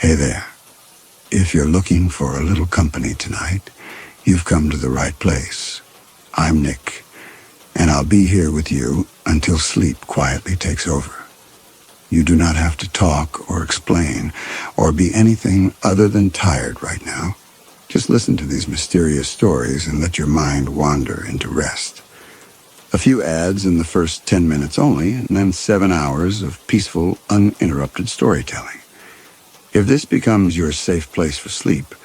Hey there. If you're looking for a little company tonight, you've come to the right place. I'm Nick, and I'll be here with you until sleep quietly takes over. You do not have to talk or explain or be anything other than tired right now. Just listen to these mysterious stories and let your mind wander into rest. A few ads in the first 10 minutes only, and then 7 hours of peaceful, uninterrupted storytelling. If this becomes your safe place for sleep,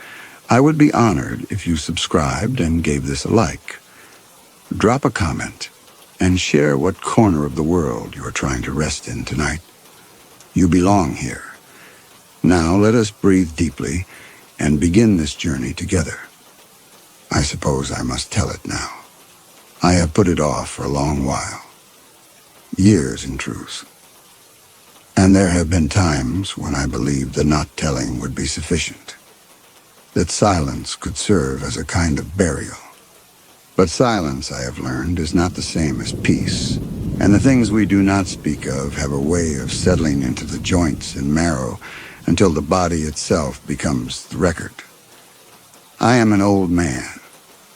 I would be honored if you subscribed and gave this a like. Drop a comment and share what corner of the world you are trying to rest in tonight. You belong here. Now let us breathe deeply and begin this journey together. I suppose I must tell it now. I have put it off for a long while. Years, in truth. And there have been times when I believed the not telling would be sufficient, that silence could serve as a kind of burial. But silence, I have learned, is not the same as peace, and the things we do not speak of have a way of settling into the joints and marrow until the body itself becomes the record. I am an old man.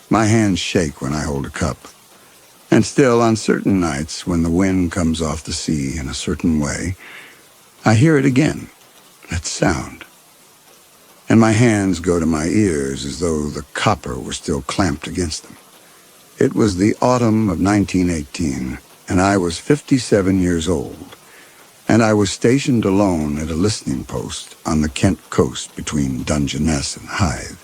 My hands shake when I hold a cup. And still, on certain nights when the wind comes off the sea in a certain way, I hear it again, that sound. And my hands go to my ears as though the copper were still clamped against them. It was the autumn of 1918, and I was 57 years old, and I was stationed alone at a listening post on the Kent coast between Dungeness and Hythe.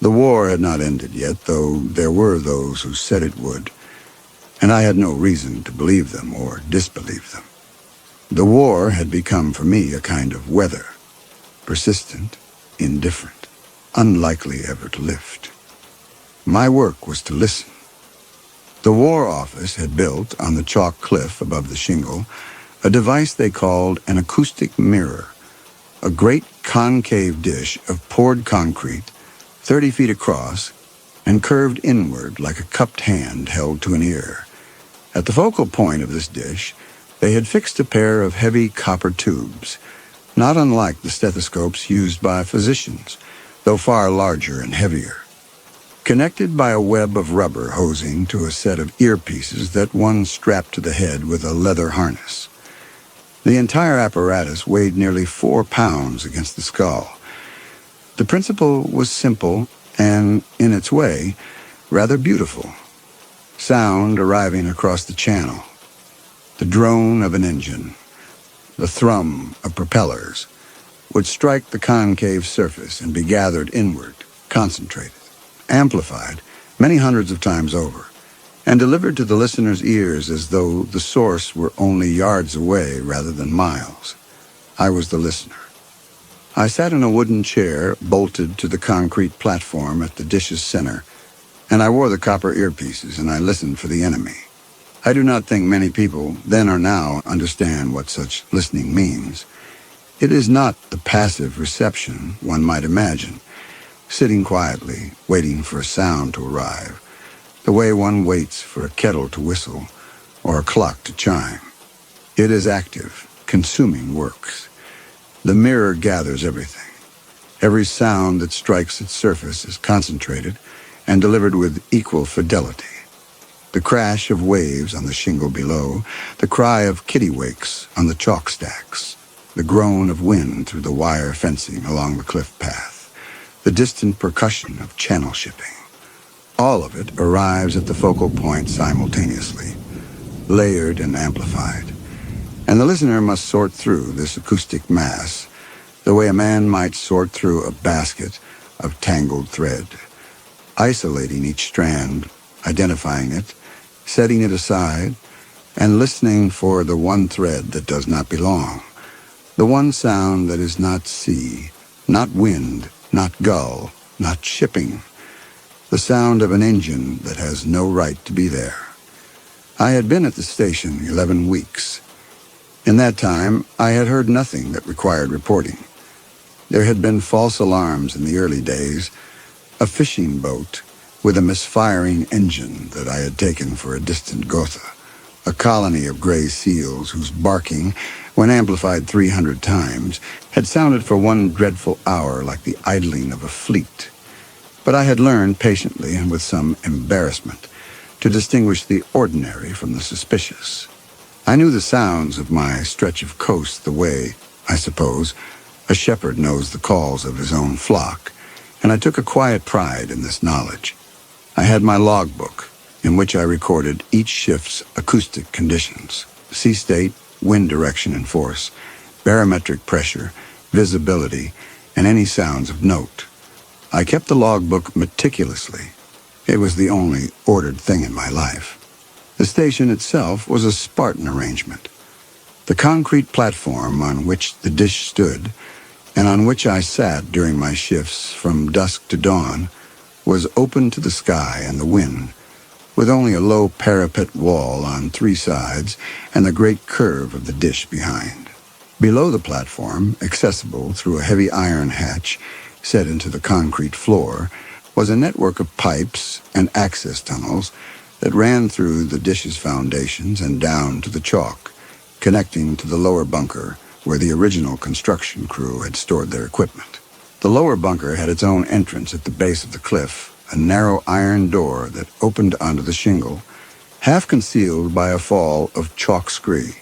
The war had not ended yet, though there were those who said it would, and I had no reason to believe them or disbelieve them. The war had become for me a kind of weather, persistent, indifferent, unlikely ever to lift. My work was to listen. The War Office had built, on the chalk cliff above the shingle, a device they called an acoustic mirror, a great concave dish of poured concrete, 30 feet across, and curved inward like a cupped hand held to an ear. At the focal point of this dish, they had fixed a pair of heavy copper tubes, not unlike the stethoscopes used by physicians, though far larger and heavier, connected by a web of rubber hosing to a set of earpieces that one strapped to the head with a leather harness. The entire apparatus weighed nearly 4 pounds against the skull. The principle was simple and, in its way, rather beautiful. Sound arriving across the channel, the drone of an engine, the thrum of propellers, would strike the concave surface and be gathered inward, concentrated, amplified many hundreds of times over, and delivered to the listener's ears as though the source were only yards away rather than miles. I was the listener. I sat in a wooden chair bolted to the concrete platform at the dish's center, and I wore the copper earpieces and I listened for the enemy. I do not think many people, then or now, understand what such listening means. It is not the passive reception one might imagine, sitting quietly, waiting for a sound to arrive, the way one waits for a kettle to whistle or a clock to chime. It is active, consuming works. The mirror gathers everything. Every sound that strikes its surface is concentrated and delivered with equal fidelity. The crash of waves on the shingle below, the cry of kittiwakes on the chalk stacks, the groan of wind through the wire fencing along the cliff path, the distant percussion of channel shipping. All of it arrives at the focal point simultaneously, layered and amplified. And the listener must sort through this acoustic mass the way a man might sort through a basket of tangled thread, isolating each strand, identifying it, setting it aside, and listening for the one thread that does not belong, the one sound that is not sea, not wind, not gull, not shipping, the sound of an engine that has no right to be there. I had been at the station 11 weeks. In that time, I had heard nothing that required reporting. There had been false alarms in the early days, a fishing boat with a misfiring engine that I had taken for a distant Gotha, A colony of gray seals whose barking, when amplified 300 times, had sounded for one dreadful hour like the idling of a fleet. But I had learned patiently and with some embarrassment to distinguish the ordinary from the suspicious. I knew the sounds of my stretch of coast the way, I suppose, a shepherd knows the calls of his own flock, and I took a quiet pride in this knowledge. I had my logbook, in which I recorded each shift's acoustic conditions: sea state, wind direction and force, barometric pressure, visibility, and any sounds of note. I kept the logbook meticulously. It was the only ordered thing in my life. The station itself was a Spartan arrangement. The concrete platform on which the dish stood, and on which I sat during my shifts from dusk to dawn, was open to the sky and the wind, with only a low parapet wall on 3 sides and the great curve of the dish behind. Below the platform, accessible through a heavy iron hatch set into the concrete floor, was a network of pipes and access tunnels that ran through the dish's foundations and down to the chalk, connecting to the lower bunker where the original construction crew had stored their equipment. The lower bunker had its own entrance at the base of the cliff, a narrow iron door that opened onto the shingle, half concealed by a fall of chalk scree.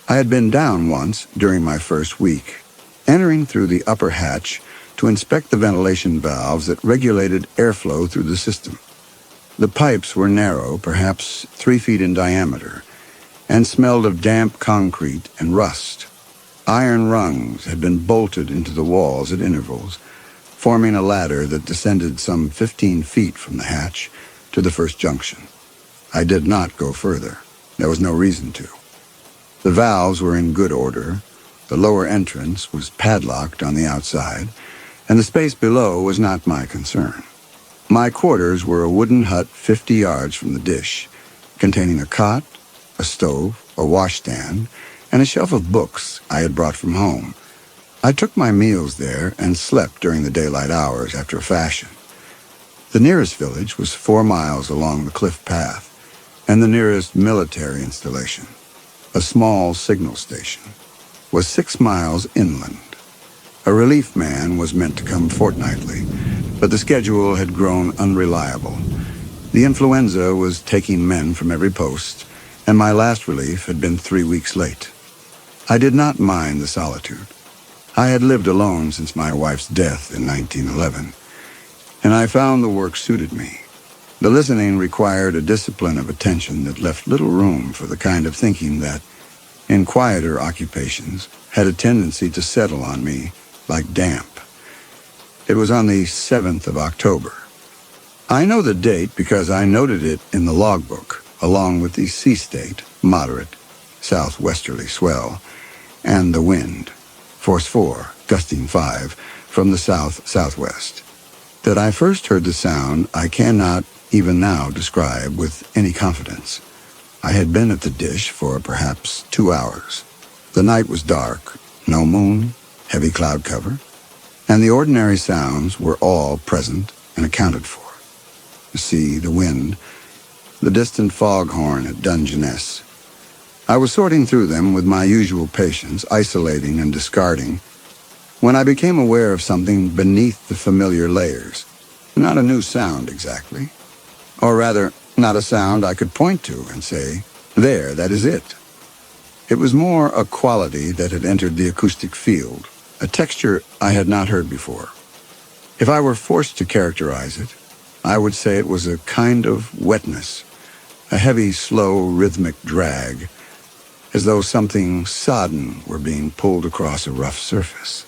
I had been down once during my first week, entering through the upper hatch to inspect the ventilation valves that regulated airflow through the system. The pipes were narrow, perhaps 3 feet in diameter, and smelled of damp concrete and rust. Iron rungs had been bolted into the walls at intervals, forming a ladder that descended some 15 feet from the hatch to the first junction. I did not go further. There was no reason to. The valves were in good order, the lower entrance was padlocked on the outside, and the space below was not my concern. My quarters were a wooden hut 50 yards from the dish, containing a cot, a stove, a washstand, and a shelf of books I had brought from home. I took my meals there and slept during the daylight hours after a fashion. The nearest village was 4 miles along the cliff path, and the nearest military installation, a small signal station, was 6 miles inland. A relief man was meant to come fortnightly, but the schedule had grown unreliable. The influenza was taking men from every post, and my last relief had been 3 weeks late. I did not mind the solitude. I had lived alone since my wife's death in 1911, and I found the work suited me. The listening required a discipline of attention that left little room for the kind of thinking that, in quieter occupations, had a tendency to settle on me like damp. It was on the 7th of October. I know the date because I noted it in the logbook, along with the sea state, moderate, southwesterly swell, and the wind, force 4, gusting 5, from the south-southwest. That I first heard the sound I cannot even now describe with any confidence. I had been at the dish for perhaps 2 hours. The night was dark, no moon, heavy cloud cover, and the ordinary sounds were all present and accounted for. The sea, the wind, the distant foghorn at Dungeness. I was sorting through them with my usual patience, isolating and discarding, when I became aware of something beneath the familiar layers. Not a new sound exactly, or rather, not a sound I could point to and say, there, that is it. It was more a quality that had entered the acoustic field, a texture I had not heard before. If I were forced to characterize it, I would say it was a kind of wetness, a heavy, slow, rhythmic drag, as though something sodden were being pulled across a rough surface.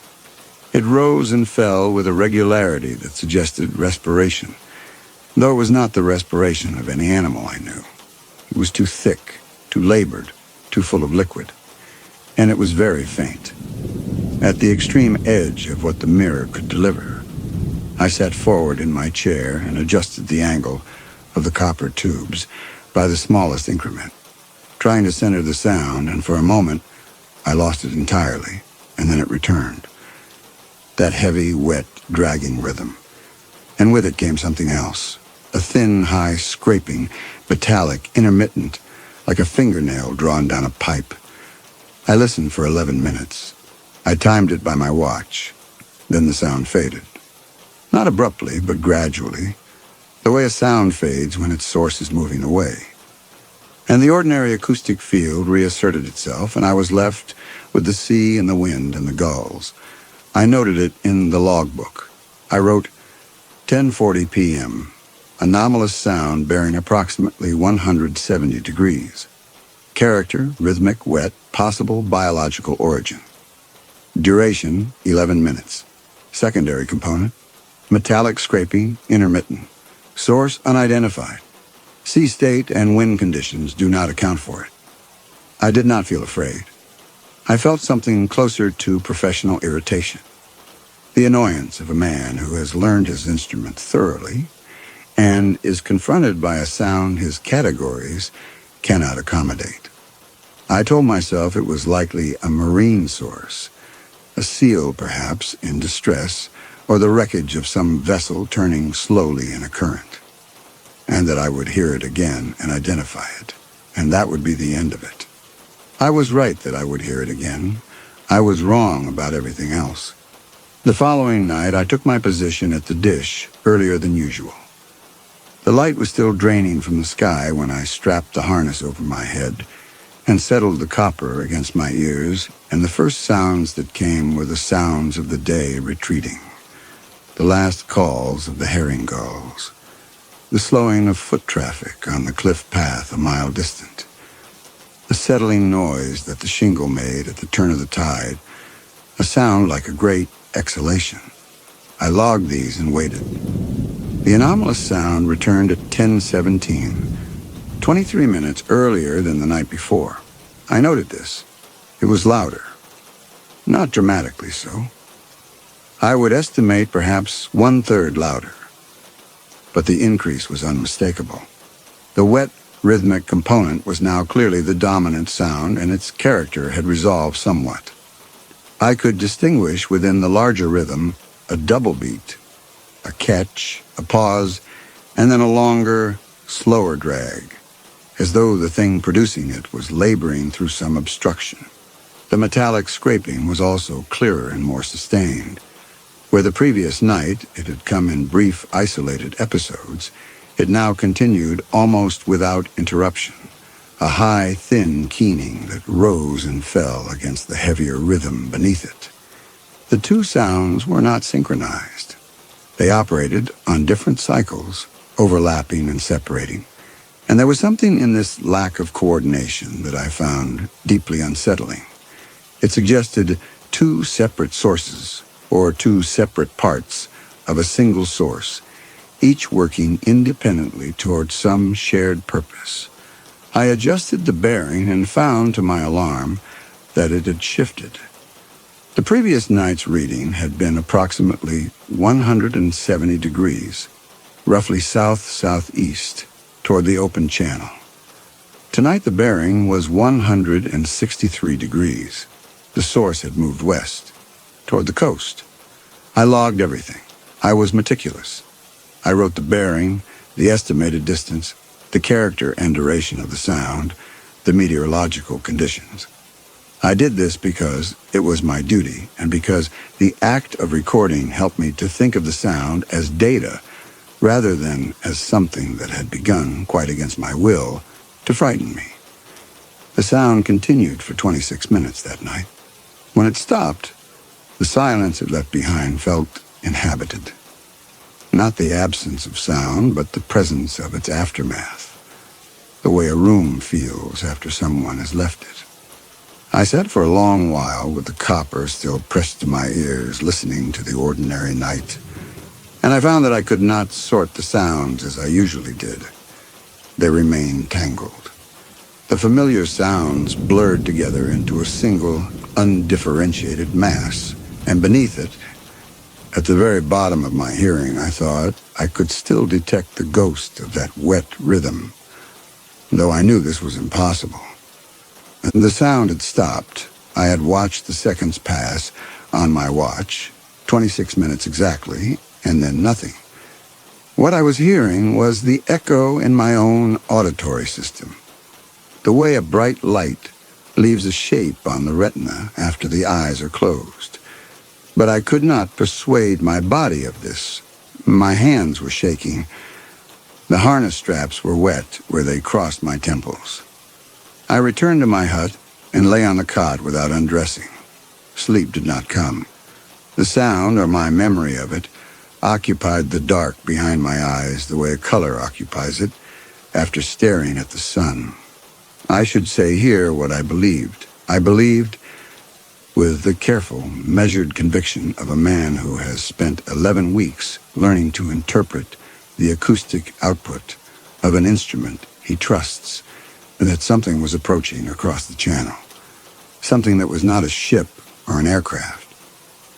It rose and fell with a regularity that suggested respiration, though it was not the respiration of any animal I knew. It was too thick, too labored, too full of liquid, and it was very faint, at the extreme edge of what the mirror could deliver. I sat forward in my chair and adjusted the angle of the copper tubes by the smallest increment, trying to center the sound, and for a moment I lost it entirely, and then it returned. That heavy, wet, dragging rhythm. And with it came something else, a thin, high scraping, metallic, intermittent, like a fingernail drawn down a pipe. I listened for 11 minutes. I timed it by my watch. Then the sound faded. Not abruptly, but gradually, the way a sound fades when its source is moving away. And the ordinary acoustic field reasserted itself, and I was left with the sea and the wind and the gulls. I noted it in the logbook. I wrote, 10:40 p.m., anomalous sound bearing approximately 170 degrees. Character, rhythmic, wet, possible biological origin. Duration, 11 minutes. Secondary component, metallic scraping, intermittent. Source, unidentified. Sea state and wind conditions do not account for it. I did not feel afraid. I felt something closer to professional irritation. The annoyance of a man who has learned his instrument thoroughly and is confronted by a sound his categories cannot accommodate. I told myself it was likely a marine source, a seal perhaps in distress, or the wreckage of some vessel turning slowly in a current, and that I would hear it again and identify it, and that would be the end of it. I was right that I would hear it again. I was wrong about everything else. The following night, I took my position at the dish earlier than usual. The light was still draining from the sky when I strapped the harness over my head and settled the copper against my ears, and the first sounds that came were the sounds of the day retreating, the last calls of the herring gulls, the slowing of foot traffic on the cliff path a mile distant, the settling noise that the shingle made at the turn of the tide, a sound like a great exhalation. I logged these and waited. The anomalous sound returned at 10:17, 23 minutes earlier than the night before. I noted this. It was louder. Not dramatically so. I would estimate perhaps 1/3 louder. But the increase was unmistakable. The wet, rhythmic component was now clearly the dominant sound, and its character had resolved somewhat. I could distinguish within the larger rhythm a double beat, a catch, a pause, and then a longer, slower drag, as though the thing producing it was laboring through some obstruction. The metallic scraping was also clearer and more sustained. Where the previous night it had come in brief, isolated episodes, it now continued almost without interruption, a high, thin keening that rose and fell against the heavier rhythm beneath it. The two sounds were not synchronized. They operated on different cycles, overlapping and separating, and there was something in this lack of coordination that I found deeply unsettling. It suggested two separate sources, or two separate parts of a single source, each working independently toward some shared purpose. I adjusted the bearing and found, to my alarm, that it had shifted. The previous night's reading had been approximately 170 degrees, roughly south-southeast, toward the open channel. Tonight the bearing was 163 degrees. The source had moved west, toward the coast. I logged everything. I was meticulous. I wrote the bearing, the estimated distance, the character and duration of the sound, the meteorological conditions. I did this because it was my duty, and because the act of recording helped me to think of the sound as data, rather than as something that had begun, quite against my will, to frighten me. The sound continued for 26 minutes that night. When it stopped, the silence it left behind felt inhabited. Not the absence of sound, but the presence of its aftermath, the way a room feels after someone has left it. I sat for a long while with the copper still pressed to my ears, listening to the ordinary night, and I found that I could not sort the sounds as I usually did. They remained tangled. The familiar sounds blurred together into a single, undifferentiated mass, and beneath it, at the very bottom of my hearing, I thought, I could still detect the ghost of that wet rhythm, though I knew this was impossible. And the sound had stopped. I had watched the seconds pass on my watch, 26 minutes exactly, and then nothing. What I was hearing was the echo in my own auditory system. the way a bright light leaves a shape on the retina after the eyes are closed. But I could not persuade my body of this. My hands were shaking. The harness straps were wet where they crossed my temples. I returned to my hut and lay on the cot without undressing. Sleep did not come. The sound, or my memory of it, occupied the dark behind my eyes the way a color occupies it after staring at the sun. I should say here what I believed. I believed with the careful, measured conviction of a man who has spent 11 weeks learning to interpret the acoustic output of an instrument he trusts, that something was approaching across the channel. Something that was not a ship or an aircraft.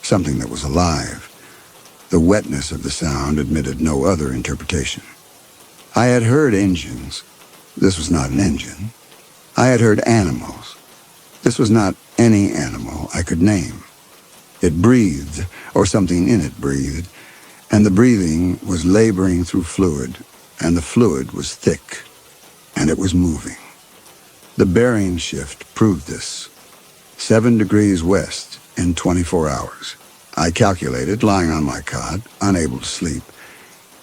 Something that was alive. The wetness of the sound admitted no other interpretation. I had heard engines. This was not an engine. I had heard animals. This was not any animal I could name. It breathed, or something in it breathed, and the breathing was laboring through fluid, and the fluid was thick, and it was moving. The bearing shift proved this. 7 degrees west in 24 hours. I calculated, lying on my cot, unable to sleep,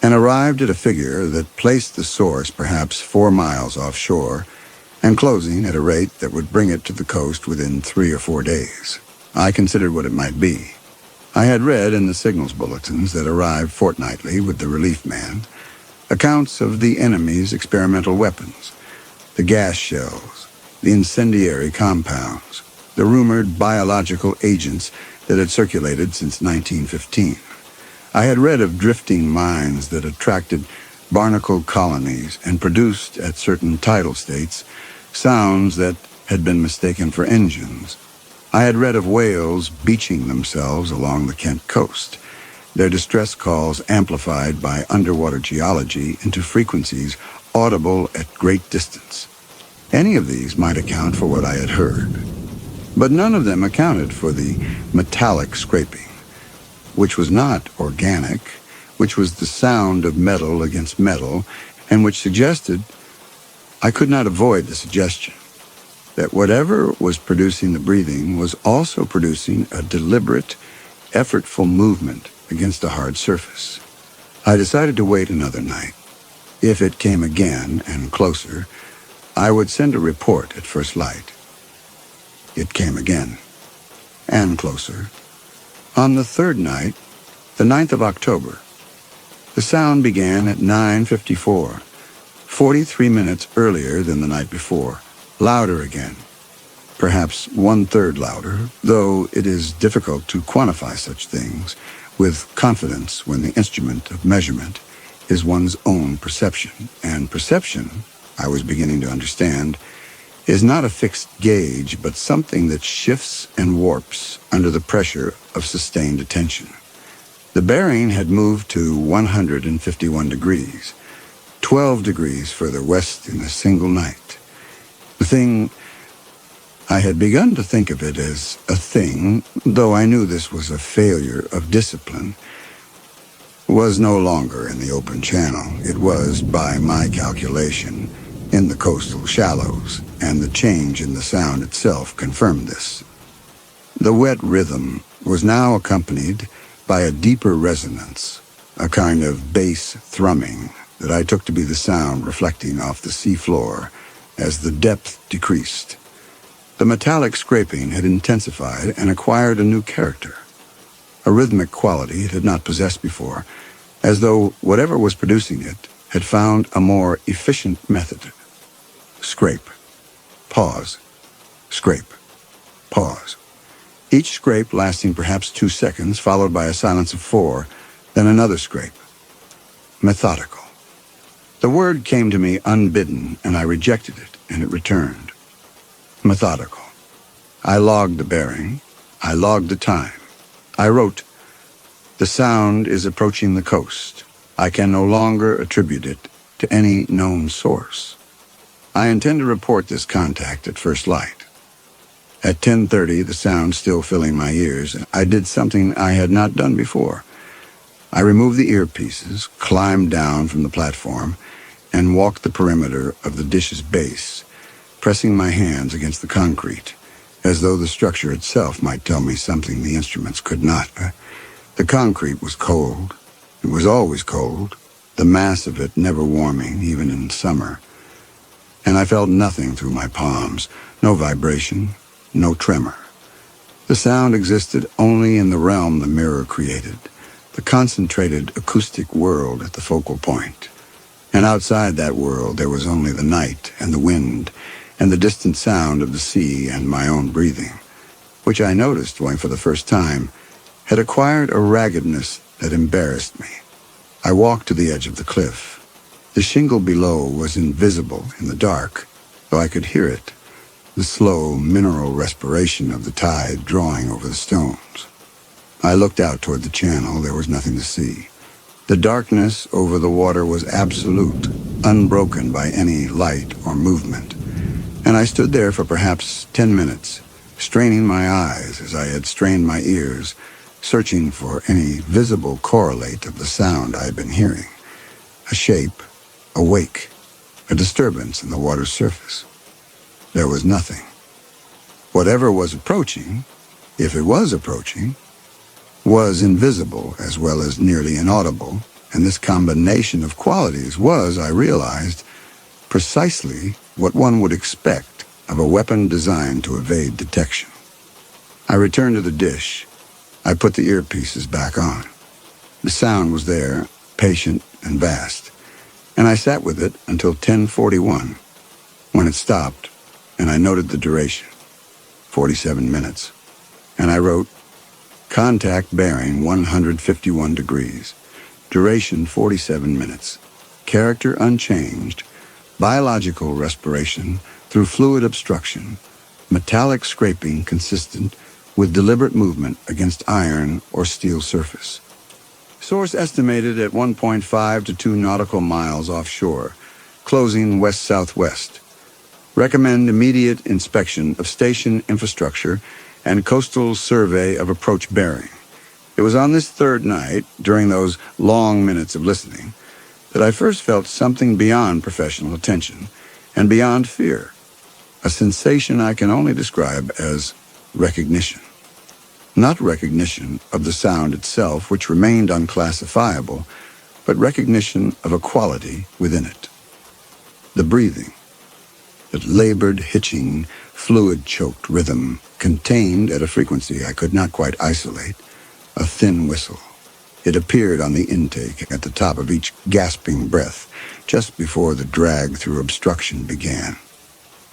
and arrived at a figure that placed the source perhaps 4 miles offshore and closing at a rate that would bring it to the coast within 3 or 4 days. I considered what it might be. I had read in the signals bulletins that arrived fortnightly with the relief man accounts of the enemy's experimental weapons, the gas shells, the incendiary compounds, the rumored biological agents that had circulated since 1915. I had read of drifting mines that attracted barnacle colonies and produced, at certain tidal states, sounds that had been mistaken for engines. I had read of whales beaching themselves along the Kent coast, their distress calls amplified by underwater geology into frequencies audible at great distance. Any of these might account for what I had heard, but none of them accounted for the metallic scraping, which was not organic, which was the sound of metal against metal, and which suggested, I could not avoid the suggestion, that whatever was producing the breathing was also producing a deliberate, effortful movement against a hard surface. I decided to wait another night. If it came again and closer, I would send a report at first light. It came again, and closer. On the third night, the 9th of October, the sound began at 9:54, 43 minutes earlier than the night before, louder again, perhaps 1/3 louder, though it is difficult to quantify such things with confidence when the instrument of measurement is one's own perception, and perception, I was beginning to understand, is not a fixed gauge, but something that shifts and warps under the pressure of sustained attention. The bearing had moved to 151 degrees, 12 degrees further west in a single night. The thing, I had begun to think of it as a thing, though I knew this was a failure of discipline, was no longer in the open channel. It was, by my calculation, in the coastal shallows, and the change in the sound itself confirmed this. The wet rhythm was now accompanied by a deeper resonance, a kind of bass thrumming that I took to be the sound reflecting off the seafloor as the depth decreased. The metallic scraping had intensified and acquired a new character, a rhythmic quality it had not possessed before, as though whatever was producing it had found a more efficient method. Scrape, pause, scrape, pause. Each scrape lasting perhaps 2 seconds, followed by a silence of 4, then another scrape. Methodical. The word came to me unbidden, and I rejected it, and it returned. Methodical. I logged the bearing. I logged the time. I wrote, "The sound is approaching the coast. I can no longer attribute it to any known source. I intend to report this contact at first light." At 10:30, the sound still filling my ears, I did something I had not done before. I removed the earpieces, climbed down from the platform, and walked the perimeter of the dish's base, pressing my hands against the concrete, as though the structure itself might tell me something the instruments could not. The concrete was cold. It was always cold, the mass of it never warming, even in summer. And I felt nothing through my palms, no vibration, no tremor. The sound existed only in the realm the mirror created, the concentrated acoustic world at the focal point. And outside that world there was only the night and the wind and the distant sound of the sea and my own breathing, which I noticed when for the first time had acquired a raggedness that embarrassed me. I walked to the edge of the cliff. The shingle below was invisible in the dark, though I could hear it, the slow mineral respiration of the tide drawing over the stones. I looked out toward the channel. There was nothing to see. The darkness over the water was absolute, unbroken by any light or movement. And I stood there for perhaps 10 minutes, straining my eyes as I had strained my ears, searching for any visible correlate of the sound I had been hearing. A shape, a wake, a disturbance in the water's surface. There was nothing. Whatever was approaching, if it was approaching, was invisible as well as nearly inaudible, and this combination of qualities was, I realized, precisely what one would expect of a weapon designed to evade detection. I returned to the dish. I put the earpieces back on. The sound was there, patient and vast, and I sat with it until 10:41, when it stopped, and I noted the duration, 47 minutes, and I wrote, contact bearing 151 degrees, duration 47 minutes, character unchanged, biological respiration through fluid obstruction, metallic scraping consistent with deliberate movement against iron or steel surface. Source estimated at 1.5 to 2 nautical miles offshore, closing west-southwest. Recommend immediate inspection of station infrastructure and coastal survey of approach bearing. It was on this third night, during those long minutes of listening, that I first felt something beyond professional attention and beyond fear, a sensation I can only describe as recognition. Not recognition of the sound itself, which remained unclassifiable, but recognition of a quality within it. The breathing, that labored, hitching, fluid-choked rhythm contained at a frequency I could not quite isolate, a thin whistle. It appeared on the intake at the top of each gasping breath, just before the drag through obstruction began.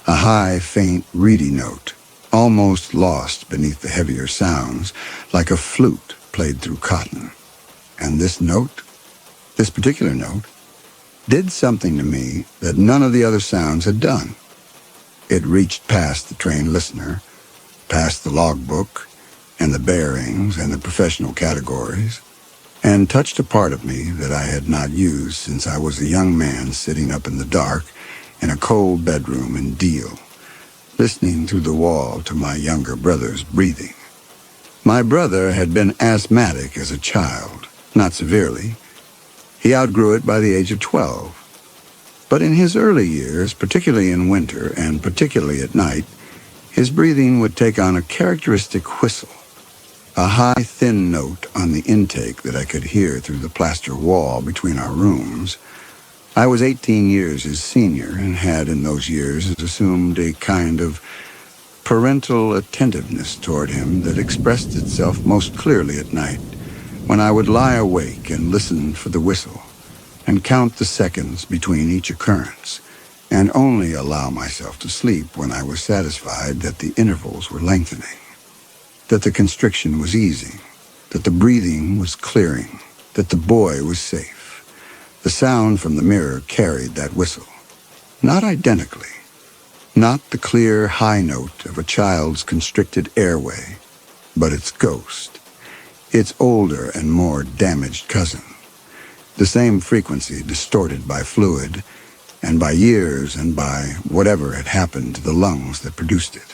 A high, faint, reedy note, almost lost beneath the heavier sounds, like a flute played through cotton. And this note, this particular note, did something to me that none of the other sounds had done. It reached past the trained listener, past the logbook, and the bearings and the professional categories, and touched a part of me that I had not used since I was a young man sitting up in the dark in a cold bedroom in Deal, listening through the wall to my younger brother's breathing. My brother had been asthmatic as a child, not severely. He outgrew it by the age of 12. But in his early years, particularly in winter and particularly at night, his breathing would take on a characteristic whistle, a high, thin note on the intake that I could hear through the plaster wall between our rooms. I was 18 years his senior and had in those years assumed a kind of parental attentiveness toward him that expressed itself most clearly at night, when I would lie awake and listen for the whistle, and count the seconds between each occurrence, and only allow myself to sleep when I was satisfied that the intervals were lengthening, that the constriction was easing, that the breathing was clearing, that the boy was safe. The sound from the mirror carried that whistle, not identically, not the clear high note of a child's constricted airway, but its ghost, its older and more damaged cousin. The same frequency distorted by fluid, and by years, and by whatever had happened to the lungs that produced it.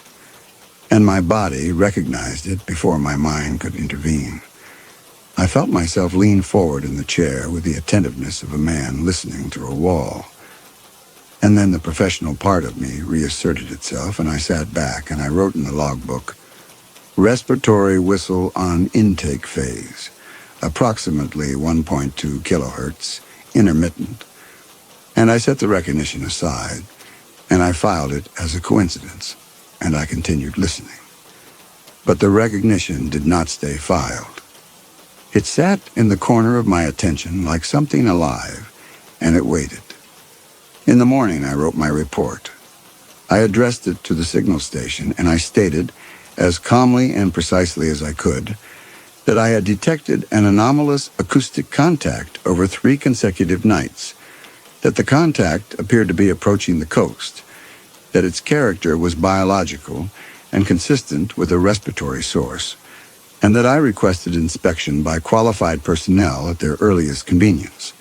And my body recognized it before my mind could intervene. I felt myself lean forward in the chair with the attentiveness of a man listening through a wall. And then the professional part of me reasserted itself, and I sat back and I wrote in the logbook, respiratory whistle on intake phase, approximately 1.2 kilohertz, intermittent. And I set the recognition aside, and I filed it as a coincidence, and I continued listening. But the recognition did not stay filed. It sat in the corner of my attention like something alive, and it waited. In the morning, I wrote my report. I addressed it to the signal station, and I stated, as calmly and precisely as I could, that I had detected an anomalous acoustic contact over 3 consecutive nights, that the contact appeared to be approaching the coast, that its character was biological and consistent with a respiratory source, and that I requested inspection by qualified personnel at their earliest convenience.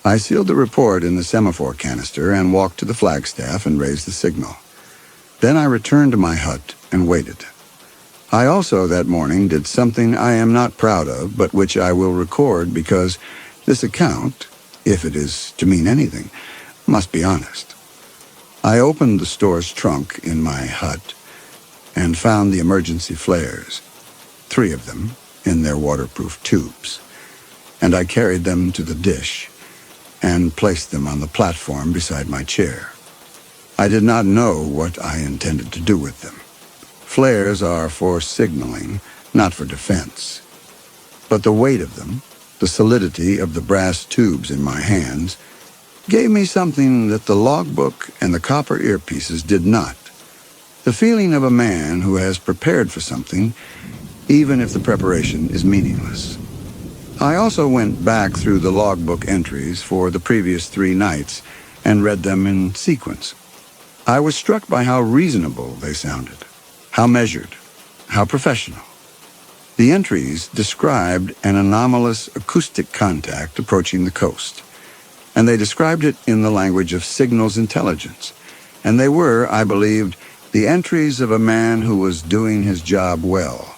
I sealed the report in the semaphore canister and walked to the flagstaff and raised the signal. Then I returned to my hut and waited. I also that morning did something I am not proud of, but which I will record because this account, if it is to mean anything, must be honest. I opened the store's trunk in my hut and found the emergency flares, 3 of them in their waterproof tubes, and I carried them to the dish and placed them on the platform beside my chair. I did not know what I intended to do with them. Flares are for signaling, not for defense. But the weight of them, the solidity of the brass tubes in my hands, gave me something that the logbook and the copper earpieces did not. The feeling of a man who has prepared for something, even if the preparation is meaningless. I also went back through the logbook entries for the previous 3 nights and read them in sequence. I was struck by how reasonable they sounded, how measured, how professional. The entries described an anomalous acoustic contact approaching the coast, and they described it in the language of signals intelligence, and they were, I believed, the entries of a man who was doing his job well.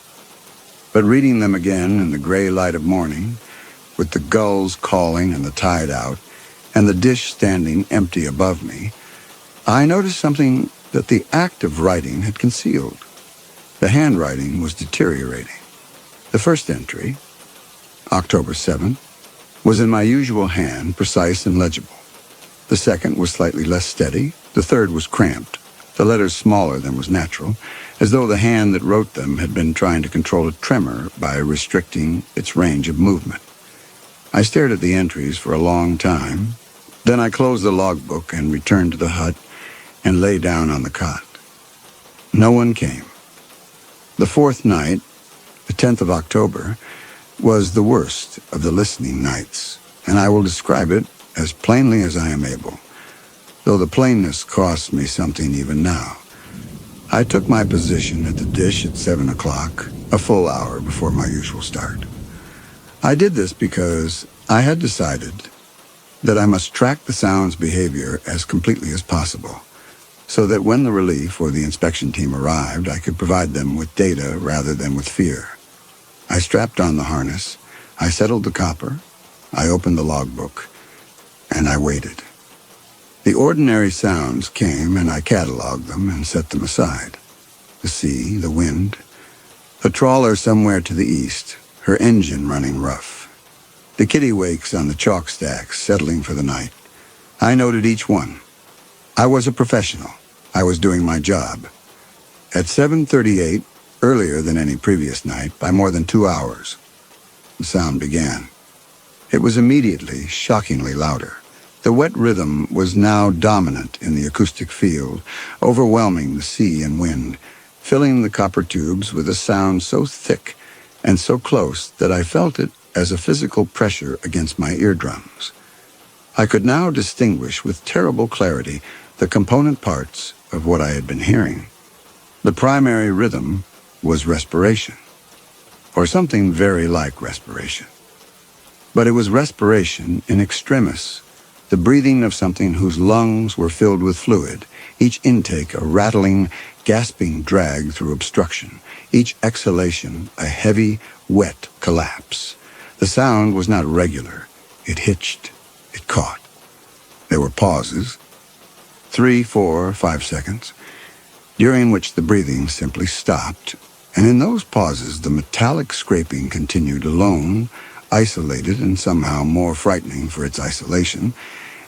But reading them again in the gray light of morning, with the gulls calling and the tide out, and the dish standing empty above me, I noticed something that the act of writing had concealed. The handwriting was deteriorating. The first entry, October 7th, was in my usual hand, precise and legible. The second was slightly less steady. The third was cramped, the letters smaller than was natural, as though the hand that wrote them had been trying to control a tremor by restricting its range of movement. I stared at the entries for a long time. Then I closed the logbook and returned to the hut and lay down on the cot. No one came. The 4th night, the 10th of October, was the worst of the listening nights, and I will describe it as plainly as I am able, though the plainness costs me something even now. I took my position at the dish at 7 o'clock, a full hour before my usual start. I did this because I had decided that I must track the sound's behavior as completely as possible, so that when the relief or the inspection team arrived, I could provide them with data rather than with fear. I strapped on the harness, I settled the copper, I opened the logbook, and I waited. The ordinary sounds came, and I cataloged them and set them aside. The sea, the wind, a trawler somewhere to the east, her engine running rough. The kittiwakes on the chalk stacks settling for the night. I noted each one. I was a professional. I was doing my job. At 7:38, earlier than any previous night, by more than 2 hours, the sound began. It was immediately shockingly louder. The wet rhythm was now dominant in the acoustic field, overwhelming the sea and wind, filling the copper tubes with a sound so thick and so close that I felt it as a physical pressure against my eardrums. I could now distinguish with terrible clarity the component parts of what I had been hearing. The primary rhythm was respiration, or something very like respiration. But it was respiration in extremis, the breathing of something whose lungs were filled with fluid, each intake a rattling, gasping drag through obstruction, each exhalation a heavy, wet collapse. The sound was not regular. It hitched. It caught. There were pauses, 3, 4, 5 seconds, during which the breathing simply stopped, and in those pauses the metallic scraping continued alone, isolated and somehow more frightening for its isolation,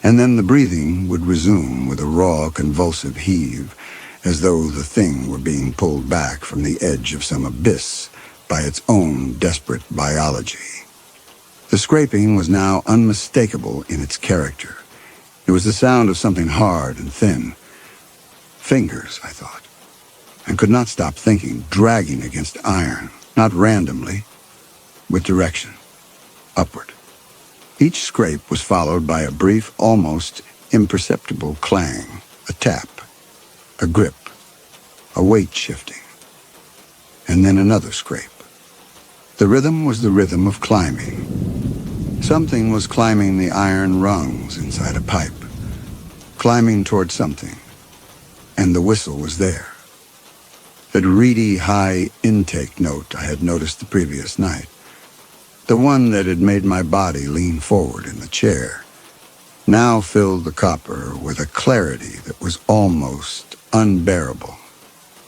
and then the breathing would resume with a raw, convulsive heave, as though the thing were being pulled back from the edge of some abyss by its own desperate biology. The scraping was now unmistakable in its character. It was the sound of something hard and thin. Fingers, I thought, and could not stop thinking, dragging against iron, not randomly, with direction, upward. Each scrape was followed by a brief, almost imperceptible clang, a tap, a grip, a weight shifting, and then another scrape. The rhythm was the rhythm of climbing. Something was climbing the iron rungs inside a pipe, climbing toward something, and the whistle was there. That reedy, high intake note I had noticed the previous night, the one that had made my body lean forward in the chair, now filled the copper with a clarity that was almost unbearable,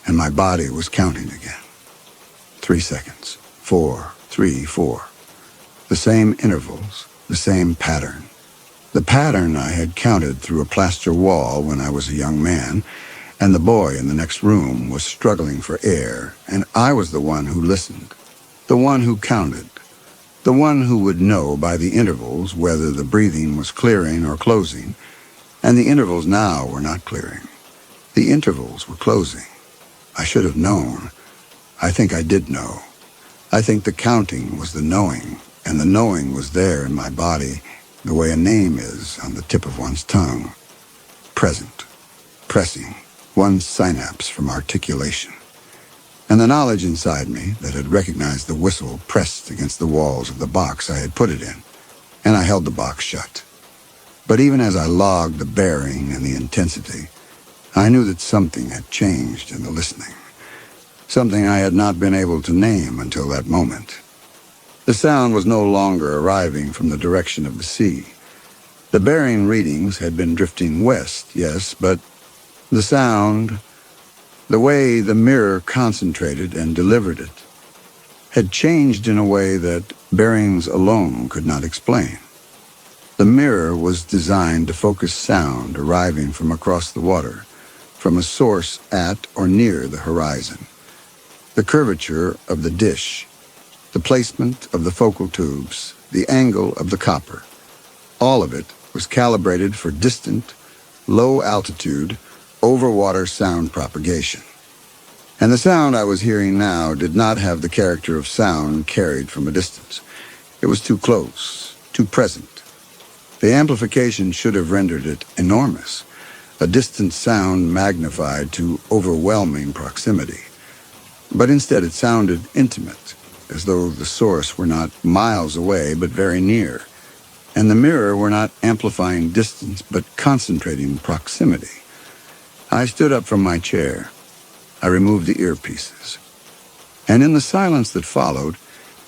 and my body was counting again. 3 seconds, 4, 3, 4. The same intervals, the same pattern. The pattern I had counted through a plaster wall when I was a young man, and the boy in the next room was struggling for air, and I was the one who listened, the one who counted, the one who would know by the intervals whether the breathing was clearing or closing, and the intervals now were not clearing. The intervals were closing. I should have known. I think I did know. I think the counting was the knowing, and the knowing was there in my body, the way a name is on the tip of one's tongue. Present, pressing, one synapse from articulation. And the knowledge inside me that had recognized the whistle pressed against the walls of the box I had put it in, and I held the box shut. But even as I logged the bearing and the intensity, I knew that something had changed in the listening, something I had not been able to name until that moment. The sound was no longer arriving from the direction of the sea. The bearing readings had been drifting west, yes, but the sound, the way the mirror concentrated and delivered it, had changed in a way that bearings alone could not explain. The mirror was designed to focus sound arriving from across the water, from a source at or near the horizon. The curvature of the dish, the placement of the focal tubes, the angle of the copper, all of it was calibrated for distant, low-altitude, overwater sound propagation. And the sound I was hearing now did not have the character of sound carried from a distance. It was too close, too present. The amplification should have rendered it enormous, a distant sound magnified to overwhelming proximity. But instead it sounded intimate, as though the source were not miles away but very near, and the mirror were not amplifying distance but concentrating proximity. I stood up from my chair. I removed the earpieces. And in the silence that followed,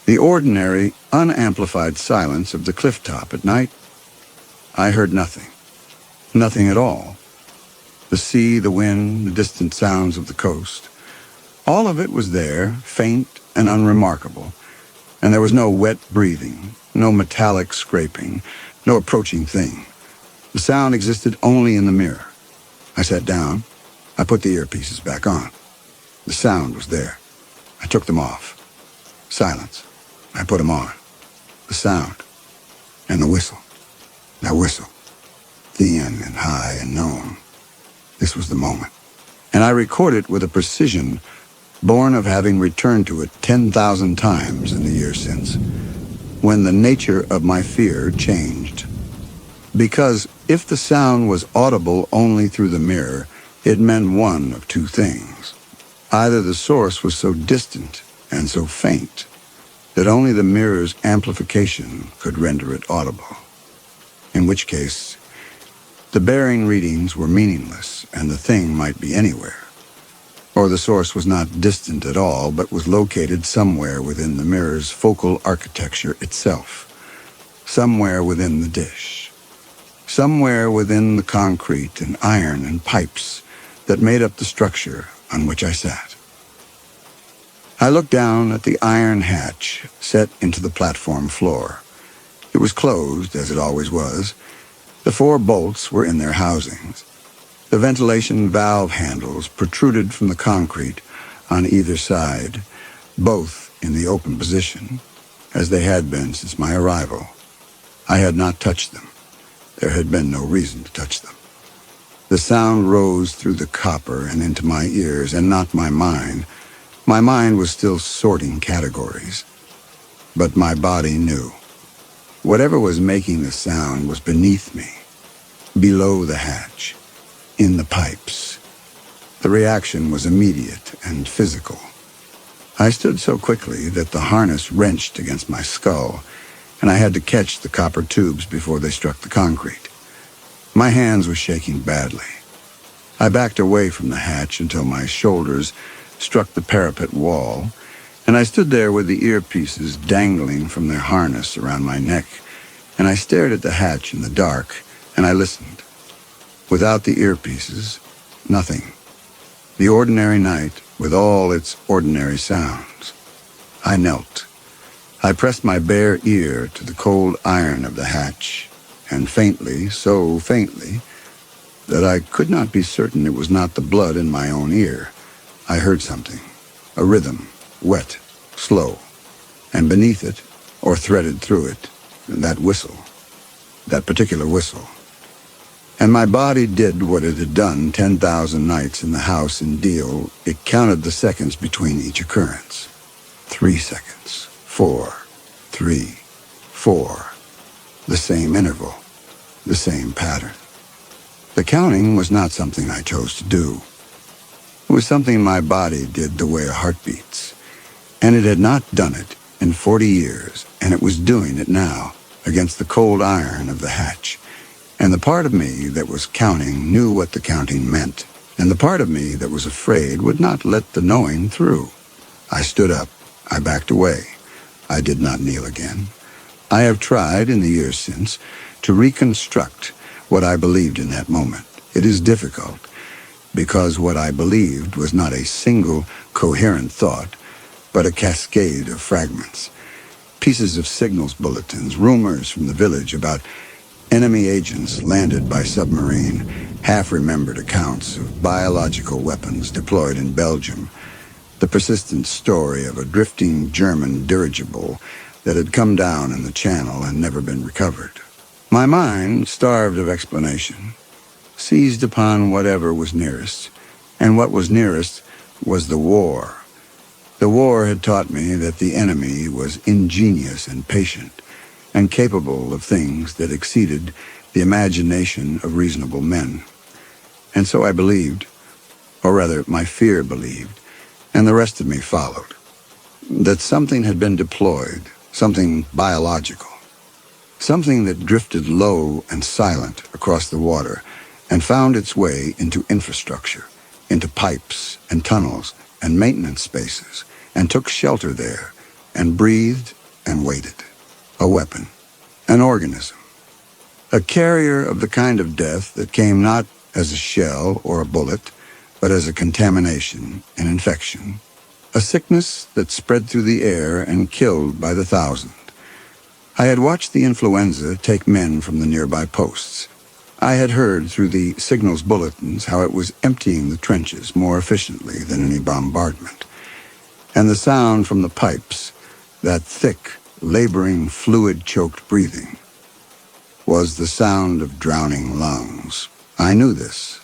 the ordinary, unamplified silence of the cliff top at night, I heard nothing. Nothing at all. The sea, the wind, the distant sounds of the coast. All of it was there, faint and unremarkable, and there was no wet breathing, no metallic scraping, no approaching thing. The sound existed only in the mirror. I sat down. I put the earpieces back on. The sound was there. I took them off. Silence. I put them on. The sound. And the whistle. That whistle. Thin and high and known. This was the moment. And I record it with a precision born of having returned to it 10,000 times in the years since, when the nature of my fear changed. Because if the sound was audible only through the mirror, it meant one of two things. Either the source was so distant and so faint that only the mirror's amplification could render it audible, in which case the bearing readings were meaningless and the thing might be anywhere. Or the source was not distant at all, but was located somewhere within the mirror's focal architecture itself, somewhere within the dish. somewhere within the concrete and iron and pipes that made up the structure on which I sat. I looked down at the iron hatch set into the platform floor. It was closed, as it always was. The 4 bolts were in their housings. The ventilation valve handles protruded from the concrete on either side, both in the open position, as they had been since my arrival. I had not touched them. There had been no reason to touch them. The sound rose through the copper and into my ears, and not my mind. My mind was still sorting categories. But my body knew. Whatever was making the sound was beneath me, below the hatch, in the pipes. The reaction was immediate and physical. I stood so quickly that the harness wrenched against my skull, and I had to catch the copper tubes before they struck the concrete. My hands were shaking badly. I backed away from the hatch until my shoulders struck the parapet wall, and I stood there with the earpieces dangling from their harness around my neck, and I stared at the hatch in the dark, and I listened. Without the earpieces, nothing. The ordinary night with all its ordinary sounds. I knelt. I pressed my bare ear to the cold iron of the hatch, and faintly, so faintly, that I could not be certain it was not the blood in my own ear, I heard something, a rhythm, wet, slow, and beneath it, or threaded through it, that whistle, that particular whistle. And my body did what it had done 10,000 nights in the house in Deal. It counted the seconds between each occurrence. 3 seconds, 4, 3, 4, the same interval, the same pattern. The counting was not something I chose to do. It was something my body did the way a heart beats. And it had not done it in 40 years, and it was doing it now against the cold iron of the hatch. And the part of me that was counting knew what the counting meant, and the part of me that was afraid would not let the knowing through. I stood up. I backed away. I did not kneel again. I have tried in the years since to reconstruct what I believed in that moment. It is difficult, because what I believed was not a single coherent thought, but a cascade of fragments, pieces of signals bulletins, rumors from the village about enemy agents landed by submarine, half-remembered accounts of biological weapons deployed in Belgium, the persistent story of a drifting German dirigible that had come down in the channel and never been recovered. My mind, starved of explanation, seized upon whatever was nearest, and what was nearest was the war. The war had taught me that the enemy was ingenious and patient, and capable of things that exceeded the imagination of reasonable men. And so I believed, or rather my fear believed, and the rest of me followed, that something had been deployed, something biological, something that drifted low and silent across the water and found its way into infrastructure, into pipes and tunnels and maintenance spaces, and took shelter there, and breathed and waited. A weapon, an organism, a carrier of the kind of death that came not as a shell or a bullet, but as a contamination, an infection, a sickness that spread through the air and killed by the thousand. I had watched the influenza take men from the nearby posts. I had heard through the signals bulletins how it was emptying the trenches more efficiently than any bombardment. And the sound from the pipes, that thick, laboring, fluid-choked breathing, was the sound of drowning lungs. I knew this.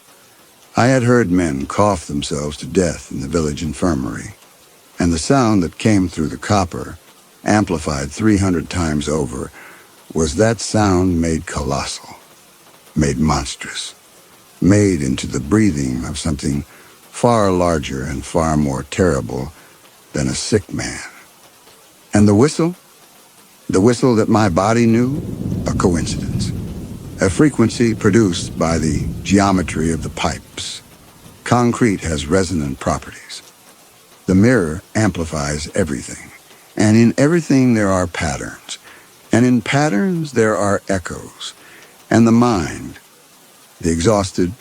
I had heard men cough themselves to death in the village infirmary, and the sound that came through the copper, amplified 300 times over, was that sound made colossal, made monstrous, made into the breathing of something far larger and far more terrible than a sick man. And the whistle that my body knew, a coincidence, a frequency produced by the geometry of the pipes. Concrete has resonant properties. The mirror amplifies everything, and in everything there are patterns, and in patterns there are echoes, And the mind, the exhausted,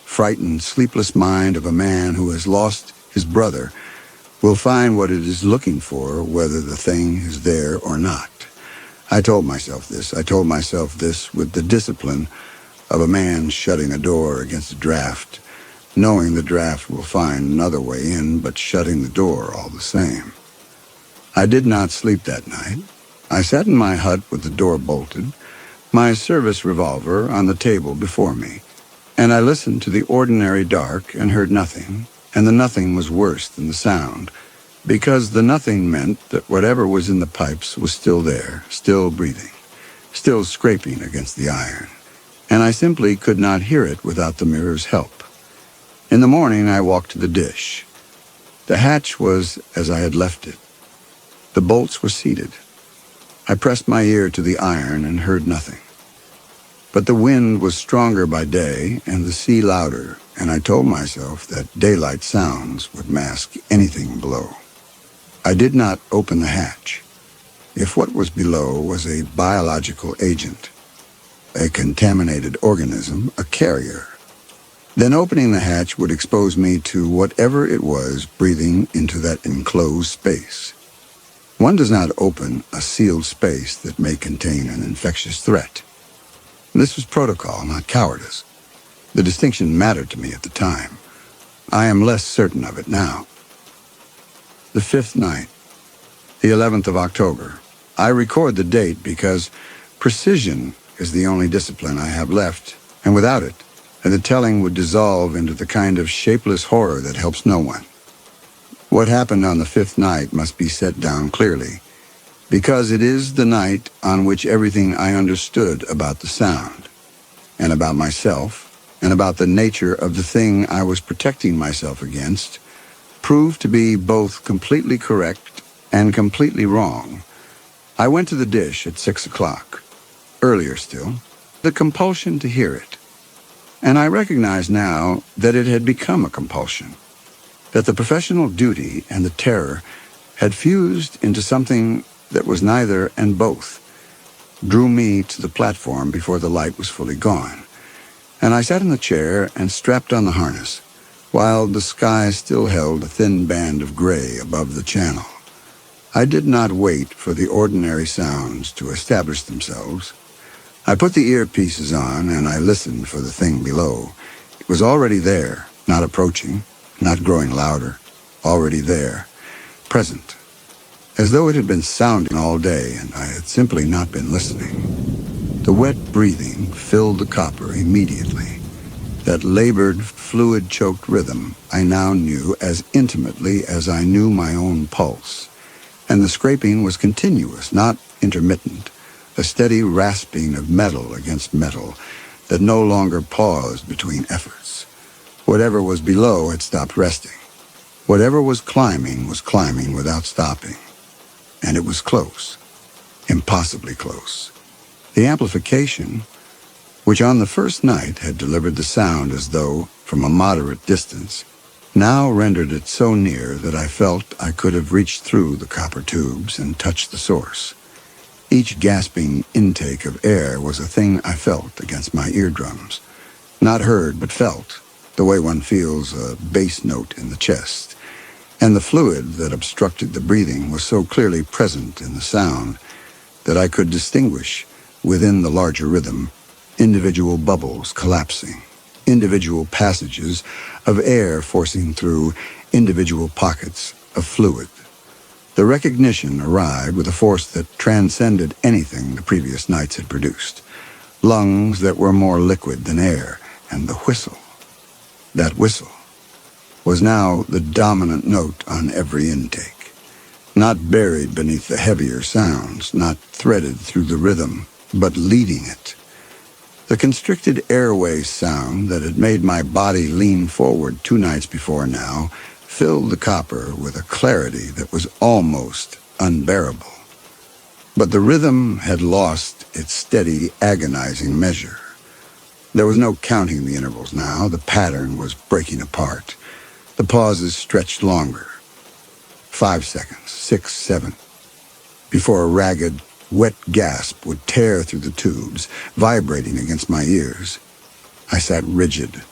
frightened, sleepless mind of a man who has lost his brother, will find what it is looking for, whether the thing is there or not. I told myself this. I told myself this with the discipline of a man shutting a door against a draft, knowing the draft will find another way in, but shutting the door all the same. I did not sleep that night. I sat in my hut with the door bolted, my service revolver on the table before me, and I listened to the ordinary dark and heard nothing, and the nothing was worse than the sound, because the nothing meant that whatever was in the pipes was still there, still breathing, still scraping against the iron, and I simply could not hear it without the mirror's help. In the morning, I walked to the dish. The hatch was as I had left it. The bolts were seated. I pressed my ear to the iron and heard nothing. But the wind was stronger by day and the sea louder, and I told myself that daylight sounds would mask anything below. I did not open the hatch. If what was below was a biological agent, a contaminated organism, a carrier, then opening the hatch would expose me to whatever it was breathing into that enclosed space. One does not open a sealed space that may contain an infectious threat. This was protocol, not cowardice. The distinction mattered to me at the time. I am less certain of it now. The fifth night, the 11th of October. I record the date because precision is the only discipline I have left, and without it, the telling would dissolve into the kind of shapeless horror that helps no one. What happened on the fifth night must be set down clearly, because it is the night on which everything I understood about the sound, and about myself, and about the nature of the thing I was protecting myself against, proved to be both completely correct and completely wrong. I went to the dish at 6 o'clock, earlier still, the compulsion to hear it. And I recognize now that it had become a compulsion, that the professional duty and the terror had fused into something that was neither and both, drew me to the platform before the light was fully gone, and I sat in the chair and strapped on the harness, while the sky still held a thin band of gray above the channel. I did not wait for the ordinary sounds to establish themselves. I put the earpieces on and I listened for the thing below. It was already there, not approaching, not growing louder, already there, present, as though it had been sounding all day and I had simply not been listening. The wet breathing filled the copper immediately. That labored, fluid-choked rhythm I now knew as intimately as I knew my own pulse. And the scraping was continuous, not intermittent, a steady rasping of metal against metal that no longer paused between efforts. Whatever was below had stopped resting. Whatever was climbing without stopping. And it was close, impossibly close. The amplification, which on the first night had delivered the sound as though from a moderate distance, now rendered it so near that I felt I could have reached through the copper tubes and touched the source. Each gasping intake of air was a thing I felt against my eardrums. Not heard, but felt, the way one feels a bass note in the chest. And the fluid that obstructed the breathing was so clearly present in the sound that I could distinguish, within the larger rhythm, individual bubbles collapsing, individual passages of air forcing through individual pockets of fluid. The recognition arrived with a force that transcended anything the previous nights had produced. Lungs that were more liquid than air, and the whistle. That whistle was now the dominant note on every intake, not buried beneath the heavier sounds, not threaded through the rhythm, but leading it. The constricted airway sound that had made my body lean forward 2 nights before now filled the copper with a clarity that was almost unbearable. But the rhythm had lost its steady, agonizing measure. There was no counting the intervals now. The pattern was breaking apart. The pauses stretched longer. 5 seconds, 6, 7, before a ragged, Wet gasp would tear through the tubes, vibrating against my ears. I sat rigid,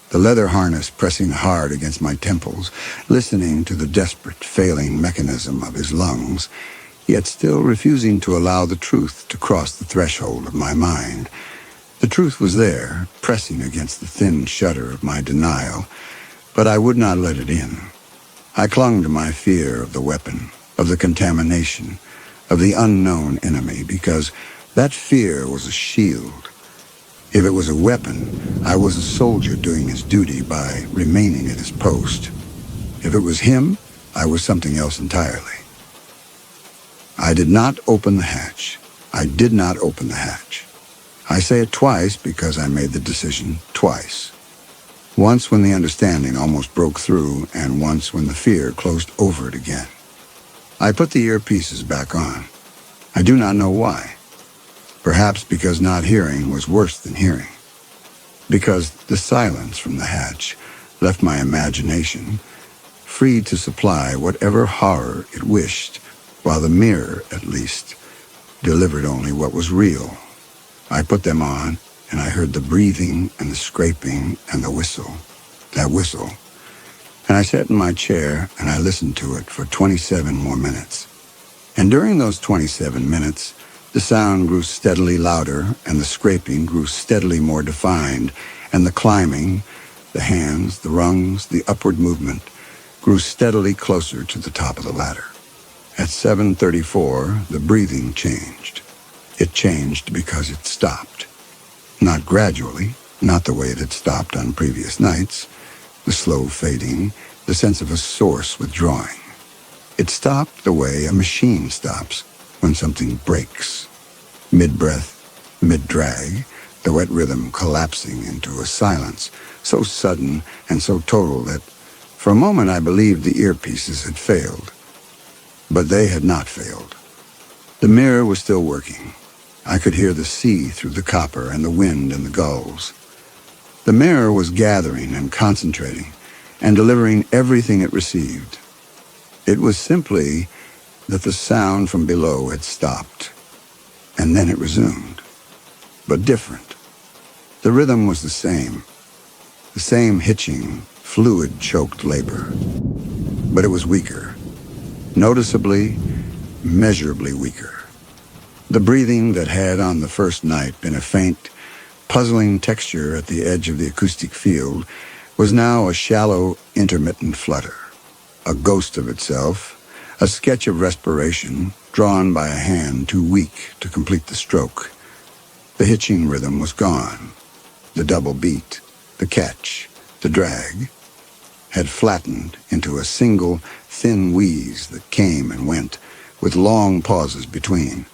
the leather harness pressing hard against my temples, listening to the desperate, failing mechanism of his lungs, yet still refusing to allow the truth to cross the threshold of my mind. The truth was there, pressing against the thin shutter of my denial, but I would not let it in. I clung to my fear of the weapon, of the contamination, of the unknown enemy, because that fear was a shield. If it was a weapon, I was a soldier doing his duty by remaining at his post. If it was him, I was something else entirely. I did not open the hatch. I did not open the hatch. I say it twice because I made the decision twice. Once when the understanding almost broke through, and once when the fear closed over it again. I put the earpieces back on. I do not know why. Perhaps because not hearing was worse than hearing. Because the silence from the hatch left my imagination free to supply whatever horror it wished, while the mirror, at least, delivered only what was real. I put them on, and I heard the breathing and the scraping and the whistle. That whistle. And I sat in my chair and I listened to it for 27 more minutes. And during those 27 minutes, the sound grew steadily louder and the scraping grew steadily more defined, and the climbing, the hands, the rungs, the upward movement grew steadily closer to the top of the ladder. At 7:34, the breathing changed. It changed because it stopped. Not gradually, not the way it had stopped on previous nights, the slow fading, the sense of a source withdrawing. It stopped the way a machine stops when something breaks. Mid-breath, mid-drag, the wet rhythm collapsing into a silence so sudden and so total that for a moment I believed the earpieces had failed. But they had not failed. The mirror was still working. I could hear the sea through the copper and the wind and the gulls. The mirror was gathering and concentrating and delivering everything it received. It was simply that the sound from below had stopped, and then it resumed, but different. The rhythm was the same hitching, fluid-choked labor, but it was weaker, noticeably, measurably weaker. The breathing that had on the first night been a faint, puzzling texture at the edge of the acoustic field was now a shallow, intermittent flutter, a ghost of itself, a sketch of respiration drawn by a hand too weak to complete the stroke. The hitching rhythm was gone. The double beat, the catch, the drag had flattened into a single, thin wheeze that came and went, with long pauses between.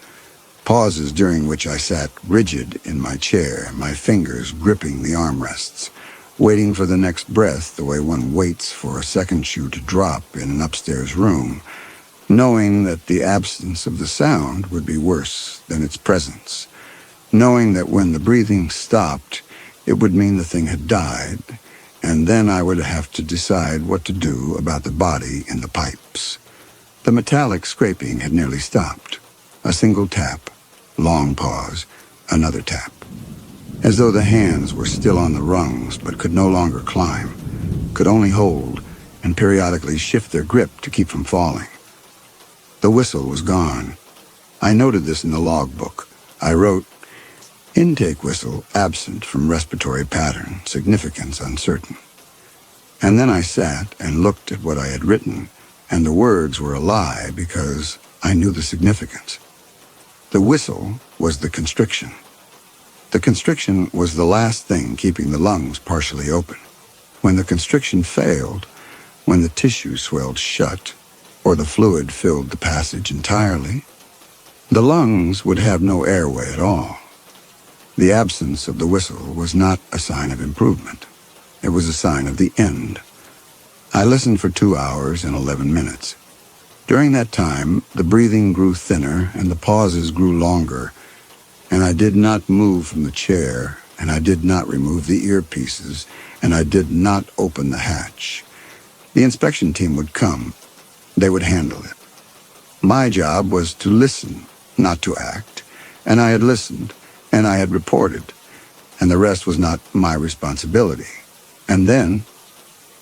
Pauses during which I sat rigid in my chair, my fingers gripping the armrests, waiting for the next breath the way one waits for a second shoe to drop in an upstairs room, knowing that the absence of the sound would be worse than its presence, knowing that when the breathing stopped, it would mean the thing had died, and then I would have to decide what to do about the body in the pipes. The metallic scraping had nearly stopped. A single tap, long pause, another tap. As though the hands were still on the rungs but could no longer climb, could only hold and periodically shift their grip to keep from falling. The whistle was gone. I noted this in the logbook. I wrote, "Intake whistle absent from respiratory pattern, significance uncertain." And then I sat and looked at what I had written, and the words were a lie because I knew the significance. The whistle was the constriction. The constriction was the last thing keeping the lungs partially open. When the constriction failed, when the tissue swelled shut, or the fluid filled the passage entirely, the lungs would have no airway at all. The absence of the whistle was not a sign of improvement. It was a sign of the end. I listened for 2 hours and 11 minutes. During that time, the breathing grew thinner and the pauses grew longer, and I did not move from the chair, and I did not remove the earpieces, and I did not open the hatch. The inspection team would come. They would handle it. My job was to listen, not to act, and I had listened, and I had reported, and the rest was not my responsibility. And then,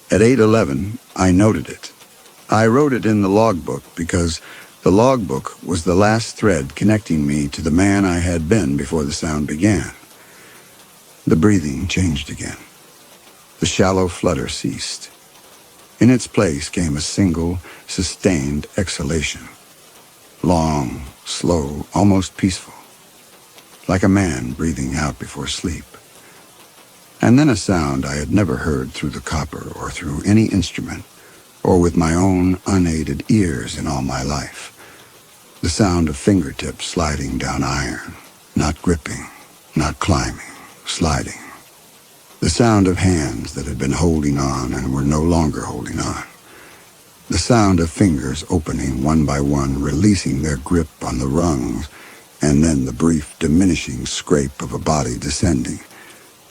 at 8:11, I noted it. I wrote it in the logbook because the logbook was the last thread connecting me to the man I had been before the sound began. The breathing changed again. The shallow flutter ceased. In its place came a single, sustained exhalation. Long, slow, almost peaceful, like a man breathing out before sleep. And then a sound I had never heard through the copper or through any instrument, or with my own unaided ears in all my life. The sound of fingertips sliding down iron, not gripping, not climbing, sliding. The sound of hands that had been holding on and were no longer holding on. The sound of fingers opening one by one, releasing their grip on the rungs, and then the brief diminishing scrape of a body descending.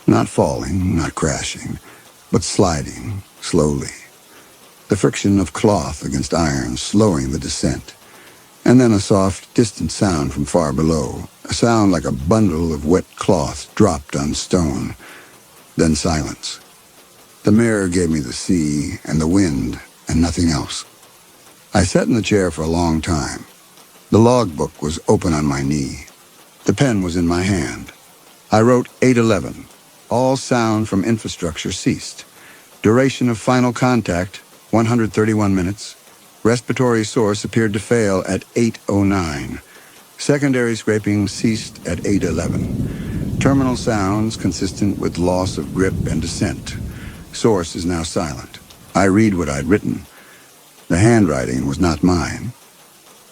Not falling, not crashing, but sliding slowly. The friction of cloth against iron slowing the descent. And then a soft, distant sound from far below, a sound like a bundle of wet cloth dropped on stone. Then silence. The mirror gave me the sea and the wind and nothing else. I sat in the chair for a long time. The logbook was open on my knee. The pen was in my hand. I wrote 8:11. All sound from infrastructure ceased. Duration of final contact, 131 minutes. Respiratory source appeared to fail at 8:09. Secondary scraping ceased at 8:11. Terminal sounds consistent with loss of grip and descent. Source is now silent. I read what I'd written. The handwriting was not mine.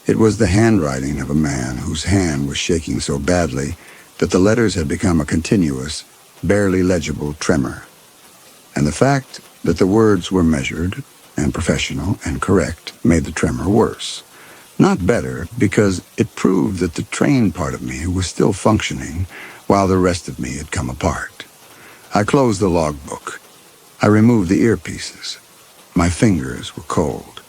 It was the handwriting of a man whose hand was shaking so badly that the letters had become a continuous, barely legible tremor. And the fact that the words were measured and professional and correct made the tremor worse. Not better, because it proved that the trained part of me was still functioning while the rest of me had come apart. I closed the logbook. I removed the earpieces. My fingers were cold.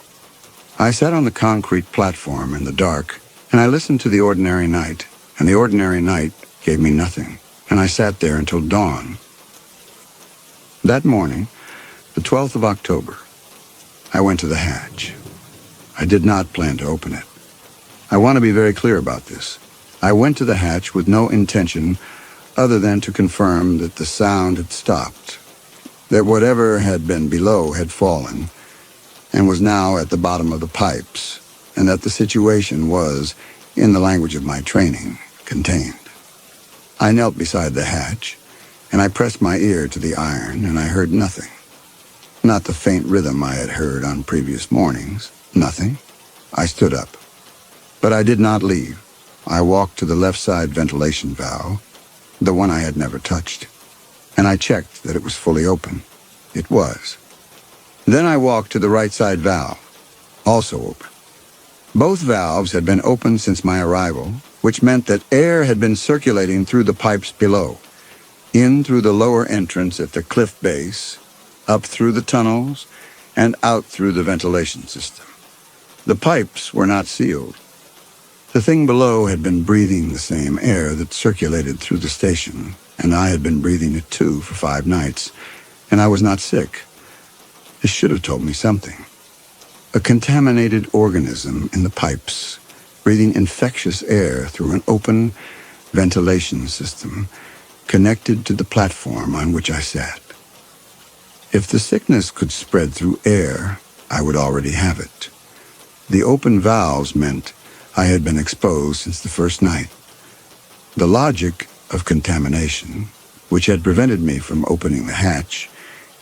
I sat on the concrete platform in the dark, and I listened to the ordinary night, and the ordinary night gave me nothing, and I sat there until dawn. That morning, the 12th of October, I went to the hatch. I did not plan to open it. I want to be very clear about this. I went to the hatch with no intention other than to confirm that the sound had stopped, that whatever had been below had fallen and was now at the bottom of the pipes, and that the situation was, in the language of my training, contained. I knelt beside the hatch, and I pressed my ear to the iron, and I heard nothing. Not the faint rhythm I had heard on previous mornings. Nothing. I stood up. But I did not leave. I walked to the left side ventilation valve, the one I had never touched, and I checked that it was fully open. It was. Then I walked to the right side valve, also open. Both valves had been open since my arrival, which meant that air had been circulating through the pipes below, in through the lower entrance at the cliff base, up through the tunnels, and out through the ventilation system. The pipes were not sealed. The thing below had been breathing the same air that circulated through the station, and I had been breathing it too for 5 nights, and I was not sick. This should have told me something. A contaminated organism in the pipes, breathing infectious air through an open ventilation system connected to the platform on which I sat. If the sickness could spread through air, I would already have it. The open valves meant I had been exposed since the first night. The logic of contamination, which had prevented me from opening the hatch,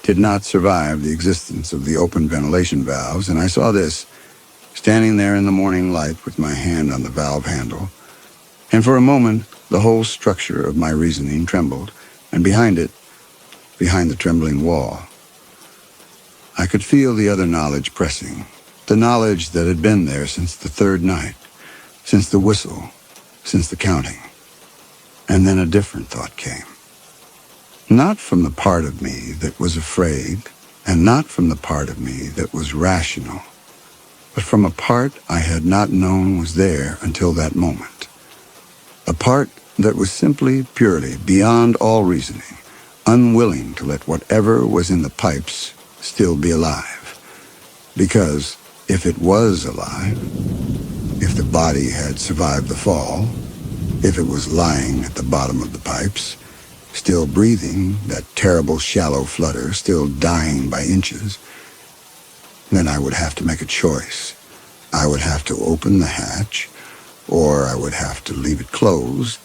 did not survive the existence of the open ventilation valves, and I saw this, standing there in the morning light with my hand on the valve handle. And for a moment, the whole structure of my reasoning trembled, and behind it, behind the trembling wall, I could feel the other knowledge pressing, the knowledge that had been there since the 3rd night, since the whistle, since the counting. And then a different thought came. Not from the part of me that was afraid, and not from the part of me that was rational, but from a part I had not known was there until that moment. A part that was simply, purely, beyond all reasoning, unwilling to let whatever was in the pipes still be alive. Because if it was alive, if the body had survived the fall, if it was lying at the bottom of the pipes, still breathing, that terrible shallow flutter, still dying by inches, then I would have to make a choice. I would have to open the hatch, or I would have to leave it closed,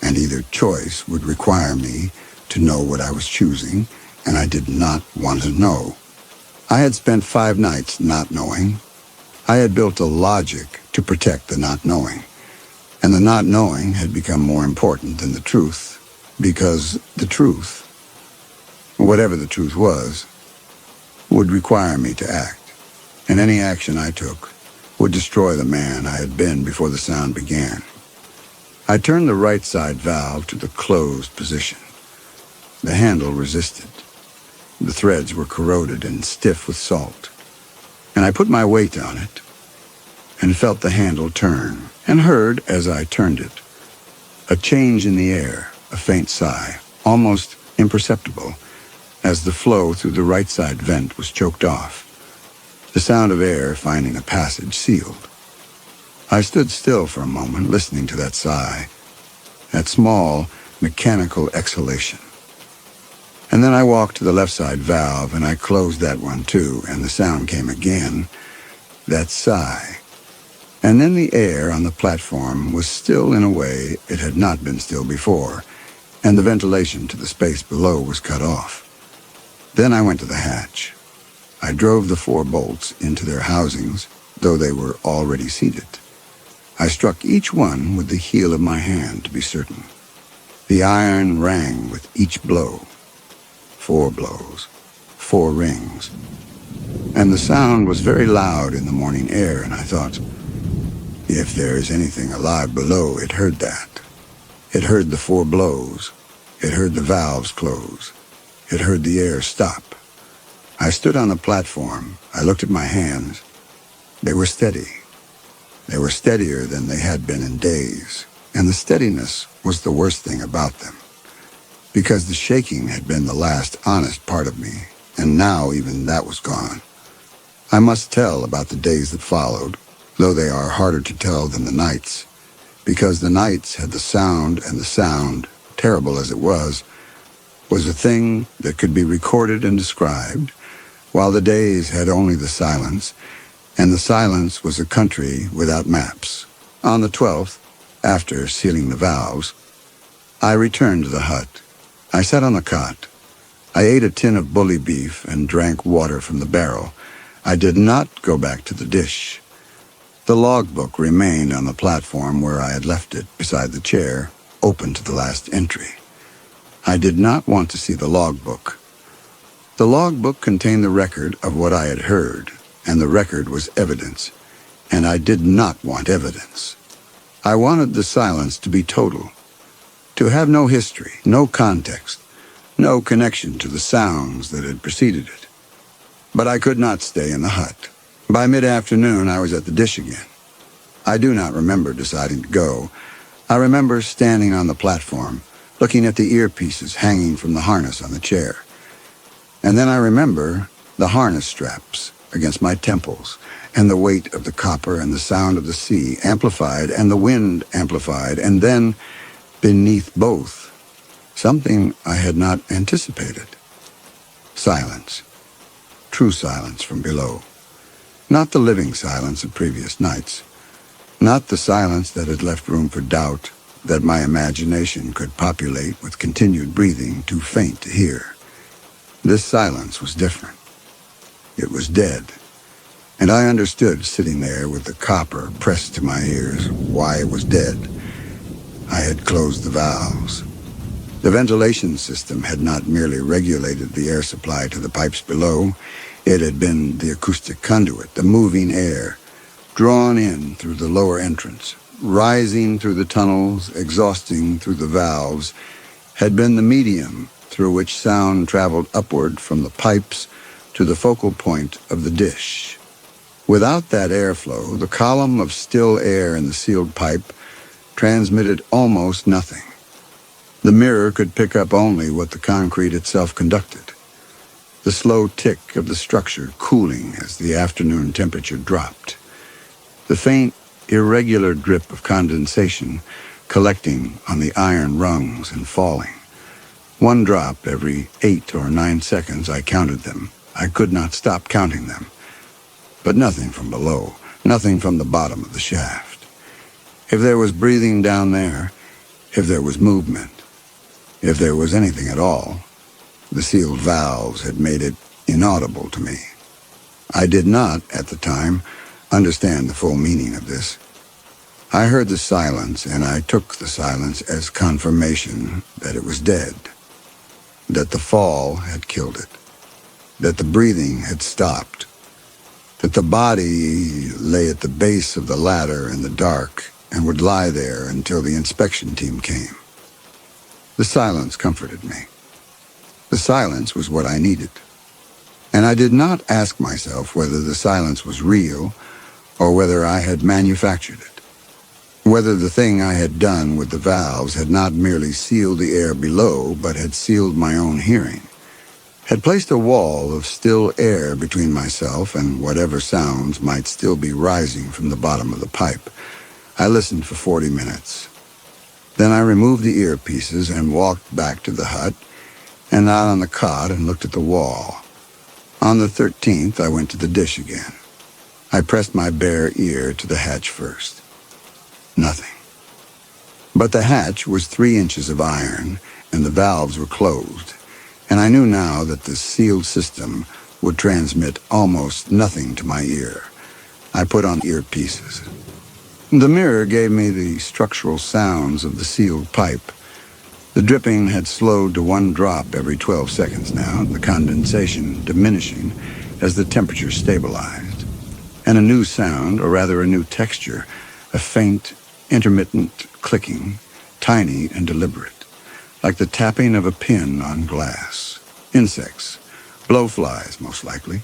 and either choice would require me to know what I was choosing, and I did not want to know. I had spent 5 nights not knowing. I had built a logic to protect the not knowing, and the not knowing had become more important than the truth, because the truth, whatever the truth was, would require me to act, and any action I took would destroy the man I had been before the sound began. I turned the right side valve to the closed position. The handle resisted. The threads were corroded and stiff with salt, and I put my weight on it and felt the handle turn, and heard, as I turned it, a change in the air, a faint sigh, almost imperceptible, as the flow through the right side vent was choked off, the sound of air finding a passage sealed. I stood still for a moment, listening to that sigh, that small, mechanical exhalation. And then I walked to the left side valve, and I closed that one too, and the sound came again, that sigh. And then the air on the platform was still in a way it had not been still before, and the ventilation to the space below was cut off. Then I went to the hatch. I drove the 4 bolts into their housings, though they were already seated. I struck each one with the heel of my hand to be certain. The iron rang with each blow. 4 blows, 4 rings. And the sound was very loud in the morning air, and I thought, if there is anything alive below, it heard that. It heard the 4 blows. It heard the valves close. It heard the air stop. I stood on the platform. I looked at my hands. They were steady. They were steadier than they had been in days, and the steadiness was the worst thing about them, because the shaking had been the last honest part of me, and now even that was gone. I must tell about the days that followed, though they are harder to tell than the nights, because the nights had the sound, and the sound, terrible as it was a thing that could be recorded and described, while the days had only the silence, and the silence was a country without maps. On the 12th, after sealing the valves, I returned to the hut. I sat on the cot. I ate a tin of bully beef and drank water from the barrel. I did not go back to the dish. The logbook remained on the platform where I had left it, beside the chair, open to the last entry. I did not want to see the logbook. The logbook contained the record of what I had heard, and the record was evidence, and I did not want evidence. I wanted the silence to be total, to have no history, no context, no connection to the sounds that had preceded it. But I could not stay in the hut. By mid-afternoon, I was at the dish again. I do not remember deciding to go. I remember standing on the platform, looking at the earpieces hanging from the harness on the chair. And then I remember the harness straps against my temples, and the weight of the copper and the sound of the sea amplified, and the wind amplified, and then, beneath both, something I had not anticipated. Silence. True silence from below. Not the living silence of previous nights. Not the silence that had left room for doubt, that my imagination could populate with continued breathing too faint to hear. This silence was different. It was dead, and I understood, sitting there with the copper pressed to my ears, why it was dead. I had closed the valves. The ventilation system had not merely regulated the air supply to the pipes below. It had been the acoustic conduit, the moving air, drawn in through the lower entrance, rising through the tunnels, exhausting through the valves, had been the medium through which sound traveled upward from the pipes to the focal point of the dish. Without that airflow, the column of still air in the sealed pipe transmitted almost nothing. The mirror could pick up only what the concrete itself conducted. The slow tick of the structure cooling as the afternoon temperature dropped. The faint, irregular drip of condensation collecting on the iron rungs and falling. One drop every 8 or 9 seconds. I counted them. I could not stop counting them. But nothing from below, nothing from the bottom of the shaft. If there was breathing down there, if there was movement, if there was anything at all, the sealed valves had made it inaudible to me. I did not, at the time, understand the full meaning of this. I heard the silence, and I took the silence as confirmation that it was dead, that the fall had killed it, that the breathing had stopped, that the body lay at the base of the ladder in the dark and would lie there until the inspection team came. The silence comforted me. The silence was what I needed. And I did not ask myself whether the silence was real or whether I had manufactured it. Whether the thing I had done with the valves had not merely sealed the air below, but had sealed my own hearing, had placed a wall of still air between myself and whatever sounds might still be rising from the bottom of the pipe. I listened for 40 minutes. Then I removed the earpieces and walked back to the hut and out on the cot and looked at the wall. On the 13th, I went to the dish again. I pressed my bare ear to the hatch first. Nothing. But the hatch was 3 inches of iron, and the valves were closed, and I knew now that the sealed system would transmit almost nothing to my ear. I put on earpieces. The mirror gave me the structural sounds of the sealed pipe. The dripping had slowed to 1 drop every 12 seconds now, the condensation diminishing as the temperature stabilized. And a new sound, or rather a new texture, a faint, intermittent clicking, tiny and deliberate, like the tapping of a pin on glass. Insects, blowflies most likely,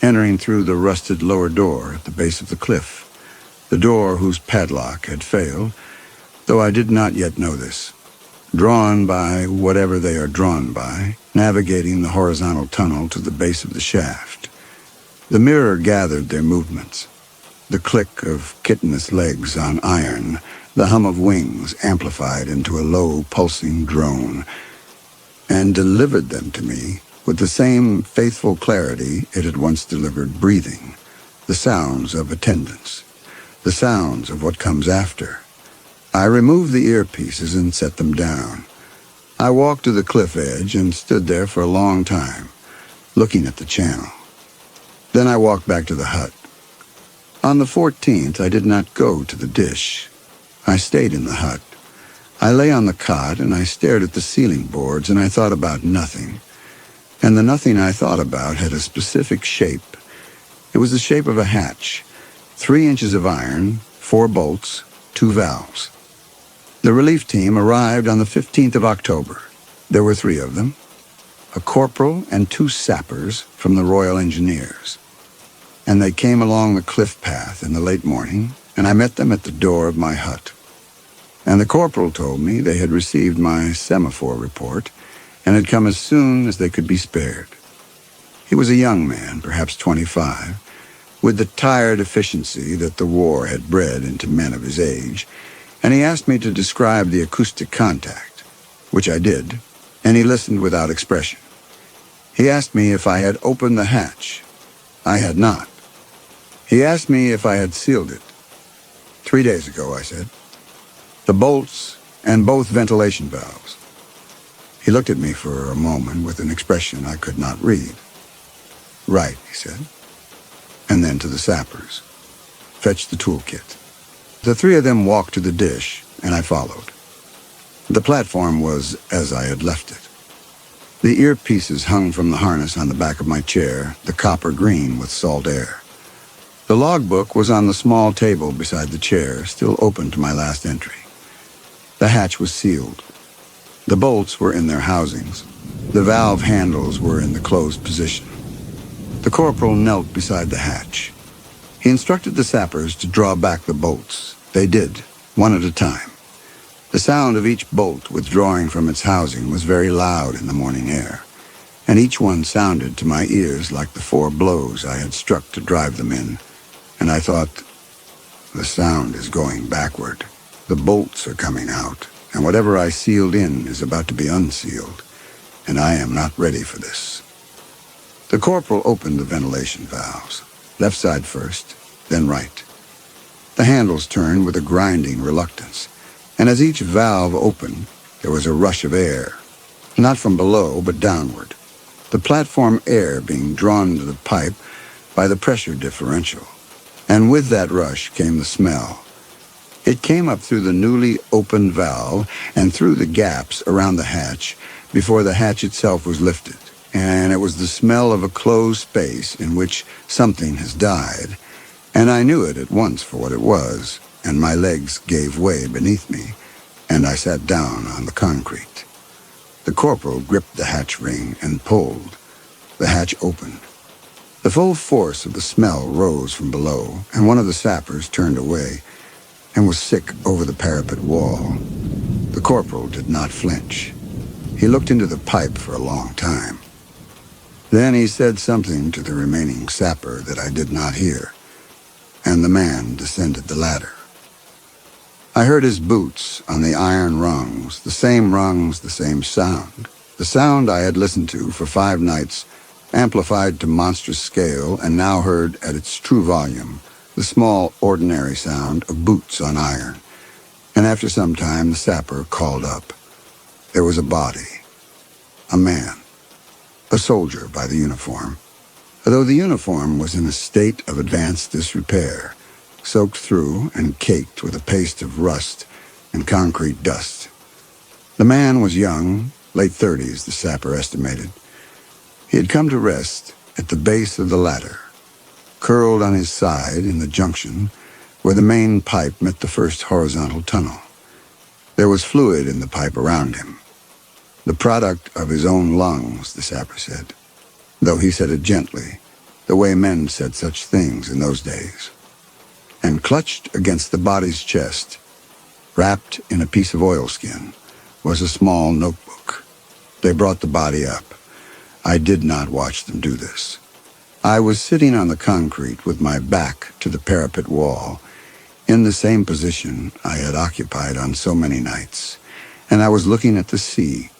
entering through the rusted lower door at the base of the cliff, the door whose padlock had failed, though I did not yet know this. Drawn by whatever they are drawn by, navigating the horizontal tunnel to the base of the shaft. The mirror gathered their movements. The click of chitinous legs on iron, the hum of wings amplified into a low, pulsing drone, and delivered them to me with the same faithful clarity it had once delivered breathing, the sounds of attendance, the sounds of what comes after. I removed the earpieces and set them down. I walked to the cliff edge and stood there for a long time, looking at the channel. Then I walked back to the hut. On the 14th, I did not go to the dish. I stayed in the hut. I lay on the cot and I stared at the ceiling boards and I thought about nothing. And the nothing I thought about had a specific shape. It was the shape of a hatch, 3 inches of iron, 4 bolts, 2 valves. The relief team arrived on the 15th of October. There were 3 of them, a corporal and 2 sappers from the Royal Engineers. And they came along the cliff path in the late morning, and I met them at the door of my hut. And the corporal told me they had received my semaphore report and had come as soon as they could be spared. He was a young man, perhaps 25, with the tired efficiency that the war had bred into men of his age, and he asked me to describe the acoustic contact, which I did, and he listened without expression. He asked me if I had opened the hatch. I had not. He asked me if I had sealed it. 3 days ago, I said. The bolts and both ventilation valves. He looked at me for a moment with an expression I could not read. Right, he said. And then to the sappers. Fetch the toolkit. The 3 of them walked to the dish, and I followed. The platform was as I had left it. The earpieces hung from the harness on the back of my chair, the copper green with salt air. The logbook was on the small table beside the chair, still open to my last entry. The hatch was sealed. The bolts were in their housings. The valve handles were in the closed position. The corporal knelt beside the hatch. He instructed the sappers to draw back the bolts. They did, one at a time. The sound of each bolt withdrawing from its housing was very loud in the morning air, and each one sounded to my ears like the 4 blows I had struck to drive them in, and I thought, the sound is going backward. The bolts are coming out, and whatever I sealed in is about to be unsealed, and I am not ready for this. The corporal opened the ventilation valves, left side first, then right. The handles turned with a grinding reluctance, and as each valve opened, there was a rush of air, not from below, but downward, the platform air being drawn to the pipe by the pressure differential. And with that rush came the smell. It came up through the newly opened valve and through the gaps around the hatch before the hatch itself was lifted, and it was the smell of a closed space in which something has died, and I knew it at once for what it was, and my legs gave way beneath me, and I sat down on the concrete. The corporal gripped the hatch ring and pulled. The hatch opened. The full force of the smell rose from below, and one of the sappers turned away and was sick over the parapet wall. The corporal did not flinch. He looked into the pipe for a long time. Then he said something to the remaining sapper that I did not hear, and the man descended the ladder. I heard his boots on the iron rungs, the same sound, the sound I had listened to for 5 nights, amplified to monstrous scale, and now heard at its true volume, the small, ordinary sound of boots on iron. And after some time, the sapper called up. There was a body, a man, a soldier by the uniform, though the uniform was in a state of advanced disrepair, soaked through and caked with a paste of rust and concrete dust. The man was young, late 30s, the sapper estimated. He had come to rest at the base of the ladder, curled on his side in the junction where the main pipe met the first horizontal tunnel. There was fluid in the pipe around him, the product of his own lungs, the sapper said, though he said it gently, the way men said such things in those days. And clutched against the body's chest, wrapped in a piece of oilskin, was a small notebook. They brought the body up. I did not watch them do this. I was sitting on the concrete with my back to the parapet wall, in the same position I had occupied on so many nights, and I was looking at the sea,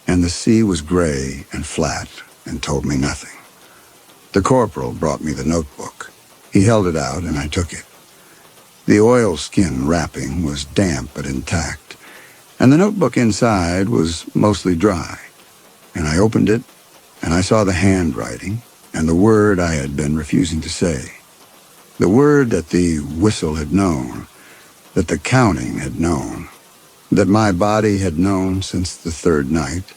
and the sea was gray and flat and told me nothing. The corporal brought me the notebook. He held it out, and I took it. The oilskin wrapping was damp but intact, and the notebook inside was mostly dry, and I opened it, and I saw the handwriting and the word I had been refusing to say, the word that the whistle had known, that the counting had known, that my body had known since the 3rd night,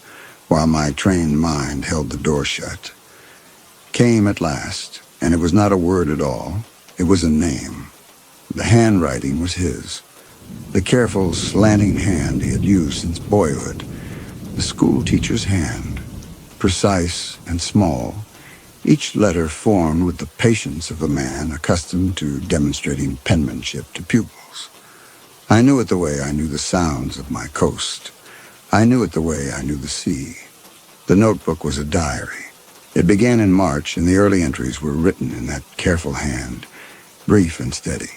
while my trained mind held the door shut, came at last, and it was not a word at all. It was a name. The handwriting was his, the careful, slanting hand he had used since boyhood, the school teacher's hand, precise and small, each letter formed with the patience of a man accustomed to demonstrating penmanship to pupils. I knew it the way I knew the sounds of my coast. I knew it the way I knew the sea. The notebook was a diary. It began in March, and the early entries were written in that careful hand, brief and steady.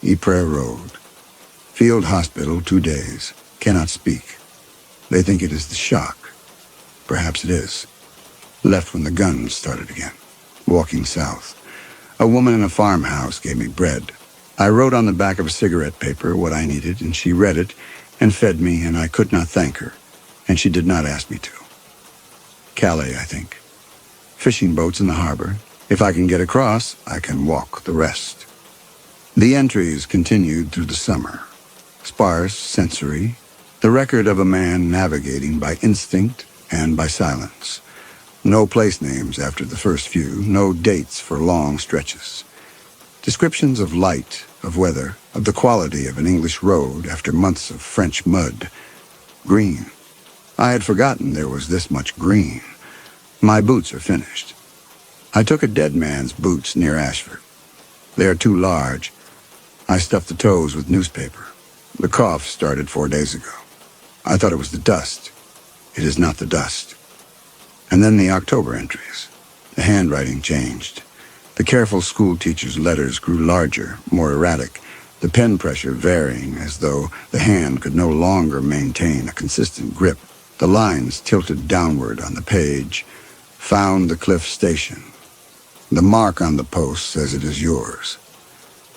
Ypres Road. Field Hospital, 2 days. Cannot speak. They think it is the shock. Perhaps it is. Left when the guns started again. Walking south. A woman in a farmhouse gave me bread. I wrote on the back of a cigarette paper what I needed, and she read it and fed me, and I could not thank her, and she did not ask me to. Calais, I think. Fishing boats in the harbor. If I can get across, I can walk the rest. The entries continued through the summer. Sparse, sensory, the record of a man navigating by instinct and by silence. No place names after the first few, no dates for long stretches. Descriptions of light, of weather, of the quality of an English road after months of French mud. Green. I had forgotten there was this much green. My boots are finished. I took a dead man's boots near Ashford. They are too large. I stuffed the toes with newspaper. The cough started 4 days ago. I thought it was the dust. It is not the dust. And then the October entries. The handwriting changed. The careful school teacher's letters grew larger, more erratic, the pen pressure varying as though the hand could no longer maintain a consistent grip. The lines tilted downward on the page. Found the Cliff Station. The mark on the post says it is yours.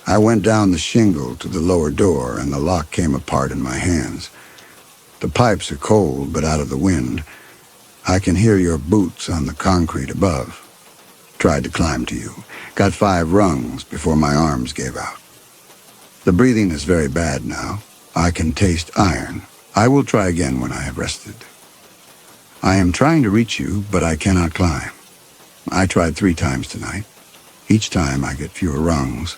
I went down the shingle to the lower door, and the lock came apart in my hands. The pipes are cold, but out of the wind. I can hear your boots on the concrete above. Tried to climb to you. Got 5 rungs before my arms gave out. The breathing is very bad now. I can taste iron. I will try again when I have rested. I am trying to reach you, but I cannot climb. I tried 3 times tonight. Each time I get fewer rungs.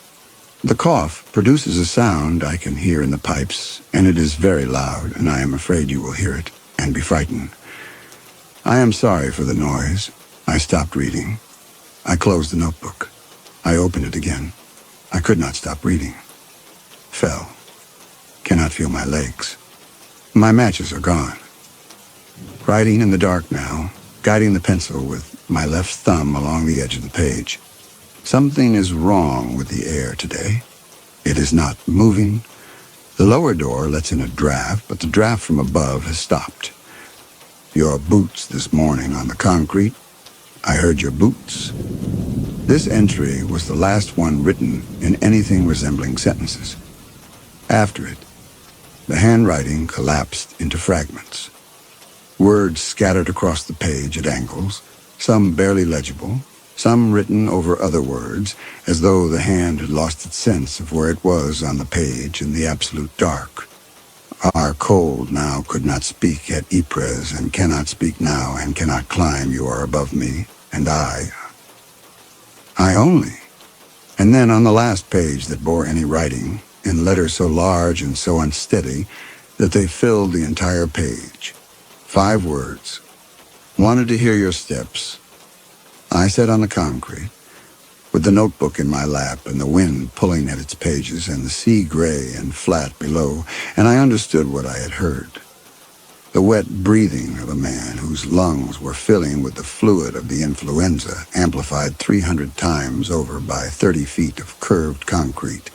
The cough produces a sound I can hear in the pipes, and it is very loud, and I am afraid you will hear it and be frightened. I am sorry for the noise. I stopped reading. I closed the notebook. I opened it again. I could not stop reading. Fell. Cannot feel my legs. My matches are gone. Writing in the dark now, guiding the pencil with my left thumb along the edge of the page. Something is wrong with the air today. It is not moving. The lower door lets in a draft, but the draft from above has stopped. Your boots this morning on the concrete. I heard your boots. This entry was the last one written in anything resembling sentences. After it, the handwriting collapsed into fragments. Words scattered across the page at angles, some barely legible, some written over other words, as though the hand had lost its sense of where it was on the page in the absolute dark. Are cold now, could not speak at Ypres, and cannot speak now, and cannot climb, you are above me, and I only. And then on the last page that bore any writing, in letters so large and so unsteady that they filled the entire page, 5 words. Wanted to hear your steps. I sat on the concrete, with the notebook in my lap and the wind pulling at its pages and the sea gray and flat below, and I understood what I had heard. The wet breathing of a man whose lungs were filling with the fluid of the influenza, amplified 300 times over by 30 feet of curved concrete,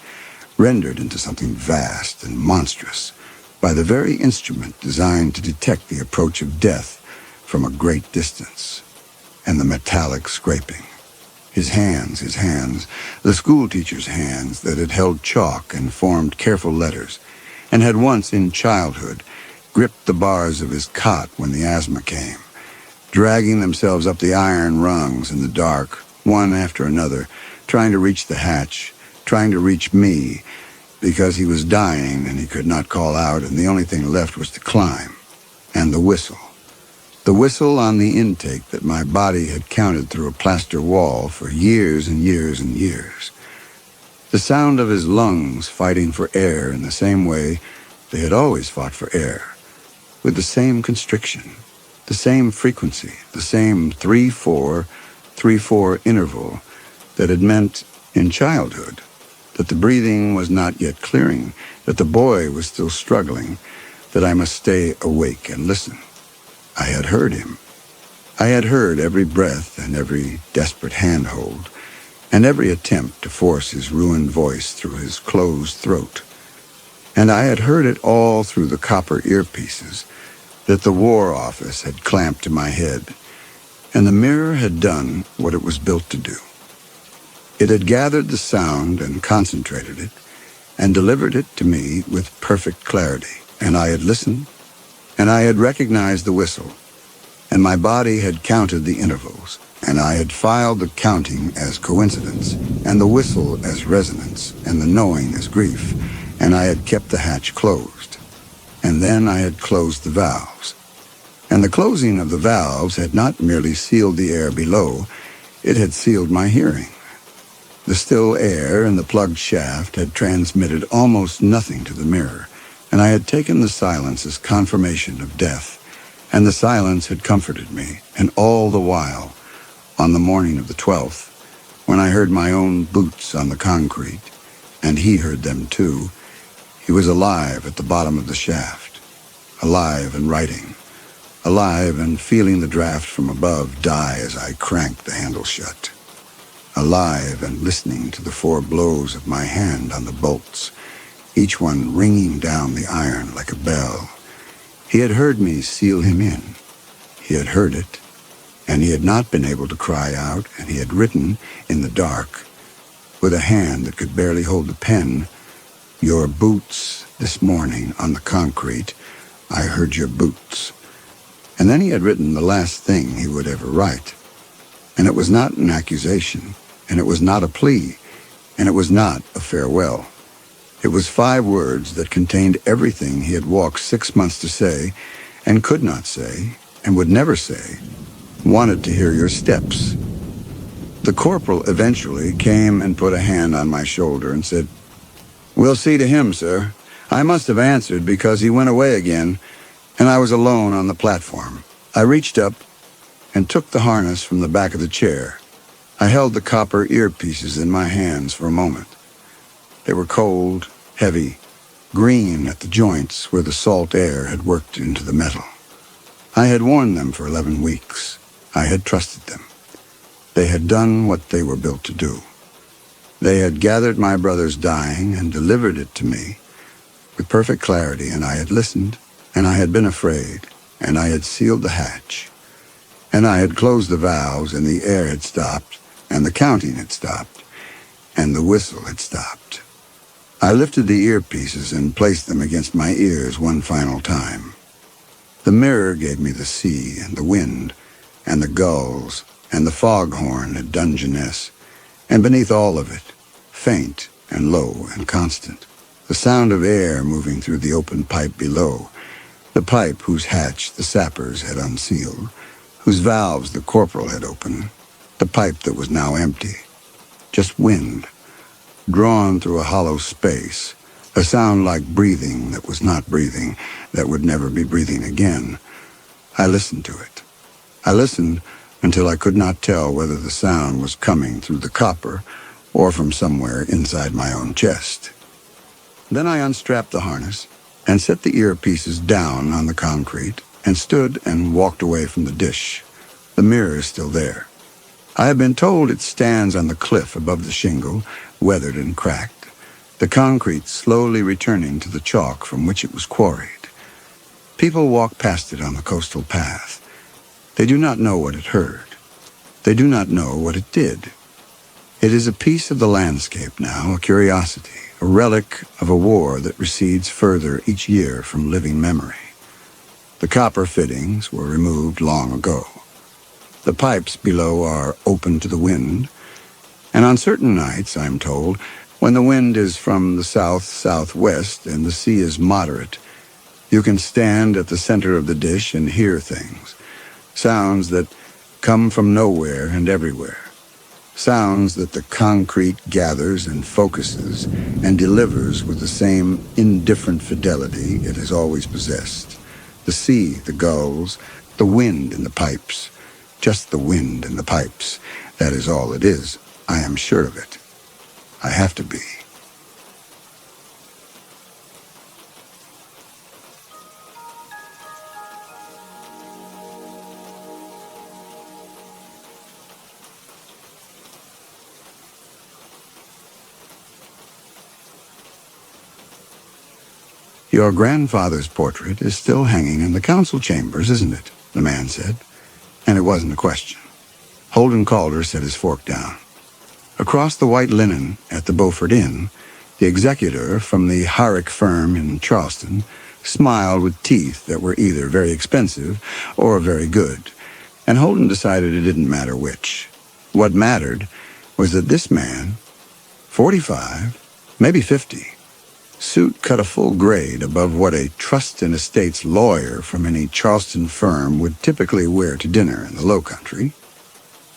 rendered into something vast and monstrous by the very instrument designed to detect the approach of death from a great distance, and the metallic scraping. His hands, the schoolteacher's hands that had held chalk and formed careful letters, and had once in childhood gripped the bars of his cot when the asthma came, dragging themselves up the iron rungs in the dark, one after another, trying to reach the hatch, trying to reach me, because he was dying and he could not call out, and the only thing left was to climb, and the whistle. The whistle on the intake that my body had counted through a plaster wall for years and years and years. The sound of his lungs fighting for air in the same way they had always fought for air, with the same constriction, the same frequency, the same 3-4, 3-4 interval that had meant in childhood that the breathing was not yet clearing, that the boy was still struggling, that I must stay awake and listen. I had heard him. I had heard every breath and every desperate handhold, and every attempt to force his ruined voice through his closed throat. And I had heard it all through the copper earpieces that the War Office had clamped to my head, and the mirror had done what it was built to do. It had gathered the sound and concentrated it, and delivered it to me with perfect clarity, and I had listened, and I had recognized the whistle, and my body had counted the intervals, and I had filed the counting as coincidence, and the whistle as resonance, and the knowing as grief, and I had kept the hatch closed. And then I had closed the valves. And the closing of the valves had not merely sealed the air below, it had sealed my hearing. The still air in the plugged shaft had transmitted almost nothing to the mirror, and I had taken the silence as confirmation of death, and the silence had comforted me, and all the while, on the morning of the 12th, when I heard my own boots on the concrete, and he heard them too, He was alive at the bottom of the shaft, alive and writing, alive and feeling the draft from above die as I cranked the handle shut, alive and listening to the 4 blows of my hand on the bolts, each one ringing down the iron like a bell. He had heard me seal him in. He had heard it, and he had not been able to cry out, and he had written in the dark, with a hand that could barely hold the pen, "Your boots this morning on the concrete. I heard your boots." And then he had written the last thing he would ever write. And it was not an accusation, and it was not a plea, and it was not a farewell. It was 5 words that contained everything he had walked 6 months to say, and could not say, and would never say. "Wanted to hear your steps." The corporal eventually came and put a hand on my shoulder and said, "We'll see to him, sir." I must have answered because he went away again, and I was alone on the platform. I reached up and took the harness from the back of the chair. I held the copper earpieces in my hands for a moment. They were cold, heavy, green at the joints where the salt air had worked into the metal. I had worn them for 11 weeks. I had trusted them. They had done what they were built to do. They had gathered my brother's dying and delivered it to me with perfect clarity, and I had listened, and I had been afraid, and I had sealed the hatch, and I had closed the valves, and the air had stopped, and the counting had stopped, and the whistle had stopped. I lifted the earpieces and placed them against my ears one final time. The mirror gave me the sea and the wind and the gulls and the foghorn at Dungeness, and beneath all of it, faint and low and constant, the sound of air moving through the open pipe below, the pipe whose hatch the sappers had unsealed, whose valves the corporal had opened, the pipe that was now empty. Just wind, drawn through a hollow space, a sound like breathing that was not breathing, that would never be breathing again. I listened to it. I listened until I could not tell whether the sound was coming through the copper or from somewhere inside my own chest. Then I unstrapped the harness and set the earpieces down on the concrete and stood and walked away from the dish. The mirror is still there. I have been told it stands on the cliff above the shingle, weathered and cracked, the concrete slowly returning to the chalk from which it was quarried. People walk past it on the coastal path. They do not know what it heard. They do not know what it did. It is a piece of the landscape now, a curiosity, a relic of a war that recedes further each year from living memory. The copper fittings were removed long ago. The pipes below are open to the wind, and on certain nights, I'm told, when the wind is from the south-southwest and the sea is moderate, you can stand at the center of the dish and hear things, sounds that come from nowhere and everywhere, sounds that the concrete gathers and focuses and delivers with the same indifferent fidelity it has always possessed. The sea, the gulls, the wind in the pipes, just the wind in the pipes. That is all it is. I am sure of it. I have to be. Your grandfather's portrait is still hanging in the council chambers, isn't it? The man said. And it wasn't a question. Holden Calder set his fork down. Across the white linen at the Beaufort Inn, the executor from the Harrick firm in Charleston smiled with teeth that were either very expensive or very good, and Holden decided it didn't matter which. What mattered was that this man, 45, maybe 50, suit cut a full grade above what a trust and estates lawyer from any Charleston firm would typically wear to dinner in the Low Country,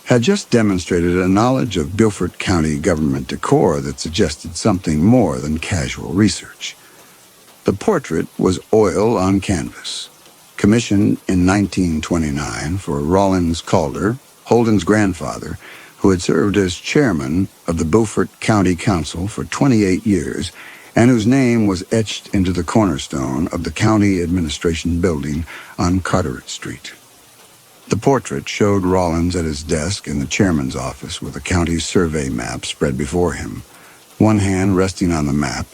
had just demonstrated a knowledge of Beaufort County government decor that suggested something more than casual research. The portrait was oil on canvas, commissioned in 1929 for Rollins Calder, Holden's grandfather, who had served as chairman of the Beaufort County Council for 28 years and whose name was etched into the cornerstone of the county administration building on Carteret Street. The portrait showed Rollins at his desk in the chairman's office with the county's survey map spread before him, one hand resting on the map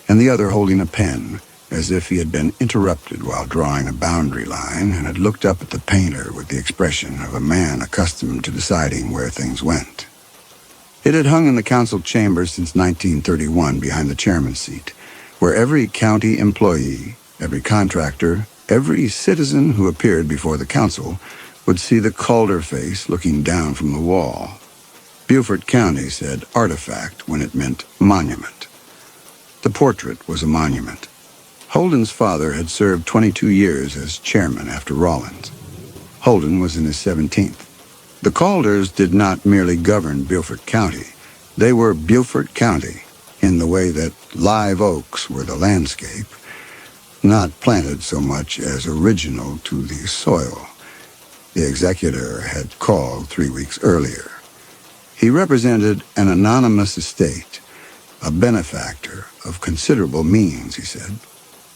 and the other holding a pen, as if he had been interrupted while drawing a boundary line and had looked up at the painter with the expression of a man accustomed to deciding where things went. It had hung in the council chambers since 1931 behind the chairman's seat, where every county employee, every contractor, every citizen who appeared before the council would see the Calder face looking down from the wall. Beaufort County said artifact when it meant monument. The portrait was a monument. Holden's father had served 22 years as chairman after Rollins. Holden was in his 17th. The Calders did not merely govern Beaufort County. They were Beaufort County in the way that live oaks were the landscape, not planted so much as original to the soil. The executor had called 3 weeks earlier. He represented an anonymous estate, a benefactor of considerable means, he said,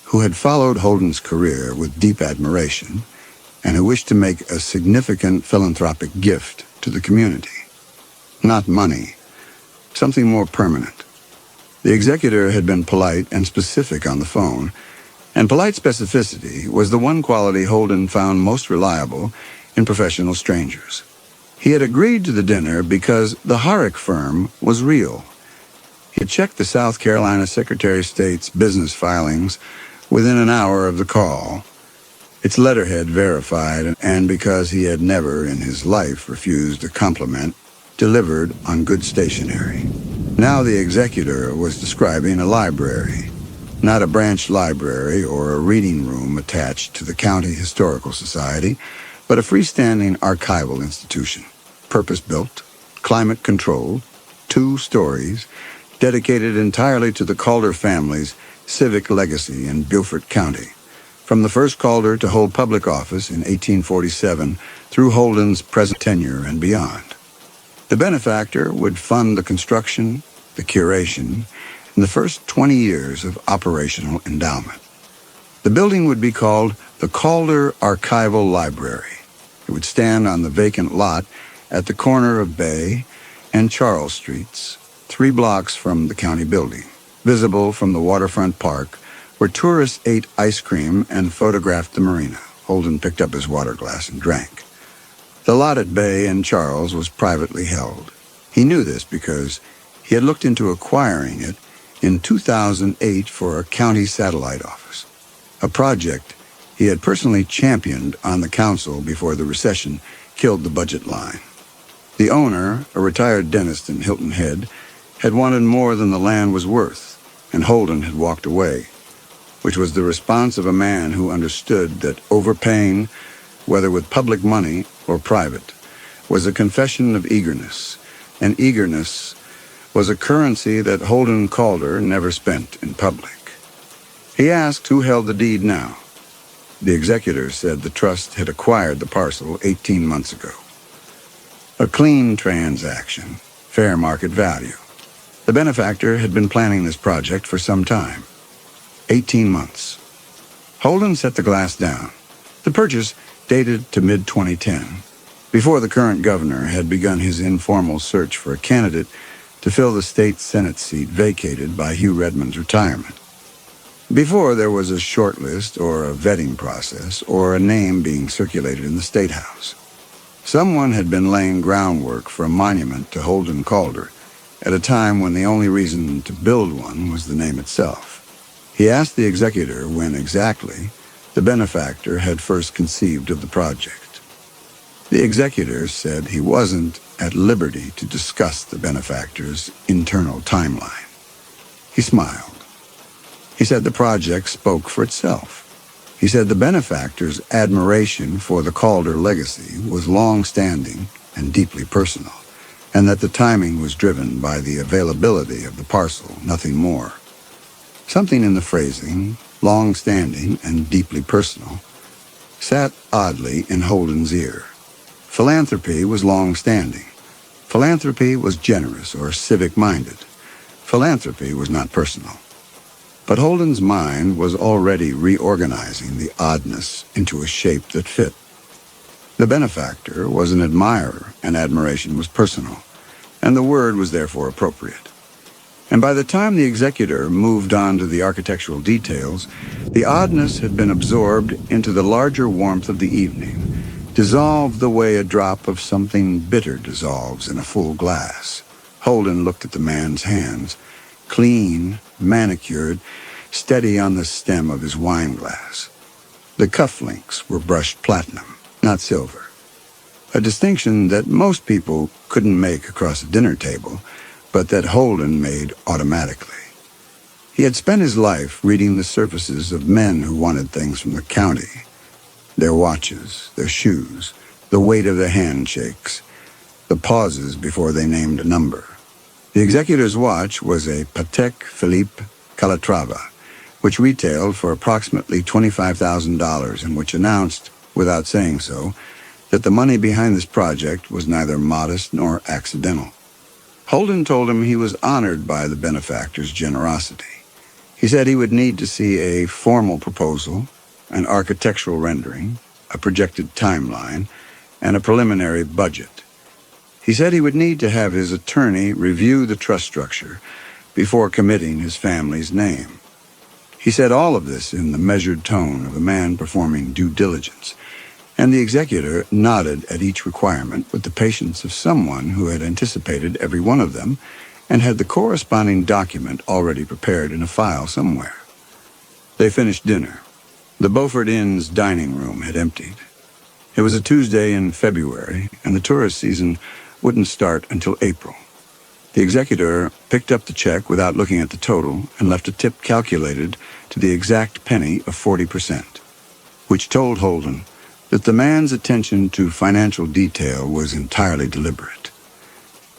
who had followed Holden's career with deep admiration and who wished to make a significant philanthropic gift to the community. Not money, something more permanent. The executor had been polite and specific on the phone, and polite specificity was the one quality Holden found most reliable in professional strangers. He had agreed to the dinner because the Horrick firm was real. He had checked the South Carolina Secretary of State's business filings within an hour of the call, its letterhead verified, and because he had never in his life refused a compliment, delivered on good stationery. Now the executor was describing a library, not a branch library or a reading room attached to the County Historical Society, but a freestanding archival institution, purpose-built, climate-controlled, 2 stories, dedicated entirely to the Calder family's civic legacy in Beaufort County, from the first Calder to hold public office in 1847 through Holden's present tenure and beyond. The benefactor would fund the construction, the curation, and the first 20 years of operational endowment. The building would be called the Calder Archival Library. It would stand on the vacant lot at the corner of Bay and Charles Streets, 3 blocks from the county building, visible from the waterfront park where tourists ate ice cream and photographed the marina. Holden picked up his water glass and drank. The lot at Bay and Charles was privately held. He knew this because he had looked into acquiring it in 2008 for a county satellite office, a project he had personally championed on the council before the recession killed the budget line. The owner, a retired dentist in Hilton Head, had wanted more than the land was worth, and Holden had walked away, which was the response of a man who understood that overpaying, whether with public money or private, was a confession of eagerness, and eagerness was a currency that Holden Calder never spent in public. He asked who held the deed now. The executor said the trust had acquired the parcel 18 months ago. A clean transaction, fair market value. The benefactor had been planning this project for some time. 18 months. Holden set the glass down. The purchase dated to mid-2010, before the current governor had begun his informal search for a candidate to fill the state Senate seat vacated by Hugh Redmond's retirement. Before there was a shortlist or a vetting process or a name being circulated in the State House. Someone had been laying groundwork for a monument to Holden Calder at a time when the only reason to build one was the name itself. He asked the executor when exactly the benefactor had first conceived of the project. The executor said he wasn't at liberty to discuss the benefactor's internal timeline. He smiled. He said the project spoke for itself. He said the benefactor's admiration for the Calder legacy was long-standing and deeply personal, and that the timing was driven by the availability of the parcel, nothing more. Something in the phrasing, long-standing and deeply personal, sat oddly in Holden's ear. Philanthropy was long-standing. Philanthropy was generous or civic-minded. Philanthropy was not personal. But Holden's mind was already reorganizing the oddness into a shape that fit. The benefactor was an admirer, and admiration was personal, and the word was therefore appropriate. And by the time the executor moved on to the architectural details, the oddness had been absorbed into the larger warmth of the evening, dissolved the way a drop of something bitter dissolves in a full glass. Holden looked at the man's hands, clean, manicured, steady on the stem of his wine glass. The cufflinks were brushed platinum, not silver, a distinction that most people couldn't make across a dinner table, but that Holden made automatically. He had spent his life reading the surfaces of men who wanted things from the county, their watches, their shoes, the weight of their handshakes, the pauses before they named a number. The executor's watch was a Patek Philippe Calatrava, which retailed for approximately $25,000 and which announced, without saying so, that the money behind this project was neither modest nor accidental. Holden told him he was honored by the benefactor's generosity. He said he would need to see a formal proposal, an architectural rendering, a projected timeline, and a preliminary budget. He said he would need to have his attorney review the trust structure before committing his family's name. He said all of this in the measured tone of a man performing due diligence, and the executor nodded at each requirement with the patience of someone who had anticipated every one of them and had the corresponding document already prepared in a file somewhere. They finished dinner. The Beaufort Inn's dining room had emptied. It was a Tuesday in February, and the tourist season wouldn't start until April. The executor picked up the check without looking at the total and left a tip calculated to the exact penny of 40%, which told Holden that the man's attention to financial detail was entirely deliberate.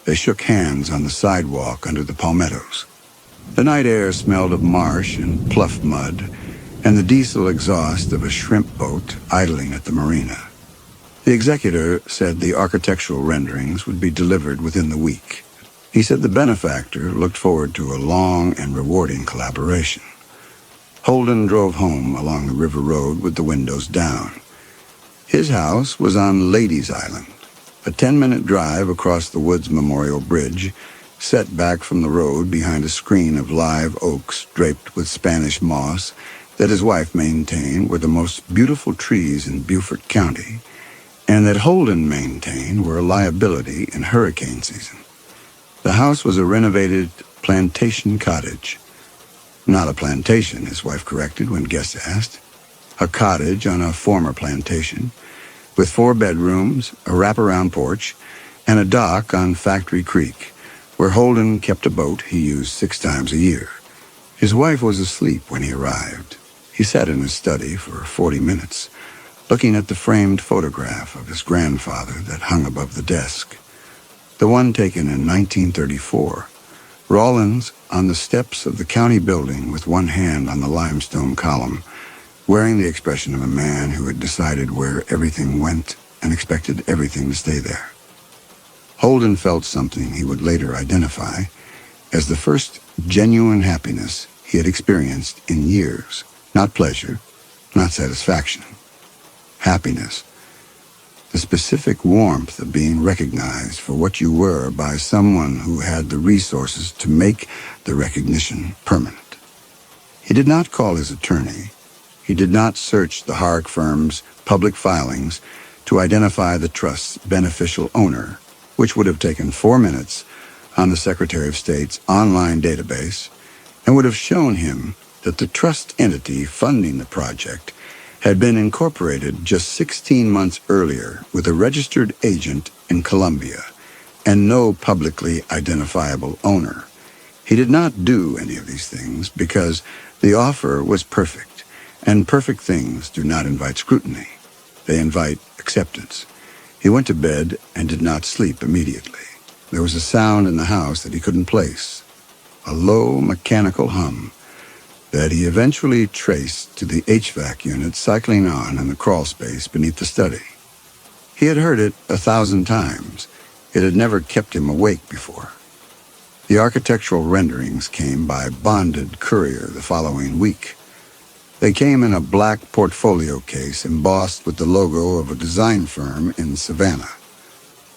They shook hands on the sidewalk under the palmettos. The night air smelled of marsh and pluff mud and the diesel exhaust of a shrimp boat idling at the marina. The executor said the architectural renderings would be delivered within the week. He said the benefactor looked forward to a long and rewarding collaboration. Holden drove home along the river road with the windows down. His house was on Ladies Island, a 10-minute drive across the Woods Memorial Bridge, set back from the road behind a screen of live oaks draped with Spanish moss that his wife maintained were the most beautiful trees in Beaufort County, and that Holden maintained were a liability in hurricane season. The house was a renovated plantation cottage. Not a plantation, his wife corrected when guests asked. A cottage on a former plantation, with 4 bedrooms, a wraparound porch, and a dock on Factory Creek, where Holden kept a boat he used 6 times a year. His wife was asleep when he arrived. He sat in his study for 40 minutes, looking at the framed photograph of his grandfather that hung above the desk. The one taken in 1934, Rawlins on the steps of the county building with one hand on the limestone column, wearing the expression of a man who had decided where everything went and expected everything to stay there. Holden felt something he would later identify as the first genuine happiness he had experienced in years. Not pleasure, not satisfaction. Happiness. The specific warmth of being recognized for what you were by someone who had the resources to make the recognition permanent. He did not call his attorney. He did not search the Hark firm's public filings to identify the trust's beneficial owner, which would have taken 4 minutes on the Secretary of State's online database and would have shown him that the trust entity funding the project had been incorporated just 16 months earlier with a registered agent in Colombia and no publicly identifiable owner. He did not do any of these things because the offer was perfect, and perfect things do not invite scrutiny. They invite acceptance. He went to bed and did not sleep immediately. There was a sound in the house that he couldn't place, a low mechanical hum that he eventually traced to the HVAC unit cycling on in the crawl space beneath the study. He had heard it 1,000 times. It had never kept him awake before. The architectural renderings came by bonded courier the following week. They came in a black portfolio case embossed with the logo of a design firm in Savannah,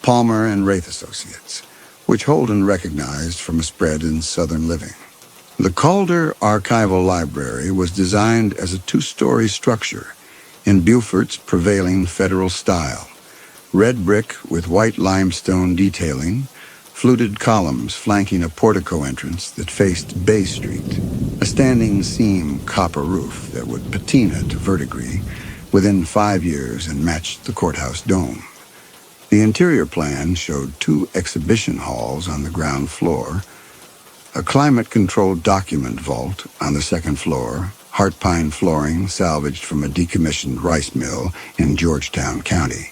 Palmer and Wraith Associates, which Holden recognized from a spread in Southern Living. The Calder Archival Library was designed as a two-story structure in Beaufort's prevailing federal style, red brick with white limestone detailing, fluted columns flanking a portico entrance that faced Bay Street, a standing seam copper roof that would patina to verdigris within 5 years and matched the courthouse dome. The interior plan showed 2 exhibition halls on the ground floor, a climate-controlled document vault on the second floor, heart pine flooring salvaged from a decommissioned rice mill in Georgetown County,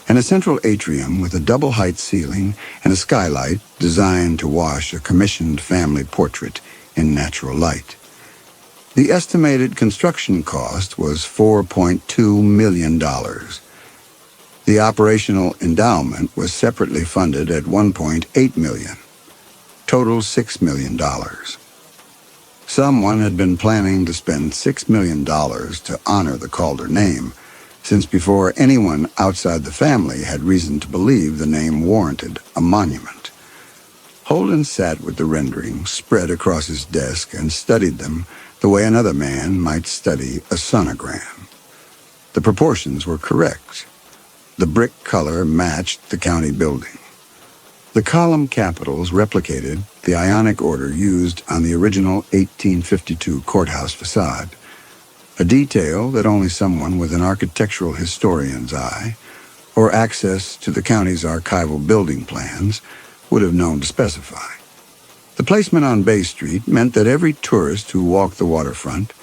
and a central atrium with a double-height ceiling and a skylight designed to wash a commissioned family portrait in natural light. The estimated construction cost was $4.2 million. The operational endowment was separately funded at $1.8 million. Total $6 million. Someone had been planning to spend $6 million to honor the Calder name, since before anyone outside the family had reason to believe the name warranted a monument. Holden sat with the renderings spread across his desk and studied them the way another man might study a sonogram. The proportions were correct. The brick color matched the county building. The column capitals replicated the Ionic order used on the original 1852 courthouse facade, a detail that only someone with an architectural historian's eye or access to the county's archival building plans would have known to specify. The placement on Bay Street meant that every tourist who walked the waterfront,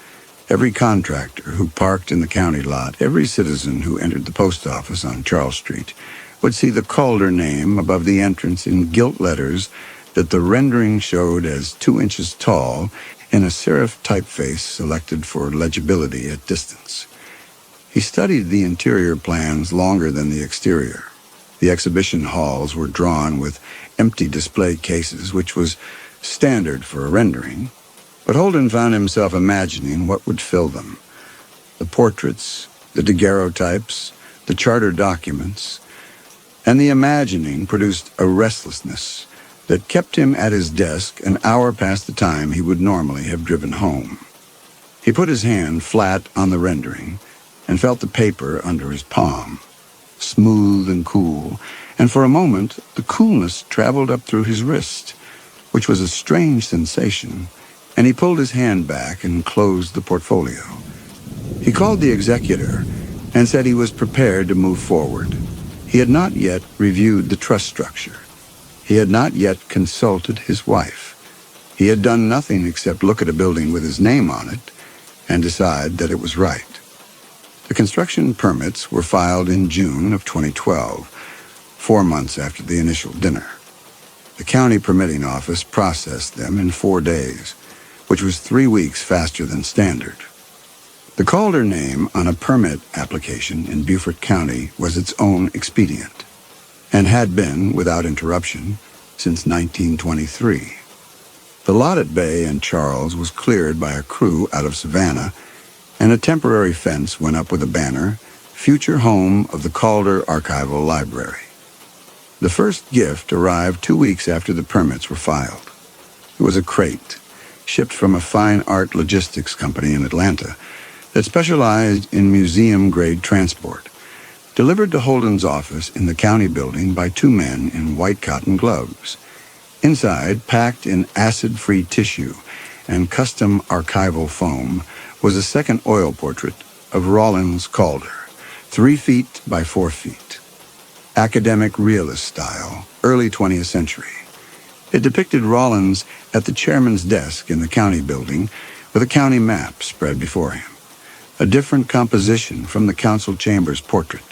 every contractor who parked in the county lot, every citizen who entered the post office on Charles Street would see the Calder name above the entrance in gilt letters that the rendering showed as 2 inches tall in a serif typeface selected for legibility at distance. He studied the interior plans longer than the exterior. The exhibition halls were drawn with empty display cases, which was standard for a rendering, but Holden found himself imagining what would fill them. The portraits, the daguerreotypes, the charter documents, and the imagining produced a restlessness that kept him at his desk an hour past the time he would normally have driven home. He put his hand flat on the rendering and felt the paper under his palm, smooth and cool, and for a moment the coolness traveled up through his wrist, which was a strange sensation, and he pulled his hand back and closed the portfolio. He called the executor and said he was prepared to move forward. He had not yet reviewed the trust structure. He had not yet consulted his wife. He had done nothing except look at a building with his name on it and decide that it was right. The construction permits were filed in June of 2012, 4 months after the initial dinner. The county permitting office processed them in 4 days, which was 3 weeks faster than standard. The Calder name on a permit application in Beaufort County was its own expedient, and had been, without interruption, since 1923. The lot at Bay and Charles was cleared by a crew out of Savannah, and a temporary fence went up with a banner, "Future Home of the Calder Archival Library." The first gift arrived 2 weeks after the permits were filed. It was a crate, shipped from a fine art logistics company in Atlanta that specialized in museum-grade transport, delivered to Holden's office in the county building by 2 men in white cotton gloves. Inside, packed in acid-free tissue and custom archival foam, was a second oil portrait of Rawlins Calder, 3 feet by 4 feet. Academic realist style, early 20th century. It depicted Rawlins at the chairman's desk in the county building with a county map spread before him. A different composition from the council chamber's portrait,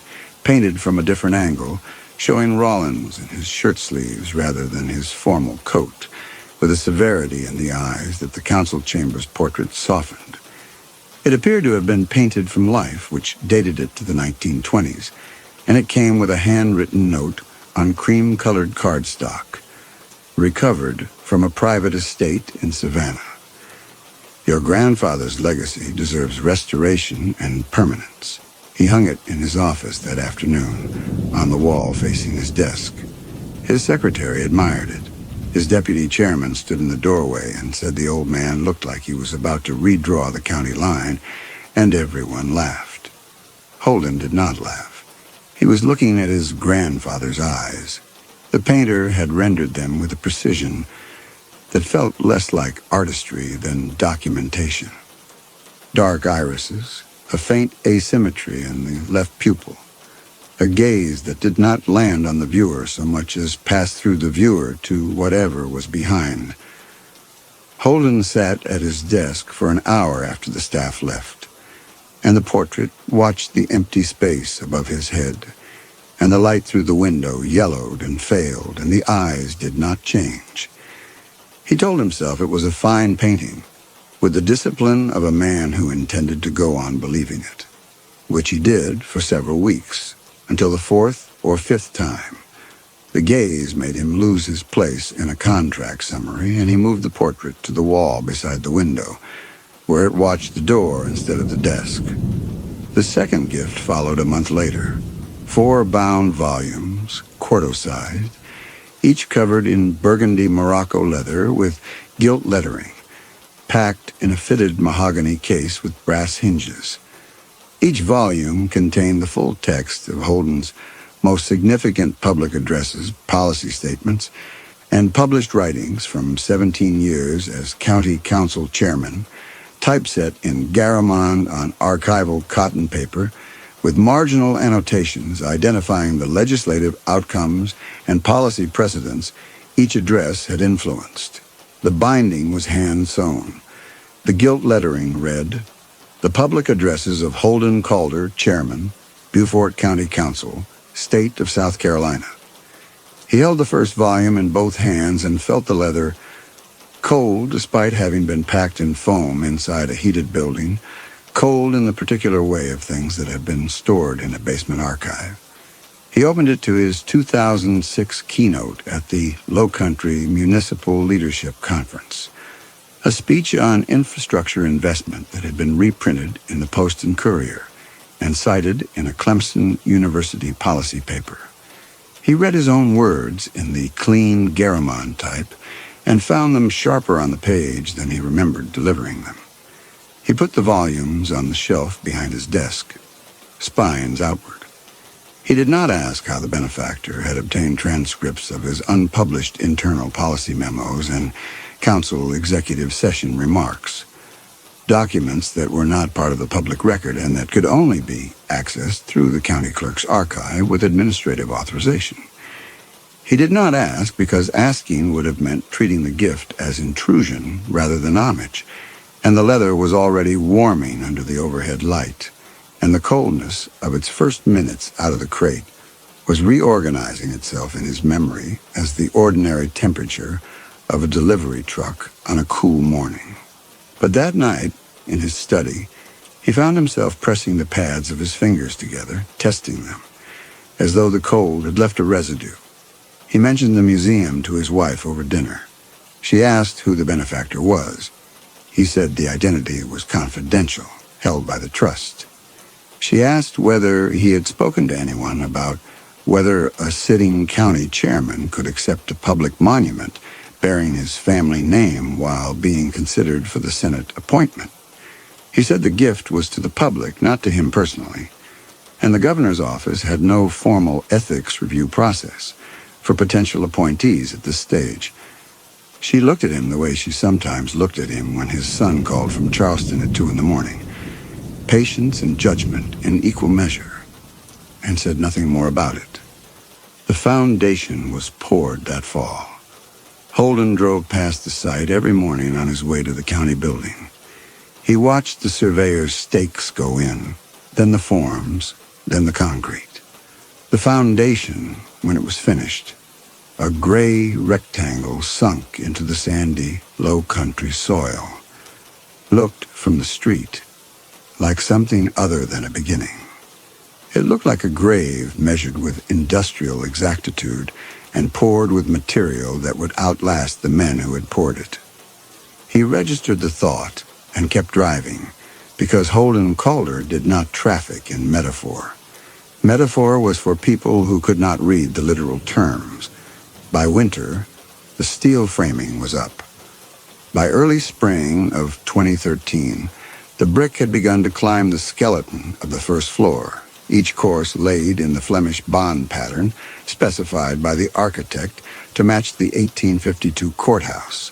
painted from a different angle, showing Rawlins in his shirt sleeves rather than his formal coat, with a severity in the eyes that the council chamber's portrait softened. It appeared to have been painted from life, which dated it to the 1920s, and it came with a handwritten note on cream-colored cardstock. recovered from a private estate in Savannah. Your grandfather's legacy deserves restoration and permanence. He hung it in his office that afternoon, on the wall facing his desk. His secretary admired it. His deputy chairman stood in the doorway and said the old man looked like he was about to redraw the county line, and everyone laughed. Holden did not laugh. He was looking at his grandfather's eyes. The painter had rendered them with a precision that felt less like artistry than documentation. Dark irises, a faint asymmetry in the left pupil, a gaze that did not land on the viewer so much as pass through the viewer to whatever was behind. Holden sat at his desk for an hour after the staff left, and the portrait watched the empty space above his head, and the light through the window yellowed and failed, and the eyes did not change. He told himself it was a fine painting, with the discipline of a man who intended to go on believing it, which he did for several weeks, until the fourth or fifth time. The gaze made him lose his place in a contract summary, and he moved the portrait to the wall beside the window, where it watched the door instead of the desk. The second gift followed a month later. 4 bound volumes, quarto-sized, each covered in burgundy Morocco leather with gilt lettering, packed in a fitted mahogany case with brass hinges. Each volume contained the full text of Holden's most significant public addresses, policy statements, and published writings from 17 years as county council chairman, typeset in Garamond on archival cotton paper, with marginal annotations identifying the legislative outcomes and policy precedents each address had influenced. The binding was hand-sewn. The gilt lettering read, "The public addresses of Holden Calder, Chairman, Beaufort County Council, State of South Carolina." He held the first volume in both hands and felt the leather cold despite having been packed in foam inside a heated building, cold in the particular way of things that had been stored in a basement archive. He opened it to his 2006 keynote at the Low Country Municipal Leadership Conference, a speech on infrastructure investment that had been reprinted in the Post and Courier and cited in a Clemson University policy paper. He read his own words in the clean Garamond type and found them sharper on the page than he remembered delivering them. He put the volumes on the shelf behind his desk, spines outward. He did not ask how the benefactor had obtained transcripts of his unpublished internal policy memos and council executive session remarks, documents that were not part of the public record and that could only be accessed through the county clerk's archive with administrative authorization. He did not ask because asking would have meant treating the gift as intrusion rather than homage, and the leather was already warming under the overhead light, and the coldness of its first minutes out of the crate was reorganizing itself in his memory as the ordinary temperature of a delivery truck on a cool morning. But that night, in his study, he found himself pressing the pads of his fingers together, testing them, as though the cold had left a residue. He mentioned the museum to his wife over dinner. She asked who the benefactor was. He said the identity was confidential, held by the trust. She asked whether he had spoken to anyone about whether a sitting county chairman could accept a public monument bearing his family name while being considered for the Senate appointment. He said the gift was to the public, not to him personally, and the governor's office had no formal ethics review process for potential appointees at this stage. She looked at him the way she sometimes looked at him when his son called from Charleston at 2 a.m, patience and judgment in equal measure, and said nothing more about it. The foundation was poured that fall. Holden drove past the site every morning on his way to the county building. He watched the surveyor's stakes go in, then the forms, then the concrete. The foundation, when it was finished, a gray rectangle sunk into the sandy, low-country soil, looked from the street like something other than a beginning. It looked like a grave measured with industrial exactitude and poured with material that would outlast the men who had poured it. He registered the thought and kept driving, because Holden Calder did not traffic in metaphor. Metaphor was for people who could not read the literal terms. By winter, the steel framing was up. By early spring of 2013, the brick had begun to climb the skeleton of the first floor, each course laid in the Flemish bond pattern specified by the architect to match the 1852 courthouse.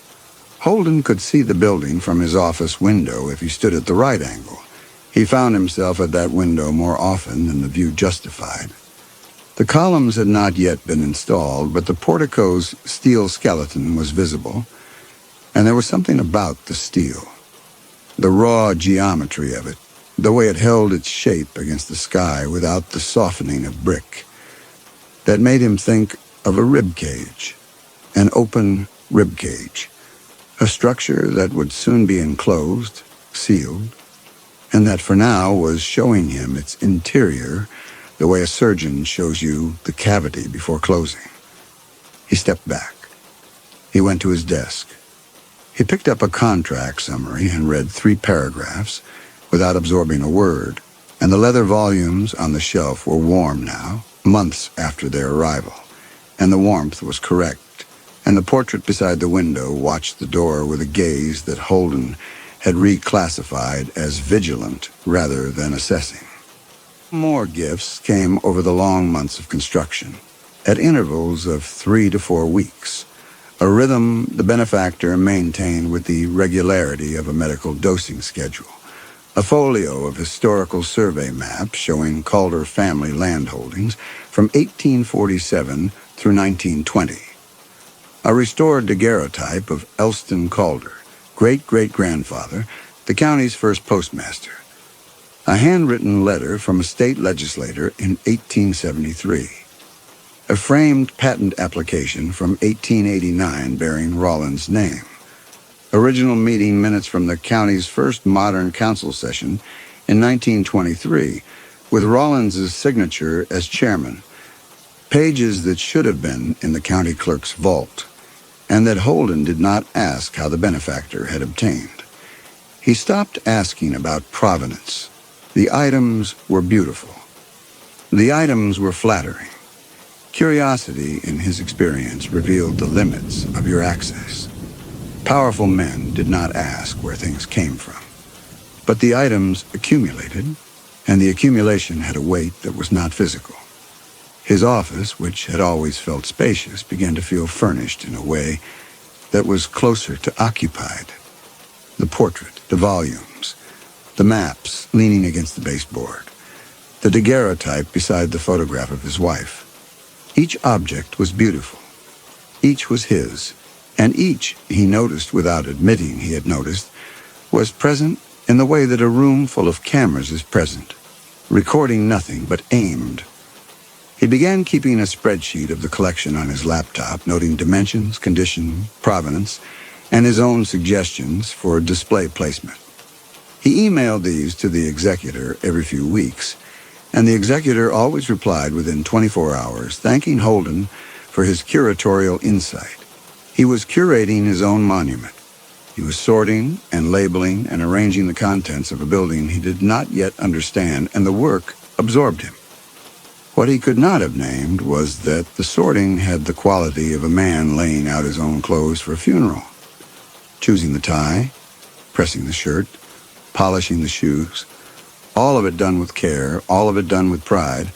Holden could see the building from his office window if he stood at the right angle. He found himself at that window more often than the view justified. The columns had not yet been installed, but the portico's steel skeleton was visible, and there was something about the steel, the raw geometry of it, the way it held its shape against the sky without the softening of brick, that made him think of a rib cage, an open rib cage, a structure that would soon be enclosed, sealed, and that for now was showing him its interior the way a surgeon shows you the cavity before closing. He stepped back. He went to his desk. He picked up a contract summary and read 3 paragraphs without absorbing a word, and the leather volumes on the shelf were warm now, months after their arrival, and the warmth was correct, and the portrait beside the window watched the door with a gaze that Holden had reclassified as vigilant rather than assessing. More gifts came over the long months of construction, at intervals of 3 to 4 weeks, a rhythm the benefactor maintained with the regularity of a medical dosing schedule, a folio of historical survey maps showing Calder family landholdings from 1847 through 1920, a restored daguerreotype of Elston Calder, great-great-grandfather, the county's first postmaster, a handwritten letter from a state legislator in 1873, a framed patent application from 1889 bearing Rollins' name, original meeting minutes from the county's first modern council session in 1923, with Rollins' signature as chairman, pages that should have been in the county clerk's vault, and that Holden did not ask how the benefactor had obtained. He stopped asking about provenance. The items were beautiful. The items were flattering. Curiosity, in his experience, revealed the limits of your access. Powerful men did not ask where things came from. But the items accumulated, and the accumulation had a weight that was not physical. His office, which had always felt spacious, began to feel furnished in a way that was closer to occupied. The portrait, the volumes, the maps leaning against the baseboard, the daguerreotype beside the photograph of his wife. Each object was beautiful. Each was his, and each, he noticed without admitting he had noticed, was present in the way that a room full of cameras is present, recording nothing but aimed. He began keeping a spreadsheet of the collection on his laptop, noting dimensions, condition, provenance, and his own suggestions for display placement. He emailed these to the executor every few weeks, and the executor always replied within 24 hours, thanking Holden for his curatorial insight. He was curating his own monument. He was sorting and labeling and arranging the contents of a building he did not yet understand, and the work absorbed him. What he could not have named was that the sorting had the quality of a man laying out his own clothes for a funeral, choosing the tie, pressing the shirt, polishing the shoes, all of it done with care, all of it done with pride,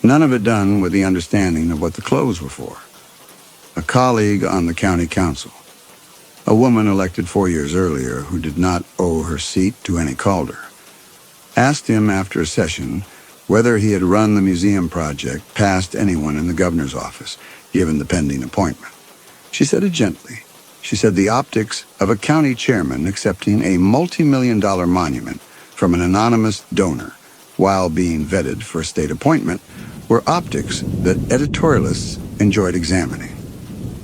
none of it done with the understanding of what the clothes were for. A colleague on the county council, a woman elected 4 years earlier who did not owe her seat to any Calder, asked him after a session whether he had run the museum project past anyone in the governor's office, given the pending appointment. She said it gently. She said the optics of a county chairman accepting a multi-million-dollar monument from an anonymous donor while being vetted for a state appointment were optics that editorialists enjoyed examining.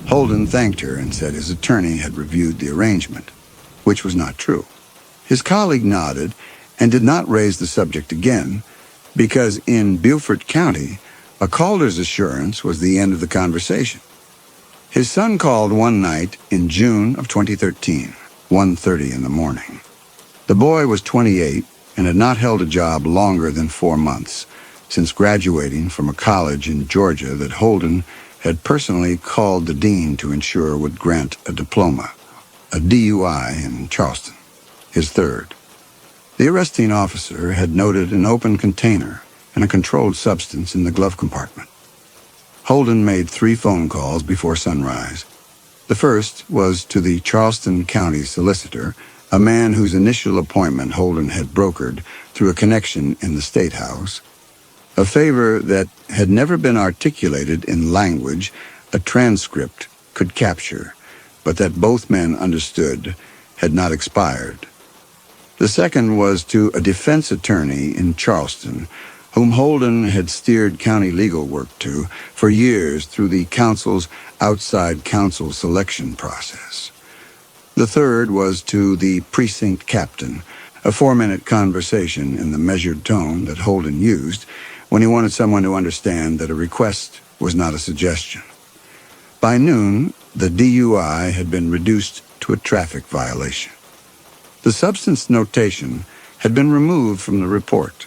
Holden thanked her and said his attorney had reviewed the arrangement, which was not true. His colleague nodded and did not raise the subject again, because in Beaufort County, a Calder's assurance was the end of the conversation. His son called one night in June of 2013, 1:30 in the morning. The boy was 28 and had not held a job longer than 4 months, since graduating from a college in Georgia that Holden had personally called the dean to ensure would grant a diploma, a DUI in Charleston, his third. The arresting officer had noted an open container and a controlled substance in the glove compartment. Holden made 3 phone calls before sunrise. The first was to the Charleston County solicitor, a man whose initial appointment Holden had brokered through a connection in the State House, a favor that had never been articulated in language a transcript could capture, but that both men understood had not expired. The second was to a defense attorney in Charleston, whom Holden had steered county legal work to for years through the council's outside counsel selection process. The third was to the precinct captain, a 4-minute conversation in the measured tone that Holden used when he wanted someone to understand that a request was not a suggestion. By noon, the DUI had been reduced to a traffic violation. The substance notation had been removed from the report.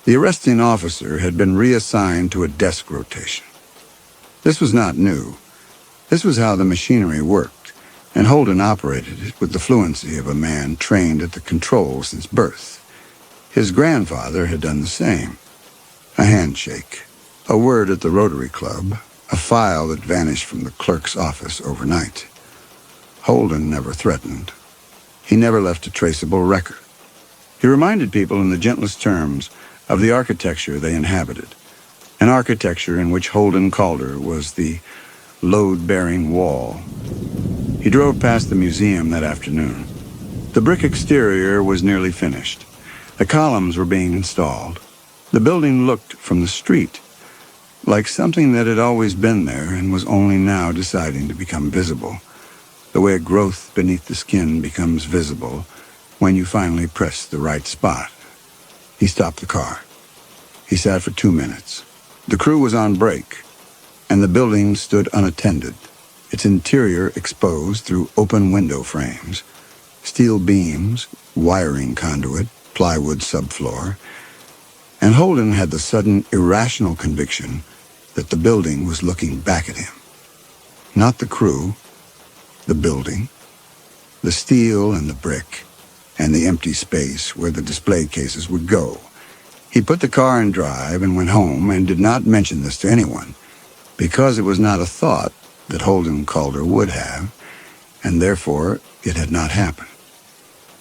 The arresting officer had been reassigned to a desk rotation. This was not new. This was how the machinery worked, and Holden operated it with the fluency of a man trained at the controls since birth. His grandfather had done the same. A handshake, a word at the Rotary Club, a file that vanished from the clerk's office overnight. Holden never threatened. He never left a traceable record. He reminded people in the gentlest terms of the architecture they inhabited, an architecture in which Holden Calder was the load-bearing wall. He drove past the museum that afternoon. The brick exterior was nearly finished. The columns were being installed. The building looked from the street like something that had always been there and was only now deciding to become visible, the way a growth beneath the skin becomes visible when you finally press the right spot. He stopped the car. He sat for 2 minutes. The crew was on break, and the building stood unattended, its interior exposed through open window frames, steel beams, wiring conduit, plywood subfloor, and Holden had the sudden irrational conviction that the building was looking back at him. Not the crew, the building, the steel and the brick, and the empty space where the display cases would go. He put the car in drive and went home and did not mention this to anyone, because it was not a thought that Holden Calder would have, and therefore it had not happened.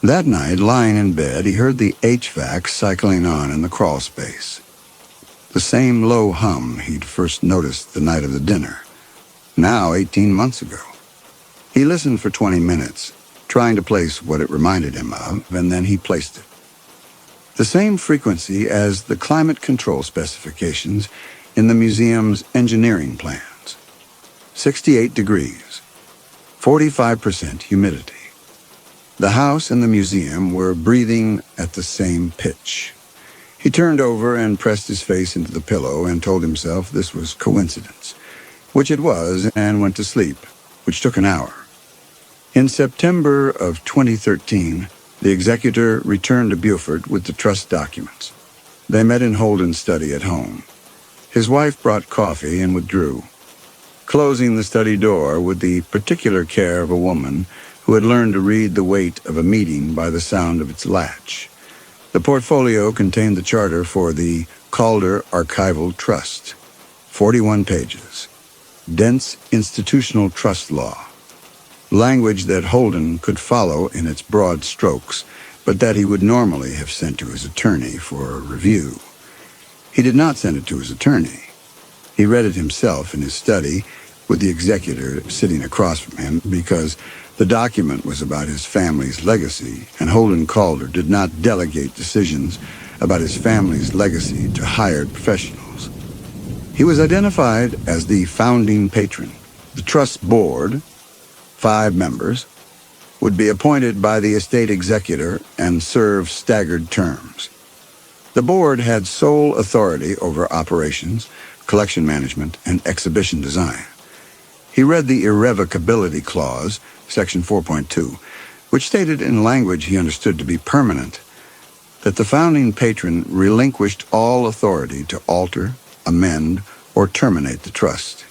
That night, lying in bed, he heard the HVAC cycling on in the crawl space. The same low hum he'd first noticed the night of the dinner, now 18 months ago. He listened for 20 minutes, trying to place what it reminded him of, and then he placed it. The same frequency as the climate control specifications in the museum's engineering plans. 68 degrees, 45% humidity. The house and the museum were breathing at the same pitch. He turned over and pressed his face into the pillow and told himself this was coincidence, which it was, and went to sleep, which took an hour. In September of 2013, the executor returned to Beaufort with the trust documents. They met in Holden's study at home. His wife brought coffee and withdrew, closing the study door with the particular care of a woman who had learned to read the weight of a meeting by the sound of its latch. The portfolio contained the charter for the Calder Archival Trust, 41 pages, dense institutional trust law, language that Holden could follow in its broad strokes, but that he would normally have sent to his attorney for a review. He did not send it to his attorney. He read it himself in his study, with the executor sitting across from him, because the document was about his family's legacy, and Holden Calder did not delegate decisions about his family's legacy to hired professionals. He was identified as the founding patron. The trust board, 5 members, would be appointed by the estate executor and serve staggered terms. The board had sole authority over operations, collection management, and exhibition design. He read the irrevocability clause, section 4.2, which stated in language he understood to be permanent that the founding patron relinquished all authority to alter, amend, or terminate the trust.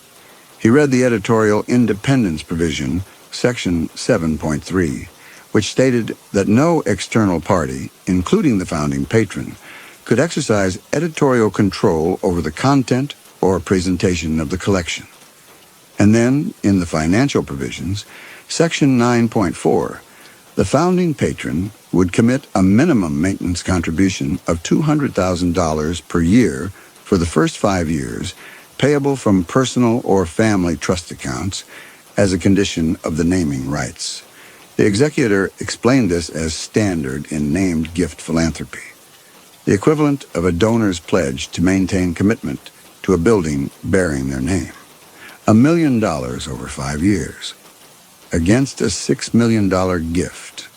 He read the editorial independence provision, section 7.3, which stated that no external party, including the founding patron, could exercise editorial control over the content or presentation of the collection. And then, in the financial provisions, section 9.4, the founding patron would commit a minimum maintenance contribution of $200,000 per year for the first 5 years, payable from personal or family trust accounts as a condition of the naming rights. The executor explained this as standard in named gift philanthropy, the equivalent of a donor's pledge to maintain commitment to a building bearing their name. $1 million over 5 years, against a $6 million gift.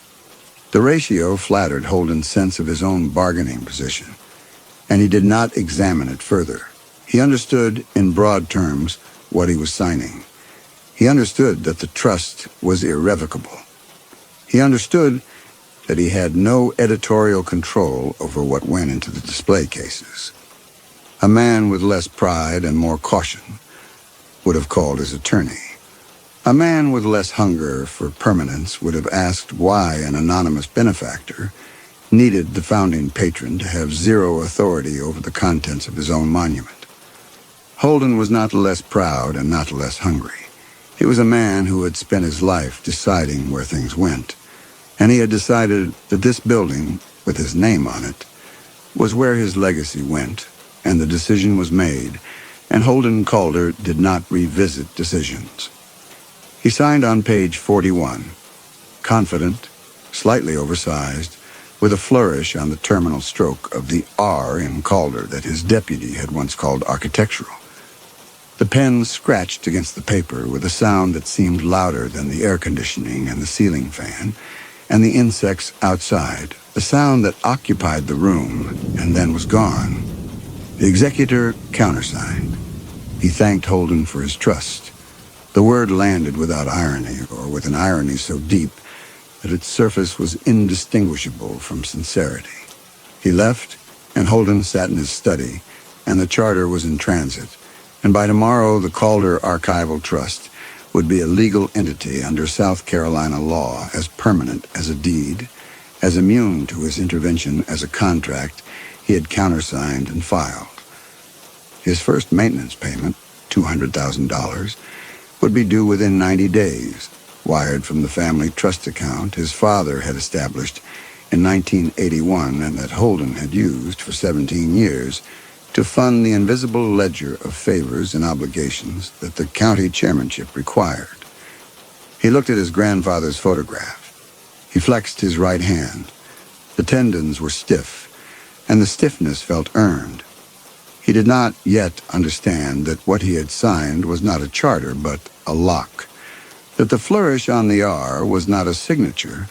The ratio flattered Holden's sense of his own bargaining position, and he did not examine it further. He understood in broad terms what he was signing. He understood that the trust was irrevocable. He understood that he had no editorial control over what went into the display cases. A man with less pride and more caution would have called his attorney. A man with less hunger for permanence would have asked why an anonymous benefactor needed the founding patron to have zero authority over the contents of his own monument. Holden was not less proud and not less hungry. He was a man who had spent his life deciding where things went, and he had decided that this building, with his name on it, was where his legacy went, and the decision was made, and Holden Calder did not revisit decisions. He signed on page 41, confident, slightly oversized, with a flourish on the terminal stroke of the R in Calder that his deputy had once called architectural. The pen scratched against the paper with a sound that seemed louder than the air conditioning and the ceiling fan, and the insects outside, a sound that occupied the room and then was gone. The executor countersigned. He thanked Holden for his trust. The word landed without irony, or with an irony so deep that its surface was indistinguishable from sincerity. He left, and Holden sat in his study, and the charter was in transit, and by tomorrow the Calder Archival Trust would be a legal entity under South Carolina law, as permanent as a deed, as immune to his intervention as a contract he had countersigned and filed. His first maintenance payment, $200,000, would be due within 90 days, wired from the family trust account his father had established in 1981 and that Holden had used for 17 years to fund the invisible ledger of favors and obligations that the county chairmanship required. He looked at his grandfather's photograph. He flexed his right hand. The tendons were stiff, and the stiffness felt earned. He did not yet understand that what he had signed was not a charter, but a lock, that the flourish on the R was not a signature,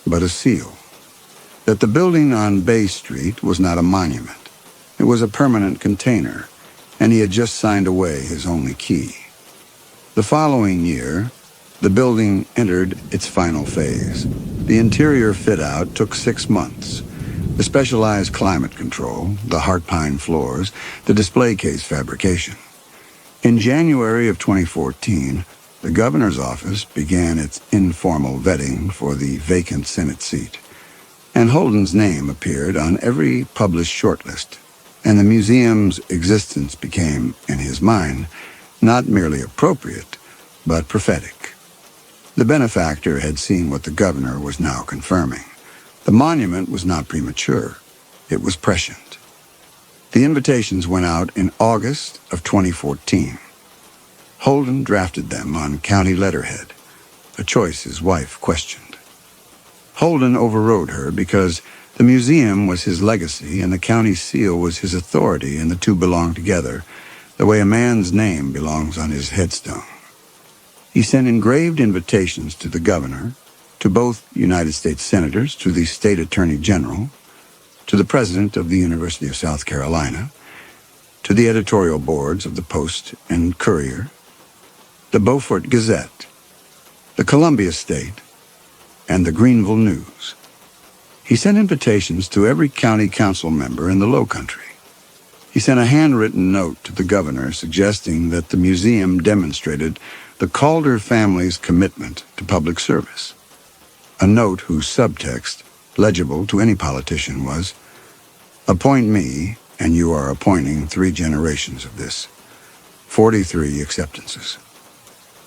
but a seal, that the building on Bay Street was not a monument. It was a permanent container, and he had just signed away his only key. The following year, the building entered its final phase. The interior fit-out took 6 months. The specialized climate control, the heart pine floors, the display case fabrication. In January of 2014, the governor's office began its informal vetting for the vacant Senate seat, and Holden's name appeared on every published shortlist, and the museum's existence became, in his mind, not merely appropriate, but prophetic. The benefactor had seen what the governor was now confirming. The monument was not premature. It was prescient. The invitations went out in August of 2014. Holden drafted them on county letterhead, a choice his wife questioned. Holden overrode her because the museum was his legacy and the county seal was his authority, and the two belonged together, the way a man's name belongs on his headstone. He sent engraved invitations to the governor, to both United States senators, to the state attorney general, to the president of the University of South Carolina, to the editorial boards of the Post and Courier, the Beaufort Gazette, the Columbia State, and the Greenville News. He sent invitations to every county council member in the Low Country. He sent a handwritten note to the governor suggesting that the museum demonstrated the Calder family's commitment to public service. A note whose subtext, legible to any politician, was, "Appoint me, and you are appointing 3 generations of this." 43 acceptances.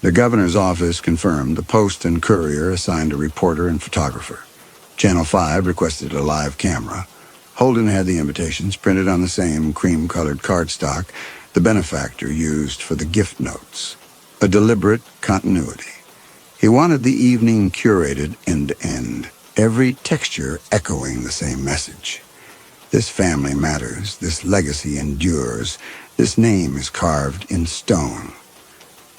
The governor's office confirmed. The Post and Courier assigned a reporter and photographer. Channel 5 requested a live camera. Holden had the invitations printed on the same cream-colored cardstock the benefactor used for the gift notes. A deliberate continuity. He wanted the evening curated end to end, every texture echoing the same message. This family matters, this legacy endures, this name is carved in stone.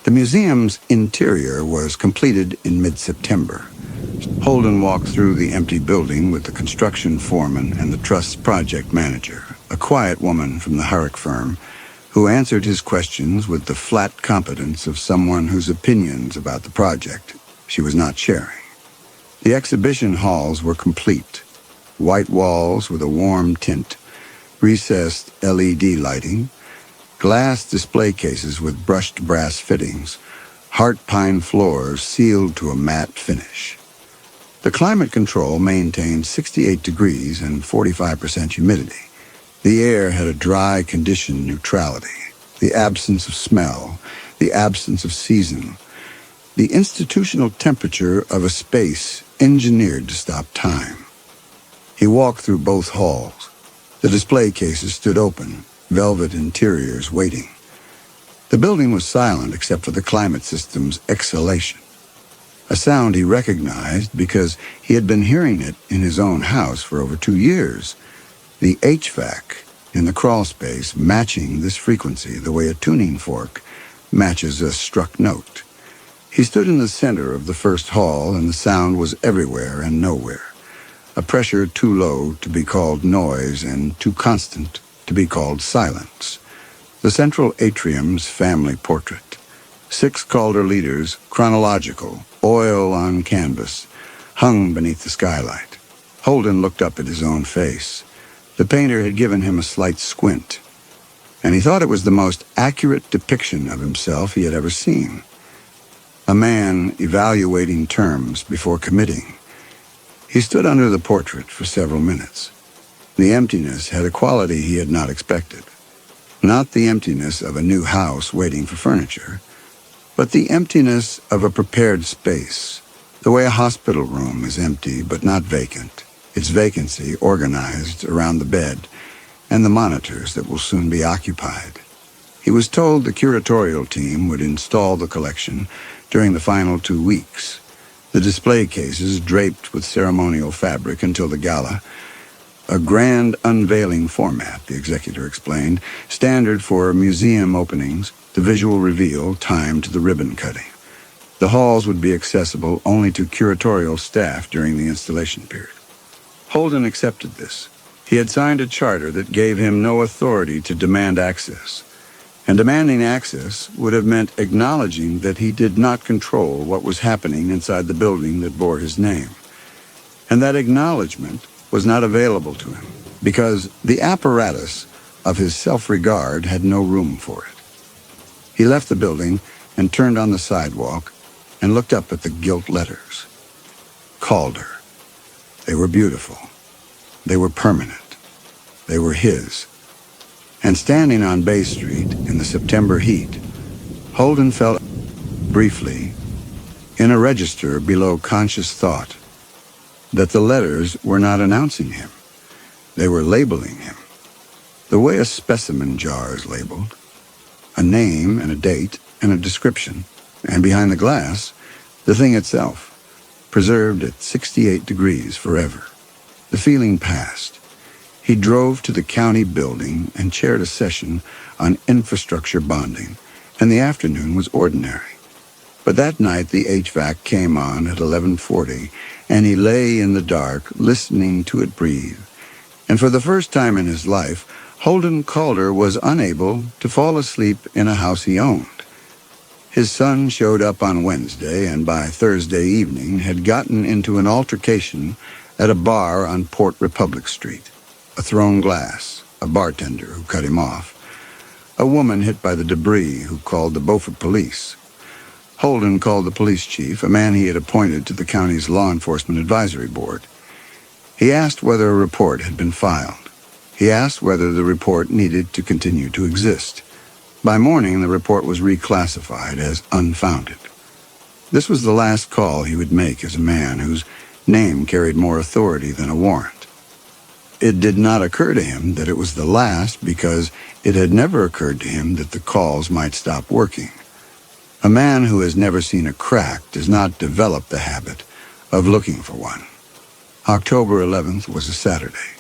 The museum's interior was completed in mid-September. Holden walked through the empty building with the construction foreman and the trust's project manager, a quiet woman from the Herrick firm, who answered his questions with the flat competence of someone whose opinions about the project she was not sharing. The exhibition halls were complete. White walls with a warm tint, recessed LED lighting, glass display cases with brushed brass fittings, heart pine floors sealed to a matte finish. The climate control maintained 68 degrees and 45% humidity. The air had a dry condition neutrality, the absence of smell, the absence of season, the institutional temperature of a space engineered to stop time. He walked through both halls. The display cases stood open, velvet interiors waiting. The building was silent except for the climate system's exhalation, a sound he recognized because he had been hearing it in his own house for over 2 years. The HVAC in the crawl space matching this frequency the way a tuning fork matches a struck note. He stood in the center of the first hall, and the sound was everywhere and nowhere. A pressure too low to be called noise and too constant to be called silence. The central atrium's family portrait. 6 Calder leaders, chronological, oil on canvas, hung beneath the skylight. Holden looked up at his own face. The painter had given him a slight squint, and he thought it was the most accurate depiction of himself he had ever seen. A man evaluating terms before committing. He stood under the portrait for several minutes. The emptiness had a quality he had not expected. Not the emptiness of a new house waiting for furniture, but the emptiness of a prepared space, the way a hospital room is empty but not vacant, its vacancy organized around the bed and the monitors that will soon be occupied. He was told the curatorial team would install the collection during the final 2 weeks. The display cases draped with ceremonial fabric until the gala. A grand unveiling format, the executor explained, standard for museum openings, the visual reveal timed to the ribbon cutting. The halls would be accessible only to curatorial staff during the installation period. Holden accepted this. He had signed a charter that gave him no authority to demand access. And demanding access would have meant acknowledging that he did not control what was happening inside the building that bore his name. And that acknowledgement was not available to him, because the apparatus of his self-regard had no room for it. He left the building and turned on the sidewalk and looked up at the gilt letters. Calder. They were beautiful. They were permanent. They were his. And standing on Bay Street in the September heat, Holden felt briefly, in a register below conscious thought, that the letters were not announcing him. They were labeling him, the way a specimen jar is labeled. A name and a date and a description, and behind the glass, the thing itself, preserved at 68 degrees forever. The feeling passed. He drove to the county building and chaired a session on infrastructure bonding, and the afternoon was ordinary. But that night the HVAC came on at 11:40, and he lay in the dark listening to it breathe, And for the first time in his life, Holden Calder was unable to fall asleep in a house he owned. His son showed up on Wednesday and by Thursday evening had gotten into an altercation at a bar on Port Republic Street. A thrown glass, a bartender who cut him off, a woman hit by the debris who called the Beaufort police. Holden called the police chief, a man he had appointed to the county's law enforcement advisory board. He asked whether a report had been filed. He asked whether the report needed to continue to exist. By morning, the report was reclassified as unfounded. This was the last call he would make as a man whose name carried more authority than a warrant. It did not occur to him that it was the last because it had never occurred to him that the calls might stop working. A man who has never seen a crack does not develop the habit of looking for one. October 11th was a Saturday.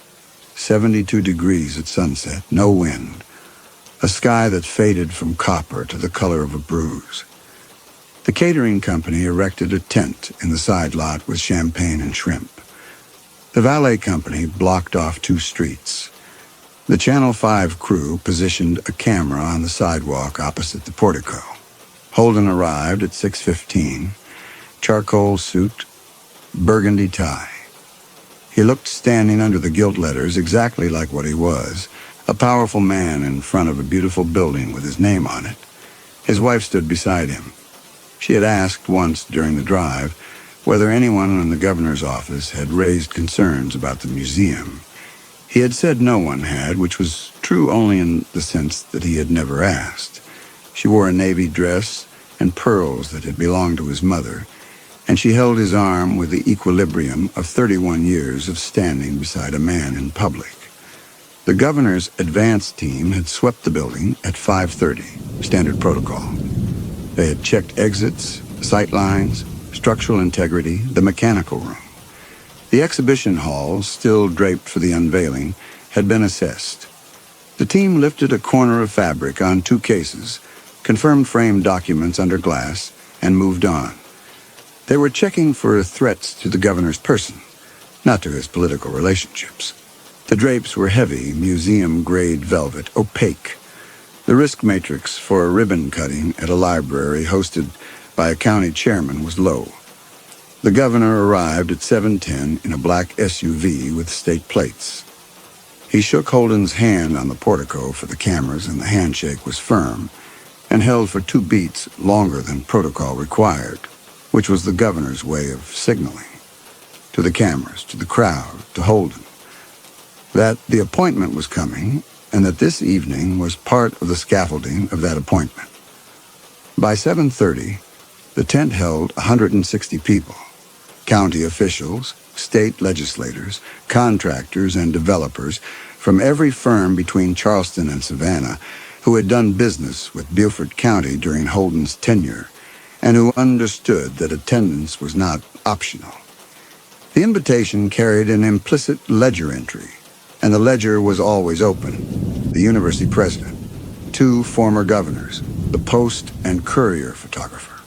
72 degrees at sunset, no wind. A sky that faded from copper to the color of a bruise. The catering company erected a tent in the side lot with champagne and shrimp. The valet company blocked off 2 streets. The Channel 5 crew positioned a camera on the sidewalk opposite the portico. Holden arrived at 6:15, charcoal suit, burgundy tie. He looked standing under the gilt letters exactly like what he was, a powerful man in front of a beautiful building with his name on it. His wife stood beside him. She had asked once during the drive whether anyone in the governor's office had raised concerns about the museum. He had said no one had, which was true only in the sense that he had never asked. She wore a navy dress and pearls that had belonged to his mother, and she held his arm with the equilibrium of 31 years of standing beside a man in public. The governor's advance team had swept the building at 5:30, standard protocol. They had checked exits, sight lines, structural integrity, the mechanical room. The exhibition hall, still draped for the unveiling, had been assessed. The team lifted a corner of fabric on 2 cases, confirmed framed documents under glass, and moved on. They were checking for threats to the governor's person, not to his political relationships. The drapes were heavy, museum-grade velvet, opaque. The risk matrix for a ribbon cutting at a library hosted by a county chairman was low. The governor arrived at 7:10 in a black SUV with state plates. He shook Holden's hand on the portico for the cameras, and the handshake was firm, and held for 2 beats longer than protocol required, which was the governor's way of signaling. To the cameras, to the crowd, to Holden, that the appointment was coming, and that this evening was part of the scaffolding of that appointment. By 7:30, the tent held 160 people, county officials, state legislators, contractors, and developers from every firm between Charleston and Savannah who had done business with Beaufort County during Holden's tenure and who understood that attendance was not optional. The invitation carried an implicit ledger entry, and the ledger was always open. The university president, 2 former governors, the Post and Courier photographer,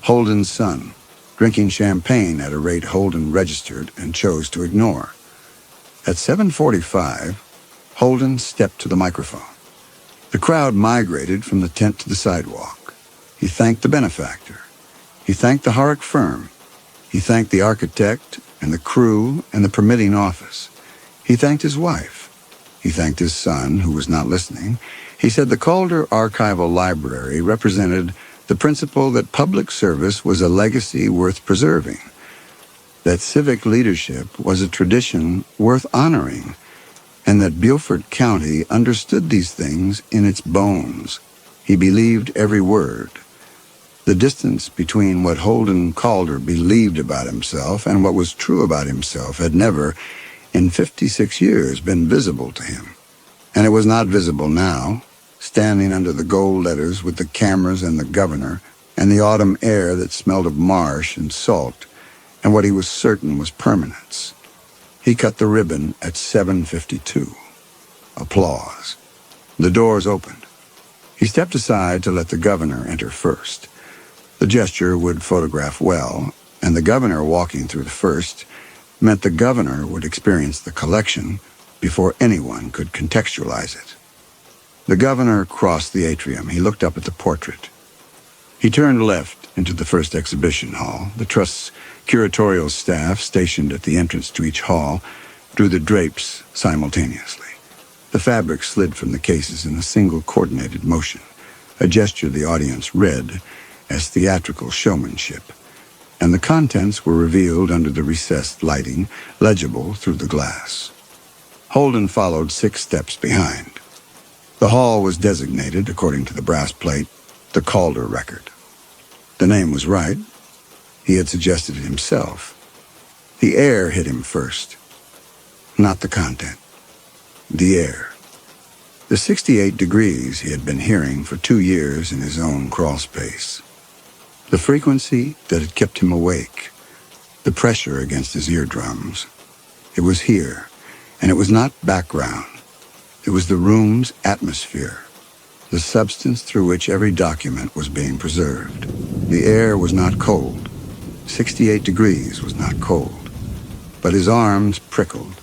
Holden's son, drinking champagne at a rate Holden registered and chose to ignore. At 7:45, Holden stepped to the microphone. The crowd migrated from the tent to the sidewalk. He thanked the benefactor. He thanked the Horrock firm. He thanked the architect and the crew and the permitting office. He thanked his wife. He thanked his son, who was not listening. He said the Calder Archival Library represented the principle that public service was a legacy worth preserving, that civic leadership was a tradition worth honoring, and that Beaufort County understood these things in its bones. He believed every word. The distance between what Holden Calder believed about himself and what was true about himself had never, in 56 years, been visible to him. And it was not visible now, standing under the gold letters with the cameras and the governor, and the autumn air that smelled of marsh and salt, and what he was certain was permanence. He cut the ribbon at 7:52. Applause. The doors opened. He stepped aside to let the governor enter first. The gesture would photograph well, and the governor walking through the first meant the governor would experience the collection before anyone could contextualize it. The governor crossed the atrium. He looked up at the portrait. He turned left into the first exhibition hall. The Trust's curatorial staff, stationed at the entrance to each hall, drew the drapes simultaneously. The fabric slid from the cases in a single coordinated motion, a gesture the audience read as theatrical showmanship, and the contents were revealed under the recessed lighting, legible through the glass. Holden followed 6 steps behind. The hall was designated, according to the brass plate, the Calder record. The name was right. He had suggested it himself. The air hit him first. Not the content. The air. The 68 degrees he had been hearing for 2 years in his own crawl space. The frequency that had kept him awake. The pressure against his eardrums. It was here, and it was not background. It was the room's atmosphere, the substance through which every document was being preserved. The air was not cold. 68 degrees was not cold. But his arms prickled,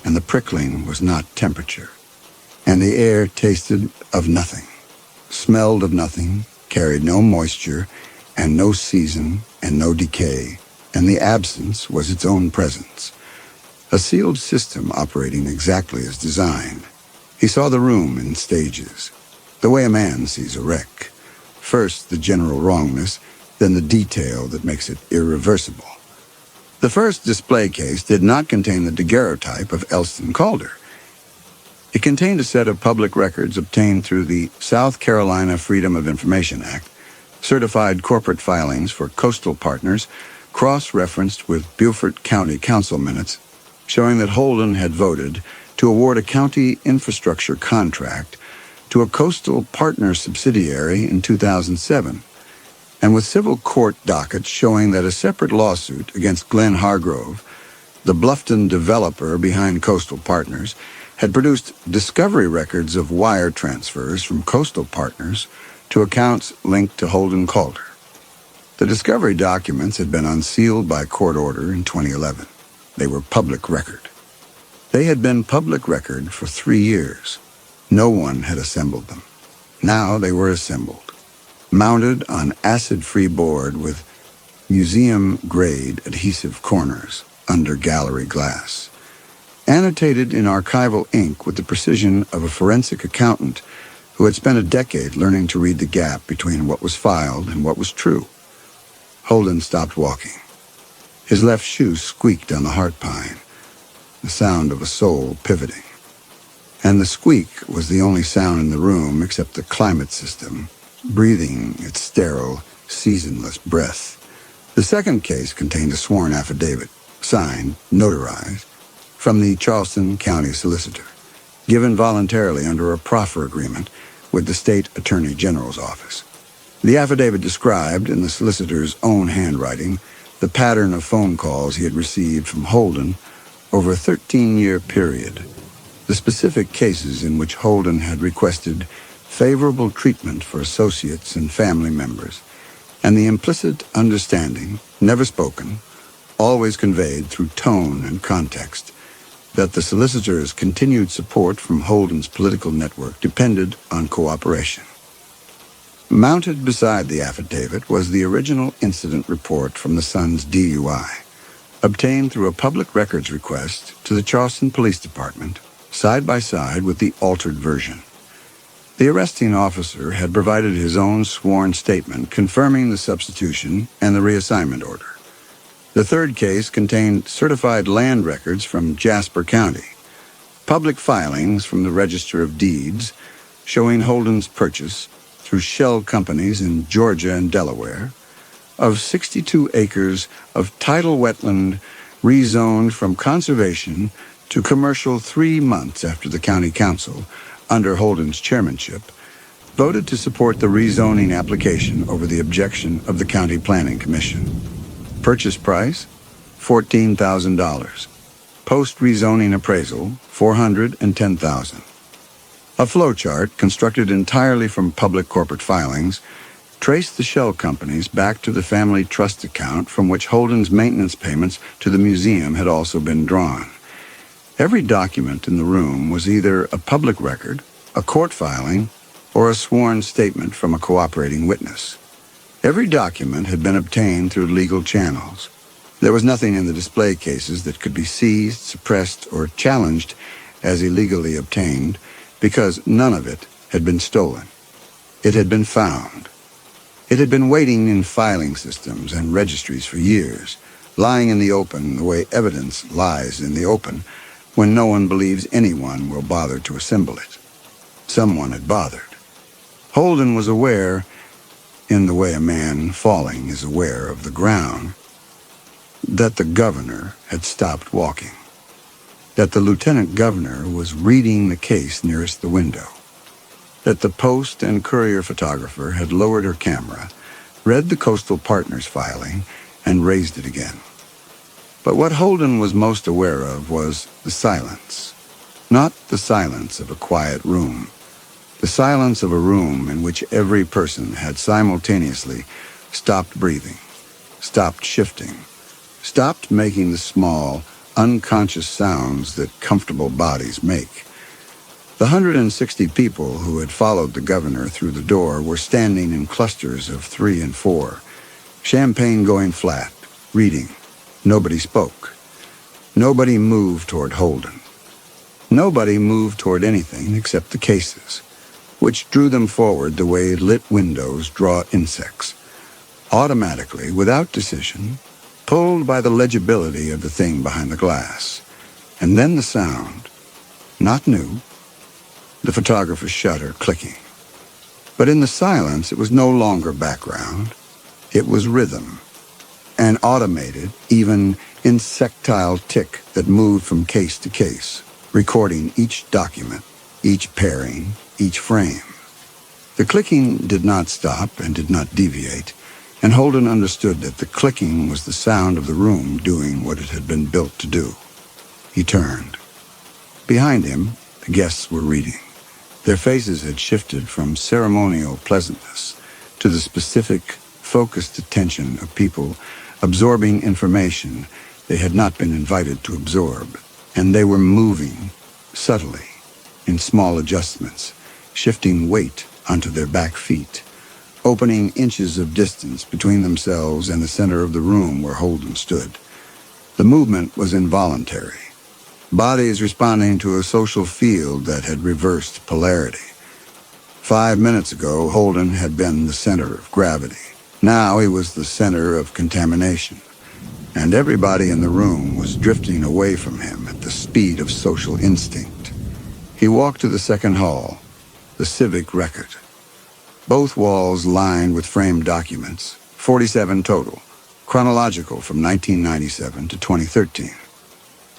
and the prickling was not temperature. And the air tasted of nothing, smelled of nothing, carried no moisture, and no season, and no decay, and the absence was its own presence. A sealed system operating exactly as designed. He saw the room in stages, the way a man sees a wreck. First the general wrongness, then the detail that makes it irreversible. The first display case did not contain the daguerreotype of Elston Calder. It contained a set of public records obtained through the South Carolina Freedom of Information Act, certified corporate filings for Coastal Partners, cross-referenced with Beaufort County Council minutes, showing that Holden had voted to award a county infrastructure contract to a Coastal Partner subsidiary in 2007, and with civil court dockets showing that a separate lawsuit against Glenn Hargrove, the Bluffton developer behind Coastal Partners, had produced discovery records of wire transfers from Coastal Partners to accounts linked to Holden Calder. The discovery documents had been unsealed by court order in 2011. They were public record. They had been public record for 3 years. No one had assembled them. Now they were assembled, mounted on acid-free board with museum-grade adhesive corners under gallery glass, annotated in archival ink with the precision of a forensic accountant who had spent a decade learning to read the gap between what was filed and what was true. Holden stopped walking. His left shoe squeaked on the heart pine, the sound of a soul pivoting. And the squeak was the only sound in the room except the climate system, breathing its sterile, seasonless breath. The second case contained a sworn affidavit, signed, notarized, from the Charleston County Solicitor, given voluntarily under a proffer agreement with the State Attorney General's office. The affidavit described, in the solicitor's own handwriting, the pattern of phone calls he had received from Holden over a 13-year period, the specific cases in which Holden had requested favorable treatment for associates and family members, and the implicit understanding, never spoken, always conveyed through tone and context, that the solicitor's continued support from Holden's political network depended on cooperation. Mounted beside the affidavit was the original incident report from the son's DUI, obtained through a public records request to the Charleston Police Department, side by side with the altered version. The arresting officer had provided his own sworn statement confirming the substitution and the reassignment order. The third case contained certified land records from Jasper County, public filings from the Register of Deeds showing Holden's purchase through shell companies in Georgia and Delaware of 62 acres of tidal wetland rezoned from conservation to commercial 3 months after the county council, under Holden's chairmanship, voted to support the rezoning application over the objection of the County Planning Commission. Purchase price, $14,000. Post-rezoning appraisal, $410,000. A flowchart, constructed entirely from public corporate filings, traced the shell companies back to the family trust account from which Holden's maintenance payments to the museum had also been drawn. Every document in the room was either a public record, a court filing, or a sworn statement from a cooperating witness. Every document had been obtained through legal channels. There was nothing in the display cases that could be seized, suppressed, or challenged as illegally obtained, because none of it had been stolen. It had been found. It had been waiting in filing systems and registries for years, lying in the open the way evidence lies in the open, when no one believes anyone will bother to assemble it. Someone had bothered. Holden was aware, in the way a man falling is aware of the ground, that the governor had stopped walking, that the lieutenant governor was reading the case nearest the window, that the Post and Courier photographer had lowered her camera, read the Coastal Partners filing, and raised it again. But what Holden was most aware of was the silence. Not the silence of a quiet room. The silence of a room in which every person had simultaneously stopped breathing, stopped shifting, stopped making the small, unconscious sounds that comfortable bodies make. The 160 people who had followed the governor through the door were standing in clusters of 3 and 4, champagne going flat, reading. Nobody spoke. Nobody moved toward Holden. Nobody moved toward anything except the cases, which drew them forward the way lit windows draw insects, automatically, without decision, pulled by the legibility of the thing behind the glass. And then the sound, not new, the photographer's shutter clicking. But in the silence, it was no longer background. It was rhythm. An automated, even insectile tick that moved from case to case, recording each document, each pairing, each frame. The clicking did not stop and did not deviate, and Holden understood that the clicking was the sound of the room doing what it had been built to do. He turned. Behind him, the guests were reading. Their faces had shifted from ceremonial pleasantness to the specific, focused attention of people absorbing information they had not been invited to absorb, and they were moving subtly, in small adjustments, shifting weight onto their back feet, opening inches of distance between themselves and the center of the room where Holden stood. The movement was involuntary, bodies responding to a social field that had reversed polarity. 5 minutes ago, Holden had been the center of gravity. Now he was the center of contamination, and everybody in the room was drifting away from him at the speed of social instinct. He walked to the second hall, the civic record. Both walls lined with framed documents, 47 total, chronological from 1997 to 2013.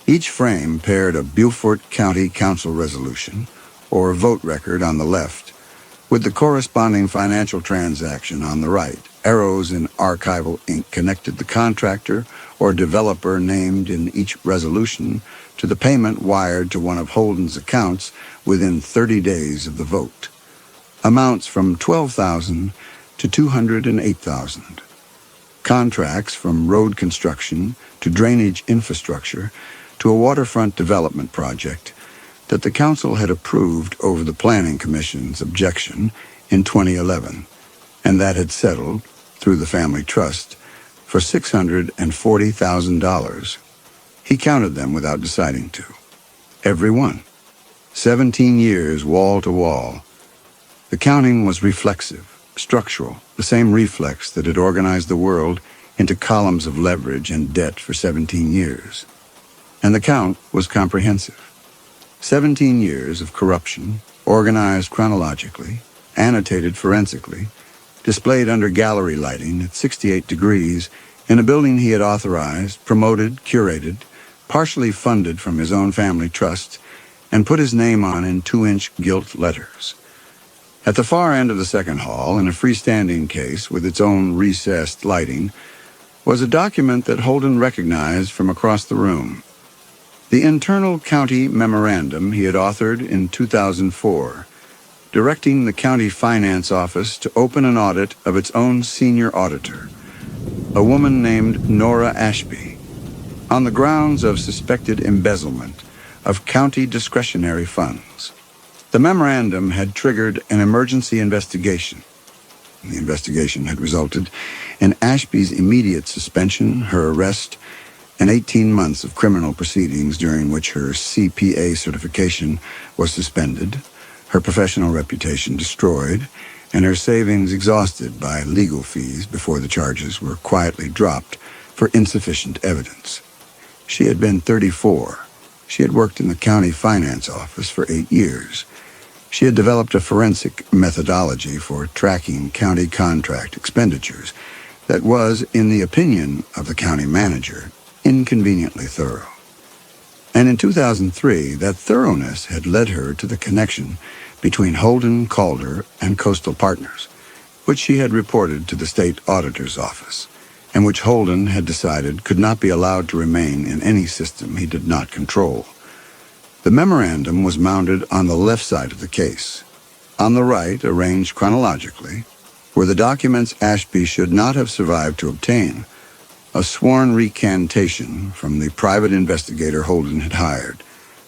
Each frame paired a Beaufort County Council resolution, or vote record on the left, with the corresponding financial transaction on the right. Arrows in archival ink connected the contractor or developer named in each resolution to the payment wired to one of Holden's accounts within 30 days of the vote. Amounts from $12,000 to $208,000. Contracts from road construction to drainage infrastructure to a waterfront development project that the council had approved over the Planning Commission's objection in 2011, and that had settled, through the family trust, for $640,000. He counted them without deciding to. Every one. 17 years wall to wall. The counting was reflexive, structural, the same reflex that had organized the world into columns of leverage and debt for 17 years. And the count was comprehensive. 17 years of corruption, organized chronologically, annotated forensically, displayed under gallery lighting at 68 degrees in a building he had authorized, promoted, curated, partially funded from his own family trust, and put his name on in 2-inch gilt letters. At the far end of the second hall, in a freestanding case with its own recessed lighting, was a document that Holden recognized from across the room. The internal county memorandum he had authored in 2004, directing the county finance office to open an audit of its own senior auditor, a woman named Nora Ashby, on the grounds of suspected embezzlement of county discretionary funds. The memorandum had triggered an emergency investigation. The investigation had resulted in Ashby's immediate suspension, her arrest, and 18 months of criminal proceedings during which her CPA certification was suspended, her professional reputation destroyed, and her savings exhausted by legal fees before the charges were quietly dropped for insufficient evidence. She had been 34. She had worked in the county finance office for 8 years. She had developed a forensic methodology for tracking county contract expenditures that was, in the opinion of the county manager, inconveniently thorough. And in 2003, that thoroughness had led her to the connection between Holden Calder and Coastal Partners, which she had reported to the state auditor's office, and which Holden had decided could not be allowed to remain in any system he did not control. The memorandum was mounted on the left side of the case. On the right, arranged chronologically, were the documents Ashby should not have survived to obtain: a sworn recantation from the private investigator Holden had hired,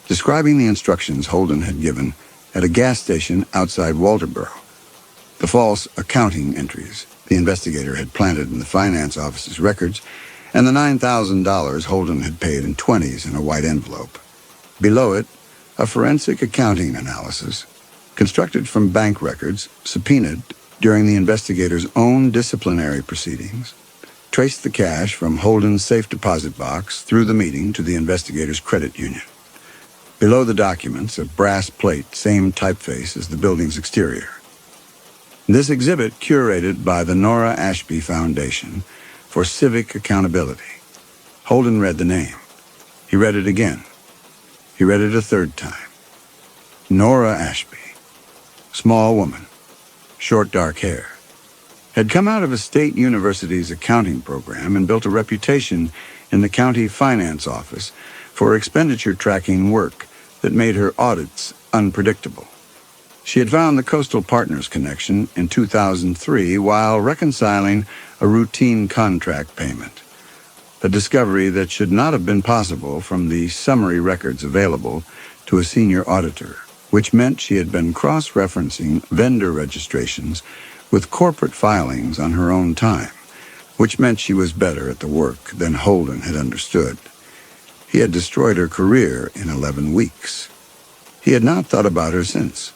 describing the instructions Holden had given at a gas station outside Walterboro, the false accounting entries the investigator had planted in the finance office's records, and the $9,000 Holden had paid in 20s in a white envelope. Below it, a forensic accounting analysis, constructed from bank records subpoenaed during the investigator's own disciplinary proceedings, traced the cash from Holden's safe deposit box through the meeting to the investigator's credit union. Below the documents, a brass plate, same typeface as the building's exterior. This exhibit curated by the Nora Ashby Foundation for Civic Accountability. Holden read the name. He read it again. He read it a third time. Nora Ashby, small woman, short dark hair, had come out of a state university's accounting program and built a reputation in the county finance office for expenditure tracking work that made her audits unpredictable. She had found the Coastal Partners connection in 2003 while reconciling a routine contract payment, a discovery that should not have been possible from the summary records available to a senior auditor, which meant she had been cross-referencing vendor registrations with corporate filings on her own time, which meant she was better at the work than Holden had understood. He had destroyed her career in 11 weeks. He had not thought about her since.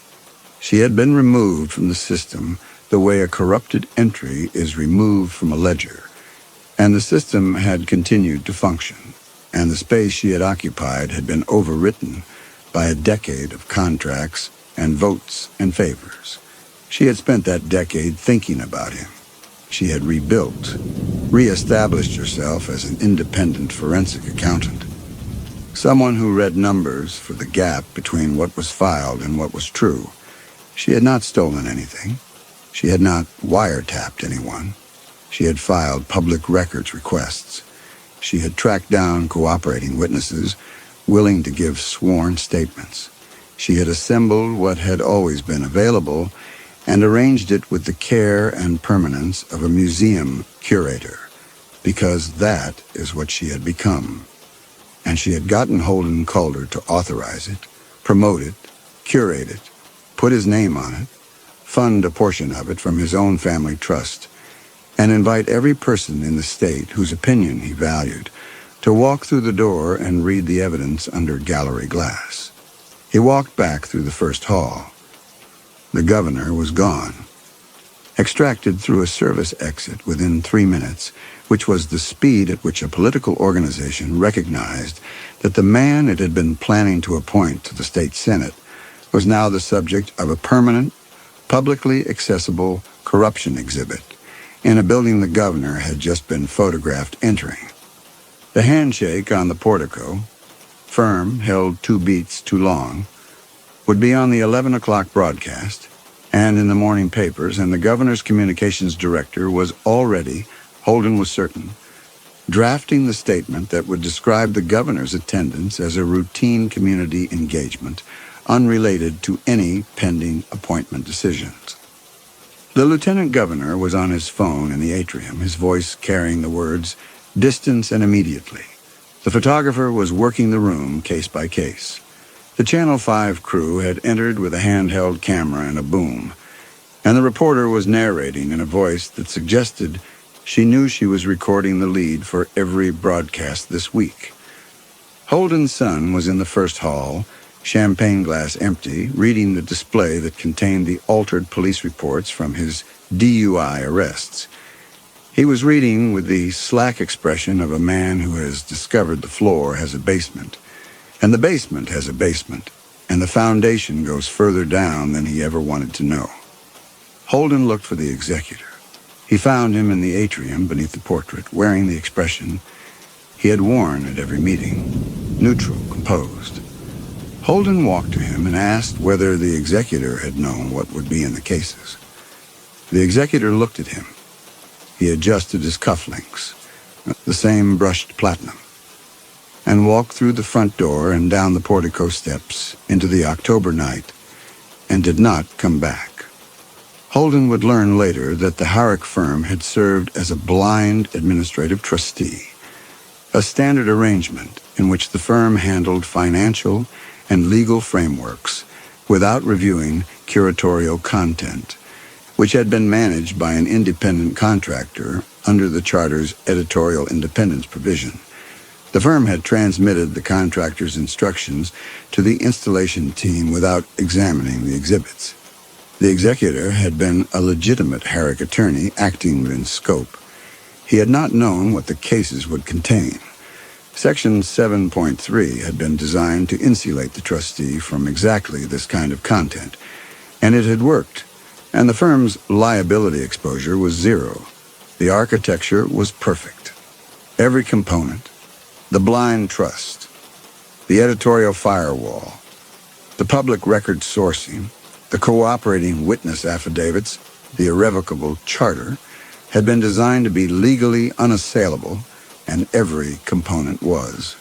She had been removed from the system the way a corrupted entry is removed from a ledger, and the system had continued to function, and the space she had occupied had been overwritten by a decade of contracts and votes and favors. She had spent that decade thinking about him. She had rebuilt, re-established herself as an independent forensic accountant, someone who read numbers for the gap between what was filed and what was true. She had not stolen anything. She had not wiretapped anyone. She had filed public records requests. She had tracked down cooperating witnesses willing to give sworn statements. She had assembled what had always been available and arranged it with the care and permanence of a museum curator, because that is what she had become. And she had gotten Holden Calder to authorize it, promote it, curate it, put his name on it, fund a portion of it from his own family trust, and invite every person in the state whose opinion he valued to walk through the door and read the evidence under gallery glass. He walked back through the first hall. The governor was gone, extracted through a service exit within 3 minutes, which was the speed at which a political organization recognized that the man it had been planning to appoint to the state senate was now the subject of a permanent, publicly accessible corruption exhibit in a building the governor had just been photographed entering. The handshake on the portico, firm, held 2 beats too long, would be on the 11 o'clock broadcast and in the morning papers, and the governor's communications director was already, Holden was certain, drafting the statement that would describe the governor's attendance as a routine community engagement unrelated to any pending appointment decisions. The lieutenant governor was on his phone in the atrium, his voice carrying the words, "Distance and immediately." The photographer was working the room case by case. The Channel 5 crew had entered with a handheld camera and a boom, and the reporter was narrating in a voice that suggested she knew she was recording the lead for every broadcast this week. Holden's son was in the first hall, champagne glass empty, reading the display that contained the altered police reports from his DUI arrests. He was reading with the slack expression of a man who has discovered the floor has a basement, and the basement has a basement, and the foundation goes further down than he ever wanted to know. Holden looked for the executor. He found him in the atrium beneath the portrait, wearing the expression he had worn at every meeting, neutral, composed. Holden walked to him and asked whether the executor had known what would be in the cases. The executor looked at him. He adjusted his cufflinks, the same brushed platinum, and walked through the front door and down the portico steps into the October night, and did not come back. Holden would learn later that the Harrick firm had served as a blind administrative trustee, a standard arrangement in which the firm handled financial and legal frameworks without reviewing curatorial content, which had been managed by an independent contractor under the charter's editorial independence provision. The firm had transmitted the contractor's instructions to the installation team without examining the exhibits. The executor had been a legitimate Harrick attorney acting within scope. He had not known what the cases would contain. Section 7.3 had been designed to insulate the trustee from exactly this kind of content, and it had worked, and the firm's liability exposure was zero. The architecture was perfect. Every component, the blind trust, the editorial firewall, the public record sourcing, the cooperating witness affidavits, the irrevocable charter, had been designed to be legally unassailable, and every component was.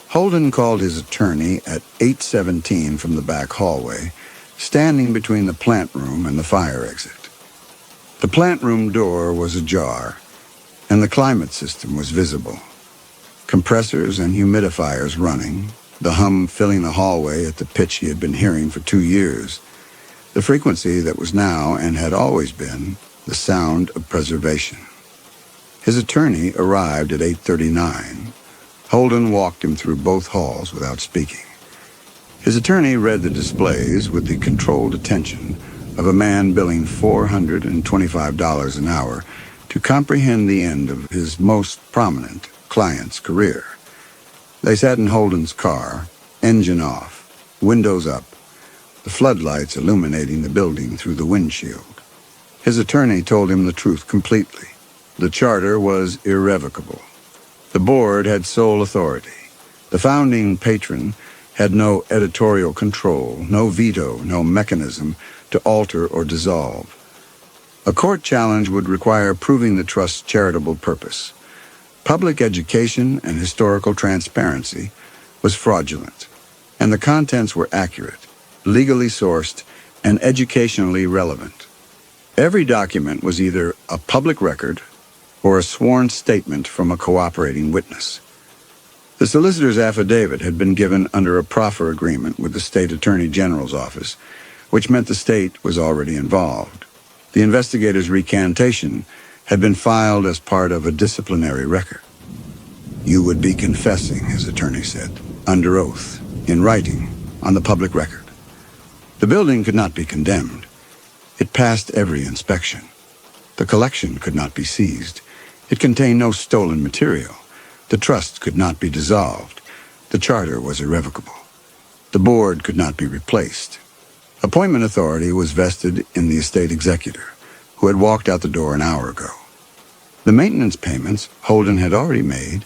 Holden called his attorney at 8:17 from the back hallway, standing between the plant room and the fire exit. The plant room door was ajar, and the climate system was visible. Compressors and humidifiers running, the hum filling the hallway at the pitch he had been hearing for 2 years. The frequency that was now, and had always been, the sound of preservation. His attorney arrived at 8:39. Holden walked him through both halls without speaking. His attorney read the displays with the controlled attention of a man billing $425 an hour to comprehend the end of his most prominent client's career. They sat in Holden's car, engine off, windows up, the floodlights illuminating the building through the windshield. His attorney told him the truth completely. The charter was irrevocable. The board had sole authority. The founding patron had no editorial control, no veto, no mechanism to alter or dissolve. A court challenge would require proving the trust's charitable purpose. Public education and historical transparency was fraudulent, and the contents were accurate, legally sourced, and educationally relevant. Every document was either a public record or a sworn statement from a cooperating witness. The solicitor's affidavit had been given under a proffer agreement with the state attorney general's office, which meant the state was already involved. The investigator's recantation had been filed as part of a disciplinary record. You would be confessing, his attorney said, under oath, in writing, on the public record. The building could not be condemned. It passed every inspection. The collection could not be seized. It contained no stolen material. The trust could not be dissolved. The charter was irrevocable. The board could not be replaced. Appointment authority was vested in the estate executor, who had walked out the door an hour ago. The maintenance payments Holden had already made,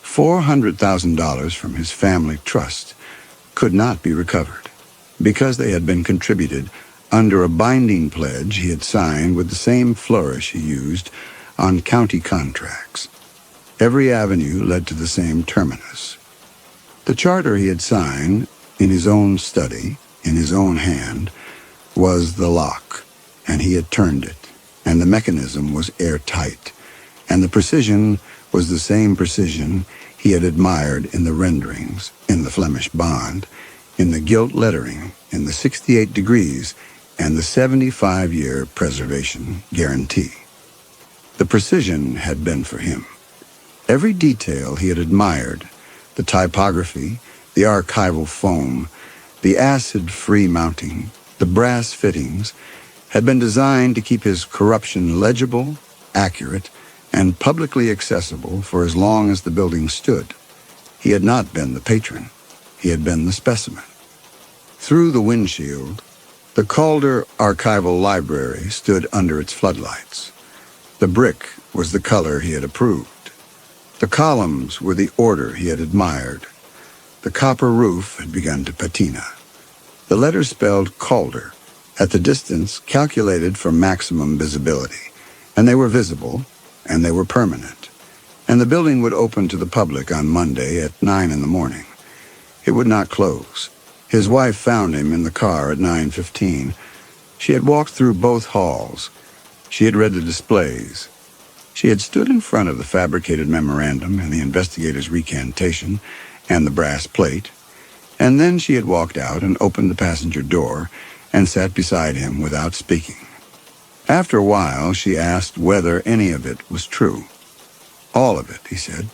$400,000 from his family trust, could not be recovered, because they had been contributed under a binding pledge he had signed with the same flourish he used on county contracts. Every avenue led to the same terminus. The charter he had signed, in his own study, in his own hand, was the lock, and he had turned it, and the mechanism was airtight, and the precision was the same precision he had admired in the renderings, in the Flemish Bond, in the gilt lettering, in the 68 degrees, and the 75-year preservation guarantee. The precision had been for him. Every detail he had admired, the typography, the archival foam, the acid-free mounting, the brass fittings, had been designed to keep his corruption legible, accurate, and publicly accessible for as long as the building stood. He had not been the patron. He had been the specimen. Through the windshield, the Calder archival library stood under its floodlights. The brick was the color he had approved. The columns were the order he had admired. The copper roof had begun to patina. The letters spelled Calder, at the distance calculated for maximum visibility, and they were visible, and they were permanent. And the building would open to the public on Monday at 9 in the morning. It would not close. His wife found him in the car at 9:15. She had walked through both halls. She had read the displays. She had stood in front of the fabricated memorandum and the investigator's recantation and the brass plate, and then she had walked out and opened the passenger door and sat beside him without speaking. After a while, she asked whether any of it was true. All of it, he said.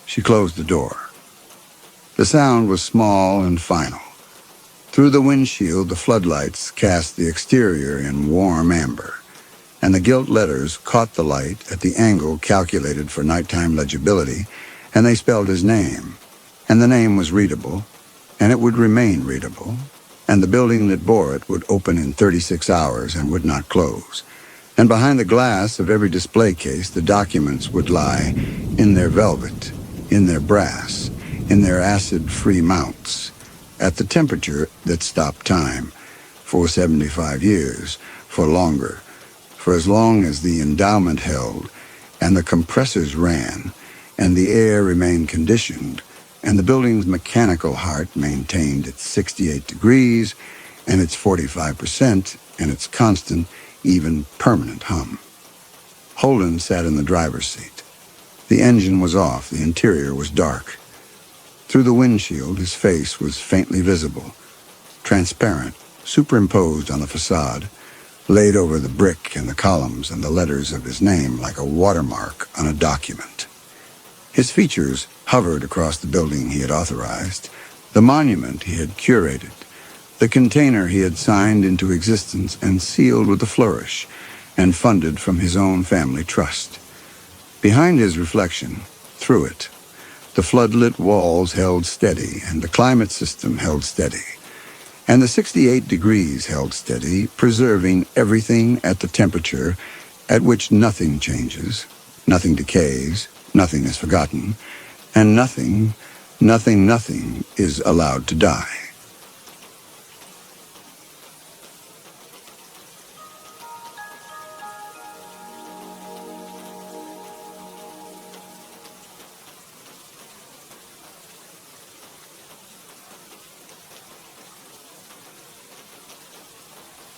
She closed the door. The sound was small and final. Through the windshield, the floodlights cast the exterior in warm amber, and the gilt letters caught the light at the angle calculated for nighttime legibility, and they spelled his name, and the name was readable, and it would remain readable, and the building that bore it would open in 36 hours and would not close. And behind the glass of every display case, the documents would lie in their velvet, in their brass, in their acid-free mounts, at the temperature that stopped time, for 75 years, for longer, for as long as the endowment held, and the compressors ran, and the air remained conditioned, and the building's mechanical heart maintained its 68 degrees, and its 45%, and its constant, even permanent hum. Holden sat in the driver's seat. The engine was off. The interior was dark. Through the windshield, his face was faintly visible, transparent, superimposed on the facade, laid over the brick and the columns and the letters of his name like a watermark on a document. His features hovered across the building he had authorized, the monument he had curated, the container he had signed into existence and sealed with a flourish, and funded from his own family trust. Behind his reflection, through it, the floodlit walls held steady, and the climate system held steady, and the 68 degrees held steady, preserving everything at the temperature at which nothing changes, nothing decays, nothing is forgotten, and nothing is allowed to die.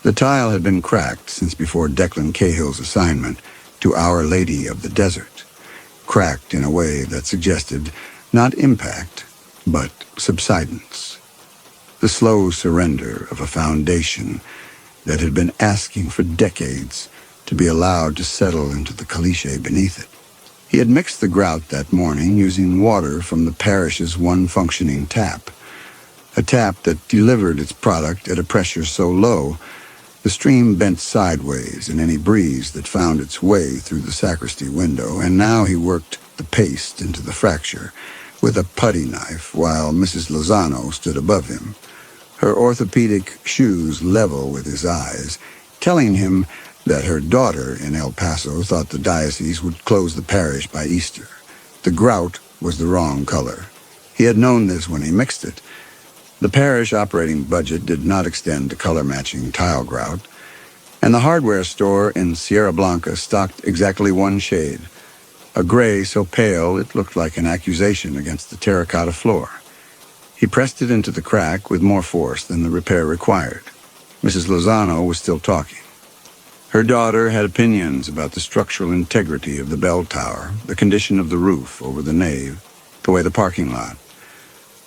The tile had been cracked since before Declan Cahill's assignment to Our Lady of the Desert, cracked in a way that suggested not impact, but subsidence, the slow surrender of a foundation that had been asking for decades to be allowed to settle into the caliche beneath it. He had mixed the grout that morning using water from the parish's one functioning tap, a tap that delivered its product at a pressure so low the stream bent sideways in any breeze that found its way through the sacristy window, and now he worked the paste into the fracture with a putty knife while Mrs. Lozano stood above him, her orthopedic shoes level with his eyes, telling him that her daughter in El Paso thought the diocese would close the parish by Easter. The grout was the wrong color. He had known this when he mixed it. The parish operating budget did not extend to color-matching tile grout, and the hardware store in Sierra Blanca stocked exactly one shade, a gray so pale it looked like an accusation against the terracotta floor. He pressed it into the crack with more force than the repair required. Mrs. Lozano was still talking. Her daughter had opinions about the structural integrity of the bell tower, the condition of the roof over the nave, the way the parking lot.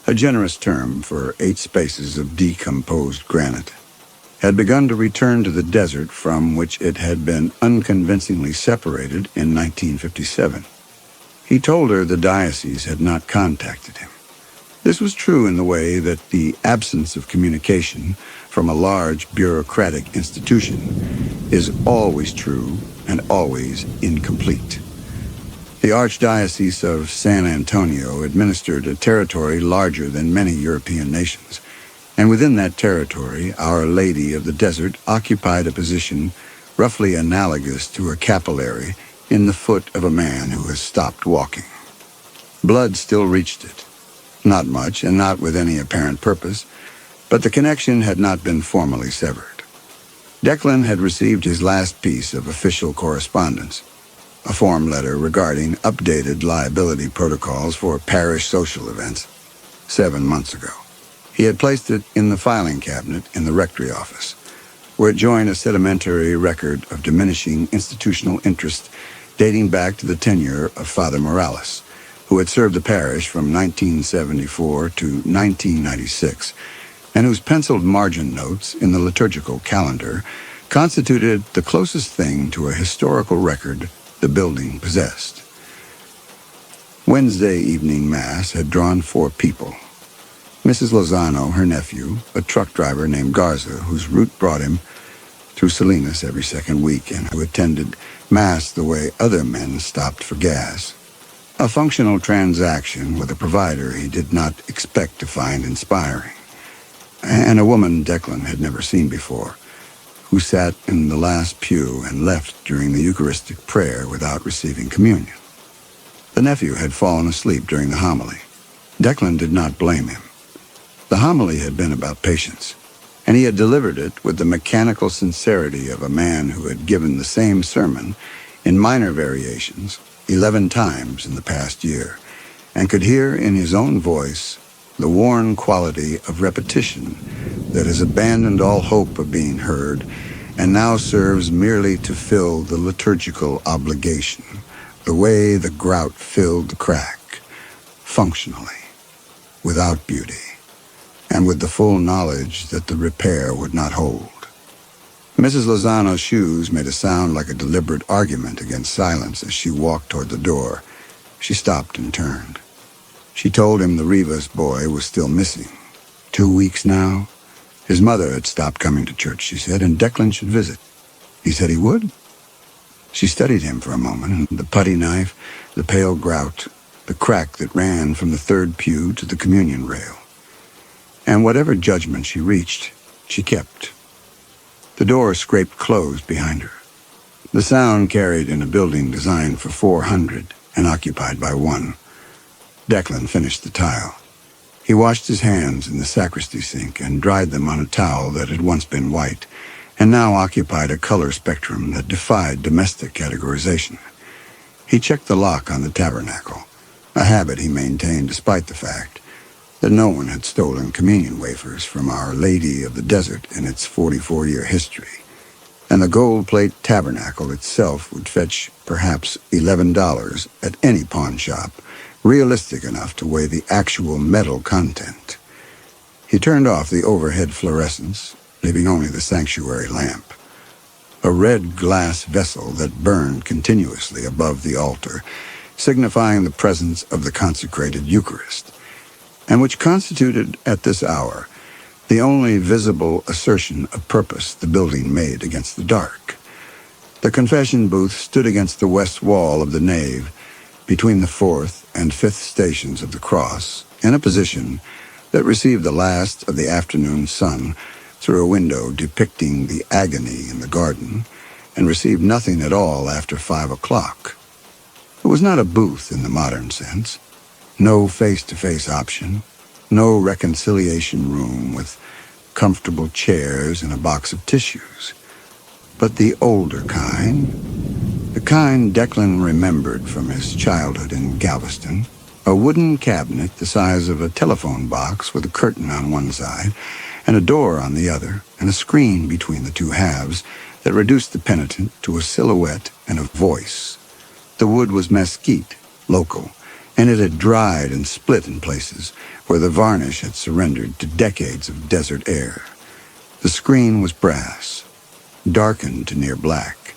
a generous term for 8 spaces of decomposed granite, had begun to return to the desert from which it had been unconvincingly separated in 1957. He told her the diocese had not contacted him. This was true in the way that the absence of communication from a large bureaucratic institution is always true and always incomplete. The Archdiocese of San Antonio administered a territory larger than many European nations, and within that territory, Our Lady of the Desert occupied a position roughly analogous to a capillary in the foot of a man who has stopped walking. Blood still reached it. Not much, and not with any apparent purpose, but the connection had not been formally severed. Declan had received his last piece of official correspondence, a form letter regarding updated liability protocols for parish social events, 7 months ago. He had placed it in the filing cabinet in the rectory office, where it joined a sedimentary record of diminishing institutional interest dating back to the tenure of Father Morales, who had served the parish from 1974 to 1996, and whose penciled margin notes in the liturgical calendar constituted the closest thing to a historical record the building possessed. Wednesday evening Mass had drawn 4 people. Mrs. Lozano, her nephew, a truck driver named Garza, whose route brought him through Salinas every second week and who attended Mass the way other men stopped for gas. A functional transaction with a provider he did not expect to find inspiring. And a woman Declan had never seen before, who sat in the last pew and left during the Eucharistic prayer without receiving communion. The nephew had fallen asleep during the homily. Declan did not blame him. The homily had been about patience, and he had delivered it with the mechanical sincerity of a man who had given the same sermon in minor variations 11 times in the past year, and could hear in his own voice the worn quality of repetition that has abandoned all hope of being heard and now serves merely to fill the liturgical obligation, the way the grout filled the crack, functionally, without beauty, and with the full knowledge that the repair would not hold. Mrs. Lozano's shoes made a sound like a deliberate argument against silence as she walked toward the door. She stopped and turned. She told him the Rivas boy was still missing. 2 weeks now. His mother had stopped coming to church, she said, and Declan should visit. He said he would. She studied him for a moment, and the putty knife, the pale grout, the crack that ran from the 3rd pew to the communion rail. And whatever judgment she reached, she kept. The door scraped closed behind her. The sound carried in a building designed for 400 and occupied by 1. Declan finished the tile. He washed his hands in the sacristy sink and dried them on a towel that had once been white and now occupied a color spectrum that defied domestic categorization. He checked the lock on the tabernacle, a habit he maintained despite the fact that no one had stolen communion wafers from Our Lady of the Desert in its 44-year history, and the gold plate tabernacle itself would fetch perhaps $11 at any pawn shop, realistic enough to weigh the actual metal content. He turned off the overhead fluorescence, leaving only the sanctuary lamp, a red glass vessel that burned continuously above the altar, signifying the presence of the consecrated Eucharist, and which constituted, at this hour, the only visible assertion of purpose the building made against the dark. The confession booth stood against the west wall of the nave, between the 4th and 5th stations of the cross, in a position that received the last of the afternoon sun through a window depicting the agony in the garden, and received nothing at all after 5 o'clock. It was not a booth in the modern sense. No face-to-face option, no reconciliation room with comfortable chairs and a box of tissues, but the older kind, the kind Declan remembered from his childhood in Galveston, a wooden cabinet the size of a telephone box with a curtain on one side and a door on the other, and a screen between the two halves that reduced the penitent to a silhouette and a voice. The wood was mesquite, local, and it had dried and split in places where the varnish had surrendered to decades of desert air. The screen was brass, darkened to near black.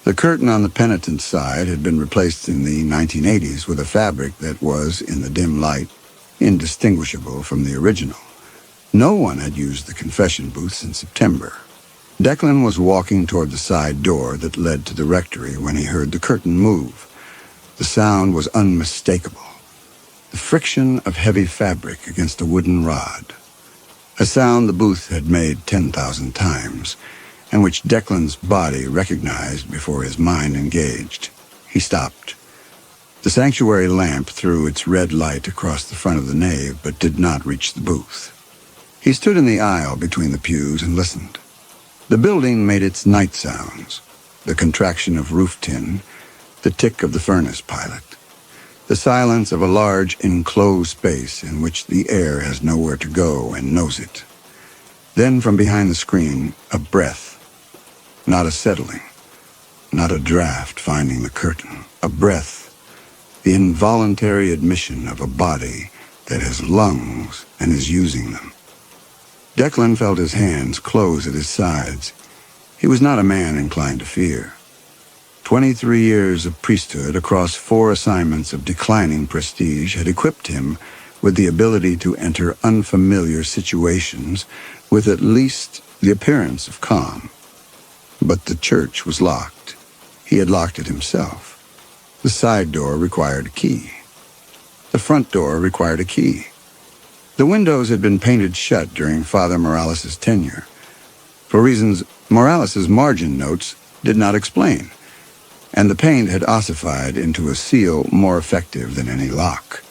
The curtain on the penitent's side had been replaced in the 1980s with a fabric that was, in the dim light, indistinguishable from the original. No one had used the confession booth since September. Declan was walking toward the side door that led to the rectory when he heard the curtain move. The sound was unmistakable. The friction of heavy fabric against a wooden rod. A sound the booth had made 10,000 times, and which Declan's body recognized before his mind engaged. He stopped. The sanctuary lamp threw its red light across the front of the nave, but did not reach the booth. He stood in the aisle between the pews and listened. The building made its night sounds, the contraction of roof tin, the tick of the furnace pilot, the silence of a large enclosed space in which the air has nowhere to go and knows it. Then from behind the screen, a breath, not a settling, not a draft finding the curtain, a breath, the involuntary admission of a body that has lungs and is using them. Declan felt his hands close at his sides. He was not a man inclined to fear. 23 years of priesthood across 4 assignments of declining prestige had equipped him with the ability to enter unfamiliar situations with at least the appearance of calm. But the church was locked. He had locked it himself. The side door required a key. The front door required a key. The windows had been painted shut during Father Morales' tenure, for reasons Morales' margin notes did not explain, and the paint had ossified into a seal more effective than any lock.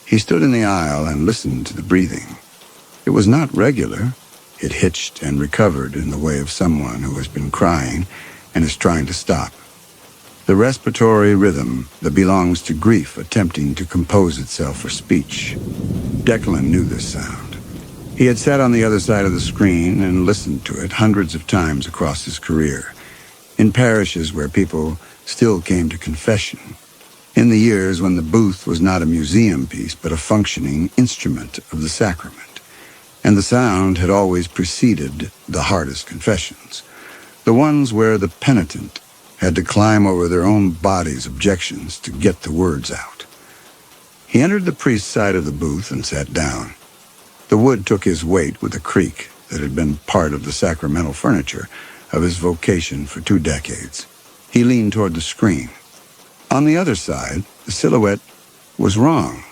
He stood in the aisle and listened to the breathing. It was not regular. It hitched and recovered in the way of someone who has been crying and is trying to stop. The respiratory rhythm that belongs to grief attempting to compose itself for speech. Declan knew this sound. He had sat on the other side of the screen and listened to it hundreds of times across his career, in parishes where people still came to confession, in the years when the booth was not a museum piece but a functioning instrument of the sacrament, and the sound had always preceded the hardest confessions, the ones where the penitent had to climb over their own body's objections to get the words out. He entered the priest's side of the booth and sat down. The wood took his weight with a creak that had been part of the sacramental furniture of his vocation for 2 decades. He leaned toward the screen. On the other side, the silhouette was wrong,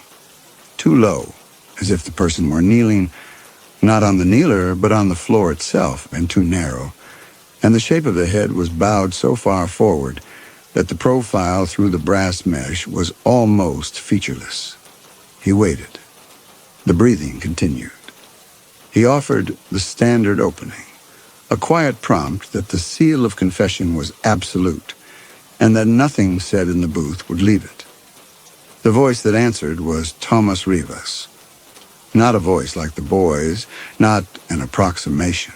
too low, as if the person were kneeling not on the kneeler but on the floor itself, and too narrow, and the shape of the head was bowed so far forward that the profile through the brass mesh was almost featureless. He waited. The breathing continued. He offered the standard opening, a quiet prompt that the seal of confession was absolute, and that nothing said in the booth would leave it. The voice that answered was Thomas Rivas. Not a voice like the boy's, not an approximation.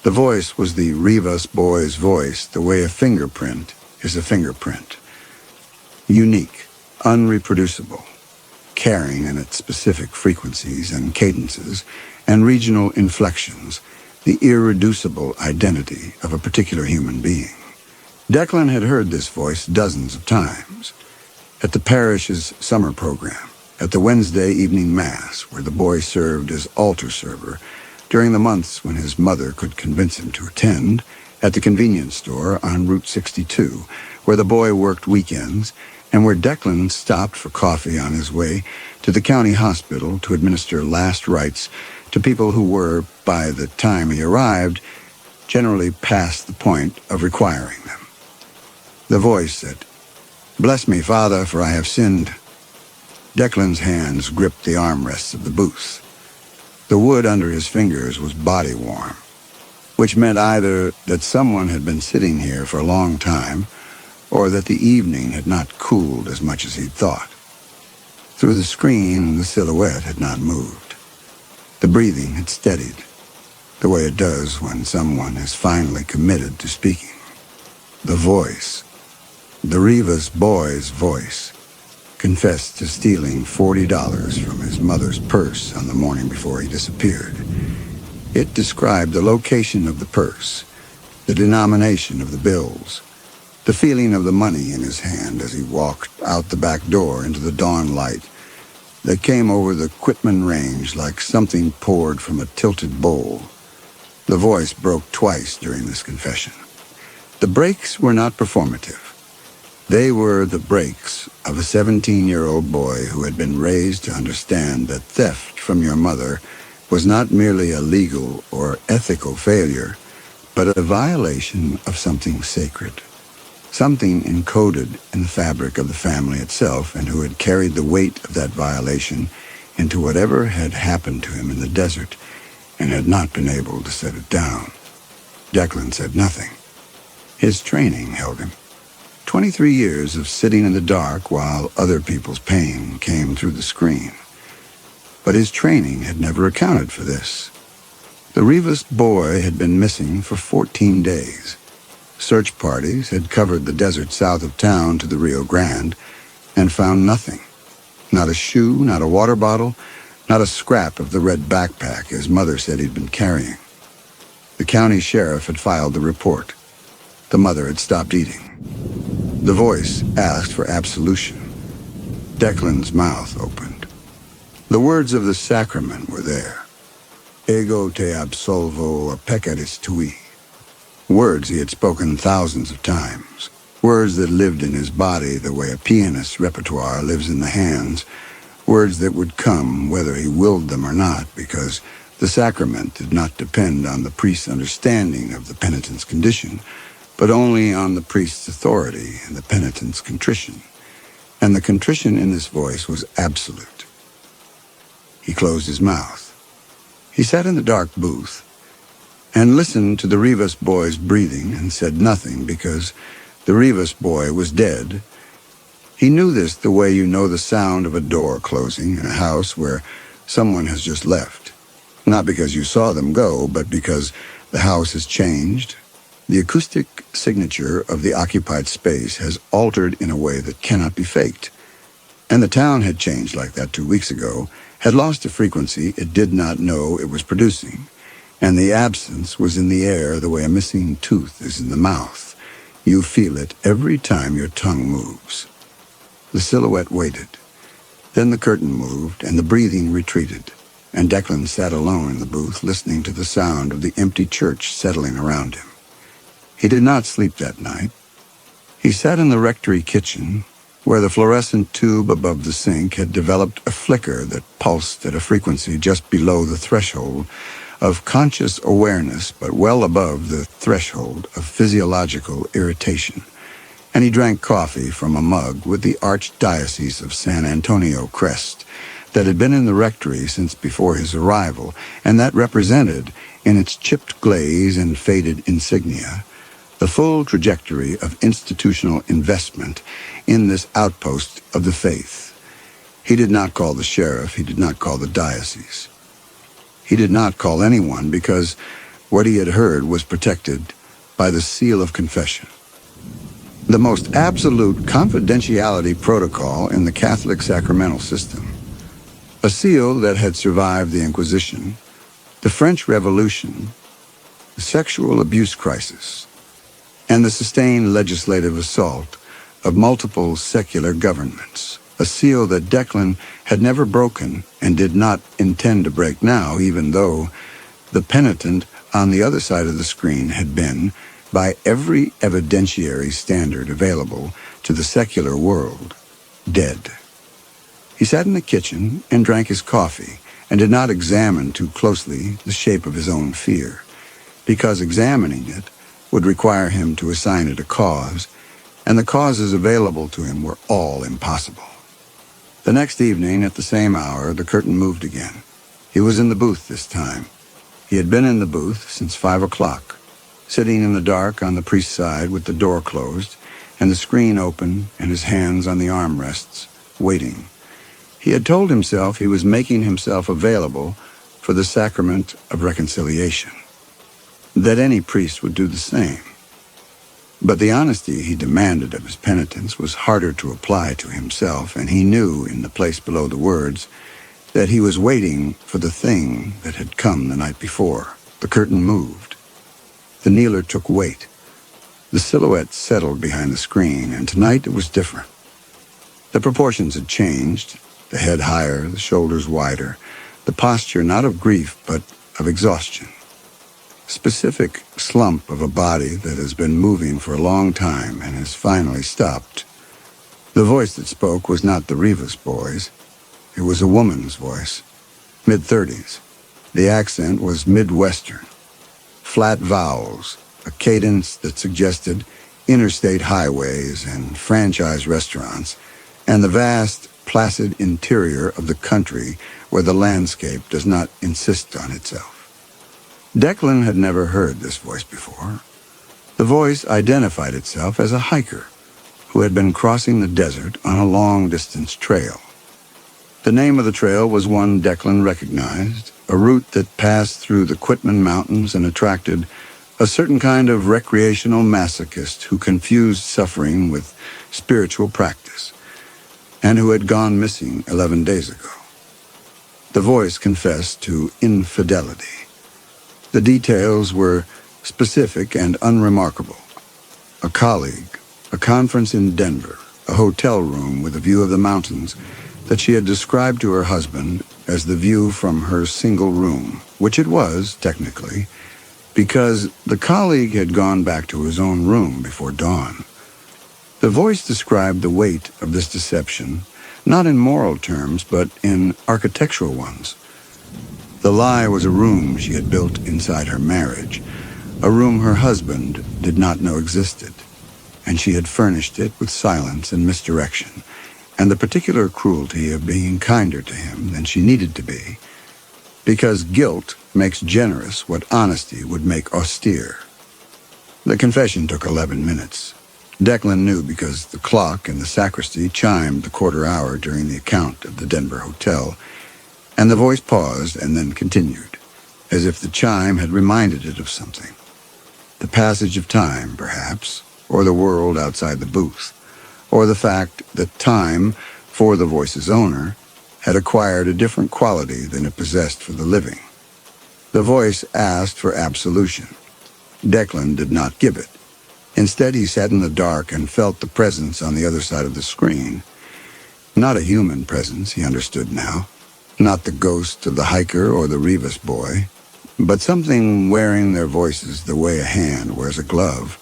The voice was the Rivas boy's voice, the way a fingerprint is a fingerprint. Unique, unreproducible, carrying in its specific frequencies and cadences and regional inflections the irreducible identity of a particular human being. Declan had heard this voice dozens of times. At the parish's summer program, at the Wednesday evening mass where the boy served as altar server during the months when his mother could convince him to attend, at the convenience store on Route 62, where the boy worked weekends, and where Declan stopped for coffee on his way to the county hospital to administer last rites to people who were, by the time he arrived, generally past the point of requiring them. The voice said, "Bless me, Father, for I have sinned." Declan's hands gripped the armrests of the booth. The wood under his fingers was body warm, which meant either that someone had been sitting here for a long time, or that the evening had not cooled as much as he'd thought. Through the screen, the silhouette had not moved. The breathing had steadied, the way it does when someone is finally committed to speaking. The voice, the Rivas boy's voice, confessed to stealing $40 from his mother's purse on the morning before he disappeared. It described the location of the purse, the denomination of the bills, the feeling of the money in his hand as he walked out the back door into the dawn light that came over the Quitman Range like something poured from a tilted bowl. The voice broke twice during this confession. The breaks were not performative. They were the breaks of a 17-year-old boy who had been raised to understand that theft from your mother was not merely a legal or ethical failure, but a violation of something sacred, something encoded in the fabric of the family itself, and who had carried the weight of that violation into whatever had happened to him in the desert and had not been able to set it down. Declan said nothing. His training held him. 23 years of sitting in the dark while other people's pain came through the screen. But his training had never accounted for this. The Rivas boy had been missing for 14 days. Search parties had covered the desert south of town to the Rio Grande and found nothing. Not a shoe, not a water bottle, not a scrap of the red backpack his mother said he'd been carrying. The county sheriff had filed the report. The mother had stopped eating. The voice asked for absolution. Declan's mouth opened. The words of the sacrament were there. Ego te absolvo a peccaris tui. Words he had spoken thousands of times. Words that lived in his body the way a pianist's repertoire lives in the hands. Words that would come whether he willed them or not, because the sacrament did not depend on the priest's understanding of the penitent's condition, but only on the priest's authority and the penitent's contrition. And the contrition in this voice was absolute. He closed his mouth. He sat in the dark booth and listened to the Rivas boy's breathing and said nothing because the Rivas boy was dead. He knew this the way you know the sound of a door closing in a house where someone has just left. Not because you saw them go, but because the house has changed. The acoustic signature of the occupied space has altered in a way that cannot be faked. And the town had changed like that 2 weeks ago, had lost a frequency it did not know it was producing, and the absence was in the air the way a missing tooth is in the mouth. You feel it every time your tongue moves. The silhouette waited. Then the curtain moved, and the breathing retreated, and Declan sat alone in the booth listening to the sound of the empty church settling around him. He did not sleep that night. He sat in the rectory kitchen, where the fluorescent tube above the sink had developed a flicker that pulsed at a frequency just below the threshold of conscious awareness, but well above the threshold of physiological irritation. And he drank coffee from a mug with the Archdiocese of San Antonio crest that had been in the rectory since before his arrival, and that represented, in its chipped glaze and faded insignia, the full trajectory of institutional investment in this outpost of the faith. He did not call the sheriff. He did not call the diocese. He did not call anyone because what he had heard was protected by the seal of confession, the most absolute confidentiality protocol in the Catholic sacramental system, a seal that had survived the Inquisition, the French Revolution, the sexual abuse crisis, and the sustained legislative assault of multiple secular governments, a seal that Declan had never broken and did not intend to break now, even though the penitent on the other side of the screen had been, by every evidentiary standard available to the secular world, dead. He sat in the kitchen and drank his coffee and did not examine too closely the shape of his own fear, because examining it would require him to assign it a cause, and the causes available to him were all impossible. The next evening, at the same hour, the curtain moved again. He was in the booth this time. He had been in the booth since 5 o'clock, sitting in the dark on the priest's side with the door closed and the screen open and his hands on the armrests, waiting. He had told himself he was making himself available for the sacrament of reconciliation, that any priest would do the same. But the honesty he demanded of his penitents was harder to apply to himself, and he knew, in the place below the words, that he was waiting for the thing that had come the night before. The curtain moved. The kneeler took weight. The silhouette settled behind the screen, and tonight it was different. The proportions had changed, the head higher, the shoulders wider, the posture not of grief, but of exhaustion. Specific slump of a body that has been moving for a long time and has finally stopped. The voice that spoke was not the Rivas boy's. It was a woman's voice, mid-30s. The accent was Midwestern. Flat vowels, a cadence that suggested interstate highways and franchise restaurants, and the vast, placid interior of the country where the landscape does not insist on itself. Declan had never heard this voice before. The voice identified itself as a hiker who had been crossing the desert on a long-distance trail. The name of the trail was one Declan recognized, a route that passed through the Quitman Mountains and attracted a certain kind of recreational masochist who confused suffering with spiritual practice, and who had gone missing 11 days ago. The voice confessed to infidelity. The details were specific and unremarkable. A colleague, a conference in Denver, a hotel room with a view of the mountains that she had described to her husband as the view from her single room, which it was, technically, because the colleague had gone back to his own room before dawn. The voice described the weight of this deception, not in moral terms, but in architectural ones. The lie was a room she had built inside her marriage, a room her husband did not know existed, and she had furnished it with silence and misdirection, and the particular cruelty of being kinder to him than she needed to be, because guilt makes generous what honesty would make austere. The confession took 11 minutes. Declan knew because the clock in the sacristy chimed the quarter hour during the account of the Denver hotel, and the voice paused and then continued, as if the chime had reminded it of something. The passage of time, perhaps, or the world outside the booth, or the fact that time, for the voice's owner, had acquired a different quality than it possessed for the living. The voice asked for absolution. Declan did not give it. Instead, he sat in the dark and felt the presence on the other side of the screen. Not a human presence, he understood now. Not the ghost of the hiker or the Rivas boy, but something wearing their voices the way a hand wears a glove.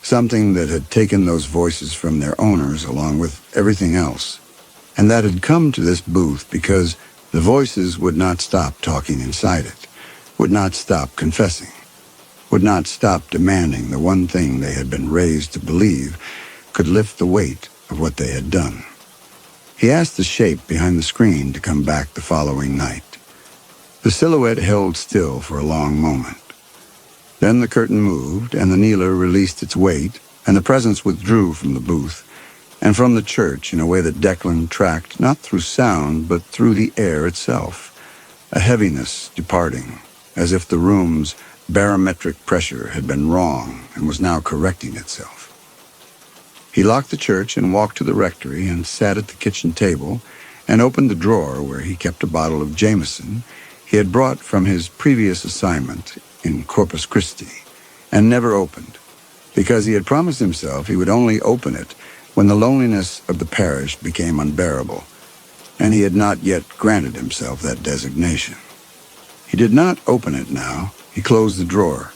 Something that had taken those voices from their owners along with everything else, and that had come to this booth because the voices would not stop talking inside it, would not stop confessing, would not stop demanding the one thing they had been raised to believe could lift the weight of what they had done. He asked the shape behind the screen to come back the following night. The silhouette held still for a long moment. Then the curtain moved, and the kneeler released its weight, and the presence withdrew from the booth, and from the church in a way that Declan tracked not through sound, but through the air itself, a heaviness departing, as if the room's barometric pressure had been wrong and was now correcting itself. He locked the church and walked to the rectory and sat at the kitchen table and opened the drawer where he kept a bottle of Jameson he had brought from his previous assignment in Corpus Christi, and never opened, because he had promised himself he would only open it when the loneliness of the parish became unbearable, and he had not yet granted himself that designation. He did not open it now. He closed the drawer.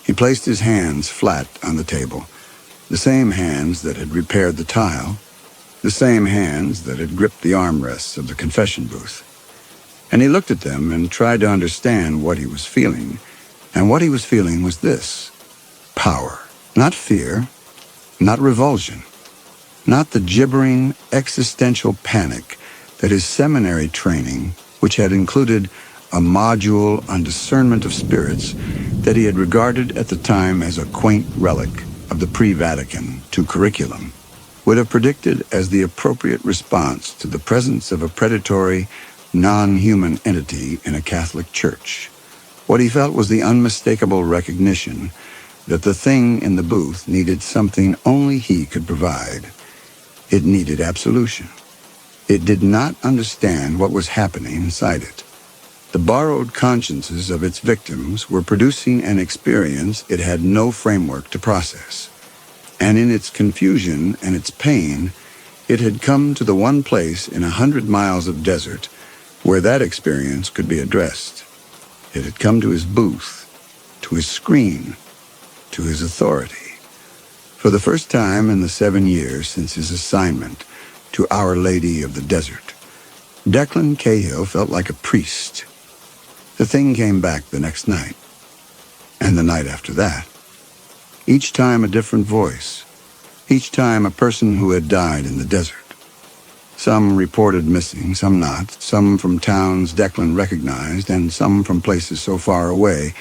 He placed his hands flat on the table, the same hands that had repaired the tile, the same hands that had gripped the armrests of the confession booth. And he looked at them and tried to understand what he was feeling, and what he was feeling was this: power, not fear, not revulsion, not the gibbering existential panic that his seminary training, which had included a module on discernment of spirits that he had regarded at the time as a quaint relic of the pre-Vatican II curriculum, would have predicted as the appropriate response to the presence of a predatory, non-human entity in a Catholic church. What he felt was the unmistakable recognition that the thing in the booth needed something only he could provide. It needed absolution. It did not understand what was happening inside it. The borrowed consciences of its victims were producing an experience it had no framework to process. And in its confusion and its pain, it had come to the one place in 100 miles of desert where that experience could be addressed. It had come to his booth, to his screen, to his authority. For the first time in the 7 years since his assignment to Our Lady of the Desert, Declan Cahill felt like a priest. The thing came back the next night, and the night after that. Each time a different voice, each time a person who had died in the desert. Some reported missing, some not, some from towns Declan recognized, and some from places so far away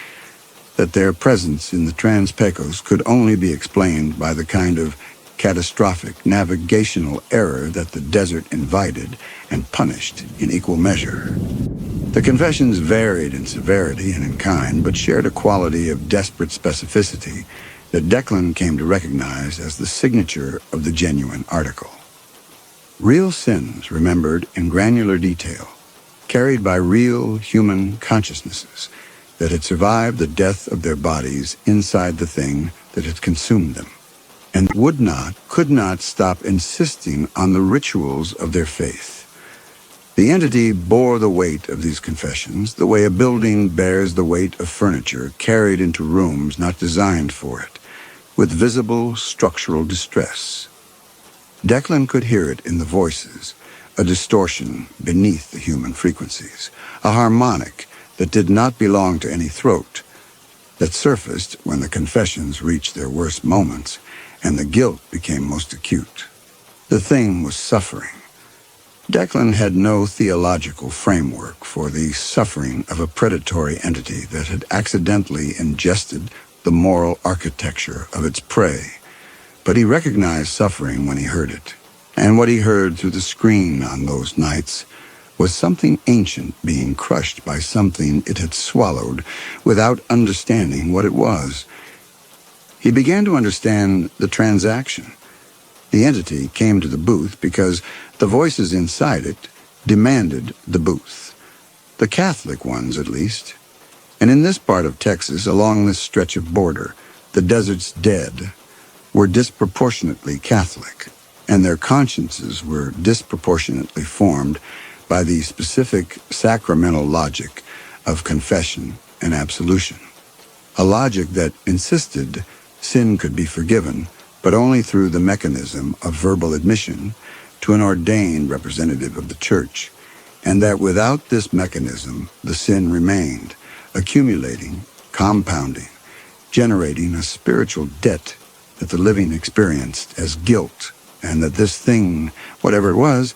that their presence in the Trans-Pecos could only be explained by the kind of catastrophic navigational error that the desert invited and punished in equal measure. The confessions varied in severity and in kind, but shared a quality of desperate specificity that Declan came to recognize as the signature of the genuine article. Real sins remembered in granular detail, carried by real human consciousnesses that had survived the death of their bodies inside the thing that had consumed them, and could not stop insisting on the rituals of their faith. The entity bore the weight of these confessions the way a building bears the weight of furniture carried into rooms not designed for it, with visible structural distress. Declan could hear it in the voices, a distortion beneath the human frequencies, a harmonic that did not belong to any throat, that surfaced when the confessions reached their worst moments and the guilt became most acute. The thing was suffering. Declan had no theological framework for the suffering of a predatory entity that had accidentally ingested the moral architecture of its prey. But he recognized suffering when he heard it, and what he heard through the screen on those nights was something ancient being crushed by something it had swallowed without understanding what it was. He began to understand the transaction. The entity came to the booth because the voices inside it demanded the booth, the Catholic ones at least. And in this part of Texas, along this stretch of border, the desert's dead were disproportionately Catholic, and their consciences were disproportionately formed by the specific sacramental logic of confession and absolution, a logic that insisted sin could be forgiven, but only through the mechanism of verbal admission to an ordained representative of the church, and that without this mechanism, the sin remained, accumulating, compounding, generating a spiritual debt that the living experienced as guilt, and that this thing, whatever it was,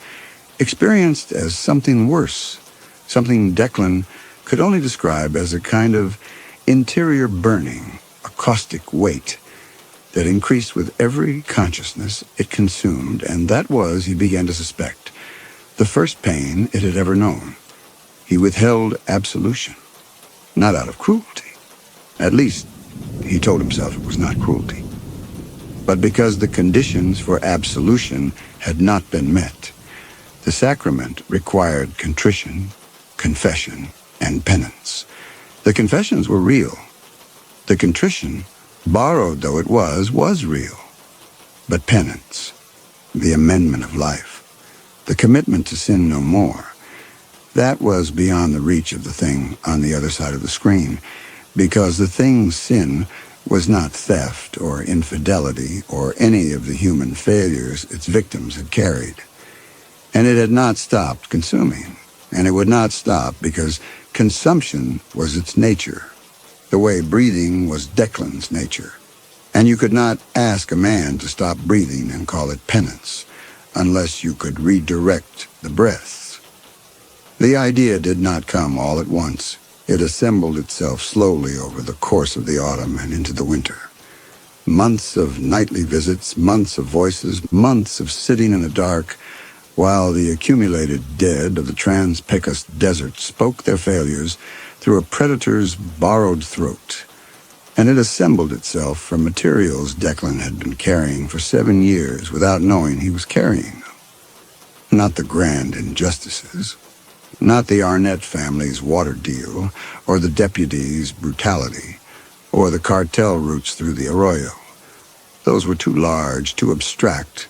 experienced as something worse, something Declan could only describe as a kind of interior burning, a caustic weight that increased with every consciousness it consumed, and that was, he began to suspect, the first pain it had ever known. He withheld absolution, not out of cruelty. At least, he told himself it was not cruelty, but because the conditions for absolution had not been met. The sacrament required contrition, confession, and penance. The confessions were real. The contrition, borrowed though it was real. But penance, the amendment of life, the commitment to sin no more, that was beyond the reach of the thing on the other side of the screen, because the thing's sin was not theft or infidelity or any of the human failures its victims had carried. And it had not stopped consuming, and it would not stop because consumption was its nature, the way breathing was Declan's nature. And you could not ask a man to stop breathing and call it penance, unless you could redirect the breaths. The idea did not come all at once. It assembled itself slowly over the course of the autumn and into the winter. Months of nightly visits, months of voices, months of sitting in the dark, while the accumulated dead of the Trans-Pecos desert spoke their failures through a predator's borrowed throat. and it assembled itself from materials Declan had been carrying for 7 years without knowing he was carrying them. Not the grand injustices, not the Arnett family's water deal, or the deputy's brutality, or the cartel routes through the Arroyo. Those were too large, too abstract,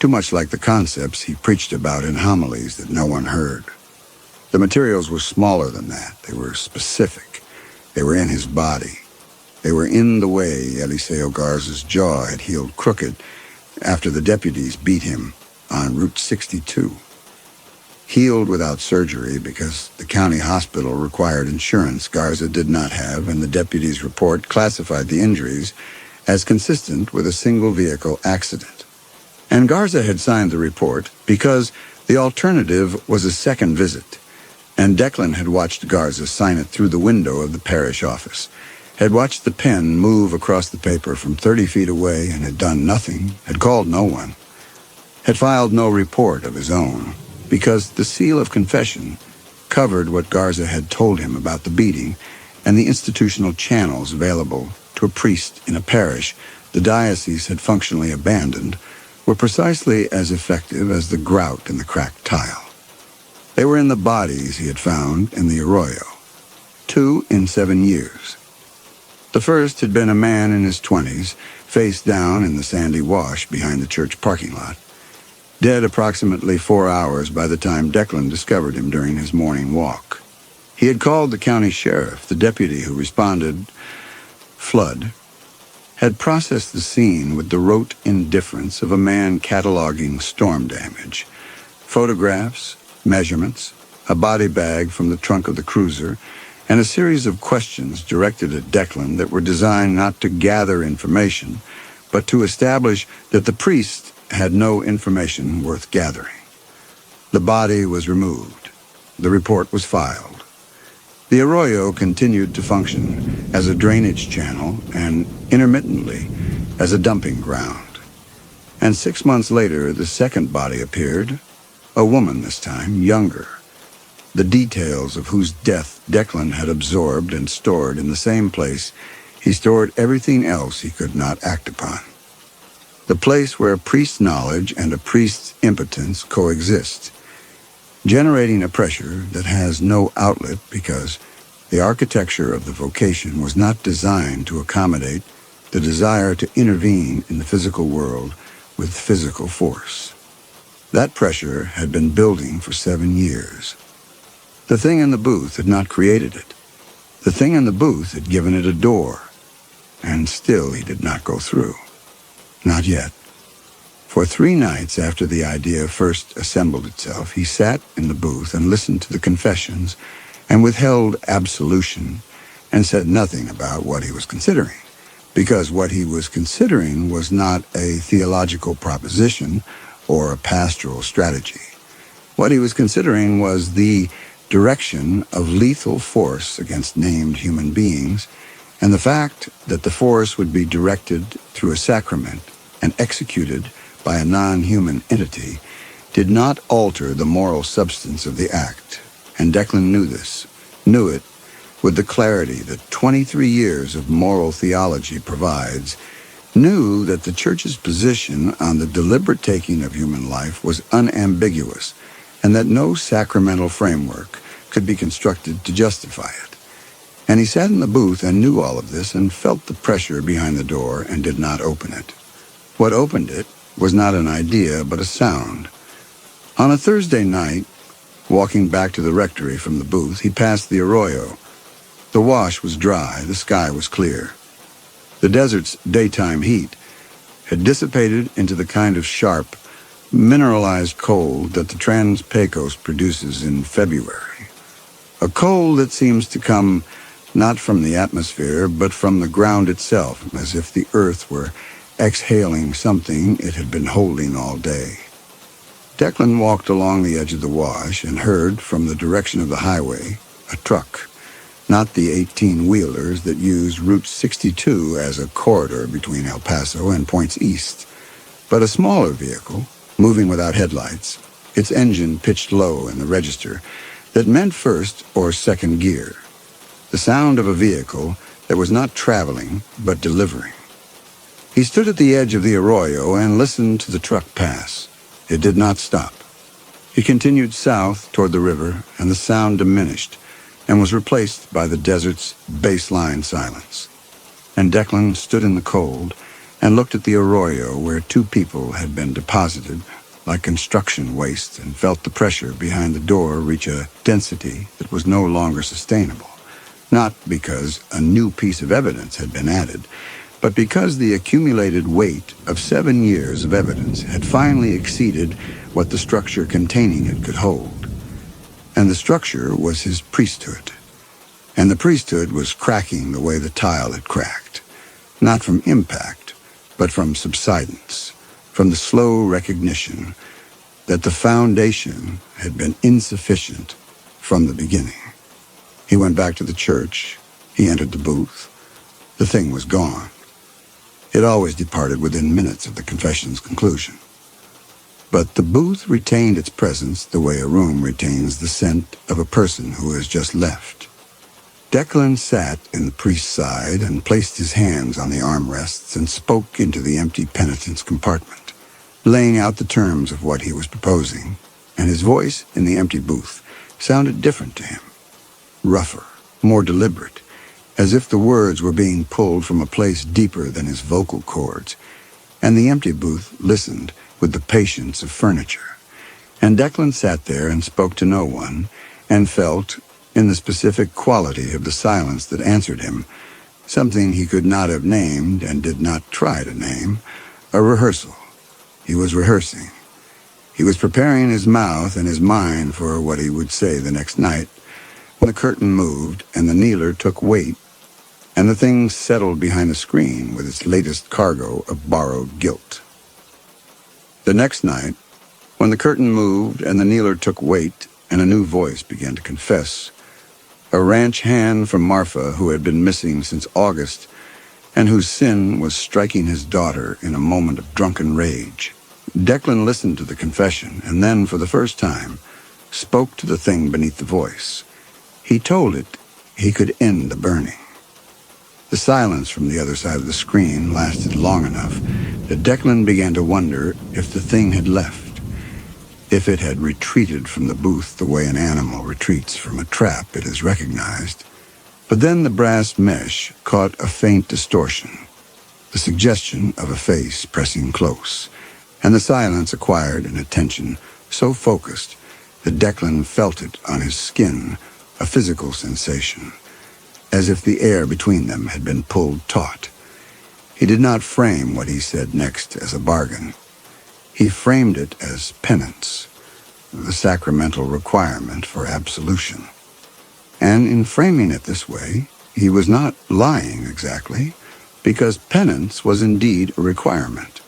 too much like the concepts he preached about in homilies that no one heard. The materials were smaller than that. They were specific. They were in his body. They were in the way Eliseo Garza's jaw had healed crooked after the deputies beat him on Route 62. Healed without surgery because the county hospital required insurance Garza did not have, and the deputy's report classified the injuries as consistent with a single-vehicle accident. And Garza had signed the report because the alternative was a second visit, and Declan had watched Garza sign it through the window of the parish office, had watched the pen move across the paper from 30 feet away and had done nothing, had called no one, had filed no report of his own, because the seal of confession covered what Garza had told him about the beating and the institutional channels available to a priest in a parish the diocese had functionally abandoned were precisely as effective as the grout in the cracked tile. They were in the bodies he had found in the Arroyo, 2 in 7 years. The first had been a man in his 20s, face down in the sandy wash behind the church parking lot, dead approximately 4 hours by the time Declan discovered him during his morning walk. He had called the county sheriff. The deputy who responded, Flood, had processed the scene with the rote indifference of a man cataloging storm damage. Photographs, measurements, a body bag from the trunk of the cruiser, and a series of questions directed at Declan that were designed not to gather information, but to establish that the priest had no information worth gathering. The body was removed. The report was filed. The Arroyo continued to function as a drainage channel and, intermittently, as a dumping ground. And 6 months later, the second body appeared, a woman this time, younger, the details of whose death Declan had absorbed and stored in the same place he stored everything else he could not act upon. The place where a priest's knowledge and a priest's impotence coexist, generating a pressure that has no outlet because the architecture of the vocation was not designed to accommodate the desire to intervene in the physical world with physical force. That pressure had been building for 7 years. The thing in the booth had not created it. The thing in the booth had given it a door, and still he did not go through. Not yet. For 3 nights after the idea first assembled itself, he sat in the booth and listened to the confessions and withheld absolution and said nothing about what he was considering, because what he was considering was not a theological proposition or a pastoral strategy. What he was considering was the direction of lethal force against named human beings, and the fact that the force would be directed through a sacrament and executed by a non-human entity did not alter the moral substance of the act. And Declan knew this, knew it with the clarity that 23 years of moral theology provides, knew that the Church's position on the deliberate taking of human life was unambiguous, and that no sacramental framework could be constructed to justify it. And he sat in the booth and knew all of this and felt the pressure behind the door and did not open it. What opened it was not an idea, but a sound. On a Thursday night, walking back to the rectory from the booth, he passed the Arroyo. The wash was dry, the sky was clear. The desert's daytime heat had dissipated into the kind of sharp, mineralized cold that the Trans-Pecos produces in February. A cold that seems to come not from the atmosphere, but from the ground itself, as if the earth were exhaling something it had been holding all day. Declan walked along the edge of the wash and heard, from the direction of the highway, a truck, not the 18-wheelers that used Route 62 as a corridor between El Paso and points east, but a smaller vehicle, moving without headlights, its engine pitched low in the register, that meant first or second gear. The sound of a vehicle that was not traveling, but delivering. He stood at the edge of the arroyo and listened to the truck pass. It did not stop. He continued south toward the river, and the sound diminished and was replaced by the desert's baseline silence. And Declan stood in the cold and looked at the arroyo where two people had been deposited like construction waste and felt the pressure behind the door reach a density that was no longer sustainable, not because a new piece of evidence had been added, but because the accumulated weight of 7 years of evidence had finally exceeded what the structure containing it could hold. And the structure was his priesthood. And the priesthood was cracking the way the tile had cracked, not from impact, but from subsidence, from the slow recognition that the foundation had been insufficient from the beginning. He went back to the church. He entered the booth. The thing was gone. It always departed within minutes of the confession's conclusion. But the booth retained its presence the way a room retains the scent of a person who has just left. Declan sat in the priest's side and placed his hands on the armrests and spoke into the empty penitent's compartment, laying out the terms of what he was proposing, and his voice in the empty booth sounded different to him, rougher, more deliberate, as if the words were being pulled from a place deeper than his vocal cords, and the empty booth listened with the patience of furniture. And Declan sat there and spoke to no one, and felt, in the specific quality of the silence that answered him, something he could not have named and did not try to name, a rehearsal. He was rehearsing. He was preparing his mouth and his mind for what he would say the next night, when the curtain moved and the kneeler took weight, and the thing settled behind the screen with its latest cargo of borrowed guilt. The next night, when the curtain moved and the kneeler took weight and a new voice began to confess, a ranch hand from Marfa who had been missing since August and whose sin was striking his daughter in a moment of drunken rage. Declan listened to the confession and then, for the first time, spoke to the thing beneath the voice. He told it he could end the burning. The silence from the other side of the screen lasted long enough that Declan began to wonder if the thing had left, if it had retreated from the booth the way an animal retreats from a trap it has recognized. But then the brass mesh caught a faint distortion, the suggestion of a face pressing close, and the silence acquired an attention so focused that Declan felt it on his skin, a physical sensation, as if the air between them had been pulled taut. He did not frame what he said next as a bargain. He framed it as penance, the sacramental requirement for absolution. And in framing it this way, he was not lying exactly, because penance was indeed a requirement,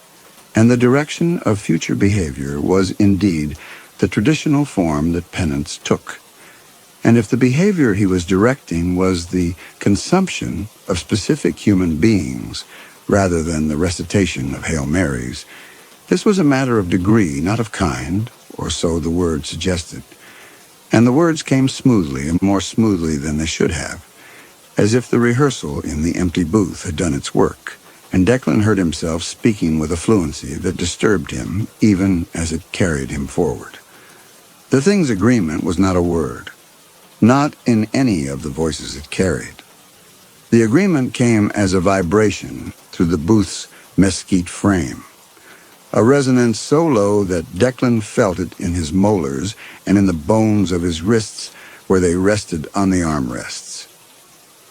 and the direction of future behavior was indeed the traditional form that penance took. And if the behavior he was directing was the consumption of specific human beings rather than the recitation of Hail Marys, this was a matter of degree, not of kind, or so the words suggested. And the words came smoothly, and more smoothly than they should have, as if the rehearsal in the empty booth had done its work, and Declan heard himself speaking with a fluency that disturbed him even as it carried him forward. The thing's agreement was not a word, not in any of the voices it carried. The agreement came as a vibration through the booth's mesquite frame, a resonance so low that Declan felt it in his molars and in the bones of his wrists where they rested on the armrests.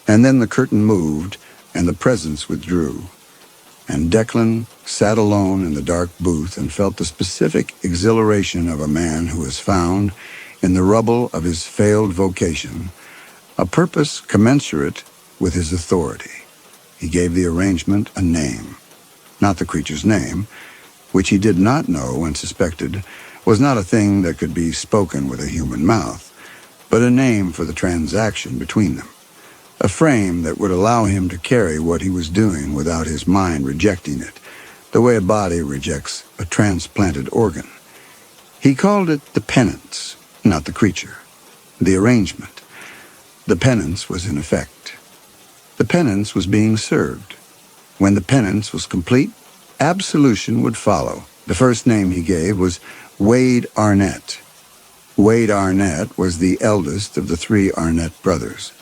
And then the curtain moved and the presence withdrew, and Declan sat alone in the dark booth and felt the specific exhilaration of a man who has found, in the rubble of his failed vocation, a purpose commensurate with his authority. He gave the arrangement a name, not the creature's name, which he did not know and suspected was not a thing that could be spoken with a human mouth, but a name for the transaction between them, a frame that would allow him to carry what he was doing without his mind rejecting it, the way a body rejects a transplanted organ. He called it the penance, not the creature, the arrangement. The penance was in effect. The penance was being served. When the penance was complete, absolution would follow. The first name he gave was Wade Arnett. Wade Arnett was the eldest of the three Arnett brothers,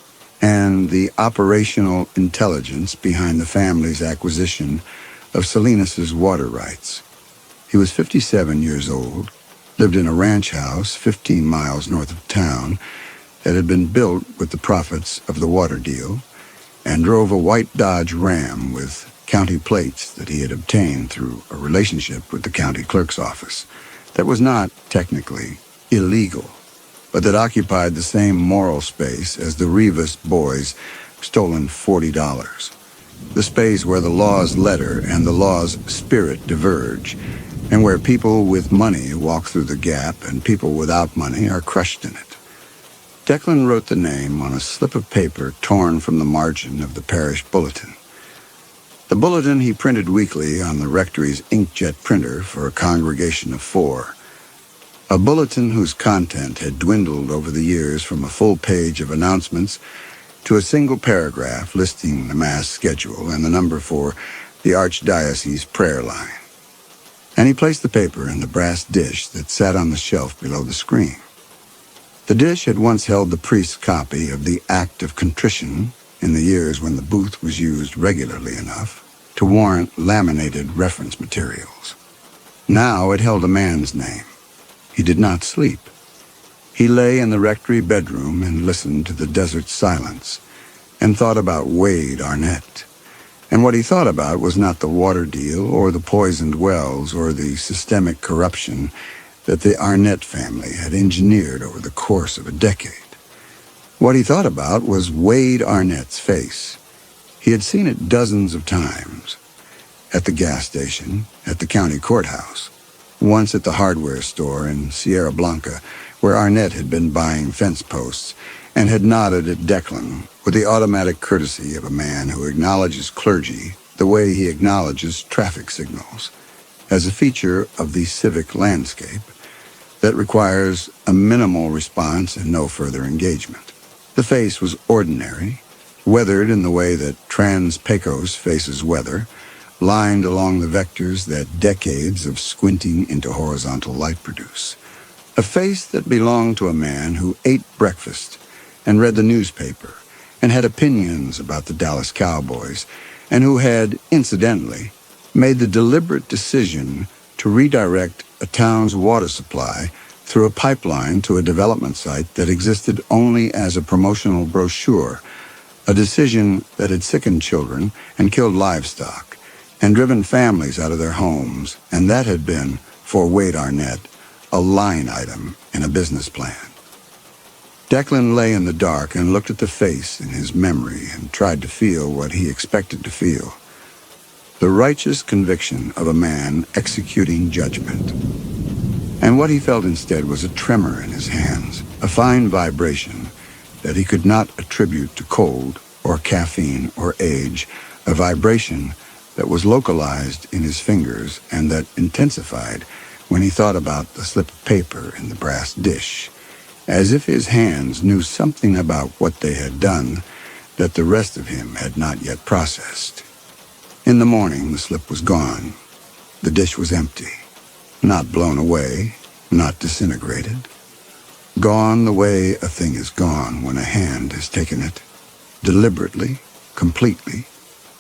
and the operational intelligence behind the family's acquisition of Salinas's water rights. He was 57 years old, lived in a ranch house 15 miles north of town that had been built with the profits of the water deal, and drove a white Dodge Ram with county plates that he had obtained through a relationship with the county clerk's office that was not technically illegal, but that occupied the same moral space as the Rivas boys' stolen $40. The space where the law's letter and the law's spirit diverge, and where people with money walk through the gap and people without money are crushed in it. Declan wrote the name on a slip of paper torn from the margin of the parish bulletin. The bulletin he printed weekly on the rectory's inkjet printer for a congregation of 4. A bulletin whose content had dwindled over the years from a full page of announcements to a single paragraph listing the Mass schedule and the number for the Archdiocese prayer line. And he placed the paper in the brass dish that sat on the shelf below the screen. The dish had once held the priest's copy of the Act of Contrition in the years when the booth was used regularly enough to warrant laminated reference materials. Now it held a man's name. He did not sleep. He lay in the rectory bedroom and listened to the desert silence and thought about Wade Arnett. And what he thought about was not the water deal or the poisoned wells or the systemic corruption that the Arnett family had engineered over the course of a decade. What he thought about was Wade Arnett's face. He had seen it dozens of times. At the gas station, at the county courthouse, once at the hardware store in Sierra Blanca, where Arnett had been buying fence posts, and had nodded at Declan with the automatic courtesy of a man who acknowledges clergy the way he acknowledges traffic signals, as a feature of the civic landscape that requires a minimal response and no further engagement. The face was ordinary, weathered in the way that Trans-Pecos faces weather, lined along the vectors that decades of squinting into horizontal light produce. A face that belonged to a man who ate breakfast and read the newspaper and had opinions about the Dallas Cowboys, and who had, incidentally, made the deliberate decision to redirect a town's water supply through a pipeline to a development site that existed only as a promotional brochure, a decision that had sickened children and killed livestock and driven families out of their homes, and that had been, for Wade Arnett, a line item in a business plan. Declan lay in the dark and looked at the face in his memory and tried to feel what he expected to feel. The righteous conviction of a man executing judgment. And what he felt instead was a tremor in his hands, a fine vibration that he could not attribute to cold or caffeine or age, a vibration that was localized in his fingers and that intensified when he thought about the slip of paper in the brass dish, as if his hands knew something about what they had done that the rest of him had not yet processed. In the morning, the slip was gone. The dish was empty, not blown away, not disintegrated. Gone the way a thing is gone when a hand has taken it, deliberately, completely,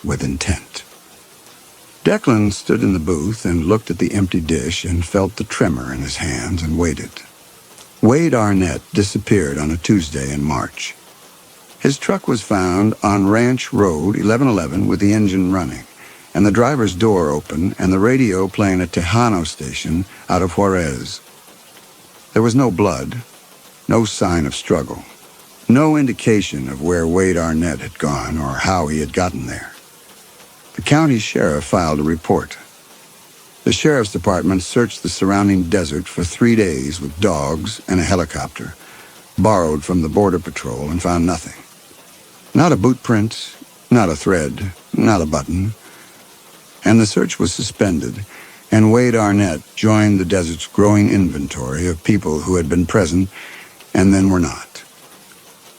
with intent. Declan stood in the booth and looked at the empty dish and felt the tremor in his hands and waited. Wade Arnett disappeared on a Tuesday in March. His truck was found on Ranch Road 1111 with the engine running, and the driver's door open and the radio playing a Tejano station out of Juarez. There was no blood, no sign of struggle, no indication of where Wade Arnett had gone or how he had gotten there. The county sheriff filed a report. The sheriff's department searched the surrounding desert for 3 days with dogs and a helicopter, borrowed from the Border Patrol, and found nothing. Not a boot print, not a thread, not a button. And the search was suspended, and Wade Arnett joined the desert's growing inventory of people who had been present and then were not.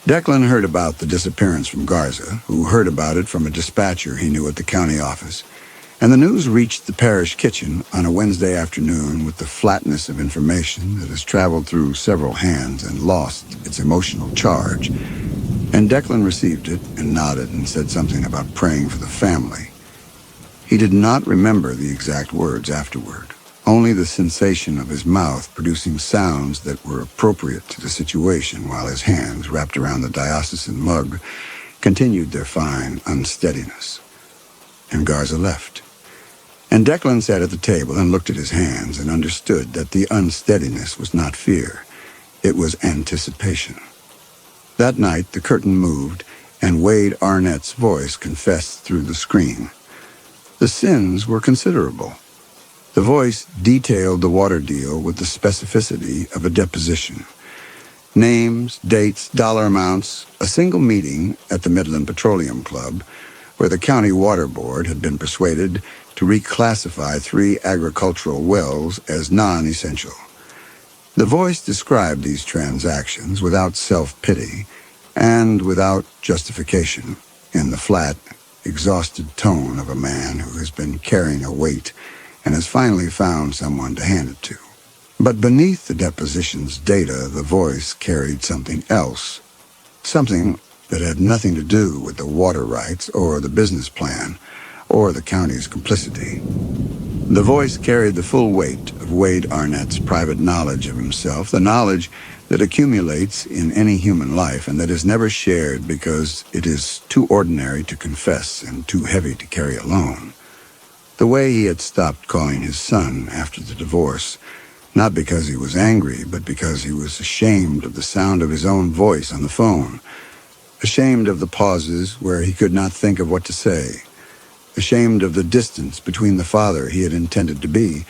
Declan heard about the disappearance from Garza, who heard about it from a dispatcher he knew at the county office, and the news reached the parish kitchen on a Wednesday afternoon with the flatness of information that has traveled through several hands and lost its emotional charge. And Declan received it and nodded and said something about praying for the family. He did not remember the exact words afterward, only the sensation of his mouth producing sounds that were appropriate to the situation while his hands, wrapped around the diocesan mug, continued their fine unsteadiness. And Garza left. And Declan sat at the table and looked at his hands and understood that the unsteadiness was not fear. It was anticipation. That night, the curtain moved, and Wade Arnett's voice confessed through the screen. The sins were considerable. The voice detailed the water deal with the specificity of a deposition. Names, dates, dollar amounts, a single meeting at the Midland Petroleum Club, where the County Water Board had been persuaded to reclassify 3 agricultural wells as non-essential. The voice described these transactions without self-pity and without justification, in the flat, exhausted tone of a man who has been carrying a weight and has finally found someone to hand it to. But beneath the deposition's data, the voice carried something else, something that had nothing to do with the water rights or the business plan or the county's complicity. The voice carried the full weight of Wade Arnett's private knowledge of himself, the knowledge that accumulates in any human life and that is never shared because it is too ordinary to confess and too heavy to carry alone. The way he had stopped calling his son after the divorce, not because he was angry, but because he was ashamed of the sound of his own voice on the phone, ashamed of the pauses where he could not think of what to say, ashamed of the distance between the father he had intended to be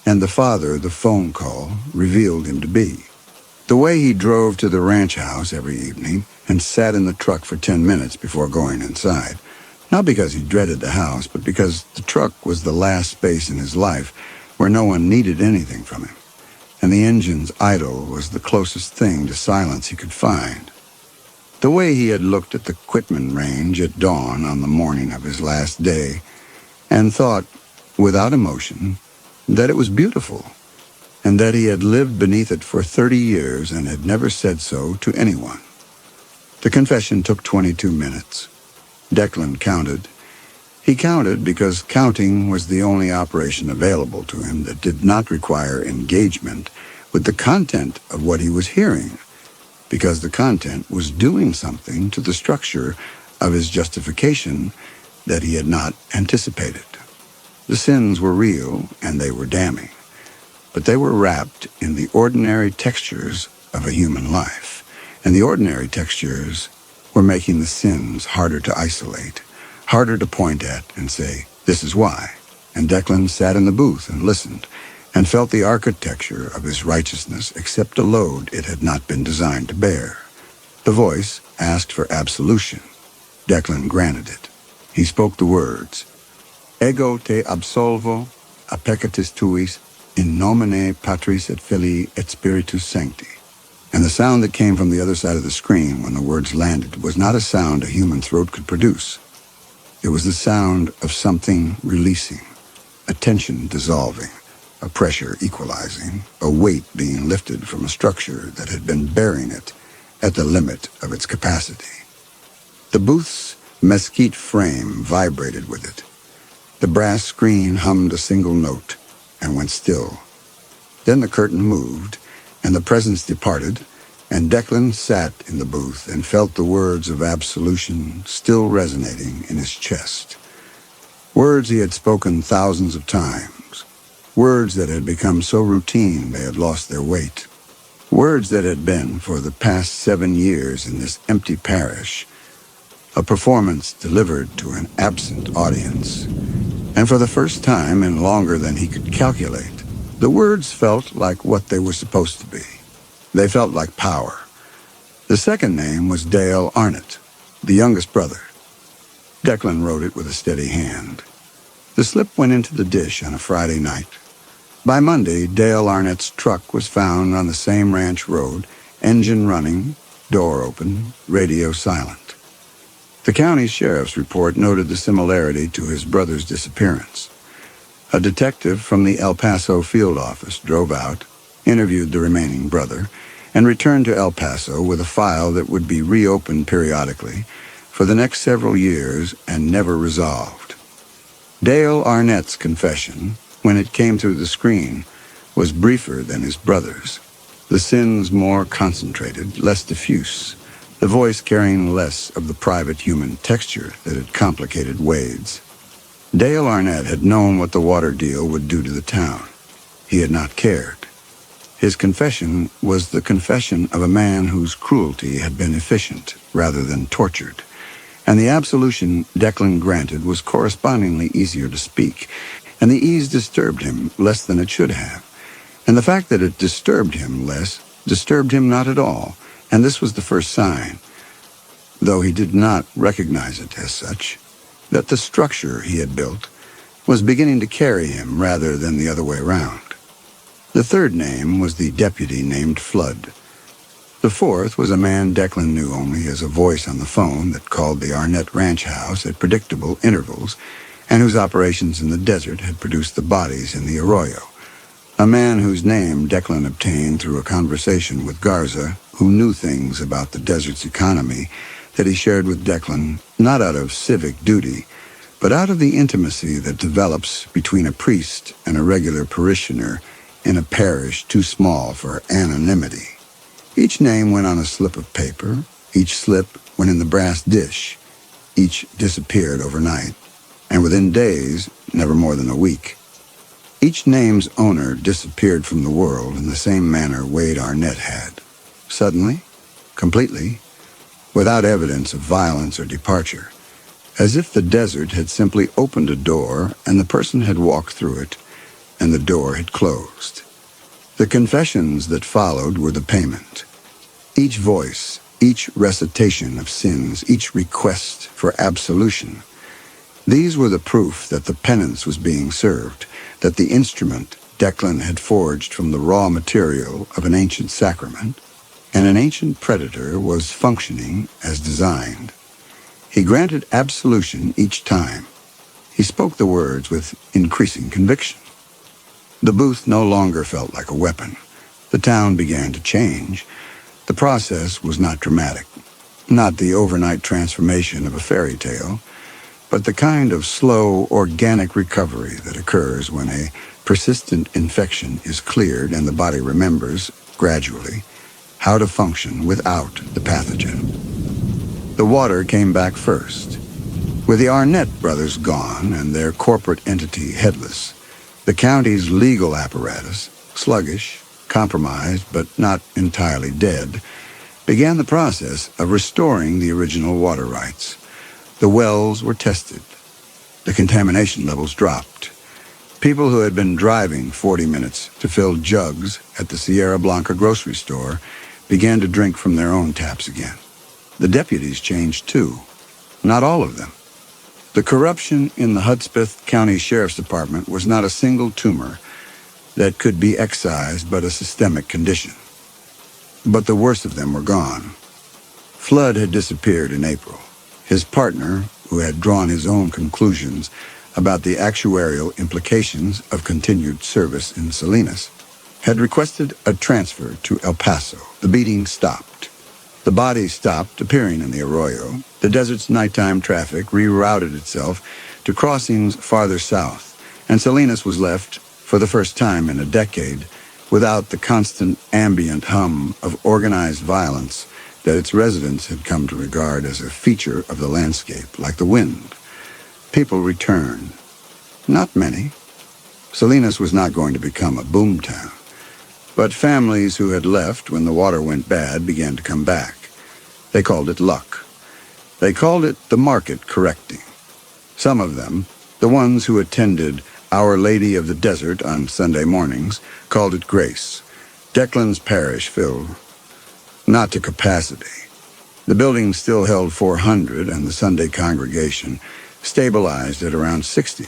and the father the phone call revealed him to be. The way he drove to the ranch house every evening and sat in the truck for 10 minutes before going inside, not because he dreaded the house, but because the truck was the last space in his life where no one needed anything from him, and the engine's idle was the closest thing to silence he could find. The way he had looked at the Quitman Range at dawn on the morning of his last day and thought, without emotion, that it was beautiful, and that he had lived beneath it for 30 years and had never said so to anyone. The confession took 22 minutes. Declan counted. He counted because counting was the only operation available to him that did not require engagement with the content of what he was hearing, because the content was doing something to the structure of his justification that he had not anticipated. The sins were real, and they were damning, but they were wrapped in the ordinary textures of a human life, and the ordinary textures were making the sins harder to isolate, harder to point at and say, this is why. And Declan sat in the booth and listened, and felt the architecture of his righteousness accept a load it had not been designed to bear. The voice asked for absolution. Declan granted it. He spoke the words, Ego te absolvo a peccatis tuis in nomine Patris et Filii et Spiritus Sancti. And the sound that came from the other side of the screen when the words landed was not a sound a human throat could produce. It was the sound of something releasing, a tension dissolving, a pressure equalizing, a weight being lifted from a structure that had been bearing it at the limit of its capacity. The booth's mesquite frame vibrated with it. The brass screen hummed a single note and went still. Then the curtain moved, and the presence departed, and Declan sat in the booth and felt the words of absolution still resonating in his chest. Words he had spoken thousands of times. Words that had become so routine they had lost their weight. Words that had been, for the past 7 years in this empty parish, a performance delivered to an absent audience. And for the first time in longer than he could calculate, the words felt like what they were supposed to be. They felt like power. The second name was Dale Arnett, the youngest brother. Declan wrote it with a steady hand. The slip went into the dish on a Friday night. By Monday, Dale Arnett's truck was found on the same ranch road, engine running, Door open, radio silent. The county sheriff's report noted the similarity to his brother's disappearance. A detective from the El Paso field office drove out, interviewed the remaining brother, and returned to El Paso with a file that would be reopened periodically for the next several years and never resolved. Dale Arnett's confession, when it came through the screen, was briefer than his brother's. The sins more concentrated, less diffuse, the voice carrying less of the private human texture that had complicated Wade's. Dale Arnett had known what the water deal would do to the town. He had not cared. His confession was the confession of a man whose cruelty had been efficient rather than tortured, and the absolution Declan granted was correspondingly easier to speak, and the ease disturbed him less than it should have. And the fact that it disturbed him less disturbed him not at all, and this was the first sign, though he did not recognize it as such, that the structure he had built was beginning to carry him rather than the other way around. The third name was the deputy named Flood. The fourth was a man Declan knew only as a voice on the phone that called the Arnett ranch house at predictable intervals and whose operations in the desert had produced the bodies in the arroyo. A man whose name Declan obtained through a conversation with Garza, who knew things about the desert's economy that he shared with Declan, not out of civic duty, but out of the intimacy that develops between a priest and a regular parishioner in a parish too small for anonymity. Each name went on a slip of paper, each slip went in the brass dish, each disappeared overnight, and within days, never more than a week. Each name's owner disappeared from the world in the same manner Wade Arnett had. Suddenly, completely, without evidence of violence or departure, as if the desert had simply opened a door and the person had walked through it, and the door had closed. The confessions that followed were the payment. Each voice, each recitation of sins, each request for absolution, these were the proof that the penance was being served, that the instrument Declan had forged from the raw material of an ancient sacrament and an ancient predator was functioning as designed. He granted absolution each time. He spoke the words with increasing conviction. The booth no longer felt like a weapon. The town began to change. The process was not dramatic, not the overnight transformation of a fairy tale, but the kind of slow, organic recovery that occurs when a persistent infection is cleared and the body remembers, gradually, how to function without the pathogen. The water came back first. With the Arnett brothers gone and their corporate entity headless, the county's legal apparatus, sluggish, compromised but not entirely dead, began the process of restoring the original water rights. The wells were tested. The contamination levels dropped. People who had been driving 40 minutes to fill jugs at the Sierra Blanca grocery store began to drink from their own taps again. The deputies changed too. Not all of them. The corruption in the Hudspeth County Sheriff's Department was not a single tumor that could be excised but a systemic condition. But the worst of them were gone. Flood had disappeared in April. His partner, who had drawn his own conclusions about the actuarial implications of continued service in Salinas, had requested a transfer to El Paso. The beating stopped. The bodies stopped appearing in the arroyo. The desert's nighttime traffic rerouted itself to crossings farther south, and Salinas was left, for the first time in a decade, without the constant ambient hum of organized violence that its residents had come to regard as a feature of the landscape, like the wind. People returned. Not many. Salinas was not going to become a boomtown. But families who had left when the water went bad began to come back. They called it luck. They called it the market correcting. Some of them, the ones who attended Our Lady of the Desert on Sunday mornings, called it grace. Declan's parish filled, not to capacity. The building still held 400, and the Sunday congregation stabilized at around 60.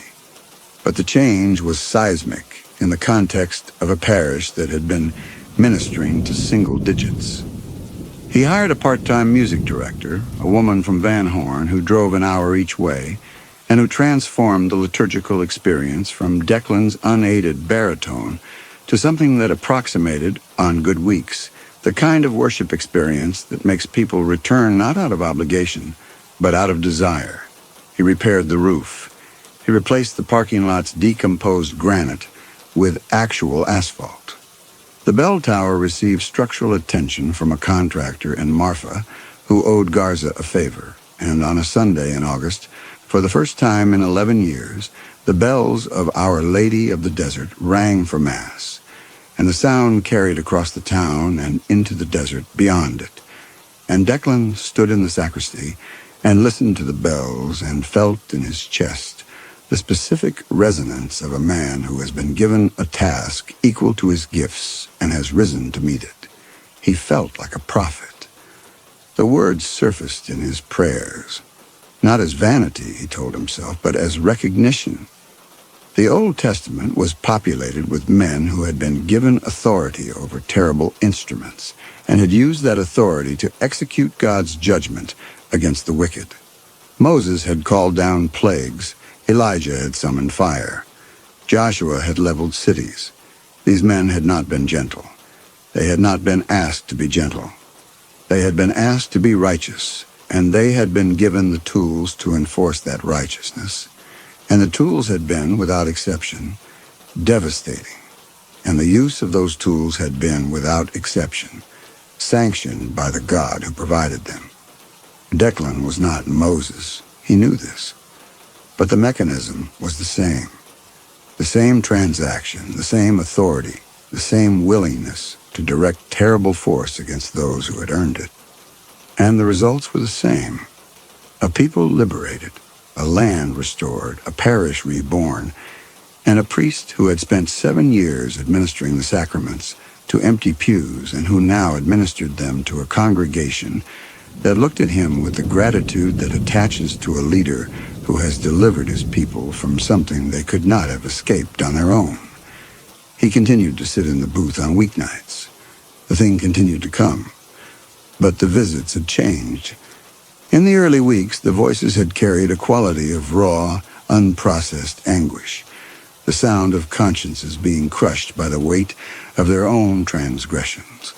But the change was seismic in the context of a parish that had been ministering to single digits. He hired a part-time music director, a woman from Van Horn who drove an hour each way, and who transformed the liturgical experience from Declan's unaided baritone to something that approximated, on good weeks, the kind of worship experience that makes people return not out of obligation, but out of desire. He repaired the roof. He replaced the parking lot's decomposed granite with actual asphalt. The bell tower received structural attention from a contractor in Marfa who owed Garza a favor, and on a Sunday in August, for the first time in 11 years, the bells of Our Lady of the Desert rang for Mass, and the sound carried across the town and into the desert beyond it. And Declan stood in the sacristy and listened to the bells and felt in his chest the specific resonance of a man who has been given a task equal to his gifts and has risen to meet it. He felt like a prophet. The words surfaced in his prayers, not as vanity, he told himself, but as recognition. The Old Testament was populated with men who had been given authority over terrible instruments and had used that authority to execute God's judgment against the wicked. Moses had called down plagues. Elijah had summoned fire. Joshua had leveled cities. These men had not been gentle. They had not been asked to be gentle. They had been asked to be righteous, and they had been given the tools to enforce that righteousness. And the tools had been, without exception, devastating. And the use of those tools had been, without exception, sanctioned by the God who provided them. Declan was not Moses. He knew this. But the mechanism was the same. The same transaction, the same authority, the same willingness to direct terrible force against those who had earned it. And the results were the same. A people liberated, a land restored, a parish reborn, and a priest who had spent 7 years administering the sacraments to empty pews and who now administered them to a congregation that looked at him with the gratitude that attaches to a leader who has delivered his people from something they could not have escaped on their own. He continued to sit in the booth on weeknights. The thing continued to come, but the visits had changed. In the early weeks, the voices had carried a quality of raw, unprocessed anguish, the sound of consciences being crushed by the weight of their own transgressions.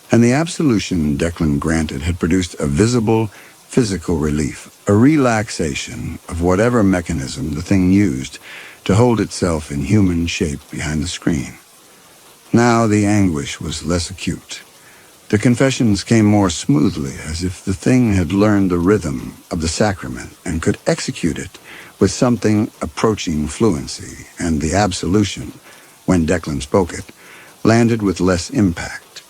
And the absolution Declan granted had produced a visible, physical relief, a relaxation of whatever mechanism the thing used to hold itself in human shape behind the screen. Now the anguish was less acute. The confessions came more smoothly, as if the thing had learned the rhythm of the sacrament and could execute it with something approaching fluency, and the absolution, when Declan spoke it, landed with less impact.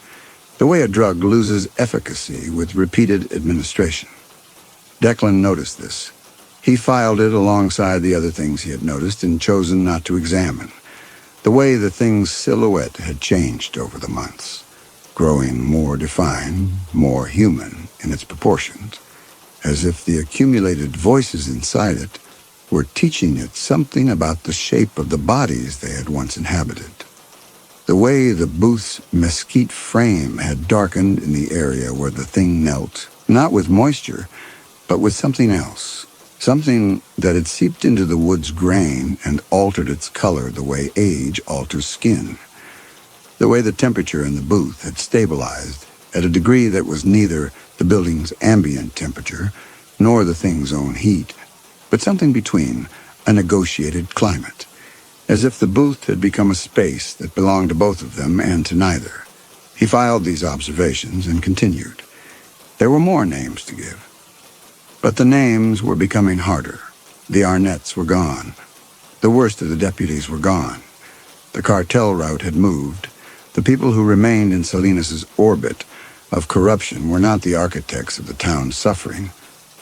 The way a drug loses efficacy with repeated administration. Declan noticed this. He filed it alongside the other things he had noticed and chosen not to examine. The way the thing's silhouette had changed over the months, growing more defined, more human in its proportions, as if the accumulated voices inside it were teaching it something about the shape of the bodies they had once inhabited. The way the booth's mesquite frame had darkened in the area where the thing knelt, not with moisture, but with something else, something that had seeped into the wood's grain and altered its color the way age alters skin. The way the temperature in the booth had stabilized at a degree that was neither the building's ambient temperature nor the thing's own heat, but something between, a negotiated climate, as if the booth had become a space that belonged to both of them and to neither. He filed these observations and continued. There were more names to give. But the names were becoming harder. The Arnett's were gone. The worst of the deputies were gone. The cartel route had moved. The people who remained in Salinas' orbit of corruption were not the architects of the town's suffering,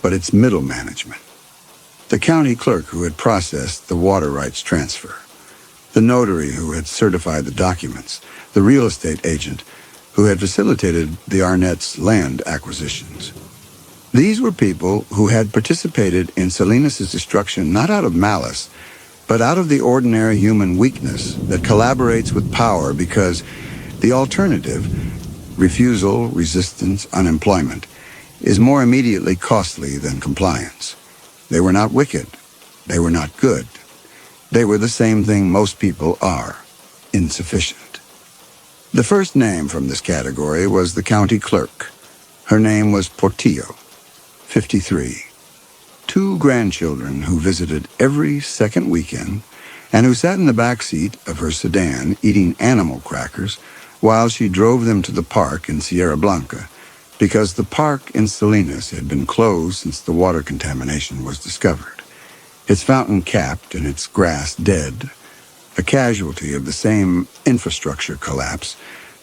but its middle management. The county clerk who had processed the water rights transfer, the notary who had certified the documents, the real estate agent who had facilitated the Arnett's land acquisitions. These were people who had participated in Salinas' destruction not out of malice, but out of the ordinary human weakness that collaborates with power because the alternative, refusal, resistance, unemployment, is more immediately costly than compliance. They were not wicked. They were not good. They were the same thing most people are, insufficient. The first name from this category was the county clerk. Her name was Portillo, 53. 2 grandchildren who visited every second weekend and who sat in the back seat of her sedan eating animal crackers while she drove them to the park in Sierra Blanca, because the park in Salinas had been closed since the water contamination was discovered, its fountain capped and its grass dead, a casualty of the same infrastructure collapse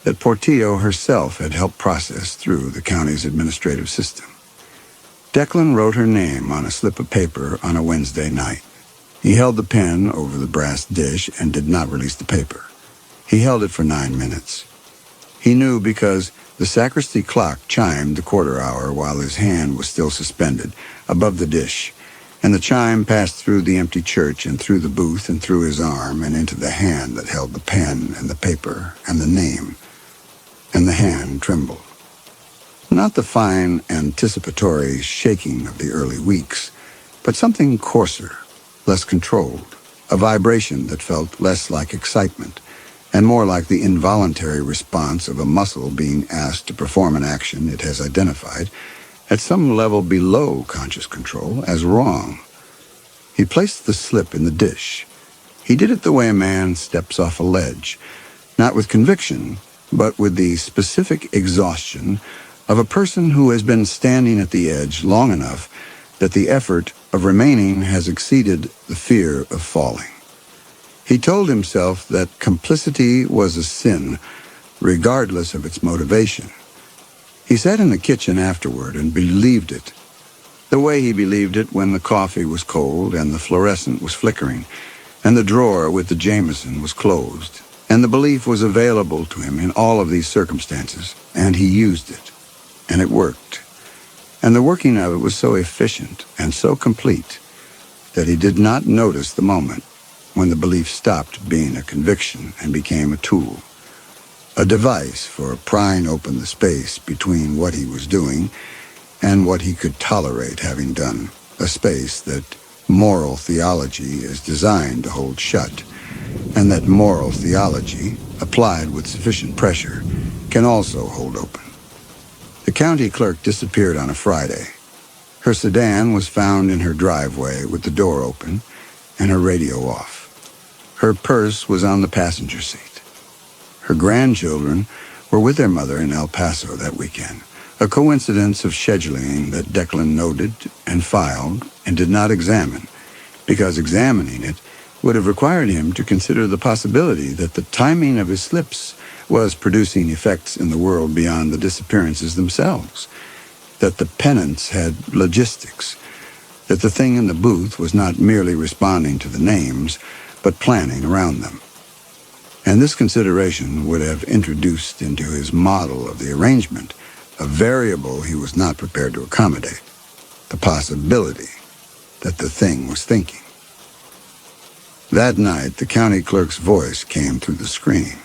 that Portillo herself had helped process through the county's administrative system. Declan wrote her name on a slip of paper on a Wednesday night. He held the pen over the brass dish and did not release the paper. He held it for 9 minutes. He knew because the sacristy clock chimed the quarter hour while his hand was still suspended above the dish, and the chime passed through the empty church and through the booth and through his arm and into the hand that held the pen and the paper and the name, and the hand trembled. Not the fine anticipatory shaking of the early weeks, but something coarser, less controlled, a vibration that felt less like excitement and more like the involuntary response of a muscle being asked to perform an action it has identified at some level below conscious control as wrong. He placed the slip in the dish. He did it the way a man steps off a ledge, not with conviction, but with the specific exhaustion of a person who has been standing at the edge long enough that the effort of remaining has exceeded the fear of falling. He told himself that complicity was a sin, regardless of its motivation. He sat in the kitchen afterward and believed it, the way he believed it when the coffee was cold and the fluorescent was flickering, and the drawer with the Jameson was closed, and the belief was available to him in all of these circumstances, and he used it, and it worked. And the working of it was so efficient and so complete that he did not notice the moment when the belief stopped being a conviction and became a tool, a device for prying open the space between what he was doing and what he could tolerate having done, a space that moral theology is designed to hold shut, and that moral theology, applied with sufficient pressure, can also hold open. The county clerk disappeared on a Friday. Her sedan was found in her driveway with the door open and her radio off. Her purse was on the passenger seat. Her grandchildren were with their mother in El Paso that weekend, a coincidence of scheduling that Declan noted and filed and did not examine, because examining it would have required him to consider the possibility that the timing of his slips was producing effects in the world beyond the disappearances themselves, that the penance had logistics, that the thing in the booth was not merely responding to the names, but planning around them. And this consideration would have introduced into his model of the arrangement a variable he was not prepared to accommodate, the possibility that the thing was thinking. That night, the county clerk's voice came through the screen.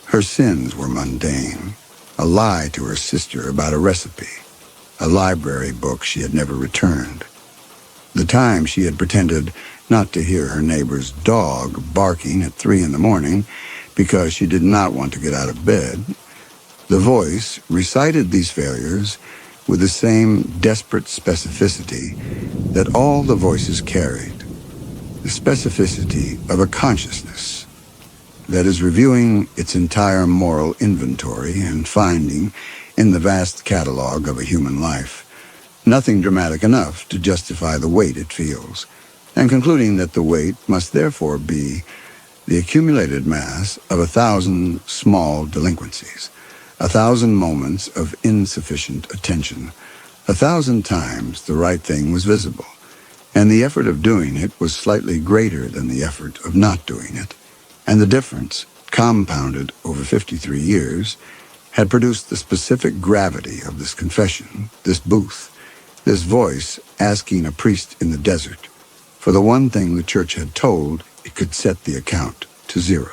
Her sins were mundane, a lie to her sister about a recipe, a library book she had never returned, the time she had pretended not to hear her neighbor's dog barking at 3 a.m. because she did not want to get out of bed. The voice recited these failures with the same desperate specificity that all the voices carried, the specificity of a consciousness that is reviewing its entire moral inventory and finding, in the vast catalog of a human life, nothing dramatic enough to justify the weight it feels, and concluding that the weight must therefore be the accumulated mass of 1,000 small delinquencies, 1,000 moments of insufficient attention, 1,000 times the right thing was visible, and the effort of doing it was slightly greater than the effort of not doing it, and the difference, compounded over 53 years, had produced the specific gravity of this confession, this booth, this voice asking a priest in the desert for the one thing the church had told it could set the account to 0.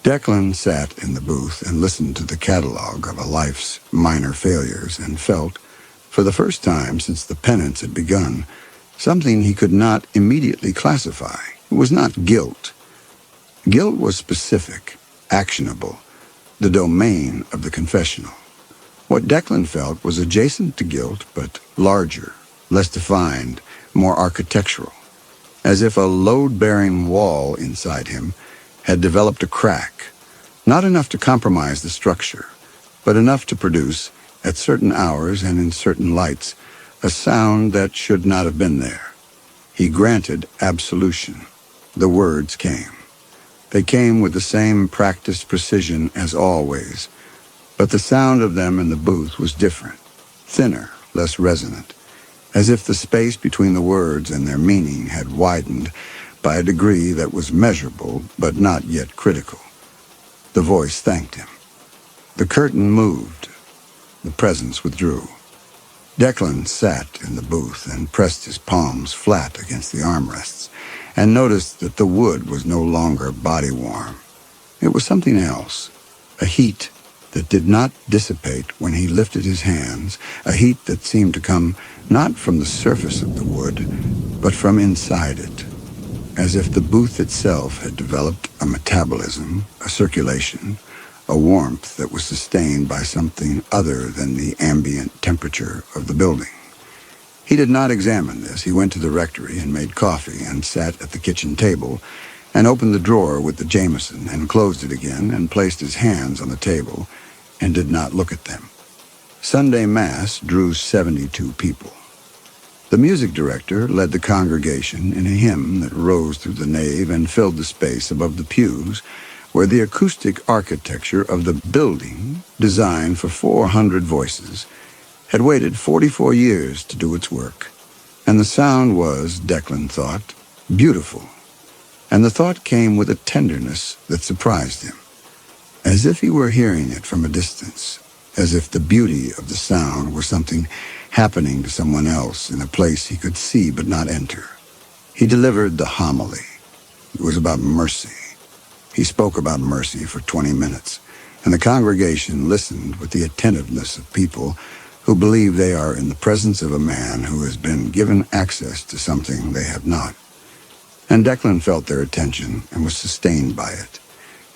Declan sat in the booth and listened to the catalog of a life's minor failures and felt, for the first time since the penance had begun, something he could not immediately classify. It was not guilt. Guilt was specific, actionable, the domain of the confessional. What Declan felt was adjacent to guilt, but larger, less defined, more architectural, as if a load-bearing wall inside him had developed a crack, not enough to compromise the structure, but enough to produce, at certain hours and in certain lights, a sound that should not have been there. He granted absolution. The words came. They came with the same practiced precision as always, but the sound of them in the booth was different, thinner, less resonant, as if the space between the words and their meaning had widened by a degree that was measurable but not yet critical. The voice thanked him. The curtain moved. The presence withdrew. Declan sat in the booth and pressed his palms flat against the armrests and noticed that the wood was no longer body-warm. It was something else, a heat that did not dissipate when he lifted his hands, a heat that seemed to come not from the surface of the wood, but from inside it, as if the booth itself had developed a metabolism, a circulation, a warmth that was sustained by something other than the ambient temperature of the building. He did not examine this. He went to the rectory and made coffee and sat at the kitchen table and opened the drawer with the Jameson and closed it again and placed his hands on the table and did not look at them. Sunday Mass drew 72 people. The music director led the congregation in a hymn that rose through the nave and filled the space above the pews, where the acoustic architecture of the building, designed for 400 voices, had waited 44 years to do its work. And the sound was, Declan thought, beautiful. And the thought came with a tenderness that surprised him, as if he were hearing it from a distance, as if the beauty of the sound were something happening to someone else in a place he could see but not enter. He delivered the homily. It was about mercy. He spoke about mercy for 20 minutes, and the congregation listened with the attentiveness of people who believe they are in the presence of a man who has been given access to something they have not. And Declan felt their attention and was sustained by it,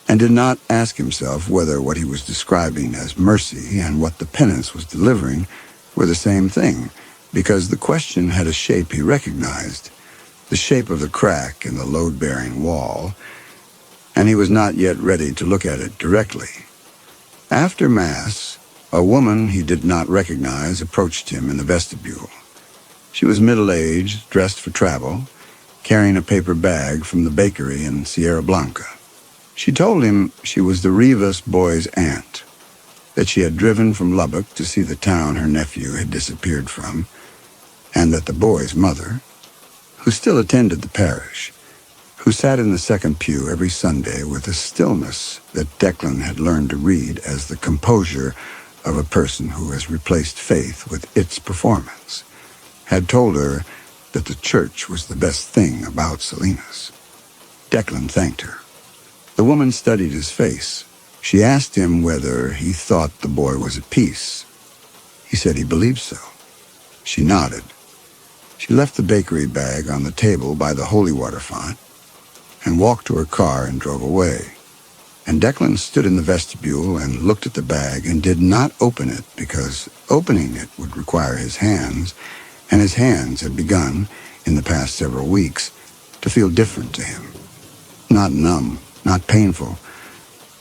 and did not ask himself whether what he was describing as mercy and what the penance was delivering were the same thing, because the question had a shape he recognized, the shape of the crack in the load-bearing wall, and he was not yet ready to look at it directly. After Mass, a woman he did not recognize approached him in the vestibule. She was middle-aged, dressed for travel, carrying a paper bag from the bakery in Sierra Blanca. She told him she was the Rivas boy's aunt, that she had driven from Lubbock to see the town her nephew had disappeared from, and that the boy's mother, who still attended the parish, who sat in the second pew every Sunday with a stillness that Declan had learned to read as the composure of a person who has replaced faith with its performance, had told her that the church was the best thing about Salinas. Declan thanked her. The woman studied his face. She asked him whether he thought the boy was at peace. He said he believed so. She nodded. She left the bakery bag on the table by the holy water font and walked to her car and drove away. And Declan stood in the vestibule and looked at the bag and did not open it because opening it would require his hands, and his hands had begun, in the past several weeks, to feel different to him. Not numb, not painful,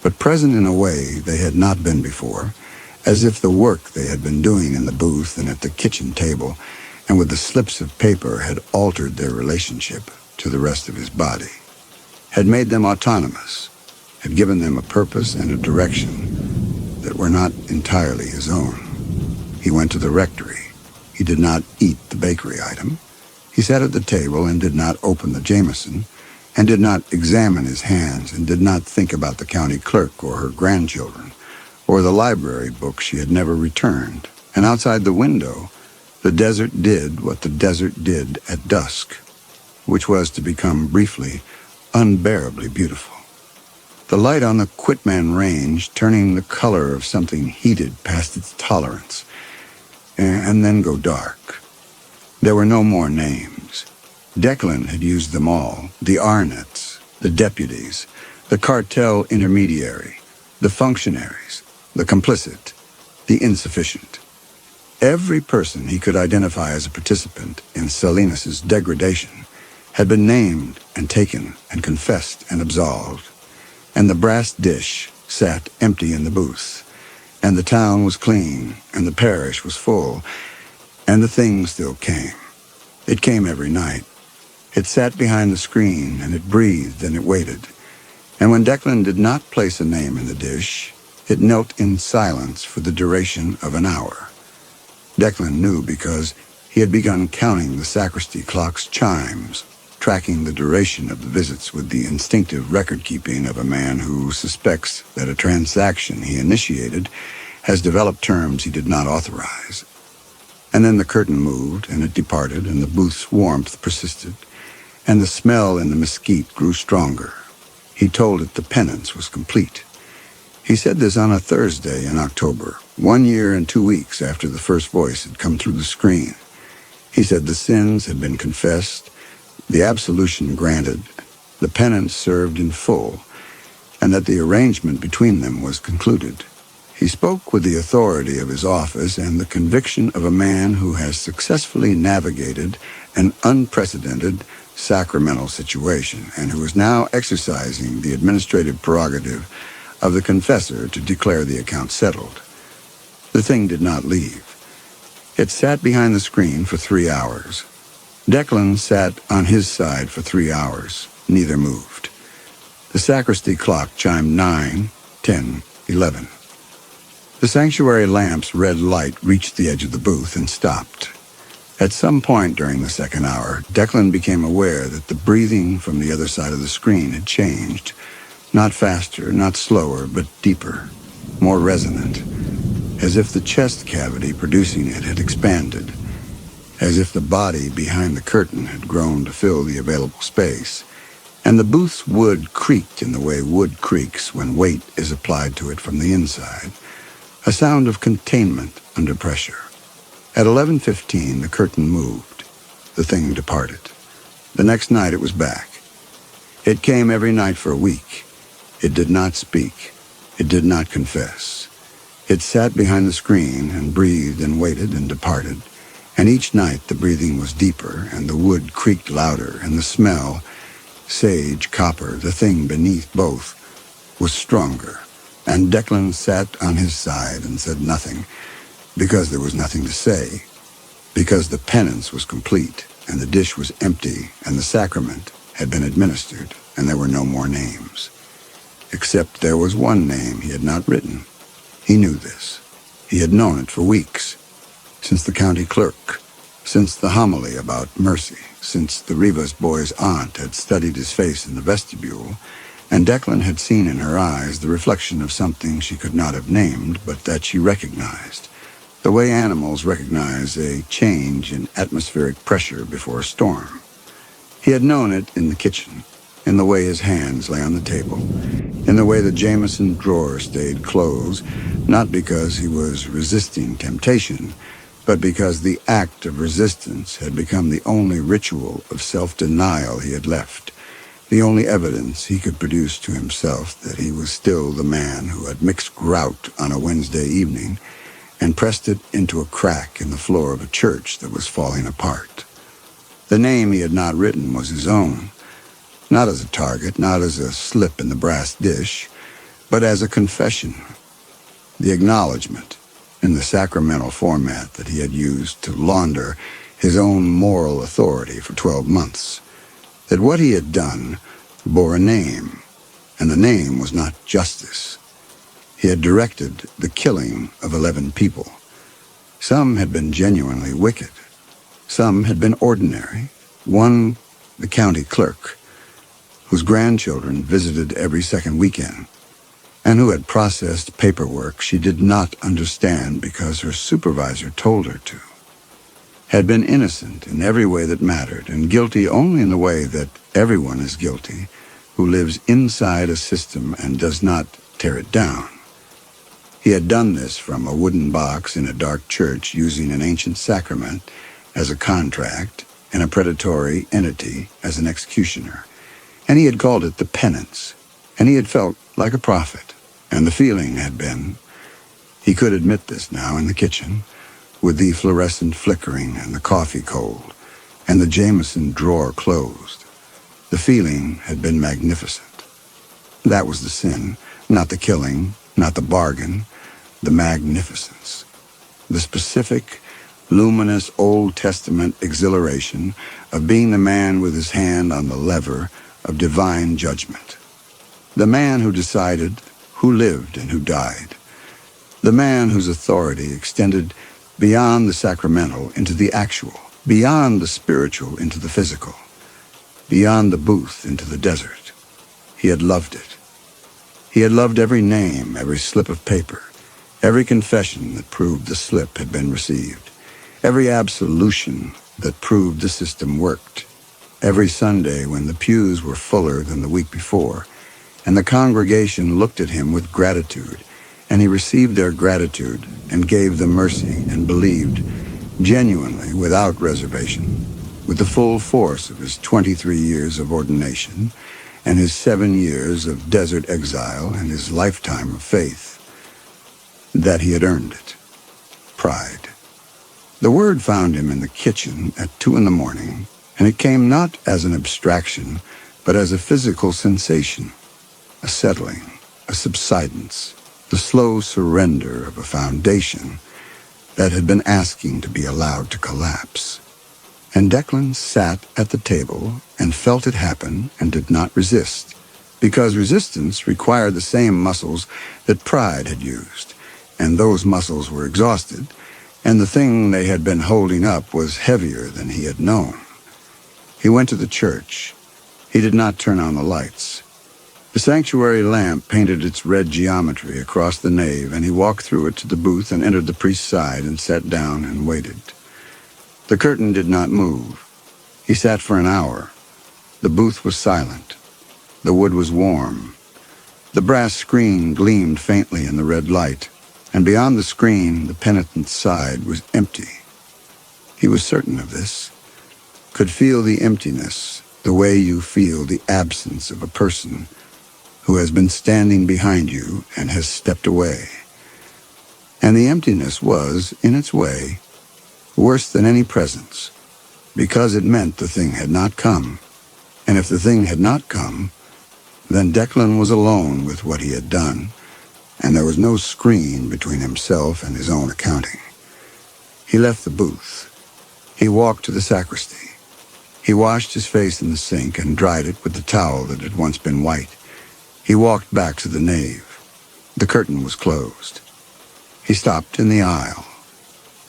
but present in a way they had not been before, as if the work they had been doing in the booth and at the kitchen table and with the slips of paper had altered their relationship to the rest of his body, had made them autonomous, had given them a purpose and a direction that were not entirely his own. He went to the rectory. He did not eat the bakery item. He sat at the table and did not open the Jameson, and did not examine his hands, and did not think about the county clerk or her grandchildren, or the library book she had never returned. And outside the window, the desert did what the desert did at dusk, which was to become briefly unbearably beautiful. the light on the Quitman range turning the color of something heated past its tolerance, and then go dark. There were no more names. Declan had used them all, the Arnetts, the deputies, the cartel intermediary, the functionaries, the complicit, the insufficient. Every person he could identify as a participant in Salinas' degradation had been named and taken and confessed and absolved, and the brass dish sat empty in the booth, and the town was clean, and the parish was full, and the thing still came. It came every night. It sat behind the screen, and it breathed, and it waited. And when Declan did not place a name in the dish, it knelt in silence for the duration of an hour. Declan knew because he had begun counting the sacristy clock's chimes, tracking the duration of the visits with the instinctive record-keeping of a man who suspects that a transaction he initiated has developed terms he did not authorize. And then the curtain moved, and it departed, and the booth's warmth persisted, and the smell in the mesquite grew stronger. He told it the penance was complete. He said this on a Thursday in October, 1 year and 2 weeks after the first voice had come through the screen. He said the sins had been confessed, the absolution granted, the penance served in full, and that the arrangement between them was concluded. He spoke with the authority of his office and the conviction of a man who has successfully navigated an unprecedented sacramental situation and who is now exercising the administrative prerogative of the confessor to declare the account settled. The thing did not leave. It sat behind the screen for 3 hours. Declan sat on his side for 3 hours. Neither moved. The sacristy clock chimed 9, 10, 11. The sanctuary lamp's red light reached the edge of the booth and stopped. At some point during the second hour, Declan became aware that the breathing from the other side of the screen had changed. Not faster, not slower, but deeper, more resonant, as if the chest cavity producing it had expanded, as if the body behind the curtain had grown to fill the available space, and the booth's wood creaked in the way wood creaks when weight is applied to it from the inside, a sound of containment under pressure. At 11:15, the curtain moved. The thing departed. The next night it was back. It came every night for a week. It did not speak. It did not confess. It sat behind the screen and breathed and waited and departed. And each night the breathing was deeper and the wood creaked louder and the smell, sage, copper, the thing beneath both, was stronger. And Declan sat on his side and said nothing, because there was nothing to say, because the penance was complete and the dish was empty and the sacrament had been administered and there were no more names. Except there was one name he had not written. He knew this. He had known it for weeks, since the county clerk, since the homily about mercy, since the Rivas boy's aunt had studied his face in the vestibule, and Declan had seen in her eyes the reflection of something she could not have named, but that she recognized, the way animals recognize a change in atmospheric pressure before a storm. He had known it in the kitchen, in the way his hands lay on the table, in the way the Jameson drawer stayed closed, not because he was resisting temptation, but because the act of resistance had become the only ritual of self-denial he had left, the only evidence he could produce to himself that he was still the man who had mixed grout on a Wednesday evening and pressed it into a crack in the floor of a church that was falling apart. The name he had not written was his own, not as a target, not as a slip in the brass dish, but as a confession, the acknowledgement in the sacramental format that he had used to launder his own moral authority for 12 months, that what he had done bore a name, and the name was not justice. He had directed the killing of 11 people. Some had been genuinely wicked. Some had been ordinary. One, the county clerk, whose grandchildren visited every second weekend, and who had processed paperwork she did not understand because her supervisor told her to, had been innocent in every way that mattered, and guilty only in the way that everyone is guilty who lives inside a system and does not tear it down. He had done this from a wooden box in a dark church using an ancient sacrament as a contract and a predatory entity as an executioner. And he had called it the penance. And he had felt like a prophet. And the feeling had been, he could admit this now in the kitchen, with the fluorescent flickering and the coffee cold, and the Jameson drawer closed. The feeling had been magnificent. That was the sin, not the killing, not the bargain, the magnificence. The specific, luminous Old Testament exhilaration of being the man with his hand on the lever of divine judgment. The man who decided who lived and who died. The man whose authority extended beyond the sacramental into the actual, beyond the spiritual into the physical, beyond the booth into the desert. He had loved it. He had loved every name, every slip of paper, every confession that proved the slip had been received, every absolution that proved the system worked, every Sunday when the pews were fuller than the week before, and the congregation looked at him with gratitude, and he received their gratitude and gave them mercy and believed, genuinely, without reservation, with the full force of his 23 years of ordination and his 7 years of desert exile and his lifetime of faith, that he had earned it. Pride. The word found him in the kitchen at 2 a.m, and it came not as an abstraction, but as a physical sensation, a settling, a subsidence, the slow surrender of a foundation that had been asking to be allowed to collapse. And Declan sat at the table and felt it happen and did not resist, because resistance required the same muscles that pride had used, and those muscles were exhausted, and the thing they had been holding up was heavier than he had known. He went to the church. He did not turn on the lights. The sanctuary lamp painted its red geometry across the nave, and he walked through it to the booth and entered the priest's side and sat down and waited. The curtain did not move. He sat for an hour. The booth was silent. The wood was warm. The brass screen gleamed faintly in the red light, and beyond the screen, the penitent's side was empty. He was certain of this, could feel the emptiness the way you feel the absence of a person who has been standing behind you and has stepped away. And the emptiness was, in its way, worse than any presence, because it meant the thing had not come. And if the thing had not come, then Declan was alone with what he had done, and there was no screen between himself and his own accounting. He left the booth. He walked to the sacristy. He washed his face in the sink and dried it with the towel that had once been white. He walked back to the nave. The curtain was closed. He stopped in the aisle.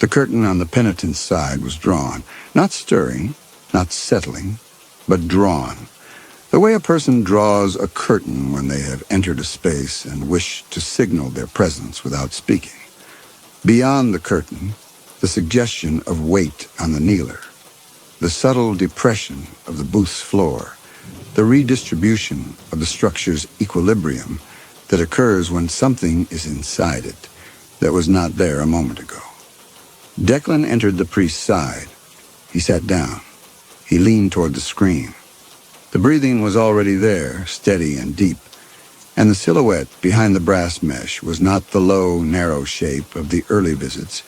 The curtain on the penitent's side was drawn, not stirring, not settling, but drawn, the way a person draws a curtain when they have entered a space and wish to signal their presence without speaking. Beyond the curtain, the suggestion of weight on the kneeler, the subtle depression of the booth's floor, the redistribution of the structure's equilibrium that occurs when something is inside it that was not there a moment ago. Declan entered the priest's side. He sat down. He leaned toward the screen. The breathing was already there, steady and deep, and the silhouette behind the brass mesh was not the low, narrow shape of the early visits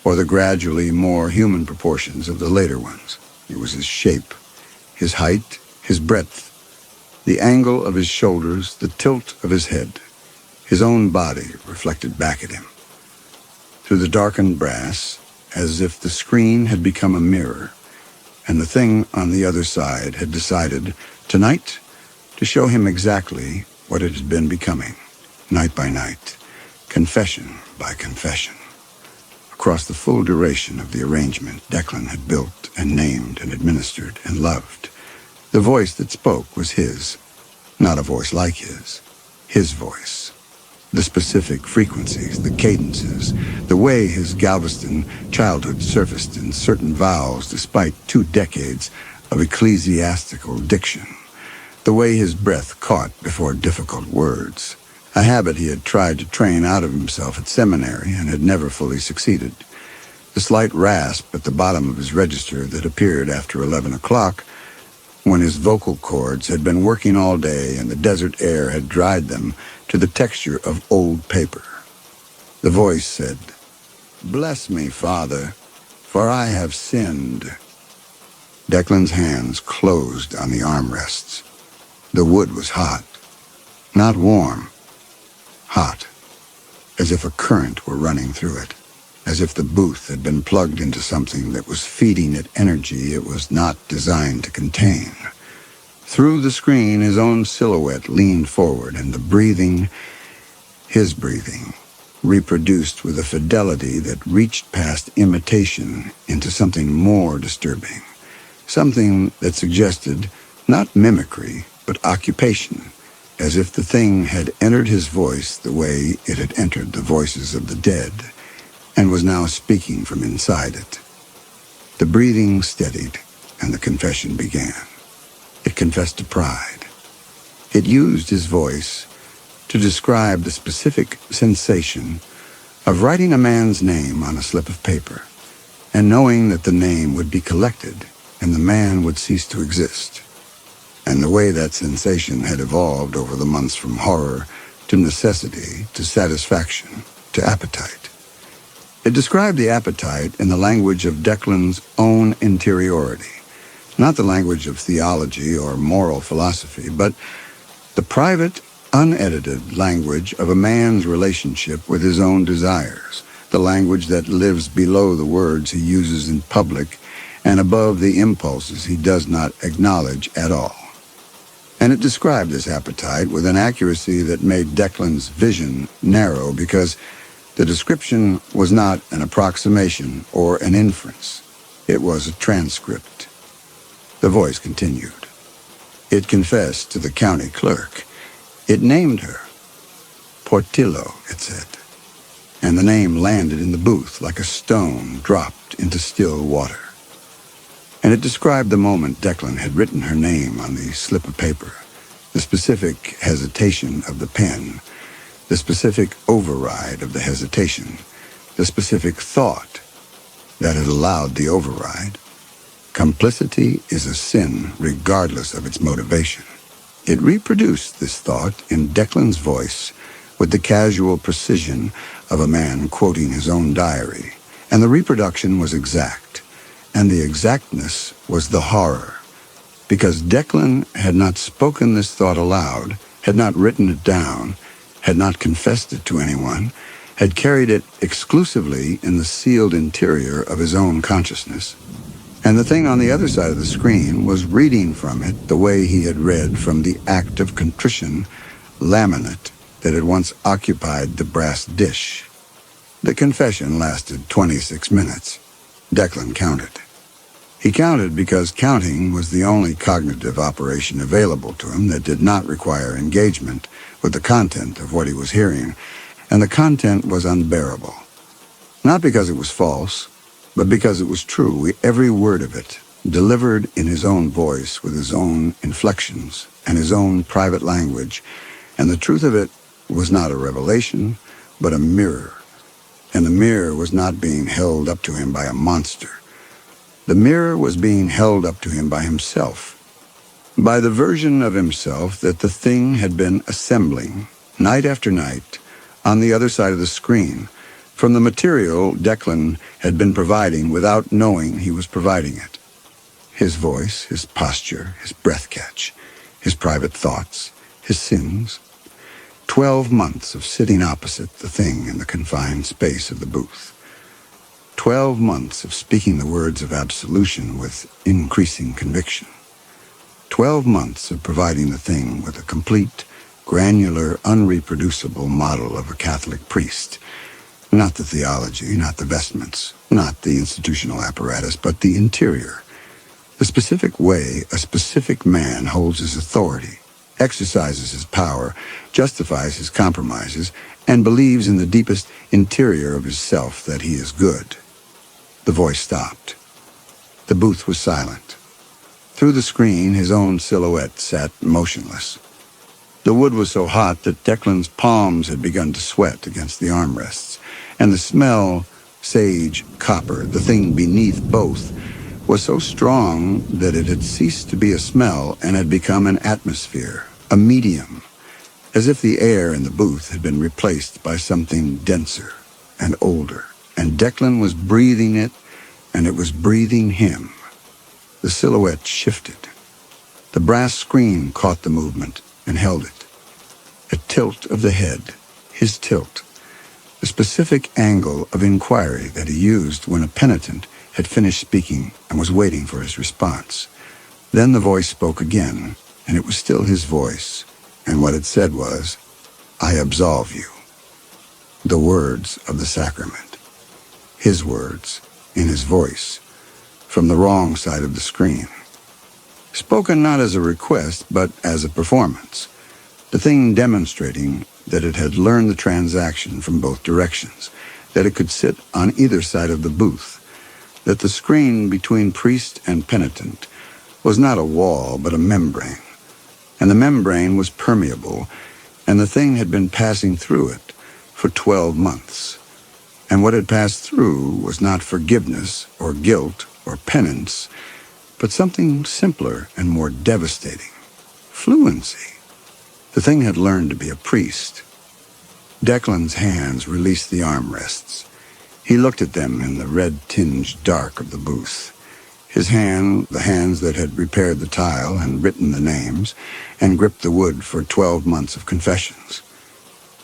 or the gradually more human proportions of the later ones. It was his shape, his height, his breadth, the angle of his shoulders, the tilt of his head, his own body reflected back at him. Through the darkened brass, as if the screen had become a mirror, and the thing on the other side had decided, tonight, to show him exactly what it had been becoming, night by night, confession by confession. Across the full duration of the arrangement, Declan had built and named and administered and loved. The voice that spoke was his, not a voice like his voice. The specific frequencies, the cadences, the way his Galveston childhood surfaced in certain vowels despite 2 decades of ecclesiastical diction, the way his breath caught before difficult words, a habit he had tried to train out of himself at seminary and had never fully succeeded. The slight rasp at the bottom of his register that appeared after 11 o'clock, when his vocal cords had been working all day and the desert air had dried them to the texture of old paper. The voice said, "Bless me, Father, for I have sinned." Declan's hands closed on the armrests. The wood was hot. Not warm. Hot. As if a current were running through it. As if the booth had been plugged into something that was feeding it energy it was not designed to contain. Through the screen, his own silhouette leaned forward, and the breathing, his breathing, reproduced with a fidelity that reached past imitation into something more disturbing. Something that suggested not mimicry, but occupation, as if the thing had entered his voice the way it had entered the voices of the dead, and was now speaking from inside it. The breathing steadied, and the confession began. It confessed to pride. It used his voice to describe the specific sensation of writing a man's name on a slip of paper, and knowing that the name would be collected and the man would cease to exist, and the way that sensation had evolved over the months from horror to necessity to satisfaction to appetite. It described the appetite in the language of Declan's own interiority, not the language of theology or moral philosophy, but the private, unedited language of a man's relationship with his own desires, the language that lives below the words he uses in public and above the impulses he does not acknowledge at all. And it described this appetite with an accuracy that made Declan's vision narrow, because the description was not an approximation or an inference. It was a transcript. The voice continued. It confessed to the county clerk. It named her. Portillo, it said. And the name landed in the booth like a stone dropped into still water. And it described the moment Declan had written her name on the slip of paper, the specific hesitation of the pen, the specific override of the hesitation, the specific thought that had allowed the override. Complicity is a sin regardless of its motivation. It reproduced this thought in Declan's voice with the casual precision of a man quoting his own diary, and the reproduction was exact. And the exactness was the horror, because Declan had not spoken this thought aloud, had not written it down, had not confessed it to anyone, had carried it exclusively in the sealed interior of his own consciousness. And the thing on the other side of the screen was reading from it the way he had read from the act of contrition laminate that had once occupied the brass dish. The confession lasted 26 minutes. Declan counted. He counted because counting was the only cognitive operation available to him that did not require engagement with the content of what he was hearing, and the content was unbearable. Not because it was false, but because it was true, every word of it, delivered in his own voice with his own inflections and his own private language, and the truth of it was not a revelation, but a mirror. And the mirror was not being held up to him by a monster. The mirror was being held up to him by himself, by the version of himself that the thing had been assembling, night after night, on the other side of the screen, from the material Declan had been providing without knowing he was providing it. His voice, his posture, his breath catch, his private thoughts, his sins. 12 months of sitting opposite the thing in the confined space of the booth. 12 months of speaking the words of absolution with increasing conviction. 12 months of providing the thing with a complete, granular, unreproducible model of a Catholic priest. Not the theology, not the vestments, not the institutional apparatus, but the interior. The specific way a specific man holds his authority, exercises his power, justifies his compromises, and believes in the deepest interior of his self that he is good. The voice stopped. The booth was silent. Through the screen, his own silhouette sat motionless. The wood was so hot that Declan's palms had begun to sweat against the armrests, and the smell, sage, copper, the thing beneath both, was so strong that it had ceased to be a smell and had become an atmosphere, a medium, as if the air in the booth had been replaced by something denser and older, and Declan was breathing it, and it was breathing him. The silhouette shifted. The brass screen caught the movement and held it. A tilt of the head, his tilt, the specific angle of inquiry that he used when a penitent had finished speaking and was waiting for his response. Then the voice spoke again, and it was still his voice, and what it said was, "I absolve you." The words of the sacrament. His words, in his voice, from the wrong side of the screen. Spoken not as a request, but as a performance. The thing demonstrating that it had learned the transaction from both directions, that it could sit on either side of the booth, that the screen between priest and penitent was not a wall but a membrane, and the membrane was permeable, and the thing had been passing through it for 12 months. And what had passed through was not forgiveness or guilt or penance, but something simpler and more devastating. Fluency. The thing had learned to be a priest. Declan's hands released the armrests. He looked at them in the red-tinged dark of the booth. His hand, the hands that had repaired the tile and written the names, and gripped the wood for 12 months of confessions.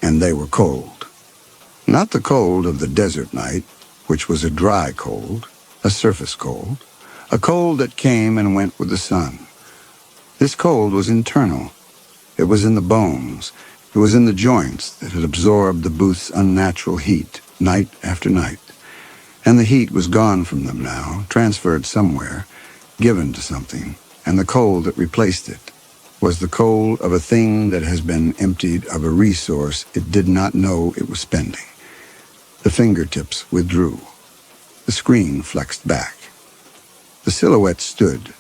And they were cold. Not the cold of the desert night, which was a dry cold, a surface cold, a cold that came and went with the sun. This cold was internal. It was in the bones. It was in the joints that had absorbed the booth's unnatural heat, night after night. And the heat was gone from them now, transferred somewhere, given to something, and the cold that replaced it was the cold of a thing that has been emptied of a resource it did not know it was spending. The fingertips withdrew. The screen flexed back. The silhouette stood.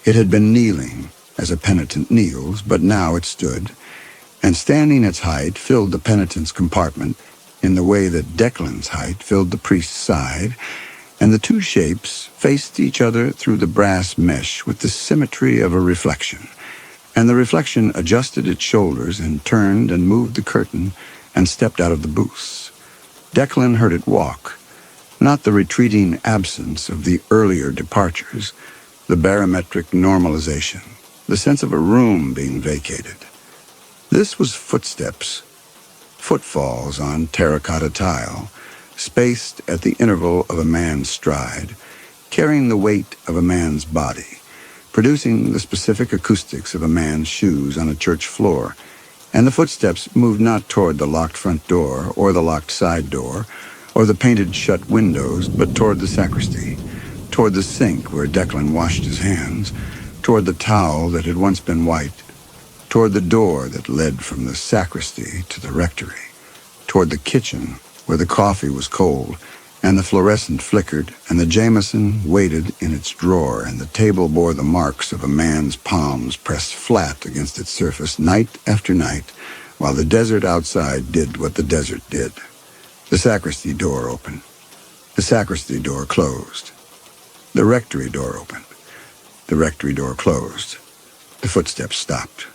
It had been kneeling, as a penitent kneels, but now it stood, and standing its height filled the penitent's compartment in the way that Declan's height filled the priest's side, and the two shapes faced each other through the brass mesh with the symmetry of a reflection, and the reflection adjusted its shoulders and turned and moved the curtain and stepped out of the booth. Declan heard it walk, not the retreating absence of the earlier departures, the barometric normalization, the sense of a room being vacated. This was footsteps, footfalls on terracotta tile, spaced at the interval of a man's stride, carrying the weight of a man's body, producing the specific acoustics of a man's shoes on a church floor, and the footsteps moved not toward the locked front door or the locked side door or the painted shut windows, but toward the sacristy, toward the sink where Declan washed his hands, toward the towel that had once been white, toward the door that led from the sacristy to the rectory, toward the kitchen where the coffee was cold and the fluorescent flickered and the Jameson waited in its drawer and the table bore the marks of a man's palms pressed flat against its surface night after night while the desert outside did what the desert did. The sacristy door opened. The sacristy door closed. The rectory door opened. The rectory door closed. The footsteps stopped.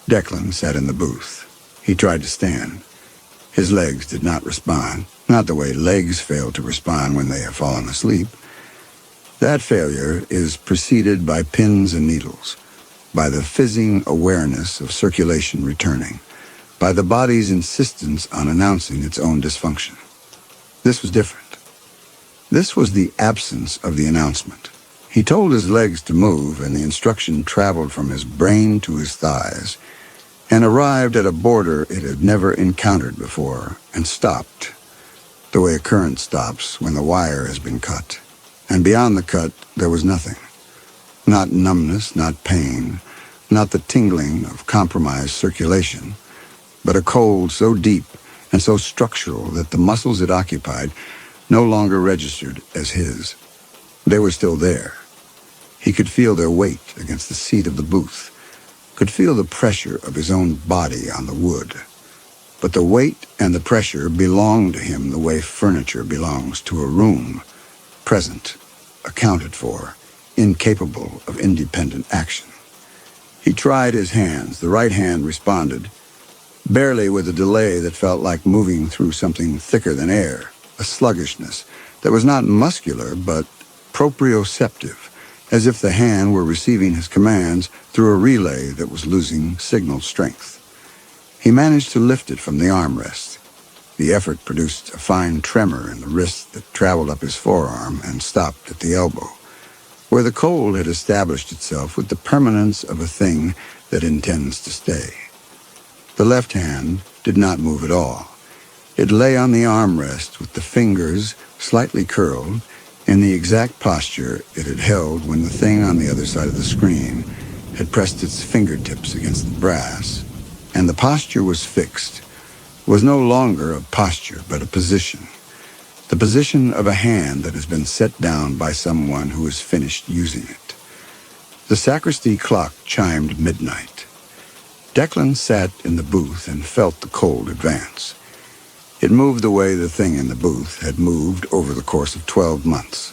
Declan sat in the booth. He tried to stand. His legs did not respond, not the way legs fail to respond when they have fallen asleep. That failure is preceded by pins and needles, by the fizzing awareness of circulation returning, by the body's insistence on announcing its own dysfunction. This was different. This was the absence of the announcement. He told his legs to move, and the instruction traveled from his brain to his thighs, and arrived at a border it had never encountered before, and stopped, the way a current stops when the wire has been cut. And beyond the cut, there was nothing. Not numbness, not pain, not the tingling of compromised circulation, but a cold so deep and so structural that the muscles it occupied no longer registered as his. They were still there. He could feel their weight against the seat of the booth, could feel the pressure of his own body on the wood. But the weight and the pressure belonged to him the way furniture belongs to a room, present, accounted for, incapable of independent action. He tried his hands. The right hand responded, barely with a delay that felt like moving through something thicker than air, a sluggishness that was not muscular but proprioceptive, as if the hand were receiving his commands through a relay that was losing signal strength. He managed to lift it from the armrest. The effort produced a fine tremor in the wrist that traveled up his forearm and stopped at the elbow, where the cold had established itself with the permanence of a thing that intends to stay. The left hand did not move at all. It lay on the armrest with the fingers slightly curled in the exact posture it had held when the thing on the other side of the screen had pressed its fingertips against the brass, and the posture was fixed, was no longer a posture but a position, the position of a hand that has been set down by someone who has finished using it. The sacristy clock chimed midnight. Declan sat in the booth and felt the cold advance. It moved the way the thing in the booth had moved over the course of 12 months.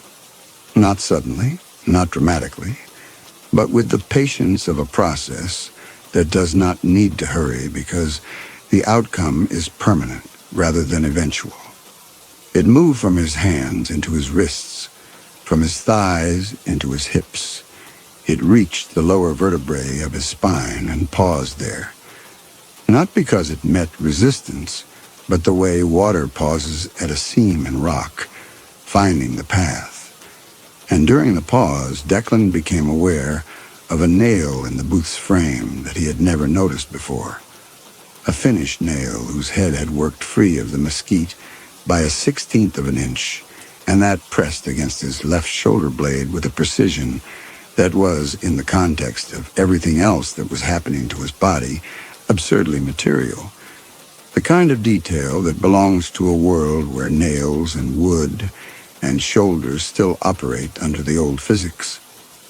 Not suddenly, not dramatically, but with the patience of a process that does not need to hurry because the outcome is permanent rather than eventual. It moved from his hands into his wrists, from his thighs into his hips. It reached the lower vertebrae of his spine and paused there. Not because it met resistance, but the way water pauses at a seam in rock, finding the path. And during the pause, Declan became aware of a nail in the booth's frame that he had never noticed before. A finished nail whose head had worked free of the mesquite by 1/16 of an inch, and that pressed against his left shoulder blade with a precision that was, in the context of everything else that was happening to his body, absurdly material. The kind of detail that belongs to a world where nails and wood and shoulders still operate under the old physics.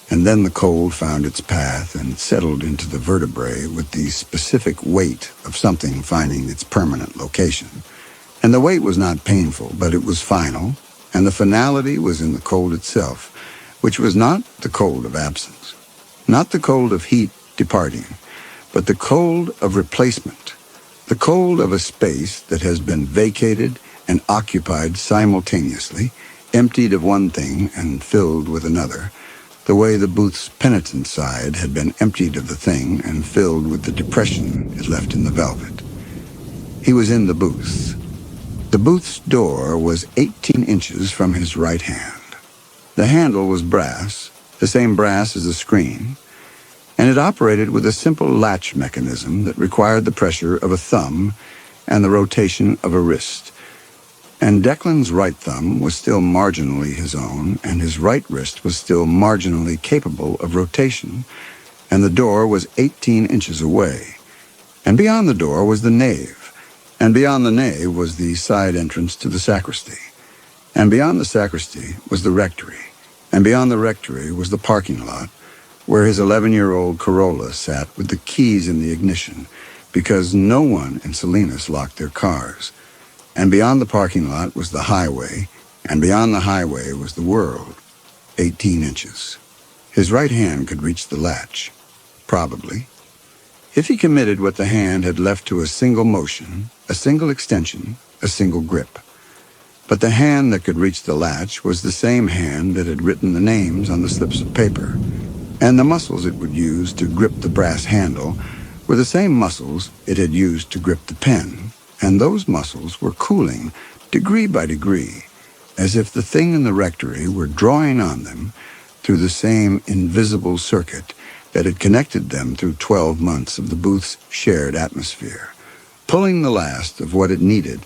And then the cold found its path and settled into the vertebrae with the specific weight of something finding its permanent location. And the weight was not painful, but it was final, and the finality was in the cold itself, which was not the cold of absence, not the cold of heat departing, but the cold of replacement, the cold of a space that has been vacated and occupied simultaneously, emptied of one thing and filled with another, the way the booth's penitent side had been emptied of the thing and filled with the depression it left in the velvet. He was in the booth. The booth's door was 18 inches from his right hand. The handle was brass, the same brass as the screen, and it operated with a simple latch mechanism that required the pressure of a thumb and the rotation of a wrist. And Declan's right thumb was still marginally his own, and his right wrist was still marginally capable of rotation, and the door was 18 inches away. And beyond the door was the nave, and beyond the nave was the side entrance to the sacristy. And beyond the sacristy was the rectory, and beyond the rectory was the parking lot, where his 11-year-old Corolla sat with the keys in the ignition, because no one in Salinas locked their cars. And beyond the parking lot was the highway, and beyond the highway was the world, 18 inches. His right hand could reach the latch, probably, if he committed what the hand had left to a single motion, a single extension, a single grip. But the hand that could reach the latch was the same hand that had written the names on the slips of paper, and the muscles it would use to grip the brass handle were the same muscles it had used to grip the pen, and those muscles were cooling degree by degree, as if the thing in the rectory were drawing on them through the same invisible circuit that had connected them through 12 months of the booth's shared atmosphere, pulling the last of what it needed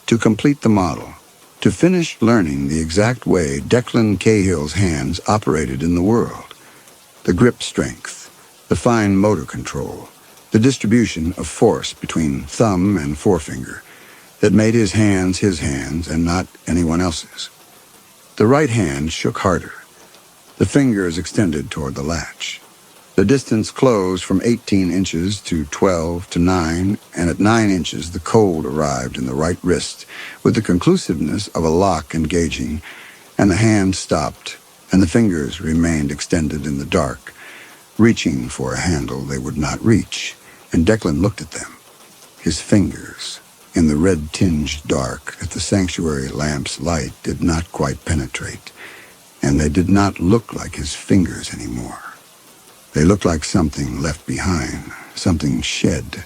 to complete the model, to finish learning the exact way Declan Cahill's hands operated in the world. The grip strength, the fine motor control, the distribution of force between thumb and forefinger that made his hands and not anyone else's. The right hand shook harder. The fingers extended toward the latch. The distance closed from 18 inches to 12 to 9, and at 9 inches the cold arrived in the right wrist with the conclusiveness of a lock engaging, and the hand stopped, and the fingers remained extended in the dark, reaching for a handle they would not reach, and Declan looked at them. His fingers, in the red-tinged dark that the sanctuary lamp's light did not quite penetrate, and they did not look like his fingers anymore. They looked like something left behind, something shed,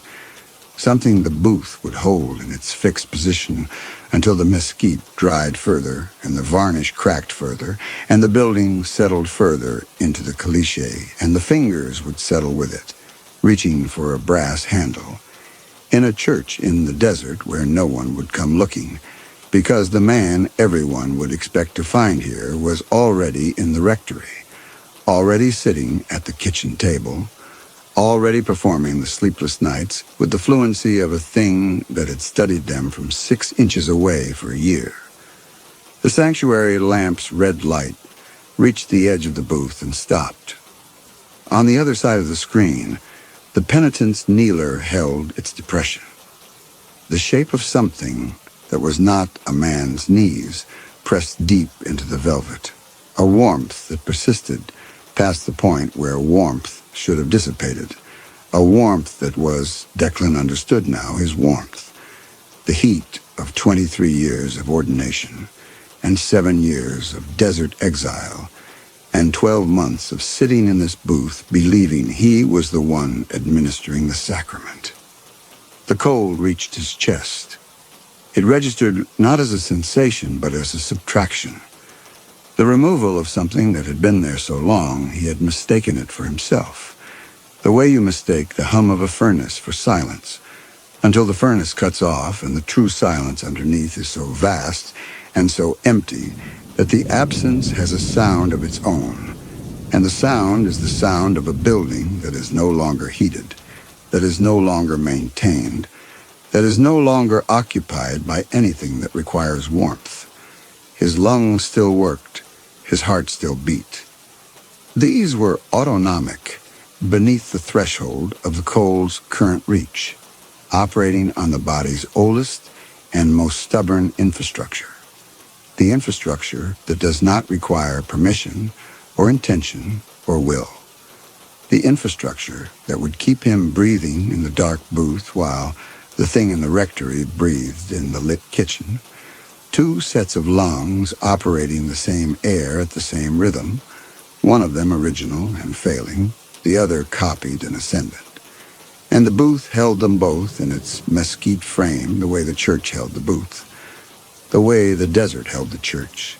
something the booth would hold in its fixed position until the mesquite dried further and the varnish cracked further and the building settled further into the caliche, and the fingers would settle with it, reaching for a brass handle, in a church in the desert where no one would come looking, because the man everyone would expect to find here was already in the rectory, already sitting at the kitchen table, already performing the sleepless nights with the fluency of a thing that had studied them from 6 inches away for a year. The sanctuary lamp's red light reached the edge of the booth and stopped. On the other side of the screen, the penitent's kneeler held its depression. The shape of something that was not a man's knees pressed deep into the velvet, a warmth that persisted past the point where warmth should have dissipated, a warmth that was, Declan understood now, his warmth, the heat of 23 years of ordination, and 7 years of desert exile, and 12 months of sitting in this booth believing he was the one administering the sacrament. The cold reached his chest. It registered not as a sensation, but as a subtraction. The removal of something that had been there so long, he had mistaken it for himself. The way you mistake the hum of a furnace for silence, until the furnace cuts off and the true silence underneath is so vast and so empty that the absence has a sound of its own, and the sound is the sound of a building that is no longer heated, that is no longer maintained, that is no longer occupied by anything that requires warmth. His lungs still worked, his heart still beat. These were autonomic, beneath the threshold of the cold's current reach, operating on the body's oldest and most stubborn infrastructure, the infrastructure that does not require permission or intention or will, the infrastructure that would keep him breathing in the dark booth while the thing in the rectory breathed in the lit kitchen, 2 sets of lungs operating the same air at the same rhythm, one of them original and failing, the other copied and ascendant. And the booth held them both in its mesquite frame the way the church held the booth, the way the desert held the church,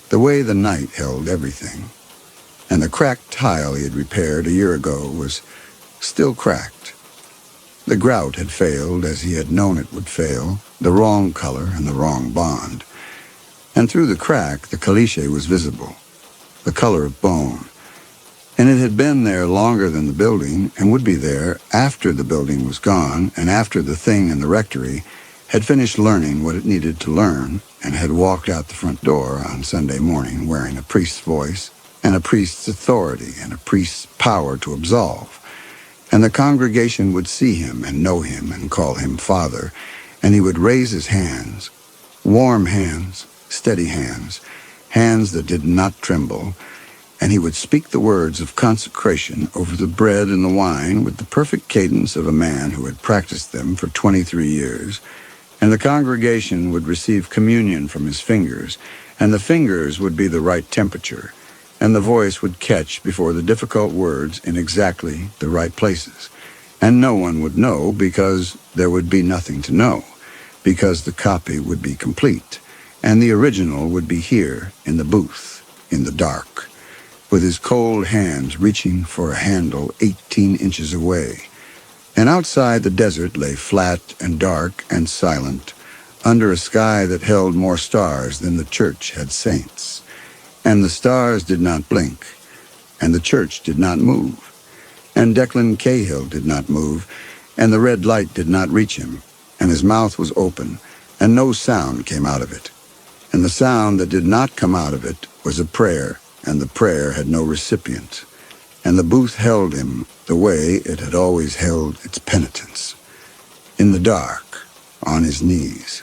the way the night held everything. And the cracked tile he had repaired a year ago was still cracked. The grout had failed as he had known it would fail, the wrong color and the wrong bond. And through the crack, the caliche was visible, the color of bone. And it had been there longer than the building, and would be there after the building was gone, and after the thing in the rectory had finished learning what it needed to learn, and had walked out the front door on Sunday morning wearing a priest's voice, and a priest's authority, and a priest's power to absolve. And the congregation would see him and know him and call him Father, and he would raise his hands, warm hands, steady hands, hands that did not tremble, and he would speak the words of consecration over the bread and the wine with the perfect cadence of a man who had practiced them for 23 years, and the congregation would receive communion from his fingers, and the fingers would be the right temperature, and the voice would catch before the difficult words in exactly the right places. And no one would know because there would be nothing to know, because the copy would be complete, and the original would be here in the booth, in the dark, with his cold hands reaching for a handle 18 inches away. And outside the desert lay flat and dark and silent, under a sky that held more stars than the church had saints. And the stars did not blink, and the church did not move, and Declan Cahill did not move, and the red light did not reach him, and his mouth was open, and no sound came out of it. And the sound that did not come out of it was a prayer and the prayer had no recipient, and the booth held him the way it had always held its penitents, in the dark, on his knees,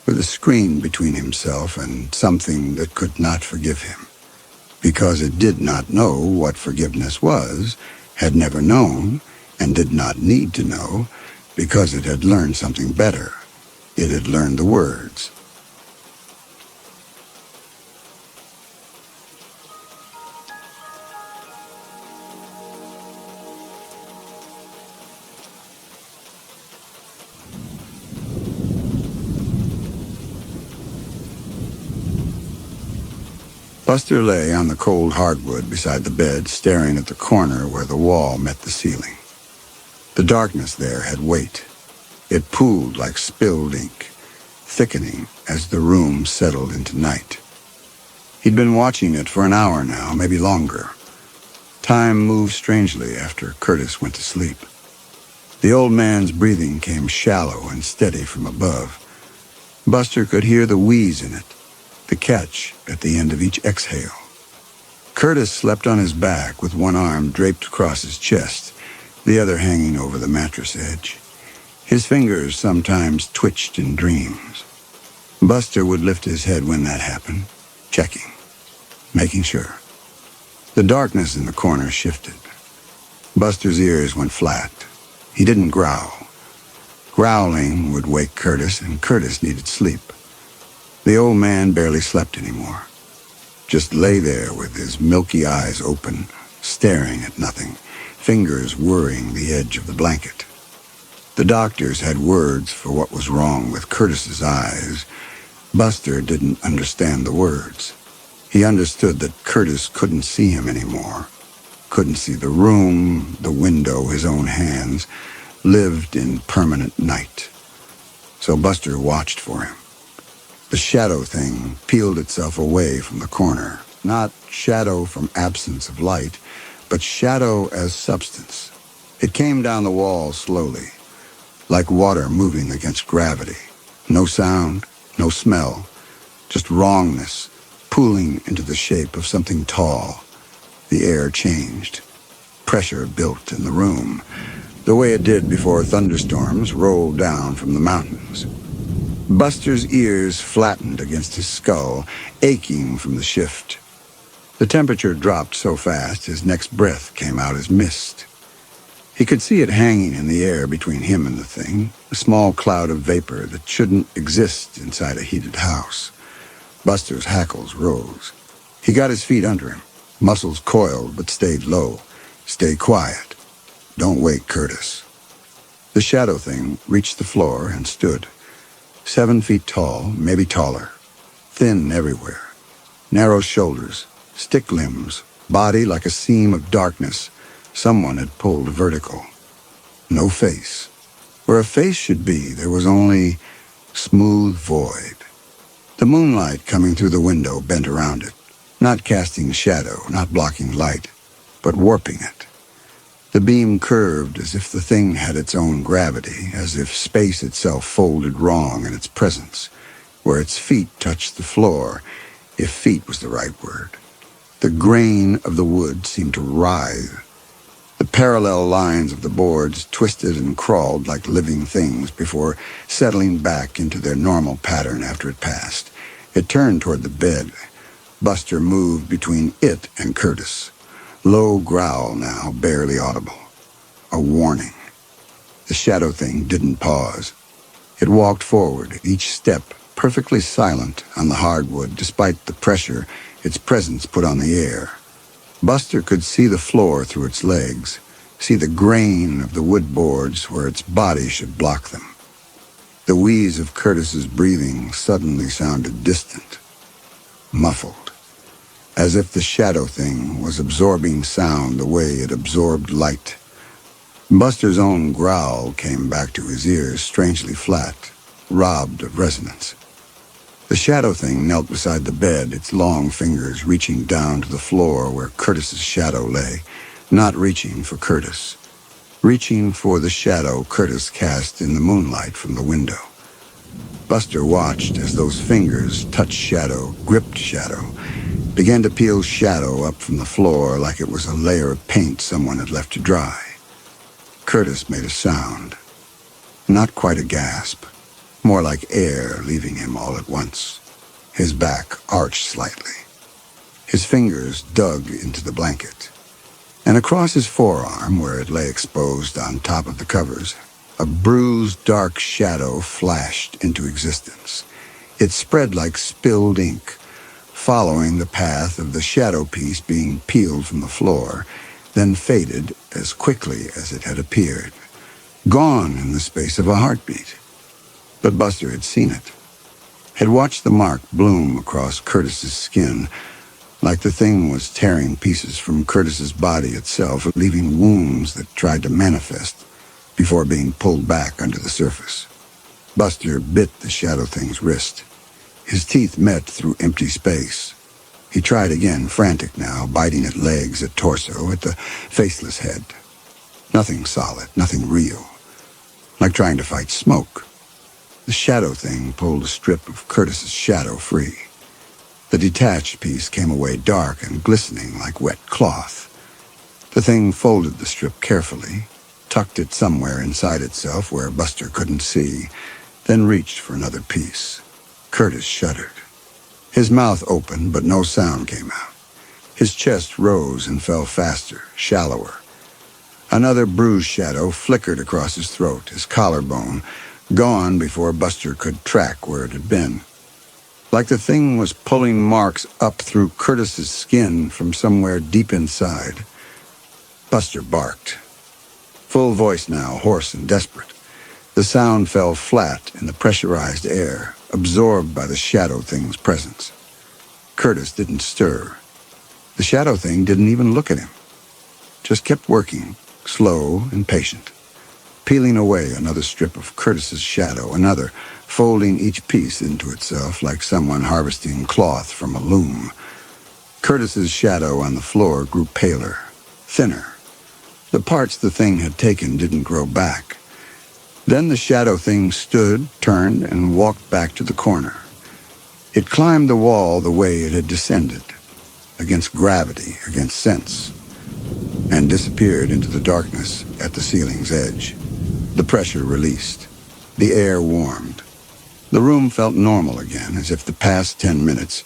with a screen between himself and something that could not forgive him, because it did not know what forgiveness was, had never known, and did not need to know, because it had learned something better. It had learned the words. Buster lay on the cold hardwood beside the bed, staring at the corner where the wall met the ceiling. The darkness there had weight. It pooled like spilled ink, thickening as the room settled into night. He'd been watching it for an hour now, maybe longer. Time moved strangely after Curtis went to sleep. The old man's breathing came shallow and steady from above. Buster could hear the wheeze in it, the catch at the end of each exhale. Curtis slept on his back with one arm draped across his chest, the other hanging over the mattress edge. His fingers sometimes twitched in dreams. Buster would lift his head when that happened, checking, making sure. The darkness in the corner shifted. Buster's ears went flat. He didn't growl. Growling would wake Curtis, and Curtis needed sleep. The old man barely slept anymore. Just lay there with his milky eyes open, staring at nothing, fingers worrying the edge of the blanket. The doctors had words for what was wrong with Curtis's eyes. Buster didn't understand the words. He understood that Curtis couldn't see him anymore, couldn't see the room, the window, his own hands, lived in permanent night. So Buster watched for him. The shadow thing peeled itself away from the corner, not shadow from absence of light, but shadow as substance. It came down the wall slowly, like water moving against gravity. No sound, no smell, just wrongness, pooling into the shape of something tall. The air changed. Pressure built in the room, the way it did before thunderstorms rolled down from the mountains. Buster's ears flattened against his skull, aching from the shift. The temperature dropped so fast his next breath came out as mist. He could see it hanging in the air between him and the thing, a small cloud of vapor that shouldn't exist inside a heated house. Buster's hackles rose. He got his feet under him, muscles coiled but stayed low. Stay quiet. Don't wake Curtis. The shadow thing reached the floor and stood. 7 feet tall, maybe taller. Thin everywhere. Narrow shoulders, stick limbs, body like a seam of darkness. Someone had pulled vertical. No face. Where a face should be, there was only smooth void. The moonlight coming through the window bent around it, not casting shadow, not blocking light, but warping it. The beam curved as if the thing had its own gravity, as if space itself folded wrong in its presence, where its feet touched the floor, if feet was the right word. The grain of the wood seemed to writhe. The parallel lines of the boards twisted and crawled like living things before settling back into their normal pattern after it passed. It turned toward the bed. Buster moved between it and Curtis. Low growl now, barely audible. A warning. The shadow thing didn't pause. It walked forward, each step perfectly silent on the hardwood despite the pressure its presence put on the air. Buster could see the floor through its legs, see the grain of the wood boards where its body should block them. The wheeze of Curtis's breathing suddenly sounded distant, muffled, as if the shadow thing was absorbing sound the way it absorbed light. Buster's own growl came back to his ears, strangely flat, robbed of resonance. The shadow thing knelt beside the bed, its long fingers reaching down to the floor where Curtis's shadow lay, not reaching for Curtis, reaching for the shadow Curtis cast in the moonlight from the window. Buster watched as those fingers touched shadow, gripped shadow, began to peel shadow up from the floor like it was a layer of paint someone had left to dry. Curtis made a sound. Not quite a gasp, more like air leaving him all at once. His back arched slightly. His fingers dug into the blanket. And across his forearm, where it lay exposed on top of the covers, a bruised, dark shadow flashed into existence. It spread like spilled ink, following the path of the shadow piece being peeled from the floor, then faded as quickly as it had appeared, gone in the space of a heartbeat. But Buster had seen it, had watched the mark bloom across Curtis's skin, like the thing was tearing pieces from Curtis's body itself, leaving wounds that tried to manifest before being pulled back under the surface. Buster bit the shadow thing's wrist. His teeth met through empty space. He tried again, frantic now, biting at legs, at torso, at the faceless head. Nothing solid, nothing real. Like trying to fight smoke. The shadow thing pulled a strip of Curtis's shadow free. The detached piece came away dark and glistening like wet cloth. The thing folded the strip carefully, tucked it somewhere inside itself where Buster couldn't see, then reached for another piece. Curtis shuddered. His mouth opened, but no sound came out. His chest rose and fell faster, shallower. Another bruised shadow flickered across his throat, his collarbone, gone before Buster could track where it had been. Like the thing was pulling marks up through Curtis's skin from somewhere deep inside. Buster barked. Full voice now, hoarse and desperate. The sound fell flat in the pressurized air, absorbed by the shadow thing's presence. Curtis didn't stir. The shadow thing didn't even look at him. Just kept working, slow and patient, peeling away another strip of Curtis's shadow, another, folding each piece into itself like someone harvesting cloth from a loom. Curtis's shadow on the floor grew paler, thinner. The parts the thing had taken didn't grow back. Then the shadow thing stood, turned, and walked back to the corner. It climbed the wall the way it had descended, against gravity, against sense, and disappeared into the darkness at the ceiling's edge. The pressure released. The air warmed. The room felt normal again, as if the past 10 minutes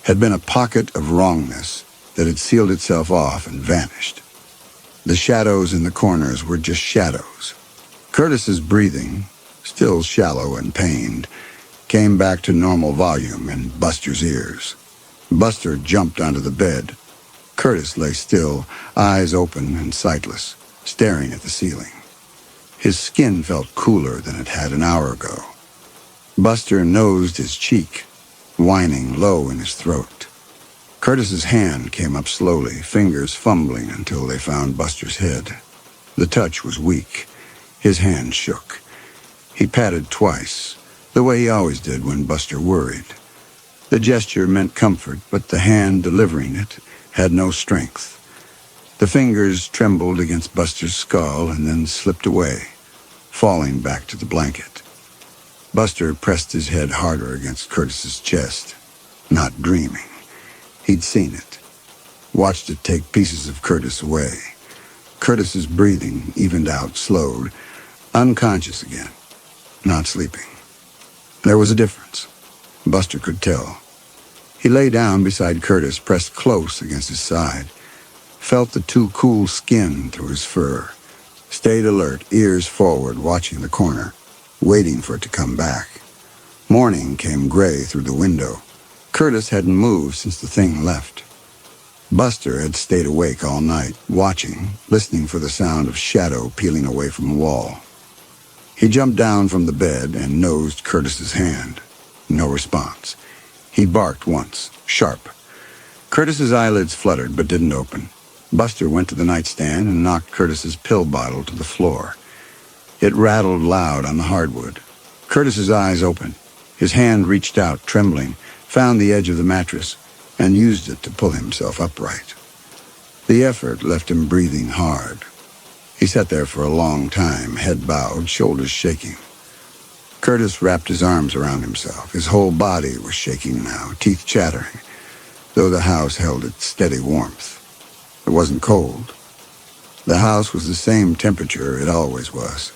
had been a pocket of wrongness that had sealed itself off and vanished. The shadows in the corners were just shadows. Curtis's breathing, still shallow and pained, came back to normal volume in Buster's ears. Buster jumped onto the bed. Curtis lay still, eyes open and sightless, staring at the ceiling. His skin felt cooler than it had an hour ago. Buster nosed his cheek, whining low in his throat. Curtis's hand came up slowly, fingers fumbling until they found Buster's head. The touch was weak. His hand shook. He patted twice, the way he always did when Buster worried. The gesture meant comfort, but the hand delivering it had no strength. The fingers trembled against Buster's skull and then slipped away, falling back to the blanket. Buster pressed his head harder against Curtis's chest, not dreaming. He'd seen it, watched it take pieces of Curtis away. Curtis's breathing evened out, slowed, unconscious again, not sleeping. There was a difference. Buster could tell. He lay down beside Curtis, pressed close against his side, felt the too cool skin through his fur, stayed alert, ears forward, watching the corner, waiting for it to come back. Morning came gray through the window. Curtis hadn't moved since the thing left. Buster had stayed awake all night, watching, listening for the sound of shadow peeling away from the wall. He jumped down from the bed and nosed Curtis's hand. No response. He barked once, sharp. Curtis's eyelids fluttered but didn't open. Buster went to the nightstand and knocked Curtis's pill bottle to the floor. It rattled loud on the hardwood. Curtis's eyes opened. His hand reached out, trembling, found the edge of the mattress, and used it to pull himself upright. The effort left him breathing hard. He sat there for a long time, head bowed, shoulders shaking. Curtis wrapped his arms around himself. His whole body was shaking now, teeth chattering. though the house held its steady warmth. It wasn't cold. The house was the same temperature it always was.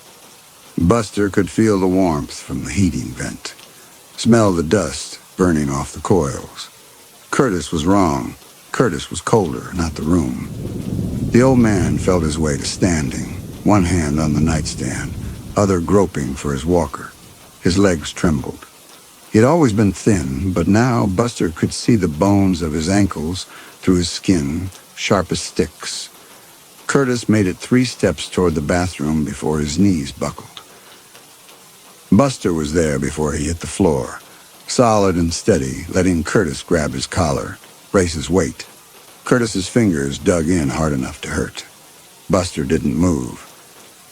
Buster could feel the warmth from the heating vent, smell the dust burning off the coils. Curtis was wrong. Curtis was colder, not the room. The old man felt his way to standing, one hand on the nightstand, other groping for his walker. His legs trembled. He had always been thin, but now Buster could see the bones of his ankles through his skin, sharp as sticks. Curtis made it 3 steps toward the bathroom before his knees buckled. Buster was there before he hit the floor, solid and steady, letting Curtis grab his collar, brace his weight. Curtis's fingers dug in hard enough to hurt. Buster didn't move,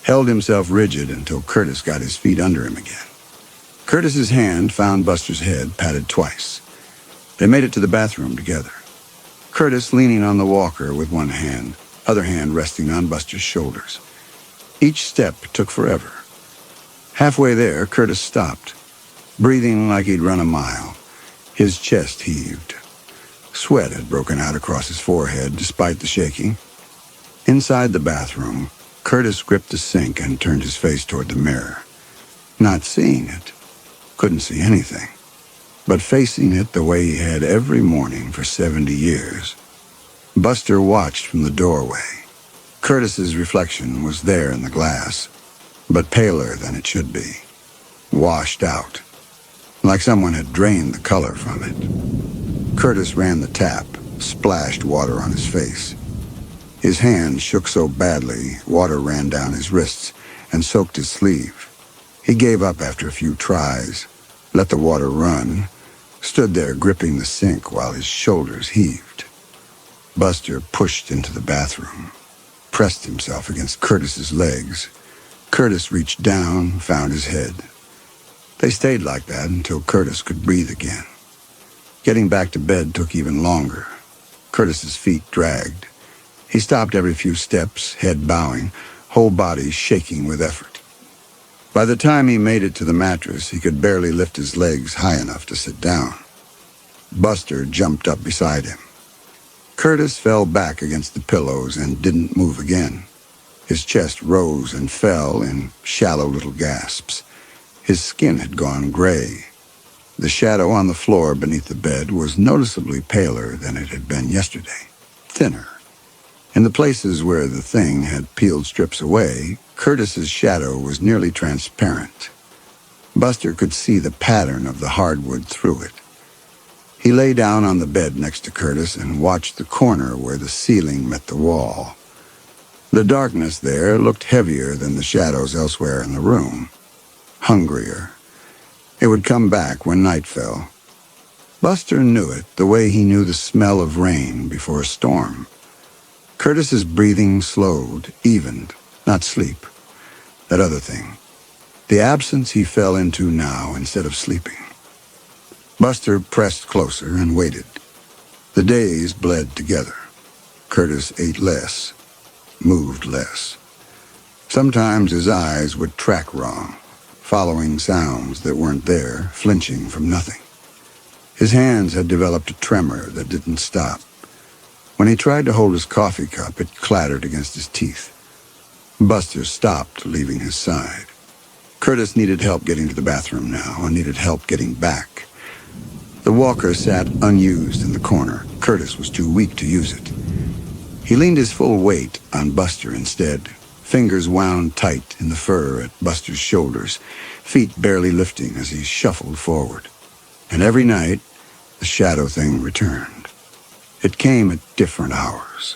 held himself rigid until Curtis got his feet under him again. Curtis's hand found Buster's head, patted twice. They made it to the bathroom together. Curtis leaning on the walker with one hand, other hand resting on Buster's shoulders. Each step took forever. Halfway there, Curtis stopped, breathing like he'd run a mile. His chest heaved. Sweat had broken out across his forehead despite the shaking. Inside the bathroom, Curtis gripped the sink and turned his face toward the mirror. Not seeing it, couldn't see anything, but facing it the way he had every morning for 70 years. Buster watched from the doorway. Curtis's reflection was there in the glass, but paler than it should be, washed out, like someone had drained the color from it. Curtis ran the tap, splashed water on his face. His hand shook so badly, water ran down his wrists and soaked his sleeve. He gave up after a few tries, let the water run, stood there gripping the sink while his shoulders heaved. Buster pushed into the bathroom, pressed himself against Curtis's legs. Curtis reached down, found his head. They stayed like that until Curtis could breathe again. Getting back to bed took even longer. Curtis's feet dragged. He stopped every few steps, head bowing, whole body shaking with effort. By the time he made it to the mattress, he could barely lift his legs high enough to sit down. Buster jumped up beside him. Curtis fell back against the pillows and didn't move again. His chest rose and fell in shallow little gasps. His skin had gone gray. The shadow on the floor beneath the bed was noticeably paler than it had been yesterday, thinner. In the places where the thing had peeled strips away, Curtis's shadow was nearly transparent. Buster could see the pattern of the hardwood through it. He lay down on the bed next to Curtis and watched the corner where the ceiling met the wall. The darkness there looked heavier than the shadows elsewhere in the room, hungrier. It would come back when night fell. Buster knew it the way he knew the smell of rain before a storm. Curtis's breathing slowed, evened, not sleep. That other thing. The absence he fell into now instead of sleeping. Buster pressed closer and waited. The days bled together. Curtis ate less, moved less. Sometimes his eyes would track wrong, following sounds that weren't there, flinching from nothing. His hands had developed a tremor that didn't stop. When he tried to hold his coffee cup, it clattered against his teeth. Buster stopped, leaving his side. Curtis needed help getting to the bathroom now, and needed help getting back. The walker sat unused in the corner. Curtis was too weak to use it. He leaned his full weight on Buster instead, fingers wound tight in the fur at Buster's shoulders, feet barely lifting as he shuffled forward. And every night, the shadow thing returned. It came at different hours.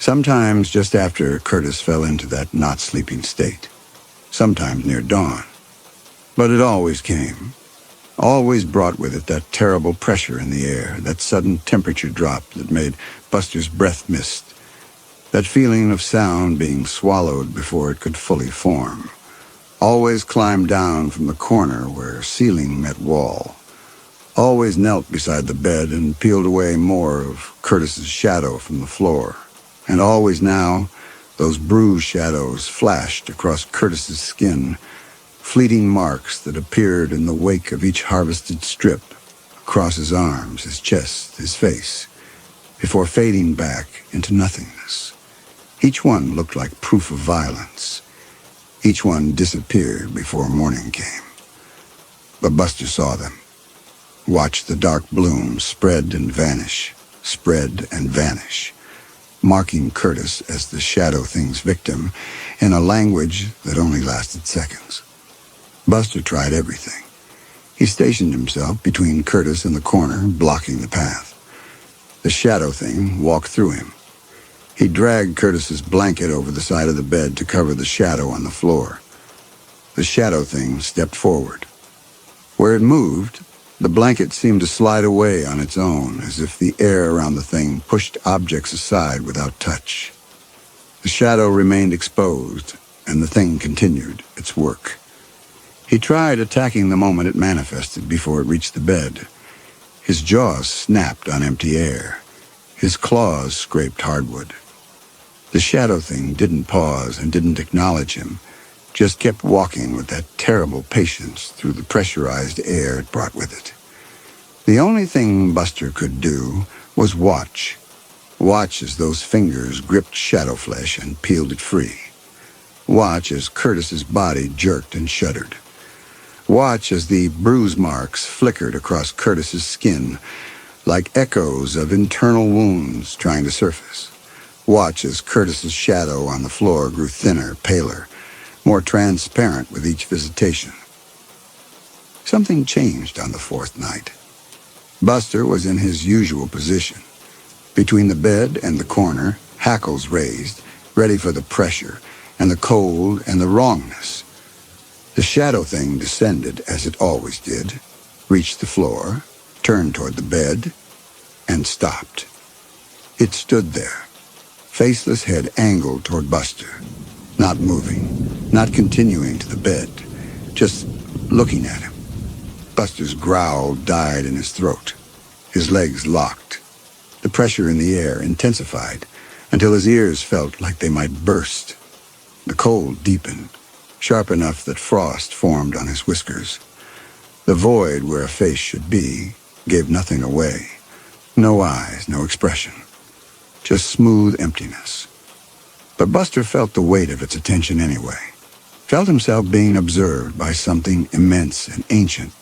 Sometimes just after Curtis fell into that not-sleeping state. Sometimes near dawn. But it always came. Always brought with it that terrible pressure in the air, that sudden temperature drop that made Buster's breath mist, that feeling of sound being swallowed before it could fully form. Always climbed down from the corner where ceiling met wall. Always knelt beside the bed and peeled away more of Curtis's shadow from the floor. And always now, those bruised shadows flashed across Curtis's skin, fleeting marks that appeared in the wake of each harvested strip, across his arms, his chest, his face, before fading back into nothingness. Each one looked like proof of violence. Each one disappeared before morning came. But Buster saw them, watched the dark bloom spread and vanish, marking Curtis as the Shadow Thing's victim in a language that only lasted seconds. Buster tried everything. He stationed himself between Curtis and the corner, blocking the path. The Shadow Thing walked through him. He dragged Curtis's blanket over the side of the bed to cover the shadow on the floor. The Shadow Thing stepped forward. Where it moved, the blanket seemed to slide away on its own, as if the air around the thing pushed objects aside without touch. The shadow remained exposed, and the thing continued its work. He tried attacking the moment it manifested before it reached the bed. His jaws snapped on empty air. His claws scraped hardwood. The Shadow Thing didn't pause and didn't acknowledge him, just kept walking with that terrible patience through the pressurized air it brought with it. The only thing Buster could do was watch. Watch as those fingers gripped shadow flesh and peeled it free. Watch as Curtis's body jerked and shuddered. Watch as the bruise marks flickered across Curtis's skin like echoes of internal wounds trying to surface. Watch as Curtis's shadow on the floor grew thinner, paler, more transparent with each visitation. Something changed on the fourth night. Buster was in his usual position, between the bed and the corner, hackles raised, ready for the pressure and the cold and the wrongness. The Shadow Thing descended as it always did, reached the floor, turned toward the bed, and stopped. It stood there, faceless head angled toward Buster, not moving, not continuing to the bed, just looking at him. Buster's growl died in his throat. His legs locked. The pressure in the air intensified until his ears felt like they might burst. The cold deepened, sharp enough that frost formed on his whiskers. The void where a face should be gave nothing away. No eyes, no expression. Just smooth emptiness. But Buster felt the weight of its attention anyway. Felt himself being observed by something immense and ancient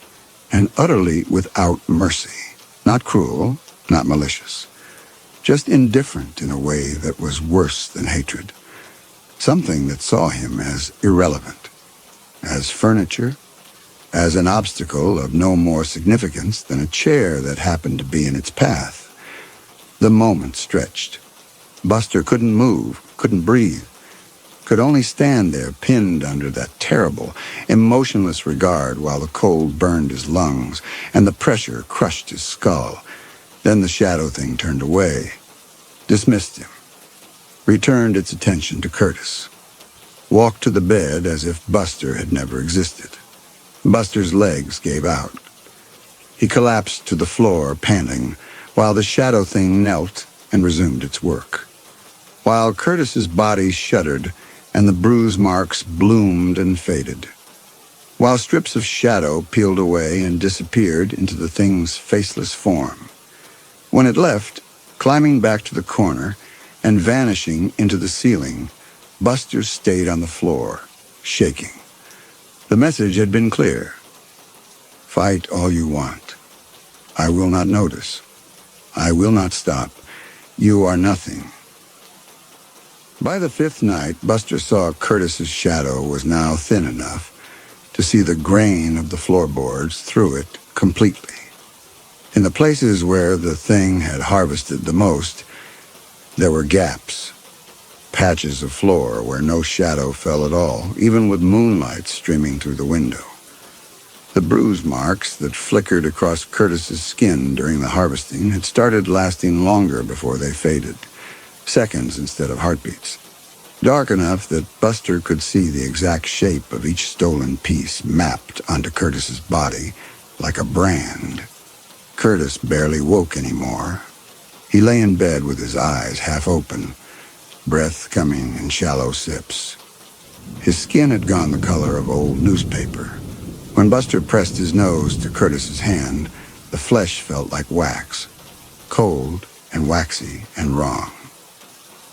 and utterly without mercy. Not cruel, not malicious. Just indifferent in a way that was worse than hatred. Something that saw him as irrelevant, as furniture, as an obstacle of no more significance than a chair that happened to be in its path. The moment stretched. Buster couldn't move, couldn't breathe, could only stand there pinned under that terrible, emotionless regard while the cold burned his lungs and the pressure crushed his skull. Then the Shadow Thing turned away, dismissed him, returned its attention to Curtis, walked to the bed as if Buster had never existed. Buster's legs gave out. He collapsed to the floor, panting, while the Shadow Thing knelt and resumed its work. While Curtis's body shuddered and the bruise marks bloomed and faded. While strips of shadow peeled away and disappeared into the thing's faceless form. When it left, climbing back to the corner and vanishing into the ceiling, Buster stayed on the floor, shaking. The message had been clear. Fight all you want. I will not notice. I will not stop. You are nothing. By the fifth night, Buster saw Curtis's shadow was now thin enough to see the grain of the floorboards through it completely. In the places where the thing had harvested the most, there were gaps, patches of floor where no shadow fell at all, even with moonlight streaming through the window. The bruise marks that flickered across Curtis's skin during the harvesting had started lasting longer before they faded, seconds instead of heartbeats. Dark enough that Buster could see the exact shape of each stolen piece mapped onto Curtis's body like a brand. Curtis barely woke anymore. He lay in bed with his eyes half open, breath coming in shallow sips. His skin had gone the color of old newspaper. When Buster pressed his nose to Curtis's hand, The flesh felt like wax, cold and waxy and wrong.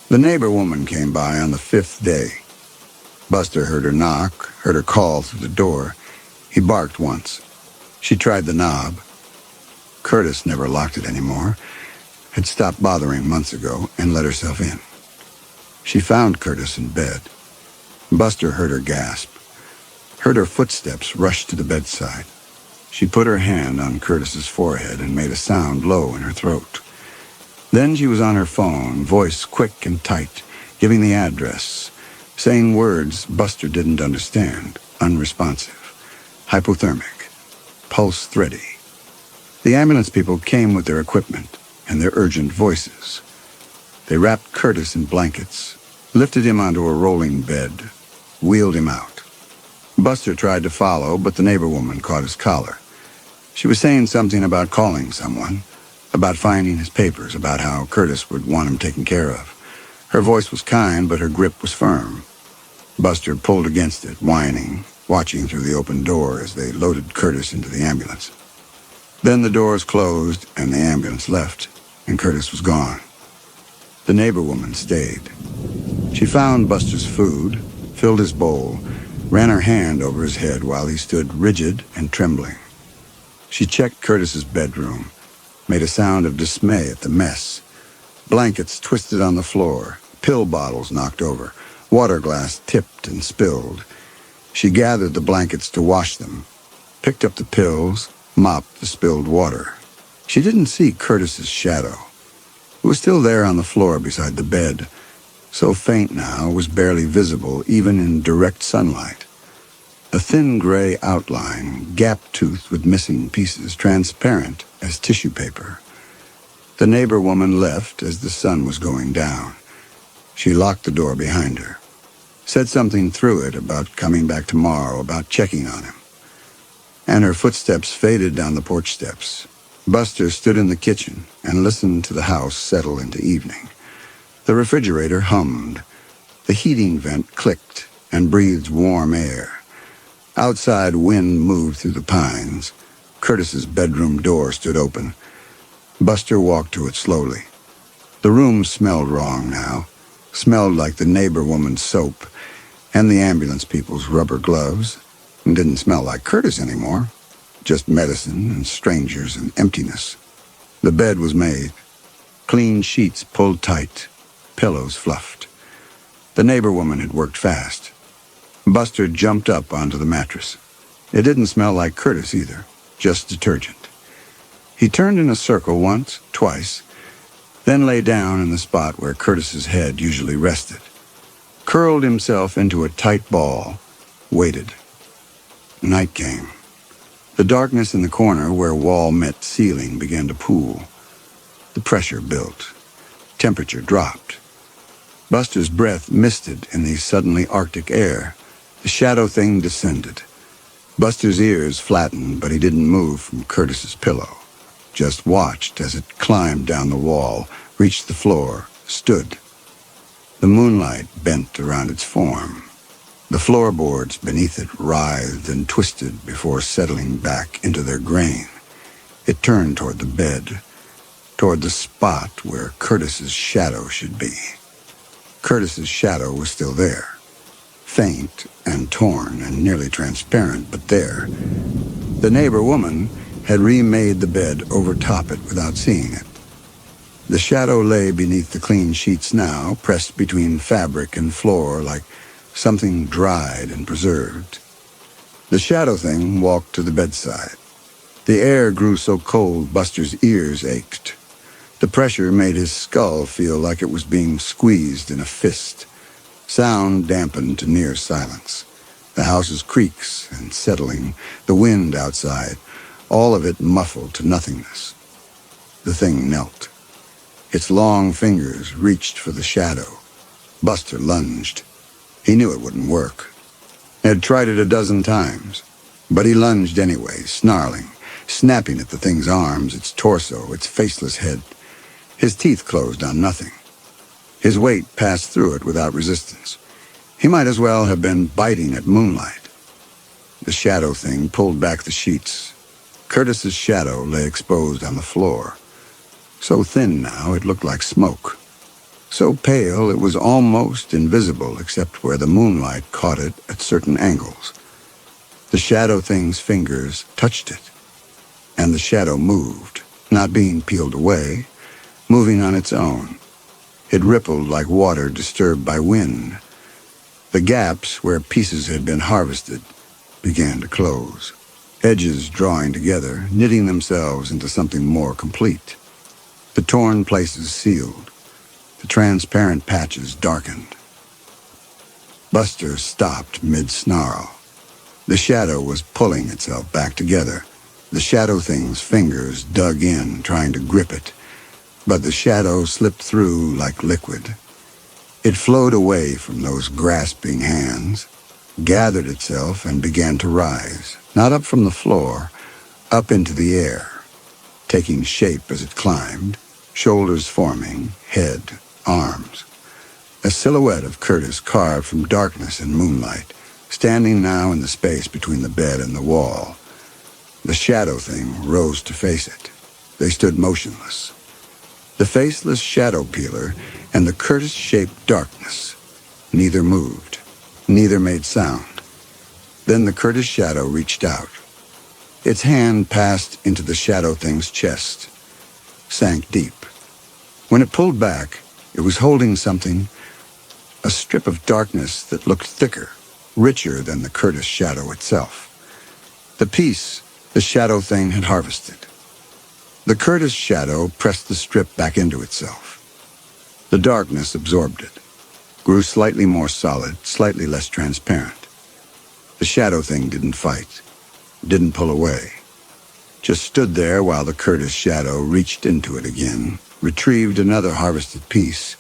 The neighbor woman came by on the 5th day. Buster heard her knock, heard her call through the door. He barked once. She tried the knob. Curtis never locked it anymore, had stopped bothering months ago, and let herself in. She found Curtis in bed. Buster heard her gasp, heard her footsteps rush to the bedside. She put her hand on Curtis's forehead and made a sound low in her throat. Then she was on her phone, voice quick and tight, giving the address, saying words Buster didn't understand, unresponsive, hypothermic, pulse thready. The ambulance people came with their equipment and their urgent voices. They wrapped Curtis in blankets, lifted him onto a rolling bed, wheeled him out. Buster tried to follow, but the neighbor woman caught his collar. She was saying something about calling someone, about finding his papers, about how Curtis would want him taken care of. Her voice was kind, but her grip was firm. Buster pulled against it, whining, watching through the open door as they loaded Curtis into the ambulance. Then the doors closed and the ambulance left, and Curtis was gone. The neighbor woman stayed. She found Buster's food, filled his bowl, ran her hand over his head while he stood rigid and trembling. She checked Curtis's bedroom, made a sound of dismay at the mess. Blankets twisted on the floor, pill bottles knocked over, water glass tipped and spilled. She gathered the blankets to wash them, picked up the pills, mopped the spilled water. She didn't see Curtis's shadow. It was still there on the floor beside the bed, so faint now it was barely visible even in direct sunlight. A thin gray outline, gap-toothed with missing pieces, transparent as tissue paper. The neighbor woman left as the sun was going down. She locked the door behind her, said something through it about coming back tomorrow, about checking on him. And her footsteps faded down the porch steps. Buster stood in the kitchen and listened to the house settle into evening. The refrigerator hummed. The heating vent clicked and breathed warm air. Outside, wind moved through the pines. Curtis's bedroom door stood open. Buster walked to it slowly. The room smelled wrong now, smelled like the neighbor woman's soap and the ambulance people's rubber gloves, and didn't smell like Curtis anymore, just medicine and strangers and emptiness. The bed was made. Clean sheets pulled tight, pillows fluffed. The neighbor woman had worked fast. Buster jumped up onto the mattress. It didn't smell like Curtis either, just detergent. He turned in a circle once, twice, then lay down in the spot where Curtis's head usually rested, curled himself into a tight ball, waited. Night came. The darkness in the corner where wall met ceiling began to pool. The pressure built. Temperature dropped. Buster's breath misted in the suddenly arctic air. The shadow thing descended. Buster's ears flattened, but he didn't move from Curtis's pillow. Just watched as it climbed down the wall, reached the floor, stood. The moonlight bent around its form. The floorboards beneath it writhed and twisted before settling back into their grain. It turned toward the bed, toward the spot where Curtis's shadow should be. Curtis's shadow was still there. Faint and torn and nearly transparent, but there. The neighbor woman had remade the bed over top it without seeing it. The shadow lay beneath the clean sheets now, pressed between fabric and floor like something dried and preserved. The shadow thing walked to the bedside. The air grew so cold Buster's ears ached. The pressure made his skull feel like it was being squeezed in a fist. Sound dampened to near silence. The house's creaks and settling, the wind outside, all of it muffled to nothingness. The thing knelt. Its long fingers reached for the shadow. Buster lunged. He knew it wouldn't work. He had tried it a dozen times, but he lunged anyway, snarling, snapping at the thing's arms, its torso, its faceless head. His teeth closed on nothing. His weight passed through it without resistance. He might as well have been biting at moonlight. The shadow thing pulled back the sheets, Curtis's shadow lay exposed on the floor. So thin now it looked like smoke. So pale it was almost invisible except where the moonlight caught it at certain angles. The shadow thing's fingers touched it, and the shadow moved, not being peeled away, moving on its own. It rippled like water disturbed by wind. The gaps where pieces had been harvested began to close, edges drawing together, knitting themselves into something more complete. The torn places sealed, the transparent patches darkened. Buster stopped mid-snarl. The shadow was pulling itself back together. The shadow thing's fingers dug in, trying to grip it, but the shadow slipped through like liquid. It flowed away from those grasping hands, gathered itself, and began to rise, not up from the floor, up into the air, taking shape as it climbed, shoulders forming, head, arms. A silhouette of Curtis carved from darkness and moonlight, standing now in the space between the bed and the wall. The shadow thing rose to face it. They stood motionless. The faceless shadow peeler and the Curtis-shaped darkness. Neither moved. Neither made sound. Then the Curtis shadow reached out. Its hand passed into the shadow thing's chest, sank deep. When it pulled back, it was holding something, a strip of darkness that looked thicker, richer than the Curtis shadow itself. The piece the shadow thing had harvested. The Curtis shadow pressed the strip back into itself. The darkness absorbed it, grew slightly more solid, slightly less transparent. The shadow thing didn't fight, didn't pull away, just stood there while the Curtis shadow reached into it again, retrieved another harvested piece,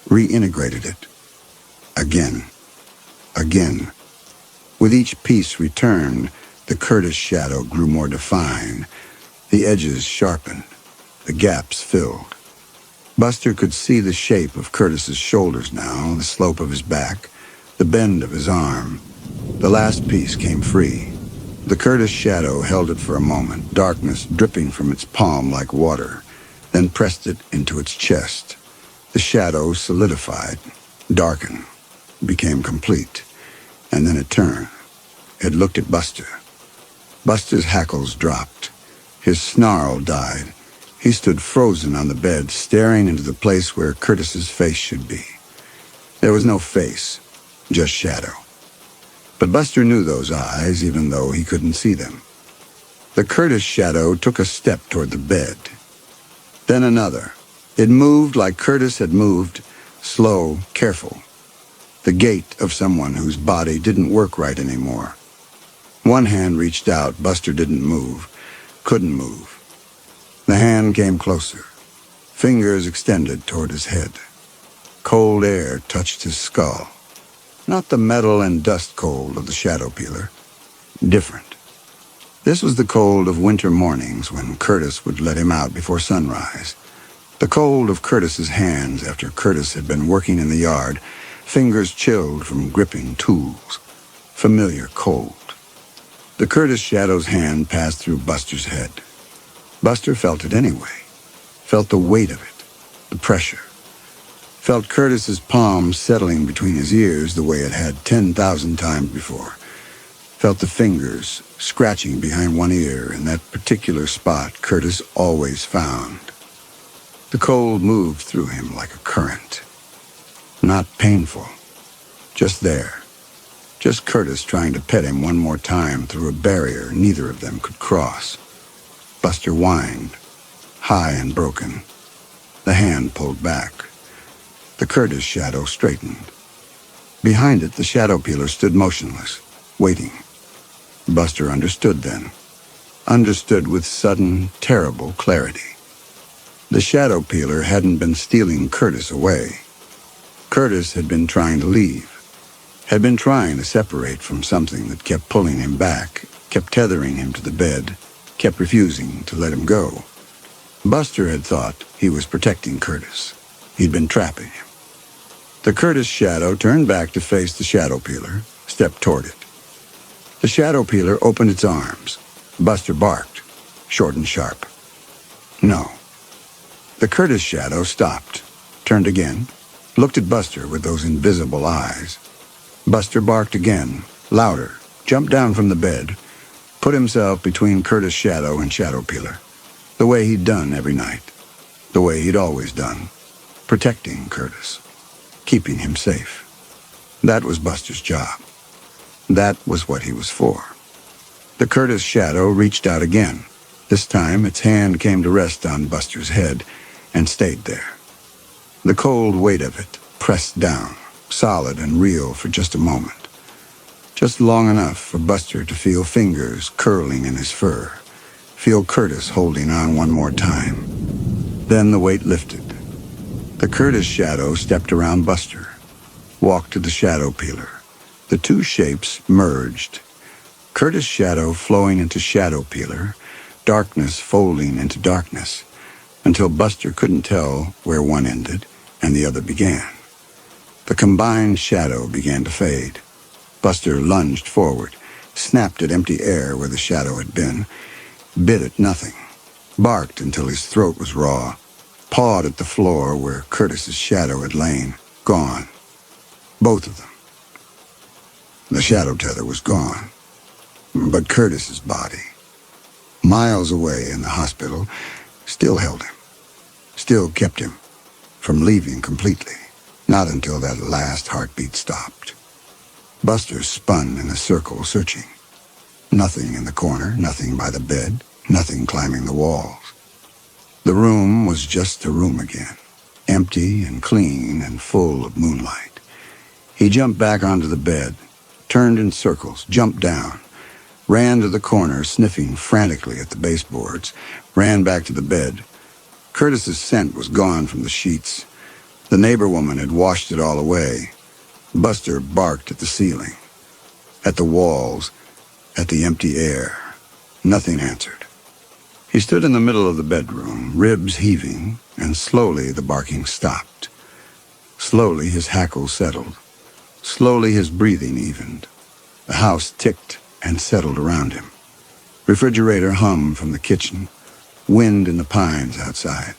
reintegrated it. Again. With each piece returned, the Curtis shadow grew more defined. The edges sharpened, the gaps filled. Buster could see the shape of Curtis's shoulders now, the slope of his back, the bend of his arm. The last piece came free. The Curtis shadow held it for a moment, darkness dripping from its palm like water, then pressed it into its chest. The shadow solidified, darkened, became complete, and then it turned. It looked at Buster. Buster's hackles dropped. His snarl died. He stood frozen on the bed, staring into the place where Curtis's face should be. There was no face, just shadow. But Buster knew those eyes, even though he couldn't see them. The Curtis shadow took a step toward the bed. Then another. It moved like Curtis had moved, slow, careful. The gait of someone whose body didn't work right anymore. One hand reached out. Buster didn't move, couldn't move. The hand came closer, fingers extended toward his head. Cold air touched his skull. Not the metal and dust cold of the shadow peeler. Different. This was the cold of winter mornings when Curtis would let him out before sunrise. The cold of Curtis's hands after Curtis had been working in the yard, fingers chilled from gripping tools. Familiar cold. The Curtis shadow's hand passed through Buster's head. Buster felt it anyway. Felt the weight of it, the pressure. Felt Curtis's palm settling between his ears the way it had 10,000 times before. Felt the fingers scratching behind one ear in that particular spot Curtis always found. The cold moved through him like a current. Not painful, just there. Just Curtis trying to pet him one more time through a barrier neither of them could cross. Buster whined, high and broken. The hand pulled back. The Curtis shadow straightened. Behind it, the shadow peeler stood motionless, waiting. Buster understood then. Understood with sudden, terrible clarity. The shadow peeler hadn't been stealing Curtis away. Curtis had been trying to leave. Had been trying to separate from something that kept pulling him back, kept tethering him to the bed, kept refusing to let him go. Buster had thought he was protecting Curtis. He'd been trapping him. The Curtis shadow turned back to face the shadow peeler, stepped toward it. The shadow peeler opened its arms. Buster barked. short and sharp. No. The Curtis shadow stopped, turned again, looked at Buster with those invisible eyes. Buster barked again, louder, jumped down from the bed, put himself between Curtis' shadow and Shadow Peeler, the way he'd done every night, the way he'd always done, protecting Curtis, keeping him safe. That was Buster's job. That was what he was for. The Curtis shadow reached out again. This time its hand came to rest on Buster's head and stayed there. The cold weight of it pressed down, solid and real for just a moment. Just long enough for Buster to feel fingers curling in his fur, feel Curtis holding on one more time. Then the weight lifted. The Curtis shadow stepped around Buster, walked to the Shadow Peeler. The two shapes merged. Curtis' shadow flowing into Shadow Peeler, darkness folding into darkness, until Buster couldn't tell where one ended and the other began. The combined shadow began to fade. Buster lunged forward, snapped at empty air where the shadow had been, bit at nothing, barked until his throat was raw, pawed at the floor where Curtis's shadow had lain, gone. Both of them. The shadow tether was gone, but Curtis's body, miles away in the hospital, still held him, still kept him from leaving completely, not until that last heartbeat stopped. Buster spun in a circle, searching. Nothing in the corner, nothing by the bed, nothing climbing the walls. The room was just a room again, empty and clean and full of moonlight. He jumped back onto the bed, turned in circles, jumped down, ran to the corner, sniffing frantically at the baseboards, ran back to the bed. Curtis's scent was gone from the sheets. The neighbor woman had washed it all away. Buster barked at the ceiling, at the walls, at the empty air. Nothing answered. He stood in the middle of the bedroom, ribs heaving, and slowly the barking stopped. Slowly his hackles settled. Slowly his breathing evened. The house ticked and settled around him. Refrigerator hummed from the kitchen, wind in the pines outside.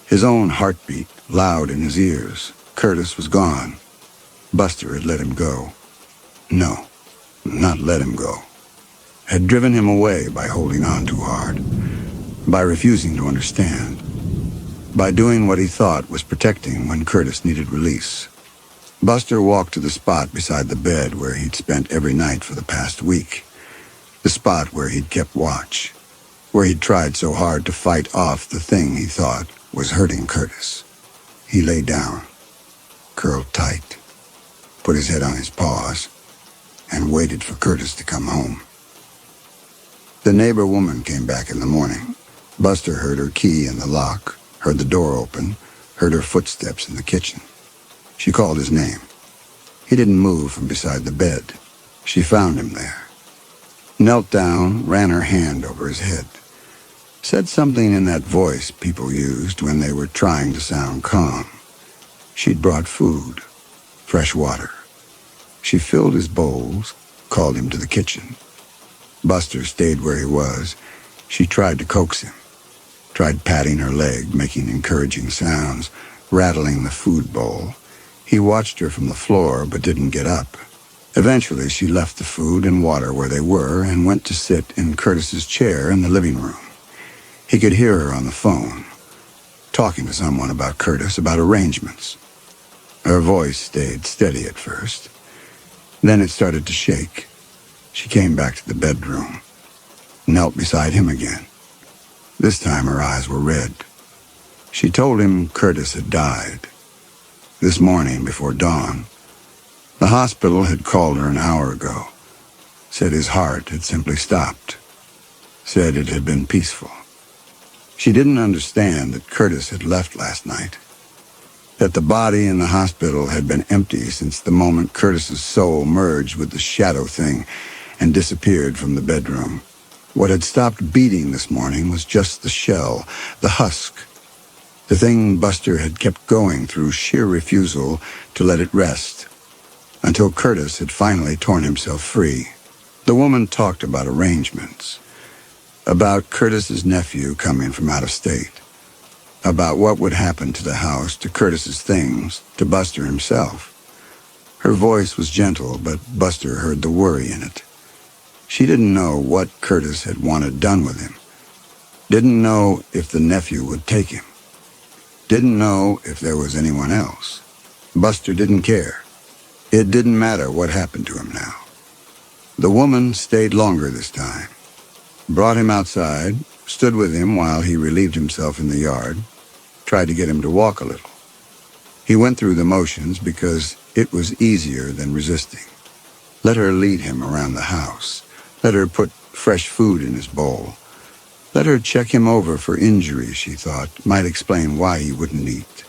His own heartbeat loud in his ears. Curtis was gone. Buster had let him go. No, not let him go. Had driven him away by holding on too hard, by refusing to understand, by doing what he thought was protecting when Curtis needed release. Buster walked to the spot beside the bed where he'd spent every night for the past week, the spot where he'd kept watch, where he'd tried so hard to fight off the thing he thought was hurting Curtis. He lay down, curled tight, put his head on his paws, and waited for Curtis to come home. The neighbor woman came back in the morning. Buster heard her key in the lock, heard the door open, heard her footsteps in the kitchen. She called his name. He didn't move from beside the bed. She found him there. Knelt down, ran her hand over his head. Said something in that voice people used when they were trying to sound calm. She'd brought food, fresh water. She filled his bowls, called him to the kitchen. Buster stayed where he was. She tried to coax him, tried patting her leg, making encouraging sounds, rattling the food bowl. He watched her from the floor but didn't get up. Eventually she left the food and water where they were and went to sit in Curtis's chair in the living room. He could hear her on the phone, talking to someone about Curtis, about arrangements. Her voice stayed steady at first. Then it started to shake. She came back to the bedroom, knelt beside him again. This time her eyes were red. She told him Curtis had died. This morning before dawn. The hospital had called her an hour ago. Said his heart had simply stopped. Said it had been peaceful. She didn't understand that Curtis had left last night. That the body in the hospital had been empty since the moment Curtis's soul merged with the shadow thing and disappeared from the bedroom. What had stopped beating this morning was just the shell, the husk, the thing Buster had kept going through sheer refusal to let it rest, until Curtis had finally torn himself free. The woman talked about arrangements. About Curtis's nephew coming from out of state. About what would happen to the house, to Curtis's things, to Buster himself. Her voice was gentle, but Buster heard the worry in it. She didn't know what Curtis had wanted done with him. Didn't know if the nephew would take him. Didn't know if there was anyone else. Buster didn't care. It didn't matter what happened to him now. The woman stayed longer this time. Brought him outside, stood with him while he relieved himself in the yard, tried to get him to walk a little. He went through the motions because it was easier than resisting. Let her lead him around the house. Let her put fresh food in his bowl. Let her check him over for injuries she thought might explain why he wouldn't eat.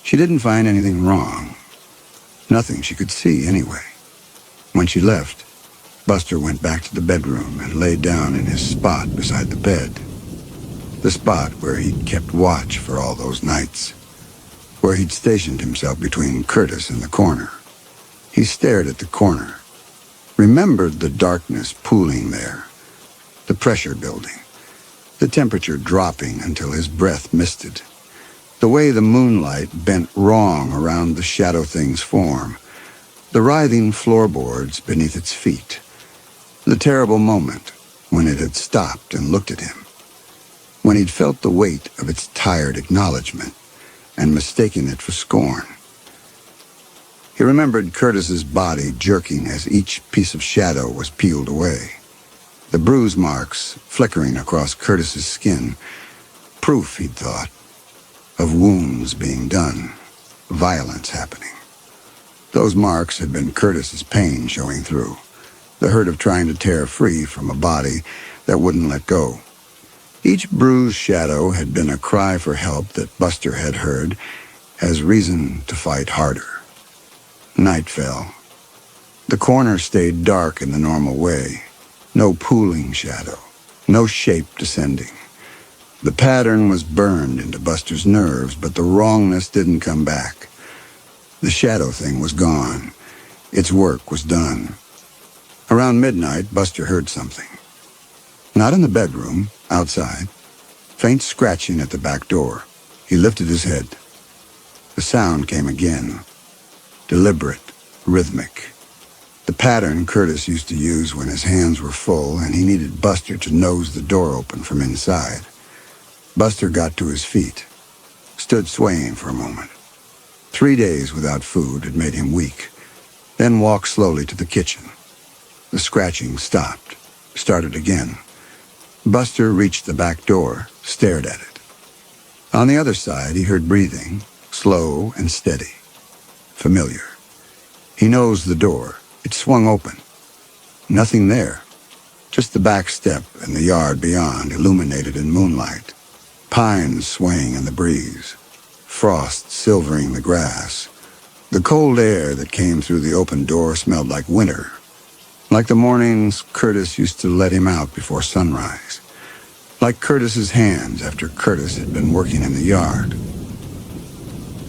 She didn't find anything wrong. Nothing she could see anyway. When she left, Buster went back to the bedroom and lay down in his spot beside the bed. The spot where he'd kept watch for all those nights. Where he'd stationed himself between Curtis and the corner. He stared at the corner. Remembered the darkness pooling there. The pressure building. The temperature dropping until his breath misted. The way the moonlight bent wrong around the shadow thing's form. The writhing floorboards beneath its feet. The terrible moment when it had stopped and looked at him. When he'd felt the weight of its tired acknowledgement and mistaken it for scorn. He remembered Curtis's body jerking as each piece of shadow was peeled away. The bruise marks flickering across Curtis's skin. Proof, he'd thought, of wounds being done, violence happening. Those marks had been Curtis's pain showing through. The hurt of trying to tear free from a body that wouldn't let go. Each bruised shadow had been a cry for help that Buster had heard as reason to fight harder. Night fell. The corner stayed dark in the normal way. No pooling shadow. No shape descending. The pattern was burned into Buster's nerves, but the wrongness didn't come back. The shadow thing was gone. Its work was done. Around midnight, Buster heard something. Not in the bedroom, outside. Faint scratching at the back door. He lifted his head. The sound came again. Deliberate, rhythmic. The pattern Curtis used to use when his hands were full and he needed Buster to nose the door open from inside. Buster got to his feet. Stood swaying for a moment. 3 days without food had made him weak. Then walked slowly to the kitchen. The scratching stopped. Started again. Buster reached the back door, stared at it. On the other side, he heard breathing, slow and steady. Familiar. He nosed the door. It swung open. Nothing there. Just the back step and the yard beyond, illuminated in moonlight. Pines swaying in the breeze. Frost silvering the grass. The cold air that came through the open door smelled like winter. Like the mornings Curtis used to let him out before sunrise. Like Curtis's hands after Curtis had been working in the yard.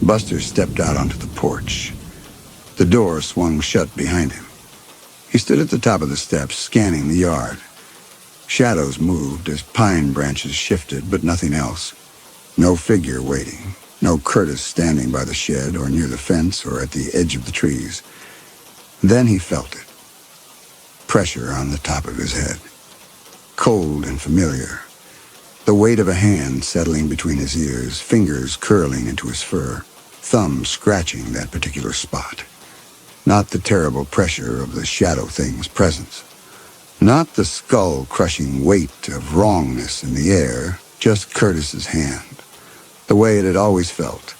Buster stepped out onto the porch. The door swung shut behind him. He stood at the top of the steps, scanning the yard. Shadows moved as pine branches shifted, but nothing else. No figure waiting. No Curtis standing by the shed or near the fence or at the edge of the trees. Then he felt it. Pressure on the top of his head. Cold and familiar. The weight of a hand settling between his ears, fingers curling into his fur, thumbs scratching that particular spot. Not the terrible pressure of the shadow thing's presence. Not the skull-crushing weight of wrongness in the air, just Curtis's hand. The way it had always felt.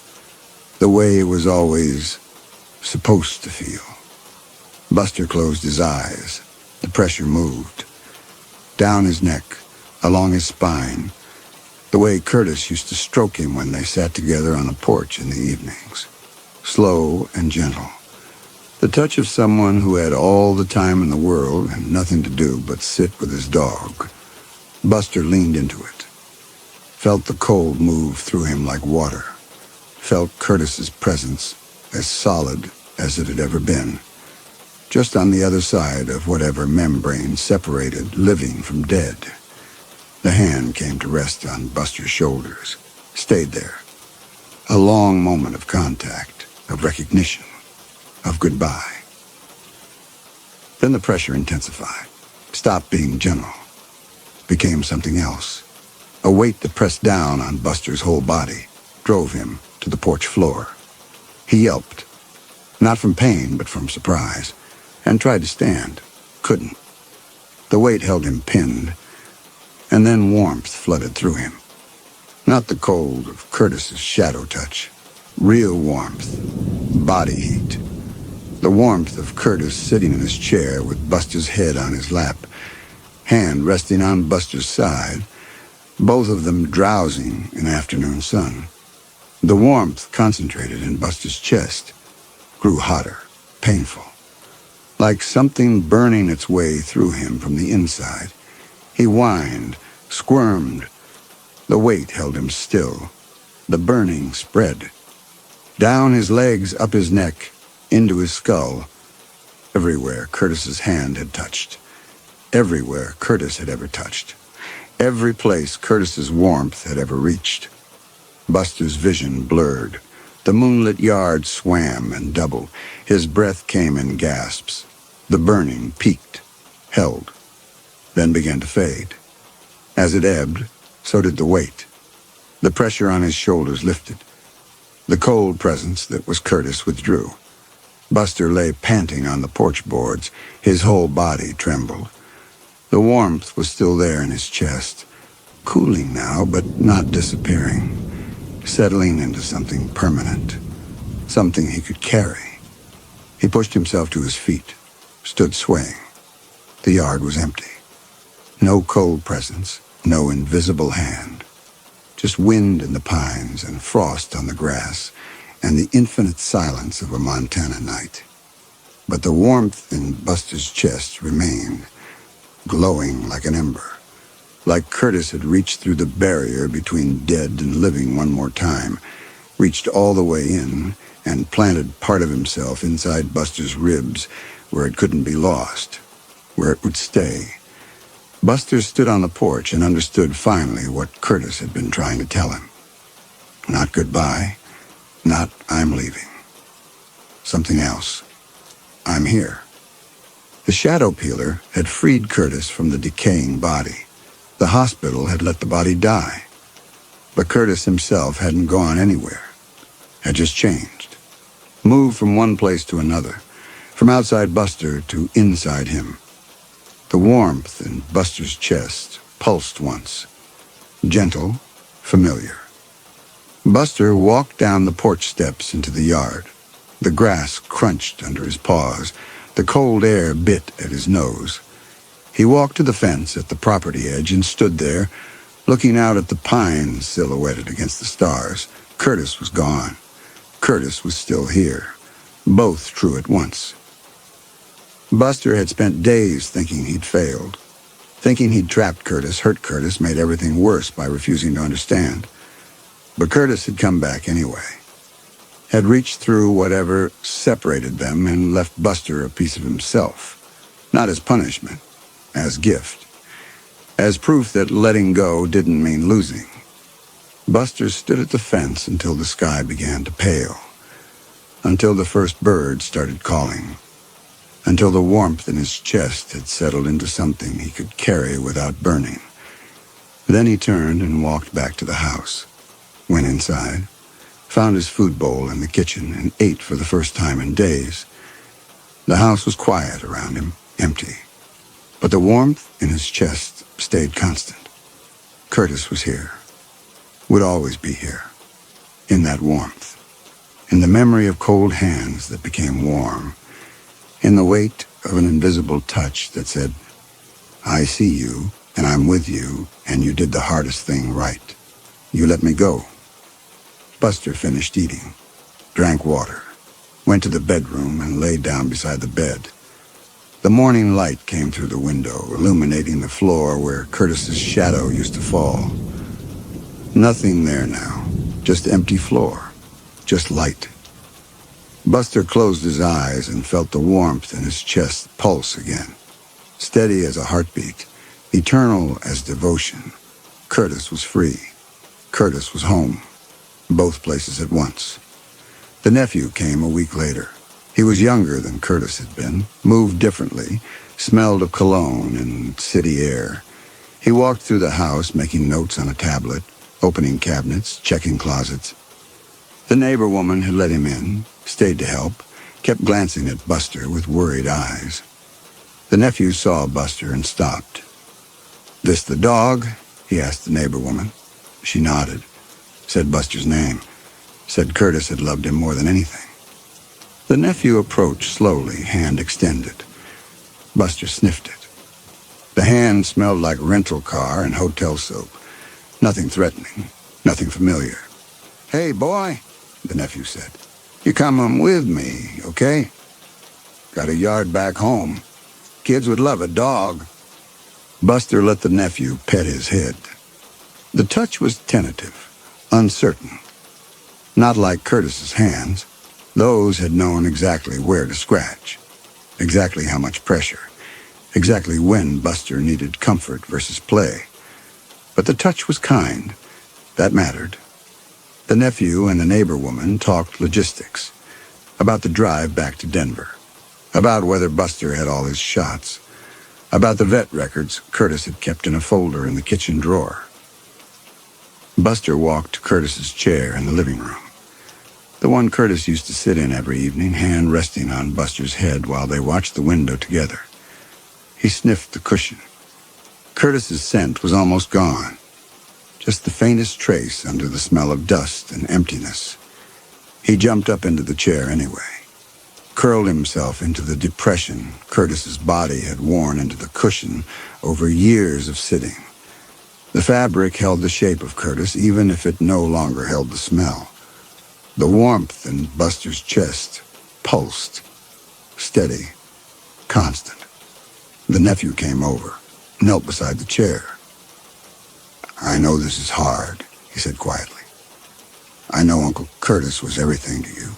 The way it was always supposed to feel. Buster closed his eyes. The pressure moved. Down his neck, along his spine, the way Curtis used to stroke him when they sat together on the porch in the evenings. Slow and gentle. The touch of someone who had all the time in the world and nothing to do but sit with his dog. Buster leaned into it. Felt the cold move through him like water. Felt Curtis's presence as solid as it had ever been. Just on the other side of whatever membrane separated living from dead. The hand came to rest on Buster's shoulders, stayed there. A long moment of contact, of recognition, of goodbye. Then the pressure intensified, stopped being general, became something else. A weight that pressed down on Buster's whole body, drove him to the porch floor. He yelped, not from pain but from surprise, and tried to stand, couldn't. The weight held him pinned, and then warmth flooded through him. Not the cold of Curtis's shadow touch, real warmth, body heat. The warmth of Curtis sitting in his chair with Buster's head on his lap, hand resting on Buster's side, both of them drowsing in afternoon sun. The warmth concentrated in Buster's chest, grew hotter, painful, like something burning its way through him from the inside. He whined, squirmed. The weight held him still. The burning spread. Down his legs, up his neck, into his skull. Everywhere Curtis's hand had touched. Everywhere Curtis had ever touched. Every place Curtis's warmth had ever reached. Buster's vision blurred. The moonlit yard swam and doubled. His breath came in gasps. The burning peaked, held, then began to fade. As it ebbed, so did the weight. The pressure on his shoulders lifted. The cold presence that was Curtis withdrew. Buster lay panting on the porch boards. His whole body trembled. The warmth was still there in his chest, cooling now, but not disappearing, settling into something permanent, something he could carry. He pushed himself to his feet, stood swaying. The yard was empty. No cold presence, no invisible hand. Just wind in the pines and frost on the grass and the infinite silence of a Montana night. But the warmth in Buster's chest remained, glowing like an ember, like Curtis had reached through the barrier between dead and living one more time, reached all the way in and planted part of himself inside Buster's ribs where it couldn't be lost, where it would stay. Buster stood on the porch and understood finally what Curtis had been trying to tell him. Not goodbye, not I'm leaving. Something else. I'm here. The shadow peeler had freed Curtis from the decaying body. The hospital had let the body die. But Curtis himself hadn't gone anywhere, had just changed. Moved from one place to another, from outside Buster to inside him. The warmth in Buster's chest pulsed once. Gentle, familiar. Buster walked down the porch steps into the yard. The grass crunched under his paws. The cold air bit at his nose. He walked to the fence at the property edge and stood there, looking out at the pines silhouetted against the stars. Curtis was gone. Curtis was still here. Both true at once. Buster had spent days thinking he'd failed, thinking he'd trapped Curtis, hurt Curtis, made everything worse by refusing to understand. But Curtis had come back anyway, had reached through whatever separated them and left Buster a piece of himself, not as punishment, as gift, as proof that letting go didn't mean losing. Buster stood at the fence until the sky began to pale, until the first bird started calling, until the warmth in his chest had settled into something he could carry without burning. Then he turned and walked back to the house, went inside, found his food bowl in the kitchen, and ate for the first time in days. The house was quiet around him, empty, but the warmth in his chest stayed constant. Curtis was here, would always be here, in that warmth, in the memory of cold hands that became warm, in the weight of an invisible touch that said, I see you, and I'm with you, and you did the hardest thing right. You let me go. Buster finished eating, drank water, went to the bedroom and lay down beside the bed. The morning light came through the window, illuminating the floor where Curtis's shadow used to fall. Nothing there now, just empty floor, just light. Buster closed his eyes and felt the warmth in his chest pulse again, steady as a heartbeat, eternal as devotion, Curtis was free. Curtis was home. Both places at once. The nephew came a week later. He was younger than Curtis had been, moved differently, smelled of cologne and city air. He walked through the house, making notes on a tablet, opening cabinets, checking closets. The neighbor woman had let him in, stayed to help, kept glancing at Buster with worried eyes. The nephew saw Buster and stopped. "This the dog?" he asked the neighbor woman. She nodded, said Buster's name, said Curtis had loved him more than anything. The nephew approached slowly, hand extended. Buster sniffed it. The hand smelled like rental car and hotel soap. Nothing threatening, nothing familiar. "Hey, boy," the nephew said. "You come with me, okay? Got a yard back home. Kids would love a dog." Buster let the nephew pet his head. The touch was tentative, uncertain. Not like Curtis's hands. Those had known exactly where to scratch, exactly how much pressure, exactly when Buster needed comfort versus play. But the touch was kind. That mattered. The nephew and the neighbor woman talked logistics, about the drive back to Denver, about whether Buster had all his shots, about the vet records Curtis had kept in a folder in the kitchen drawer. Buster walked to Curtis's chair in the living room, the one Curtis used to sit in every evening, hand resting on Buster's head while they watched the window together. He sniffed the cushion. Curtis's scent was almost gone, just the faintest trace under the smell of dust and emptiness. He jumped up into the chair anyway, curled himself into the depression Curtis's body had worn into the cushion over years of sitting. The fabric held the shape of Curtis, even if it no longer held the smell. The warmth in Buster's chest pulsed, steady, constant. The nephew came over, knelt beside the chair. "I know this is hard," he said quietly. "I know Uncle Curtis was everything to you,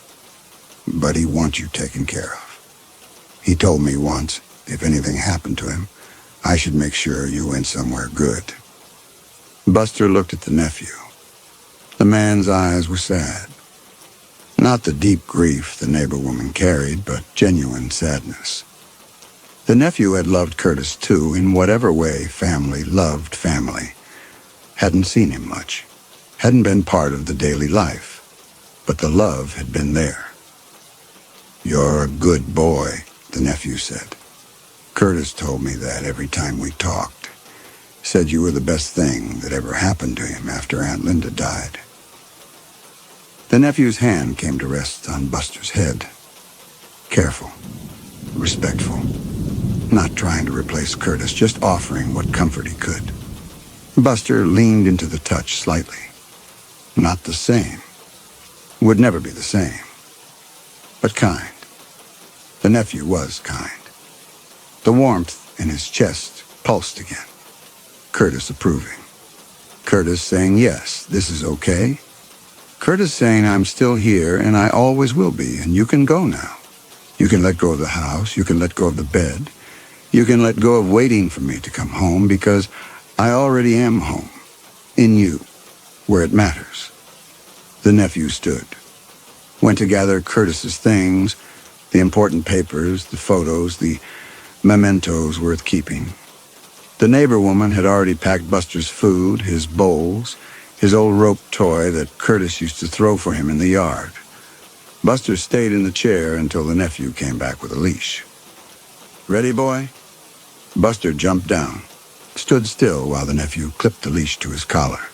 but he wants you taken care of. He told me once, if anything happened to him, I should make sure you went somewhere good." Buster looked at the nephew. The man's eyes were sad. Not the deep grief the neighbor woman carried, but genuine sadness. The nephew had loved Curtis, too, in whatever way family loved family. Hadn't seen him much. Hadn't been part of the daily life. But the love had been there. "You're a good boy," the nephew said. "Curtis told me that every time we talked. Said you were the best thing that ever happened to him after Aunt Linda died." The nephew's hand came to rest on Buster's head. Careful, respectful, not trying to replace Curtis, just offering what comfort he could. Buster leaned into the touch slightly. Not the same. Would never be the same. But kind. The nephew was kind. The warmth in his chest pulsed again. Curtis approving. Curtis saying, "Yes, this is okay." Curtis saying, "I'm still here, and I always will be, and you can go now. You can let go of the house, you can let go of the bed, you can let go of waiting for me to come home, because I already am home, in you, where it matters." The nephew stood, went to gather Curtis's things, the important papers, the photos, the mementos worth keeping. The neighbor woman had already packed Buster's food, his bowls, his old rope toy that Curtis used to throw for him in the yard. Buster stayed in the chair until the nephew came back with a leash. "Ready, boy?" Buster jumped down, stood still while the nephew clipped the leash to his collar.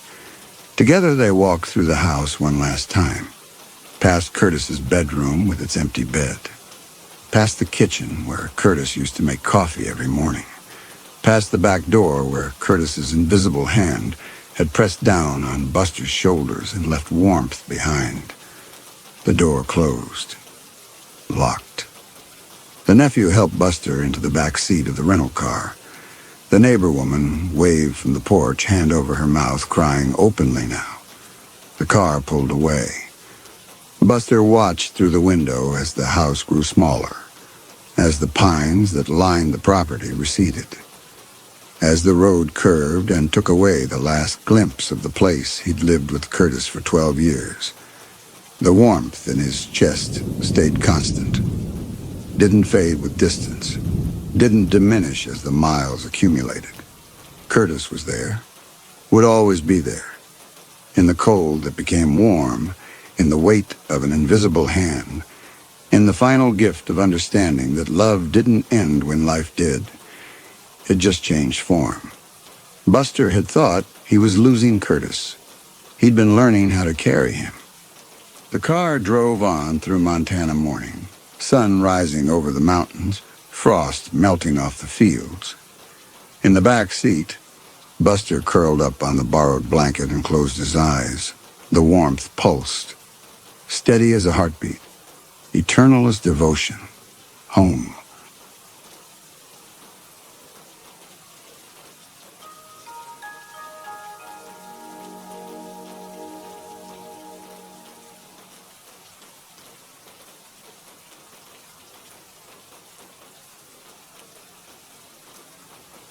Together they walked through the house one last time, past Curtis's bedroom with its empty bed, past the kitchen where Curtis used to make coffee every morning, past the back door where Curtis's invisible hand had pressed down on Buster's shoulders and left warmth behind. The door closed, locked. The nephew helped Buster into the back seat of the rental car. The neighbor woman waved from the porch, hand over her mouth, crying openly now. The car pulled away. Buster watched through the window as the house grew smaller, as the pines that lined the property receded. as the road curved and took away the last glimpse of the place he'd lived with Curtis for 12 years. The warmth in his chest stayed constant, didn't fade with distance, didn't diminish as the miles accumulated. Curtis was there, would always be there, in the cold that became warm, in the weight of an invisible hand, in the final gift of understanding that love didn't end when life did. It just changed form. Buster had thought he was losing Curtis. He'd been learning how to carry him. The car drove on through Montana morning, sun rising over the mountains, frost melting off the fields. In the back seat, Buster curled up on the borrowed blanket and closed his eyes. The warmth pulsed, steady as a heartbeat, eternal as devotion. Home.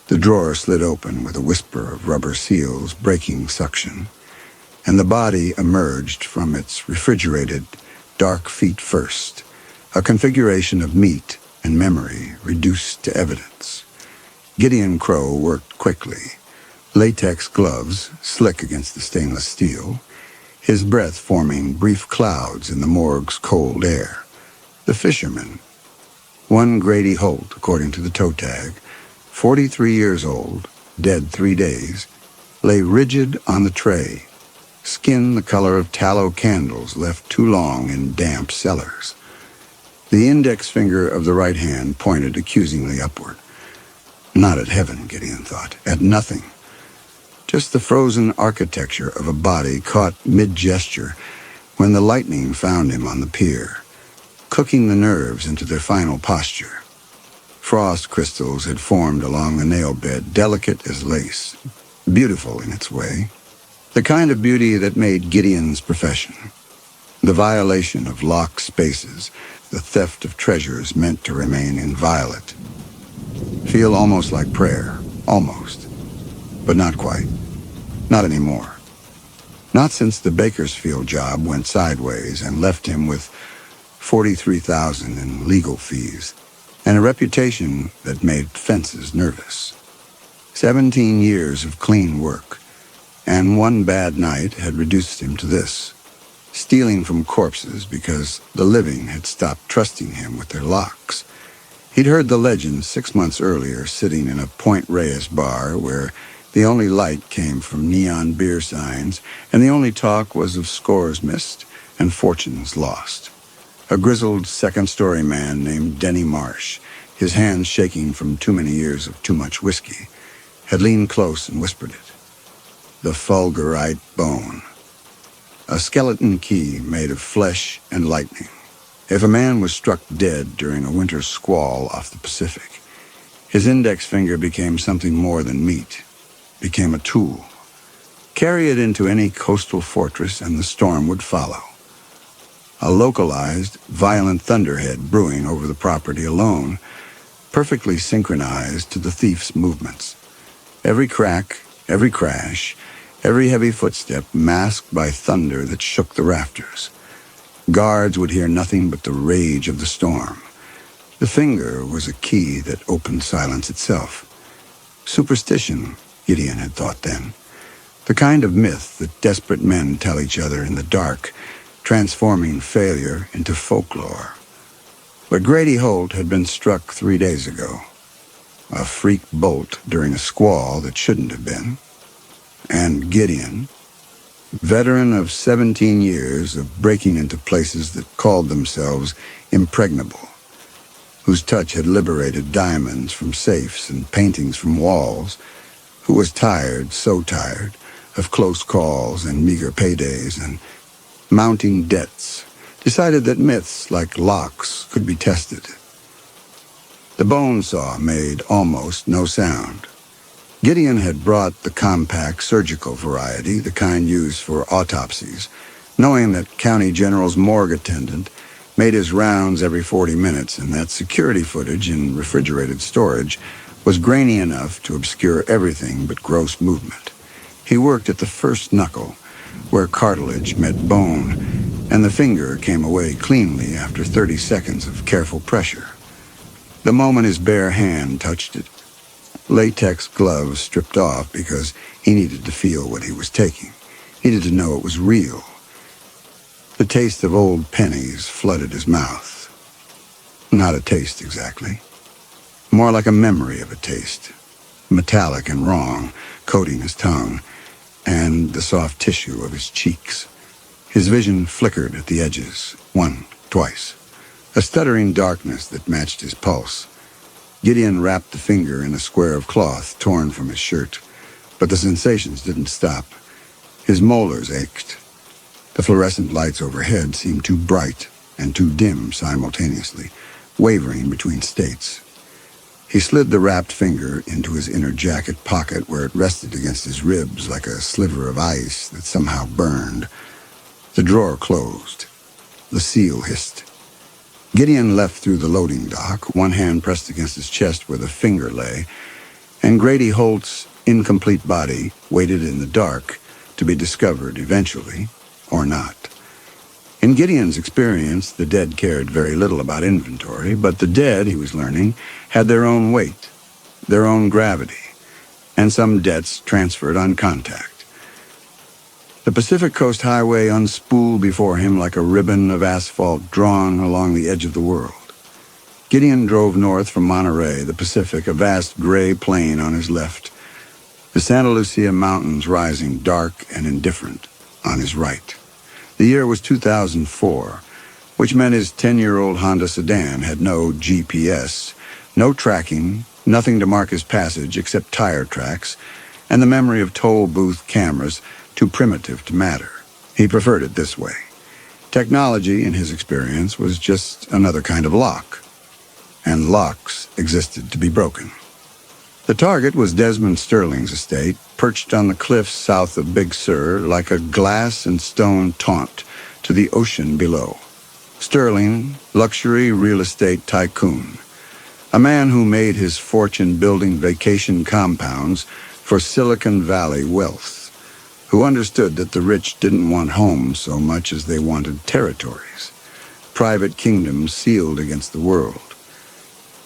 The drawer slid open with a whisper of rubber seals breaking suction, and the body emerged from its refrigerated, dark feet first, a configuration of meat and memory reduced to evidence. Gideon Crow worked quickly, latex gloves slick against the stainless steel, his breath forming brief clouds in the morgue's cold air. The fisherman, one Grady Holt, according to the toe tag, 43 years old, dead 3 days, lay rigid on the tray, skin the color of tallow candles left too long in damp cellars. The index finger of the right hand pointed accusingly upward. Not at heaven, Gideon thought, at nothing. Just the frozen architecture of a body caught mid-gesture when the lightning found him on the pier, cooking the nerves into their final posture. Frost crystals had formed along the nail bed, delicate as lace, beautiful in its way, the kind of beauty that made Gideon's profession. The violation of locked spaces, the theft of treasures meant to remain inviolate. Feel almost like prayer, almost, but not quite, not anymore. Not since the Bakersfield job went sideways and left him with $43,000 in legal fees, and a reputation that made fences nervous. 17 years of clean work, and one bad night had reduced him to this, stealing from corpses because the living had stopped trusting him with their locks. He'd heard the legend 6 months earlier sitting in a Point Reyes bar where the only light came from neon beer signs, and the only talk was of scores missed and fortunes lost. A grizzled second-story man named Denny Marsh, his hands shaking from too many years of too much whiskey, had leaned close and whispered it. The fulgurite bone. A skeleton key made of flesh and lightning. If a man was struck dead during a winter squall off the Pacific, his index finger became something more than meat, became a tool. Carry it into any coastal fortress and the storm would follow. A localized, violent thunderhead brewing over the property alone, perfectly synchronized to the thief's movements. Every crack, every crash, every heavy footstep masked by thunder that shook the rafters. Guards would hear nothing but the rage of the storm. The finger was a key that opened silence itself. Superstition, Gideon had thought then. The kind of myth that desperate men tell each other in the dark, transforming failure into folklore. But Grady Holt had been struck 3 days ago. A freak bolt during a squall that shouldn't have been. And Gideon, veteran of 17 years of breaking into places that called themselves impregnable, whose touch had liberated diamonds from safes and paintings from walls, who was tired, so tired, of close calls and meager paydays and mounting debts, decided that myths like locks could be tested. The bone saw made almost no sound. Gideon had brought the compact surgical variety, the kind used for autopsies, knowing that County General's morgue attendant made his rounds every 40 minutes and that security footage in refrigerated storage was grainy enough to obscure everything but gross movement. He worked at the first knuckle, where cartilage met bone, and the finger came away cleanly after 30 seconds of careful pressure. The moment his bare hand touched it, latex gloves stripped off because he needed to feel what he was taking, needed to know it was real. The taste of old pennies flooded his mouth. Not a taste exactly. More like a memory of a taste, metallic and wrong, coating his tongue, and the soft tissue of his cheeks. His vision flickered at the edges, twice. A stuttering darkness that matched his pulse. Gideon wrapped the finger in a square of cloth torn from his shirt, but the sensations didn't stop. His molars ached. The fluorescent lights overhead seemed too bright and too dim simultaneously, wavering between states. He slid the wrapped finger into his inner jacket pocket where it rested against his ribs like a sliver of ice that somehow burned. The drawer closed. The seal hissed. Gideon left through the loading dock, one hand pressed against his chest where the finger lay, and Grady Holt's incomplete body waited in the dark to be discovered eventually, or not. In Gideon's experience, the dead cared very little about inventory, but the dead, he was learning, had their own weight, their own gravity, and some debts transferred on contact. The Pacific Coast Highway unspooled before him like a ribbon of asphalt drawn along the edge of the world. Gideon drove north from Monterey, the Pacific, a vast gray plain on his left, the Santa Lucia Mountains rising dark and indifferent on his right. The year was 2004, which meant his 10-year-old Honda sedan had no GPS, no tracking, nothing to mark his passage except tire tracks, and the memory of toll booth cameras too primitive to matter. He preferred it this way. Technology, in his experience, was just another kind of lock, and locks existed to be broken. The target was Desmond Sterling's estate, perched on the cliffs south of Big Sur like a glass and stone taunt to the ocean below. Sterling, luxury real estate tycoon, a man who made his fortune building vacation compounds for Silicon Valley wealth, who understood that the rich didn't want homes so much as they wanted territories, private kingdoms sealed against the world.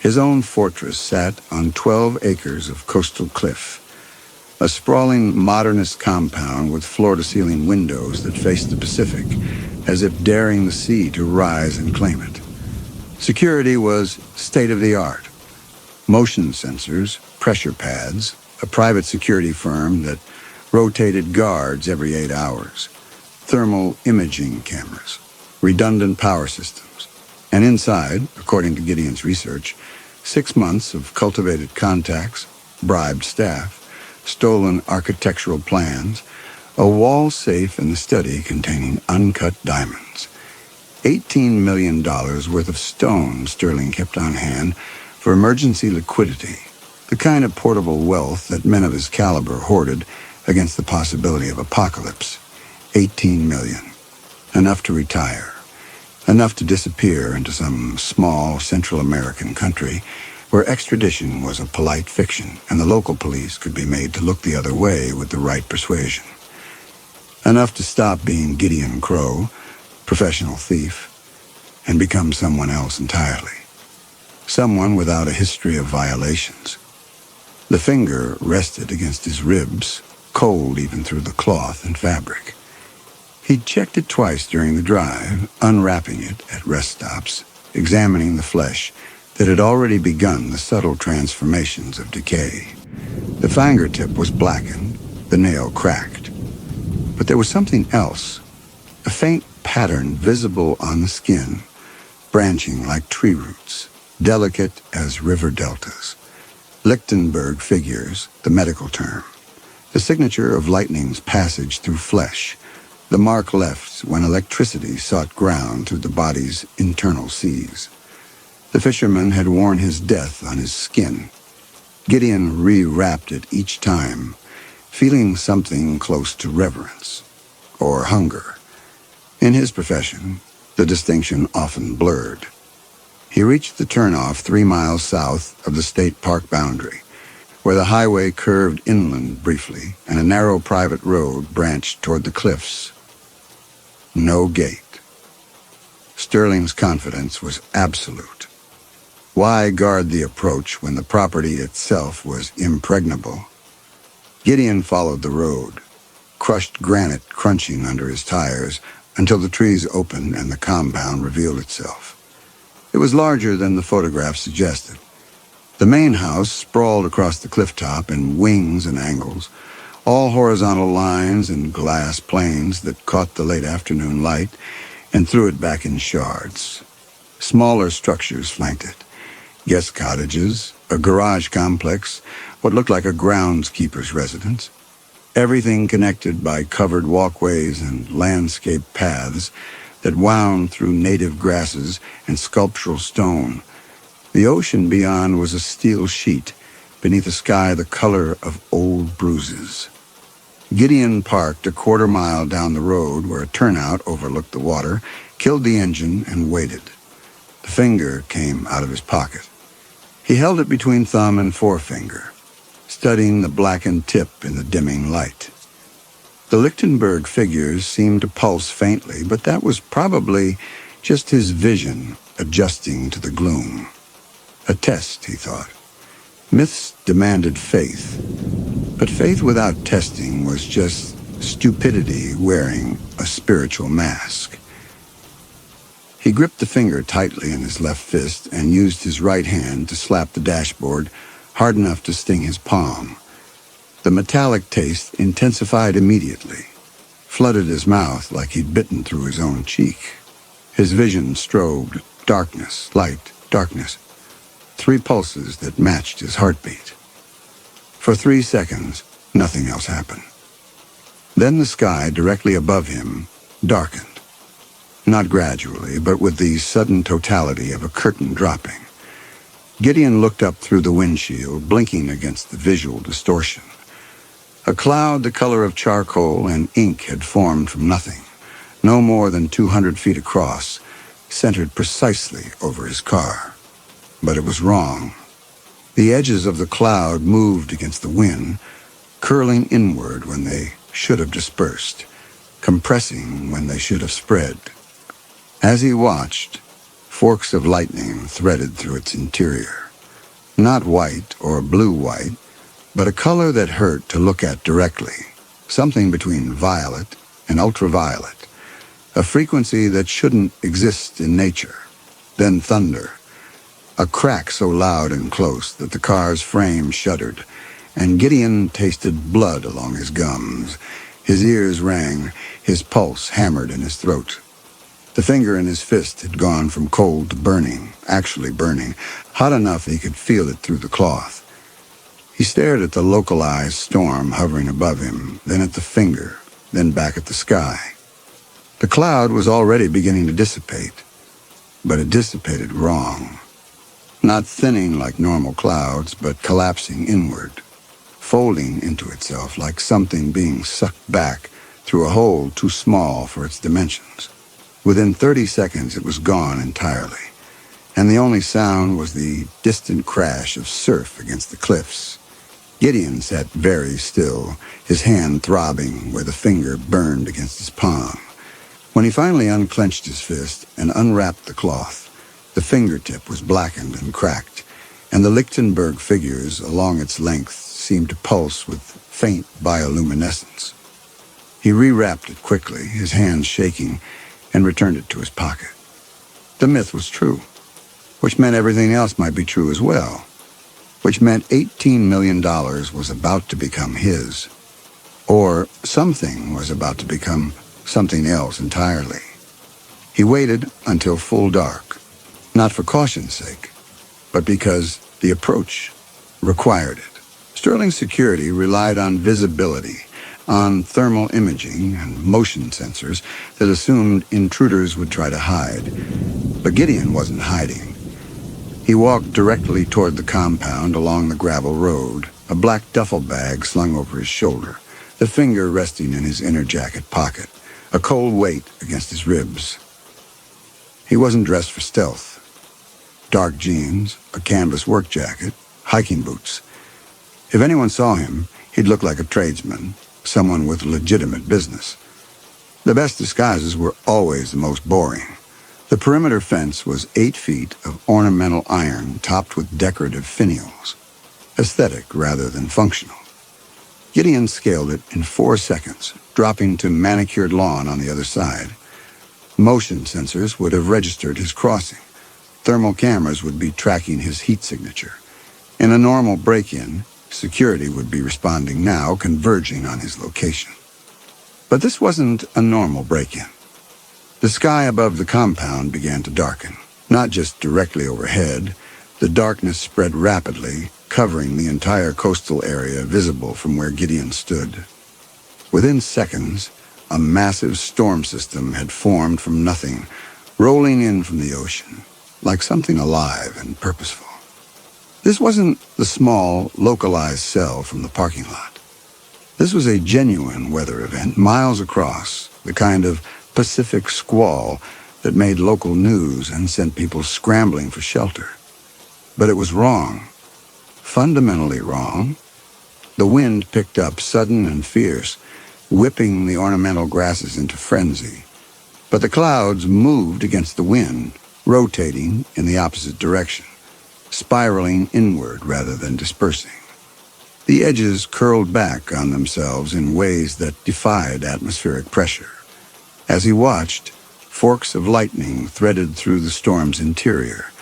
His own fortress sat on 12 acres of coastal cliff, a sprawling modernist compound with floor-to-ceiling windows that faced the Pacific, as if daring the sea to rise and claim it. Security was state-of-the-art. Motion sensors, pressure pads, a private security firm that rotated guards every 8 hours, thermal imaging cameras, redundant power systems, and inside, according to Gideon's research, 6 months of cultivated contacts, bribed staff, stolen architectural plans, a wall safe in the study containing uncut diamonds. $18 million worth of stone Sterling kept on hand for emergency liquidity, the kind of portable wealth that men of his caliber hoarded against the possibility of apocalypse. 18 million. Enough to retire. Enough to disappear into some small Central American country where extradition was a polite fiction and the local police could be made to look the other way with the right persuasion. Enough to stop being Gideon Crow, professional thief, and become someone else entirely. Someone without a history of violations. The finger rested against his ribs, cold even through the cloth and fabric. He'd checked it twice during the drive, unwrapping it at rest stops, examining the flesh that had already begun the subtle transformations of decay. The fingertip was blackened, the nail cracked. But there was something else, a faint pattern visible on the skin, branching like tree roots, delicate as river deltas. Lichtenberg figures, the medical term. The signature of lightning's passage through flesh, the mark left when electricity sought ground through the body's internal seas. The fisherman had worn his death on his skin. Gideon re-wrapped it each time, feeling something close to reverence, or hunger. In his profession, the distinction often blurred. He reached the turnoff 3 miles south of the state park boundary, where the highway curved inland briefly and a narrow private road branched toward the cliffs. No gate. Sterling's confidence was absolute. Why guard the approach when the property itself was impregnable? Gideon followed the road, crushed granite crunching under his tires until the trees opened and the compound revealed itself. It was larger than the photograph suggested. The main house sprawled across the cliff top in wings and angles, all horizontal lines and glass planes that caught the late afternoon light and threw it back in shards. Smaller structures flanked it. Guest cottages, a garage complex, what looked like a groundskeeper's residence. Everything connected by covered walkways and landscape paths that wound through native grasses and sculptural stone. The ocean beyond was a steel sheet, beneath a sky the color of old bruises. Gideon parked a quarter-mile down the road where a turnout overlooked the water, killed the engine, and waited. The finger came out of his pocket. He held it between thumb and forefinger, studying the blackened tip in the dimming light. The Lichtenberg figures seemed to pulse faintly, but that was probably just his vision adjusting to the gloom. A test, he thought. Myths demanded faith, but faith without testing was just stupidity wearing a spiritual mask. He gripped the finger tightly in his left fist and used his right hand to slap the dashboard hard enough to sting his palm. The metallic taste intensified immediately, flooded his mouth like he'd bitten through his own cheek. His vision strobed darkness, light, darkness. 3 pulses that matched his heartbeat. For 3 seconds, nothing else happened. Then the sky directly above him darkened. Not gradually, but with the sudden totality of a curtain dropping. Gideon looked up through the windshield, blinking against the visual distortion. A cloud the color of charcoal and ink had formed from nothing, no more than 200 feet across, centered precisely over his car. But it was wrong. The edges of the cloud moved against the wind, curling inward when they should have dispersed, compressing when they should have spread. As he watched, forks of lightning threaded through its interior. Not white or blue-white, but a color that hurt to look at directly, something between violet and ultraviolet, a frequency that shouldn't exist in nature. Then thunder, a crack so loud and close that the car's frame shuddered, and Gideon tasted blood along his gums. His ears rang, his pulse hammered in his throat. The finger in his fist had gone from cold to burning, actually burning, hot enough he could feel it through the cloth. He stared at the localized storm hovering above him, then at the finger, then back at the sky. The cloud was already beginning to dissipate, but it dissipated wrong. Not thinning like normal clouds, but collapsing inward, folding into itself like something being sucked back through a hole too small for its dimensions. Within 30 seconds, it was gone entirely, and the only sound was the distant crash of surf against the cliffs. Gideon sat very still, his hand throbbing where the finger burned against his palm. When he finally unclenched his fist and unwrapped the cloth, the fingertip was blackened and cracked, and the Lichtenberg figures along its length seemed to pulse with faint bioluminescence. He rewrapped it quickly, his hands shaking, and returned it to his pocket. The myth was true, which meant everything else might be true as well, which meant $18 million was about to become his, or something was about to become something else entirely. He waited until full dark, not for caution's sake, but because the approach required it. Sterling's security relied on visibility, on thermal imaging and motion sensors that assumed intruders would try to hide. But Gideon wasn't hiding. He walked directly toward the compound along the gravel road, a black duffel bag slung over his shoulder, the finger resting in his inner jacket pocket, a cold weight against his ribs. He wasn't dressed for stealth. Dark jeans, a canvas work jacket, hiking boots. If anyone saw him, he'd look like a tradesman, someone with legitimate business. The best disguises were always the most boring. The perimeter fence was 8 feet of ornamental iron topped with decorative finials, aesthetic rather than functional. Gideon scaled it in 4 seconds, dropping to manicured lawn on the other side. Motion sensors would have registered his crossing. Thermal cameras would be tracking his heat signature. In a normal break-in, security would be responding now, converging on his location. But this wasn't a normal break-in. The sky above the compound began to darken, not just directly overhead. The darkness spread rapidly, covering the entire coastal area visible from where Gideon stood. Within seconds, a massive storm system had formed from nothing, rolling in from the ocean, like something alive and purposeful. This wasn't the small, localized cell from the parking lot. This was a genuine weather event miles across, the kind of Pacific squall that made local news and sent people scrambling for shelter. But it was wrong. Fundamentally wrong. The wind picked up sudden and fierce, whipping the ornamental grasses into frenzy. But the clouds moved against the wind, rotating in the opposite direction, spiraling inward rather than dispersing. The edges curled back on themselves in ways that defied atmospheric pressure. As he watched, forks of lightning threaded through the storm's interior,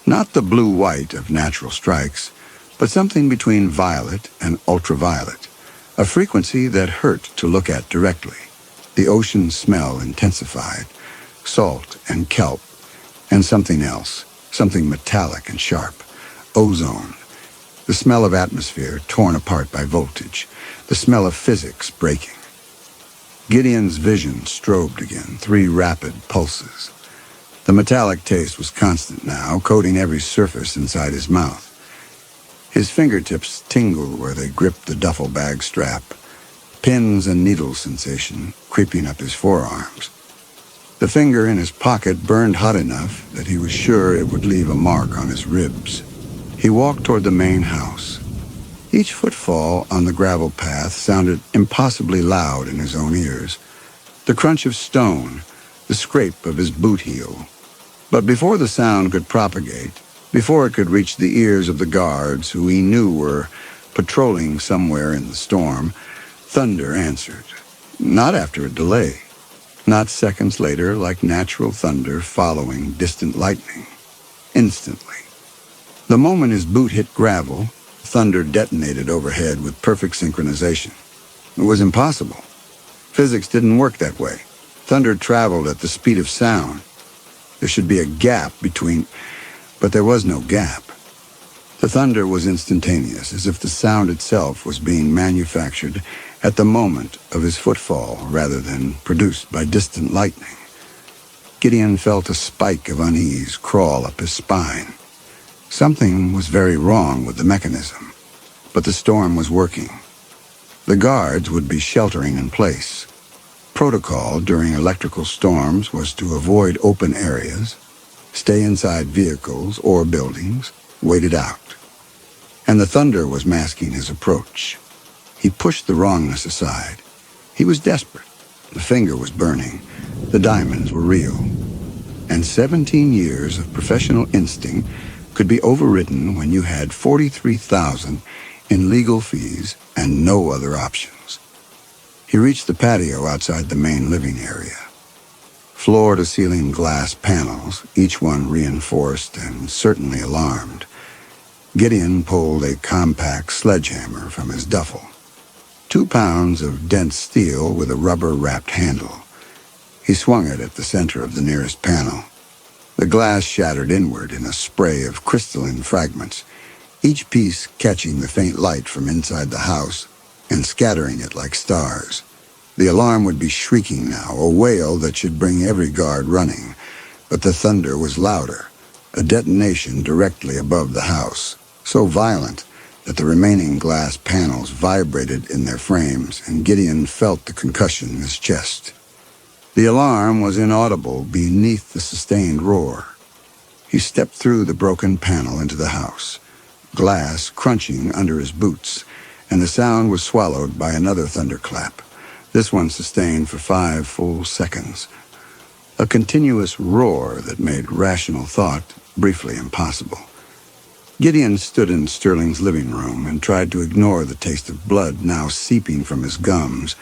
not the blue-white of natural strikes, but something between violet and ultraviolet, a frequency that hurt to look at directly. The ocean smell intensified, salt and kelp, and something else, something metallic and sharp, ozone, the smell of atmosphere torn apart by voltage, the smell of physics breaking. Gideon's vision strobed again, 3 rapid pulses. The metallic taste was constant now, coating every surface inside his mouth. His fingertips tingled where they gripped the duffel bag strap, pins and needles sensation creeping up his forearms. The finger in his pocket burned hot enough that he was sure it would leave a mark on his ribs. He walked toward the main house. Each footfall on the gravel path sounded impossibly loud in his own ears. The crunch of stone, the scrape of his boot heel. But before the sound could propagate, before it could reach the ears of the guards who he knew were patrolling somewhere in the storm, thunder answered. Not after a delay. Not seconds later, like natural thunder following distant lightning. Instantly. The moment his boot hit gravel, thunder detonated overhead with perfect synchronization. It was impossible. Physics didn't work that way. Thunder traveled at the speed of sound. There should be a gap between, but there was no gap. The thunder was instantaneous, as if the sound itself was being manufactured at the moment of his footfall rather than produced by distant lightning. Gideon felt a spike of unease crawl up his spine. Something was very wrong with the mechanism, but the storm was working. The guards would be sheltering in place. Protocol during electrical storms was to avoid open areas, stay inside vehicles or buildings, wait it out. And the thunder was masking his approach. He pushed the wrongness aside. He was desperate. The finger was burning. The diamonds were real. And 17 years of professional instinct could be overridden when you had $43,000 in legal fees and no other options. He reached the patio outside the main living area. Floor-to-ceiling glass panels, each one reinforced and certainly alarmed. Gideon pulled a compact sledgehammer from his duffel. 2 pounds of dense steel with a rubber-wrapped handle. He swung it at the center of the nearest panel. The glass shattered inward in a spray of crystalline fragments, each piece catching the faint light from inside the house and scattering it like stars. The alarm would be shrieking now, a wail that should bring every guard running, but the thunder was louder, a detonation directly above the house, so violent that the remaining glass panels vibrated in their frames, and Gideon felt the concussion in his chest. The alarm was inaudible beneath the sustained roar. He stepped through the broken panel into the house, glass crunching under his boots, and the sound was swallowed by another thunderclap, this one sustained for 5 full seconds. A continuous roar that made rational thought briefly impossible. Gideon stood in Sterling's living room and tried to ignore the taste of blood now seeping from his gums.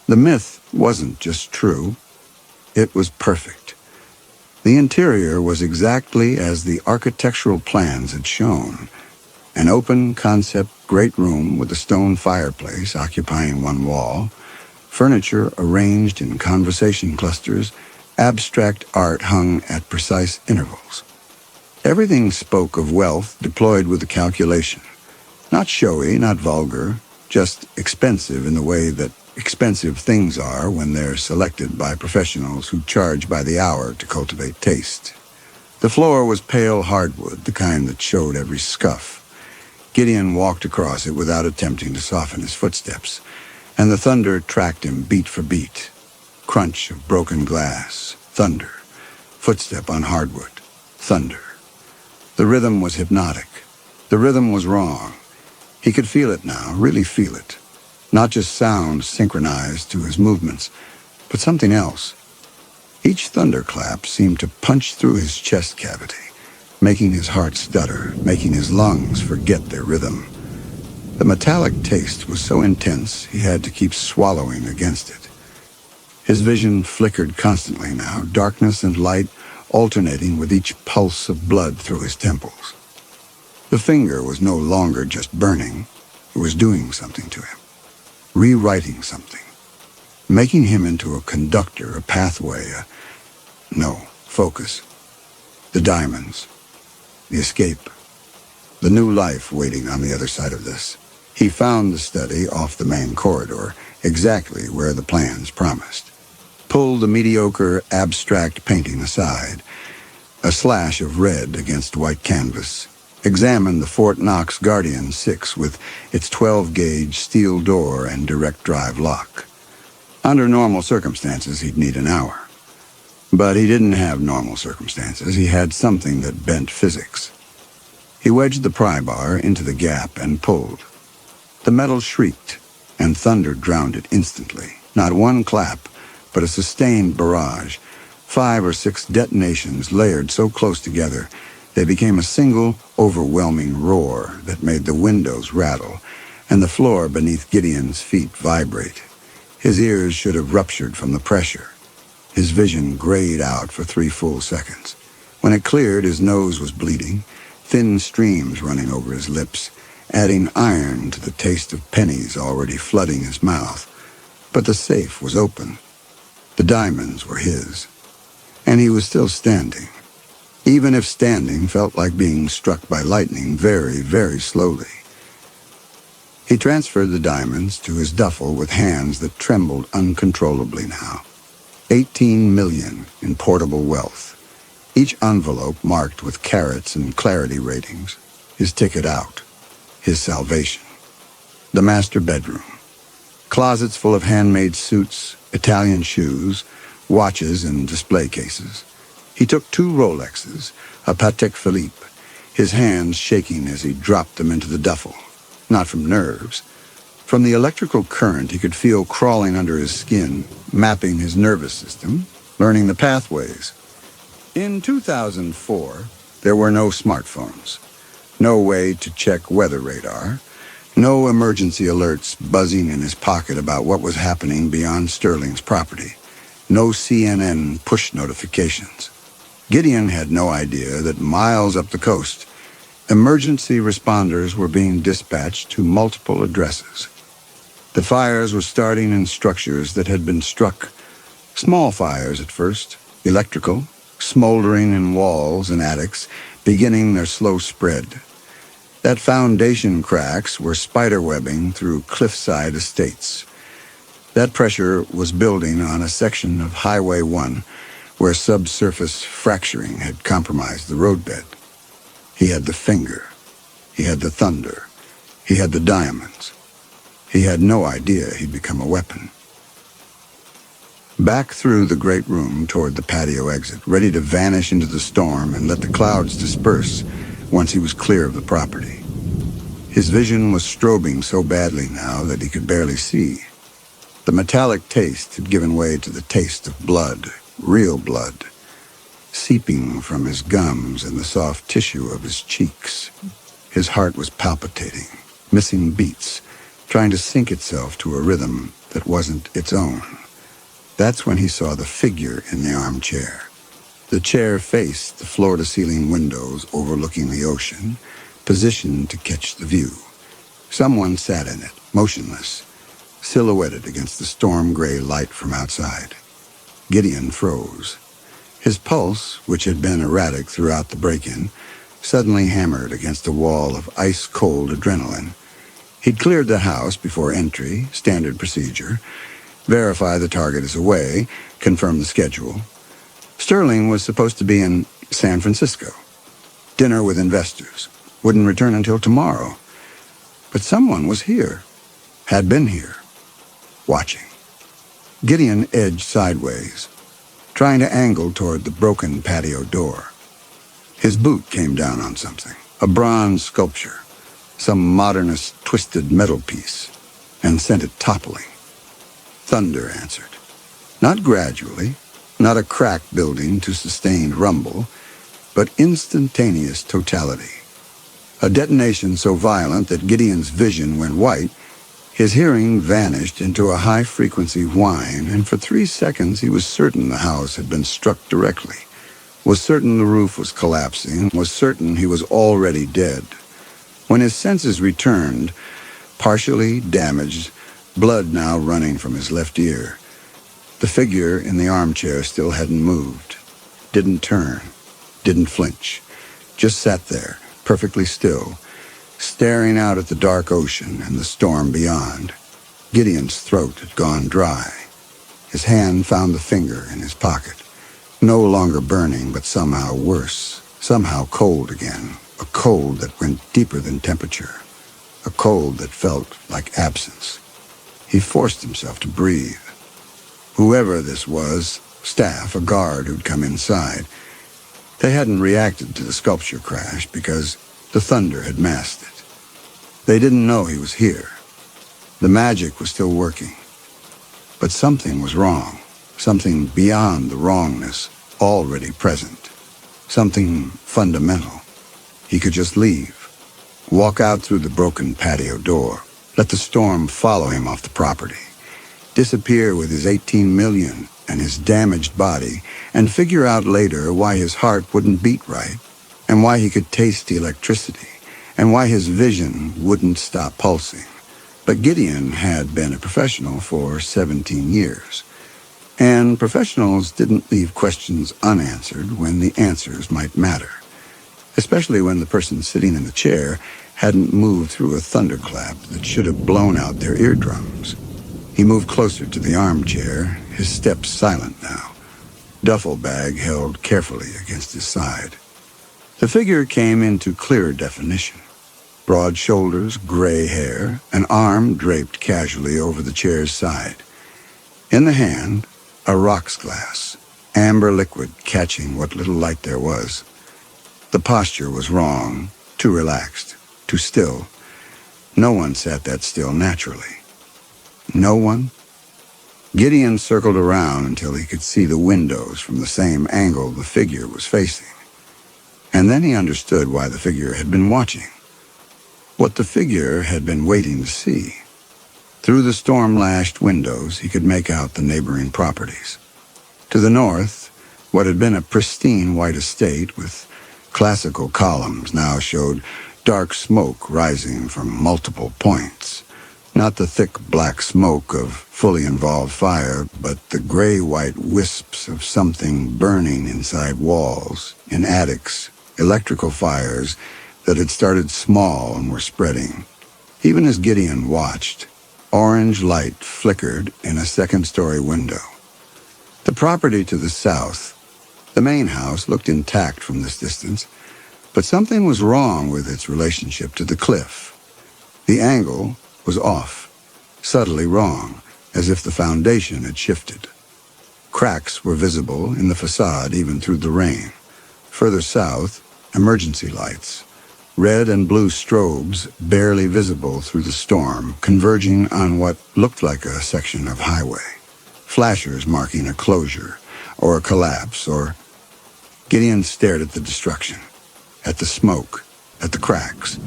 The myth wasn't just true, it was perfect. The interior was exactly as the architectural plans had shown. An open concept great room with a stone fireplace occupying one wall, furniture arranged in conversation clusters, abstract art hung at precise intervals. Everything spoke of wealth deployed with a calculation. Not showy, not vulgar, just expensive in the way that expensive things are when they're selected by professionals who charge by the hour to cultivate taste. The floor was pale hardwood, the kind that showed every scuff. Gideon walked across it without attempting to soften his footsteps, and the thunder tracked him beat for beat. Crunch of broken glass, thunder, footstep on hardwood, thunder. The rhythm was hypnotic. The rhythm was wrong. He could feel it now, really feel it. Not just sound synchronized to his movements, but something else. Each thunderclap seemed to punch through his chest cavity, making his heart stutter, making his lungs forget their rhythm. The metallic taste was so intense he had to keep swallowing against it. His vision flickered constantly now, darkness and light alternating with each pulse of blood through his temples. The finger was no longer just burning, it was doing something to him, rewriting something, making him into a conductor, a pathway, focus. The diamonds, the escape, the new life waiting on the other side of this. He found the study off the main corridor, exactly where the plans promised. Pulled the mediocre, abstract painting aside, a slash of red against white canvas, examined the Fort Knox Guardian 6 with its 12-gauge steel door and direct drive lock. Under normal circumstances, he'd need an hour. But he didn't have normal circumstances. He had something that bent physics. He wedged the pry bar into the gap and pulled. The metal shrieked, and thunder drowned it instantly. Not one clap, but a sustained barrage. 5 or 6 detonations layered so close together, they became a single, overwhelming roar that made the windows rattle, and the floor beneath Gideon's feet vibrate. His ears should have ruptured from the pressure. His vision grayed out for 3 full seconds. When it cleared, his nose was bleeding, thin streams running over his lips, adding iron to the taste of pennies already flooding his mouth. But the safe was open. The diamonds were his. And he was still standing. Even if standing felt like being struck by lightning very, very slowly. He transferred the diamonds to his duffel with hands that trembled uncontrollably now. 18 million in portable wealth. Each envelope marked with carats and clarity ratings. His ticket out. His salvation. The master bedroom. Closets full of handmade suits, Italian shoes, watches and display cases. He took 2 Rolexes, a Patek Philippe, his hands shaking as he dropped them into the duffel. Not from nerves. From the electrical current he could feel crawling under his skin, mapping his nervous system, learning the pathways. In 2004, there were no smartphones. No way to check weather radar. No emergency alerts buzzing in his pocket about what was happening beyond Sterling's property. No CNN push notifications. Gideon had no idea that miles up the coast, emergency responders were being dispatched to multiple addresses. The fires were starting in structures that had been struck. Small fires at first, electrical, smoldering in walls and attics, beginning their slow spread. That foundation cracks were spiderwebbing through cliffside estates. That pressure was building on a section of Highway 1 where subsurface fracturing had compromised the roadbed. He had the finger. He had the thunder. He had the diamonds. He had no idea he'd become a weapon. Back through the great room toward the patio exit, ready to vanish into the storm and let the clouds disperse once he was clear of the property. His vision was strobing so badly now that he could barely see. The metallic taste had given way to the taste of blood, real blood, seeping from his gums and the soft tissue of his cheeks. His heart was palpitating, missing beats, trying to sync itself to a rhythm that wasn't its own. That's when he saw the figure in the armchair. The chair faced the floor-to-ceiling windows overlooking the ocean, positioned to catch the view. Someone sat in it, motionless, silhouetted against the storm-gray light from outside. Gideon froze. His pulse, which had been erratic throughout the break-in, suddenly hammered against a wall of ice-cold adrenaline. He'd cleared the house before entry, standard procedure, verify the target is away, confirm the schedule. Sterling was supposed to be in San Francisco. Dinner with investors. Wouldn't return until tomorrow. But someone was here, had been here, watching. Gideon edged sideways, trying to angle toward the broken patio door. His boot came down on something, a bronze sculpture, some modernist twisted metal piece, and sent it toppling. Thunder answered. Not gradually, not a crack building to sustained rumble, but instantaneous totality. A detonation so violent that Gideon's vision went white, his hearing vanished into a high-frequency whine, and for 3 seconds he was certain the house had been struck directly, was certain the roof was collapsing, was certain he was already dead. When his senses returned, partially damaged, blood now running from his left ear, the figure in the armchair still hadn't moved, didn't turn, didn't flinch, just sat there, perfectly still, staring out at the dark ocean and the storm beyond. Gideon's throat had gone dry. His hand found the finger in his pocket, no longer burning, but somehow worse, somehow cold again, a cold that went deeper than temperature, a cold that felt like absence. He forced himself to breathe. Whoever this was, staff, a guard who'd come inside, they hadn't reacted to the sculpture crash because the thunder had masked it. They didn't know he was here. The magic was still working. But something was wrong, something beyond the wrongness, already present, something fundamental. He could just leave, walk out through the broken patio door, let the storm follow him off the property, disappear with his 18 million and his damaged body, and figure out later why his heart wouldn't beat right, and why he could taste the electricity, and why his vision wouldn't stop pulsing. But Gideon had been a professional for 17 years, and professionals didn't leave questions unanswered when the answers might matter, especially when the person sitting in the chair hadn't moved through a thunderclap that should have blown out their eardrums. He moved closer to the armchair, his steps silent now, duffel bag held carefully against his side. The figure came into clearer definition. Broad shoulders, gray hair, an arm draped casually over the chair's side. In the hand, a rocks glass, amber liquid catching what little light there was. The posture was wrong, too relaxed, too still. No one sat that still naturally. No one? Gideon circled around until he could see the windows from the same angle the figure was facing. And then he understood why the figure had been watching. What the figure had been waiting to see. Through the storm-lashed windows, he could make out the neighboring properties. To the north, what had been a pristine white estate with classical columns now showed dark smoke rising from multiple points. Not the thick black smoke of fully involved fire, but the gray-white wisps of something burning inside walls, in attics, electrical fires that had started small and were spreading. Even as Gideon watched, orange light flickered in a second-story window. The property to the south, the main house, looked intact from this distance, but something was wrong with its relationship to the cliff. The angle was off, subtly wrong, as if the foundation had shifted. Cracks were visible in the facade even through the rain. Further south, emergency lights, red and blue strobes barely visible through the storm, converging on what looked like a section of highway. Flashers marking a closure, or a collapse, or... Gideon stared at the destruction, at the smoke, at the cracks,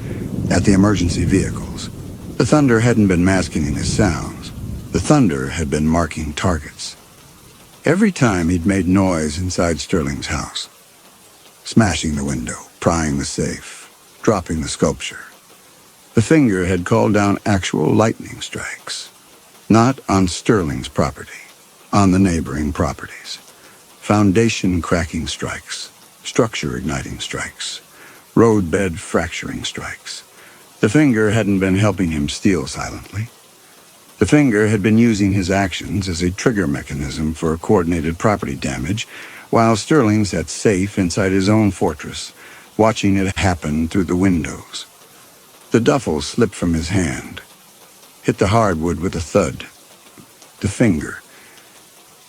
at the emergency vehicles. The thunder hadn't been masking his sounds. The thunder had been marking targets. Every time he'd made noise inside Sterling's house, smashing the window, prying the safe, dropping the sculpture, the finger had called down actual lightning strikes, not on Sterling's property, on the neighboring properties. Foundation cracking strikes, structure igniting strikes, roadbed fracturing strikes. The finger hadn't been helping him steal silently. The finger had been using his actions as a trigger mechanism for coordinated property damage, while Sterling sat safe inside his own fortress, watching it happen through the windows. The duffel slipped from his hand, hit the hardwood with a thud. The finger.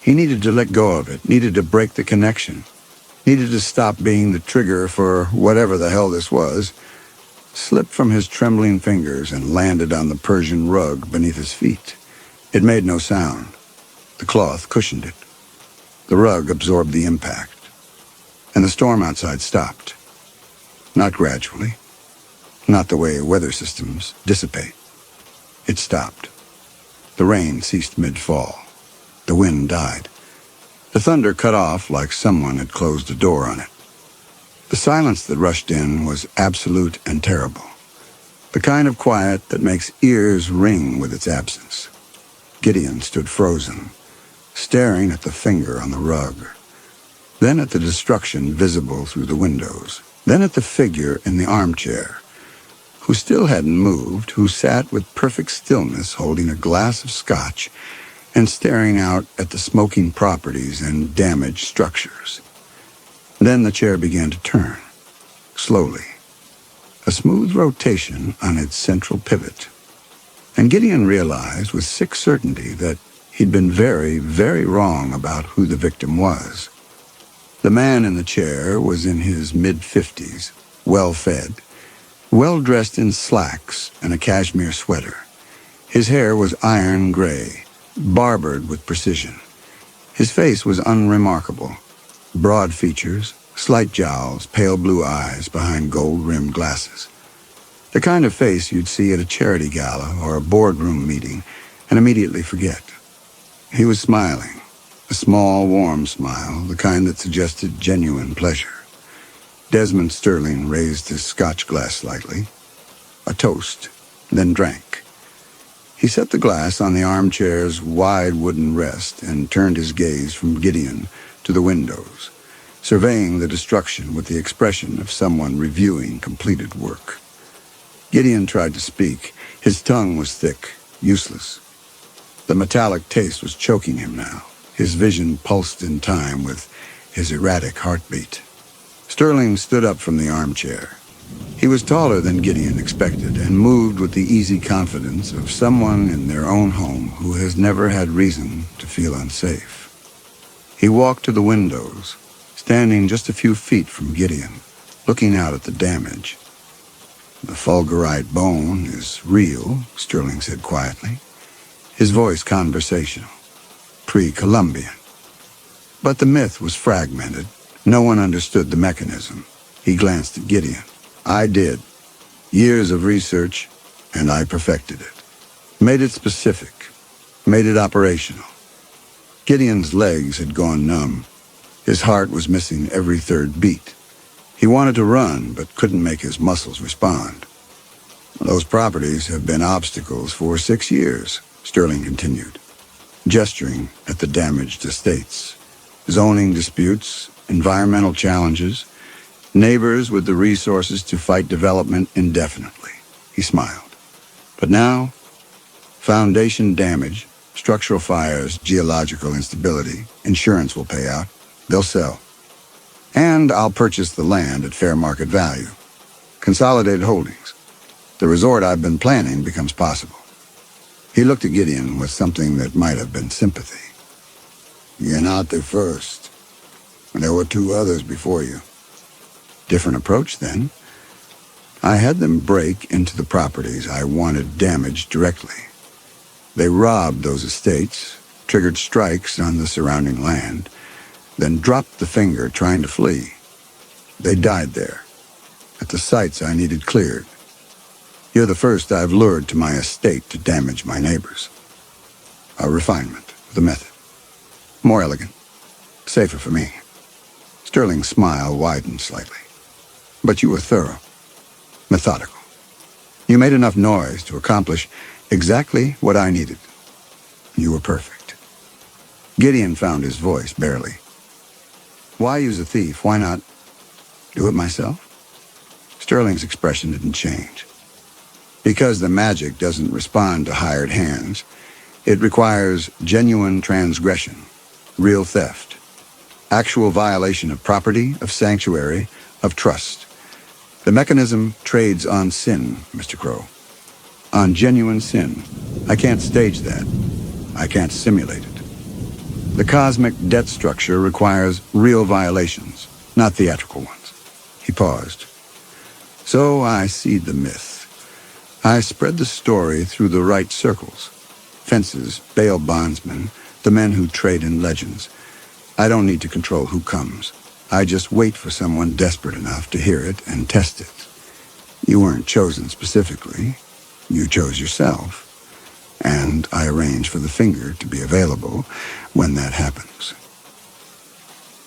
He needed to let go of it, needed to break the connection, needed to stop being the trigger for whatever the hell this was, slipped from his trembling fingers and landed on the Persian rug beneath his feet. It made no sound. The cloth cushioned it. The rug absorbed the impact. And the storm outside stopped. Not gradually. Not the way weather systems dissipate. It stopped. The rain ceased mid-fall. The wind died. The thunder cut off like someone had closed a door on it. The silence that rushed in was absolute and terrible. The kind of quiet that makes ears ring with its absence. Gideon stood frozen, staring at the finger on the rug, then at the destruction visible through the windows, then at the figure in the armchair, who still hadn't moved, who sat with perfect stillness holding a glass of scotch and staring out at the smoking properties and damaged structures. Then the chair began to turn, slowly, a smooth rotation on its central pivot. And Gideon realized with sick certainty that he'd been very, very wrong about who the victim was. The man in the chair was in his mid-50s, well-fed, well-dressed in slacks and a cashmere sweater. His hair was iron gray, barbered with precision. His face was unremarkable. Broad features, slight jowls, pale blue eyes behind gold-rimmed glasses. The kind of face you'd see at a charity gala or a boardroom meeting and immediately forget. He was smiling, a small, warm smile, the kind that suggested genuine pleasure. Desmond Sterling raised his scotch glass slightly, a toast, then drank. He set the glass on the armchair's wide wooden rest and turned his gaze from Gideon to the windows, surveying the destruction with the expression of someone reviewing completed work. Gideon tried to speak. His tongue was thick, useless. The metallic taste was choking him now. His vision pulsed in time with his erratic heartbeat. Sterling stood up from the armchair. He was taller than Gideon expected and moved with the easy confidence of someone in their own home who has never had reason to feel unsafe. He walked to the windows, standing just a few feet from Gideon, looking out at the damage. "The fulgurite bone is real," Sterling said quietly, his voice conversational, pre-Columbian. But the myth was fragmented. No one understood the mechanism. He glanced at Gideon. "I did. Years of research, and I perfected it. Made it specific. Made it operational." Gideon's legs had gone numb. His heart was missing every third beat. He wanted to run, but couldn't make his muscles respond. "Those properties have been obstacles for 6 years," Sterling continued, gesturing at the damaged estates. "Zoning disputes, environmental challenges, neighbors with the resources to fight development indefinitely." He smiled. "But now, foundation damage, structural fires, geological instability, insurance will pay out. They'll sell. And I'll purchase the land at fair market value. Consolidated holdings. The resort I've been planning becomes possible." He looked at Gideon with something that might have been sympathy. "You're not the first. There were 2 others before you." "Different approach, then?" I had them break into the properties I wanted damaged directly. They robbed those estates, triggered strikes on the surrounding land, then dropped the finger trying to flee. They died there, at the sites I needed cleared. You're the first I've lured to my estate to damage my neighbors. A refinement of the method. More elegant. Safer for me. Sterling's smile widened slightly. But you were thorough. Methodical. You made enough noise to accomplish exactly what I needed. You were perfect. Gideon found his voice barely. Why use a thief? Why not do it myself? Sterling's expression didn't change. Because the magic doesn't respond to hired hands, it requires genuine transgression, real theft, actual violation of property, of sanctuary, of trust. The mechanism trades on sin, Mr. Crow. On genuine sin. I can't stage that. I can't simulate it. The cosmic debt structure requires real violations, not theatrical ones. He paused. So I seed the myth. I spread the story through the right circles. Fences, bail bondsmen, the men who trade in legends. I don't need to control who comes. I just wait for someone desperate enough to hear it and test it. You weren't chosen specifically. You chose yourself. And I arrange for the finger to be available when that happens.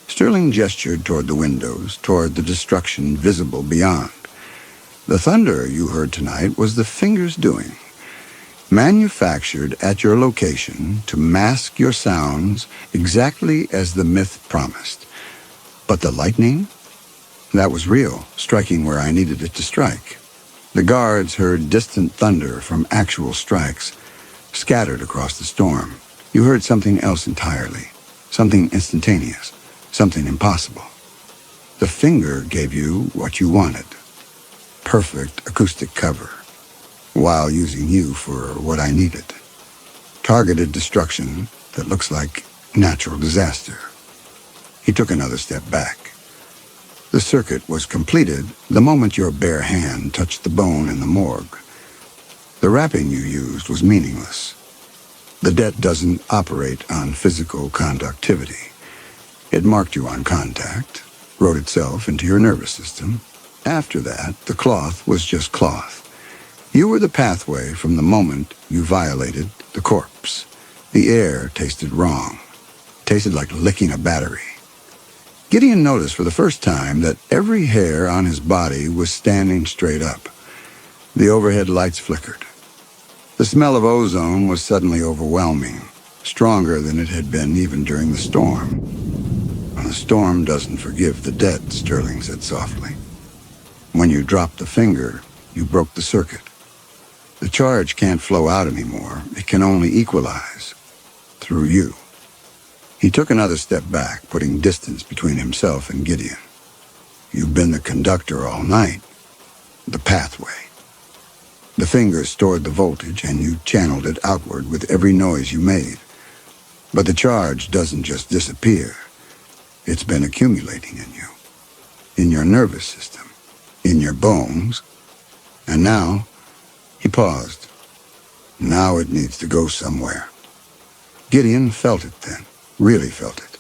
Sterling gestured toward the windows, toward the destruction visible beyond. The thunder you heard tonight was the finger's doing, manufactured at your location to mask your sounds exactly as the myth promised. But the lightning? That was real, striking where I needed it to strike. The guards heard distant thunder from actual strikes, scattered across the storm. You heard something else entirely, something instantaneous, something impossible. The finger gave you what you wanted. Perfect acoustic cover, while using you for what I needed. Targeted destruction that looks like natural disaster. He took another step back. The circuit was completed the moment your bare hand touched the bone in the morgue. The wrapping you used was meaningless. The debt doesn't operate on physical conductivity. It marked you on contact, wrote itself into your nervous system. After that, the cloth was just cloth. You were the pathway from the moment you violated the corpse. The air tasted wrong. Tasted like licking a battery. Gideon noticed for the first time that every hair on his body was standing straight up. The overhead lights flickered. The smell of ozone was suddenly overwhelming, stronger than it had been even during the storm. The storm doesn't forgive the dead, Sterling said softly. When you dropped the finger, you broke the circuit. The charge can't flow out anymore. It can only equalize. Through you. He took another step back, putting distance between himself and Gideon. You've been the conductor all night. The pathway. The finger stored the voltage, and you channeled it outward with every noise you made. But the charge doesn't just disappear. It's been accumulating in you. In your nervous system. In your bones. And now, he paused. Now it needs to go somewhere. Gideon felt it then, really felt it.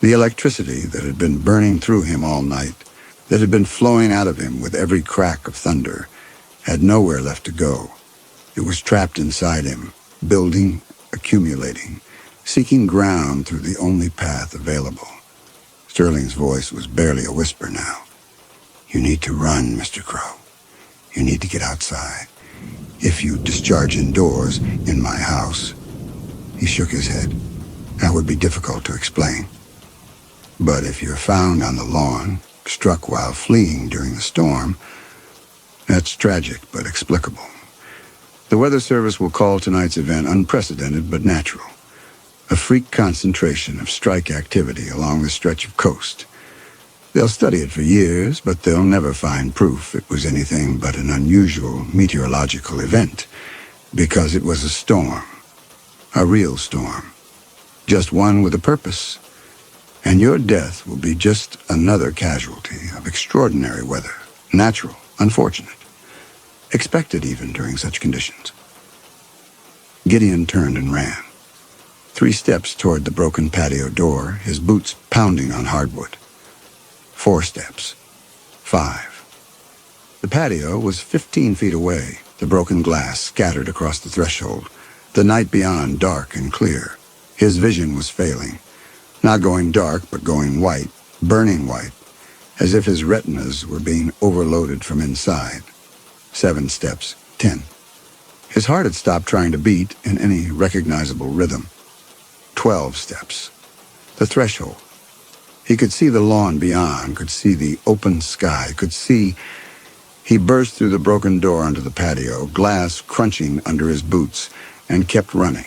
The electricity that had been burning through him all night, that had been flowing out of him with every crack of thunder, had nowhere left to go. It was trapped inside him, building, accumulating, seeking ground through the only path available. Sterling's voice was barely a whisper now. You need to run, Mr. Crow. You need to get outside. If you discharge indoors, in my house. He shook his head. That would be difficult to explain. But if you're found on the lawn, struck while fleeing during the storm, that's tragic but explicable. The Weather Service will call tonight's event unprecedented but natural. A freak concentration of strike activity along the stretch of coast. They'll study it for years, but they'll never find proof it was anything but an unusual meteorological event, because it was a storm. A real storm. Just one with a purpose. And your death will be just another casualty of extraordinary weather. Natural, unfortunate, expected even during such conditions. Gideon turned and ran. 3 steps toward the broken patio door, his boots pounding on hardwood. 4 steps. 5. The patio was 15 feet away, the broken glass scattered across the threshold, the night beyond dark and clear. His vision was failing, not going dark but going white, burning white, as if his retinas were being overloaded from inside. 7 steps. 10. His heart had stopped trying to beat in any recognizable rhythm. 12 steps. The threshold. He could see the lawn beyond, could see the open sky, could see... He burst through the broken door onto the patio, glass crunching under his boots, and kept running.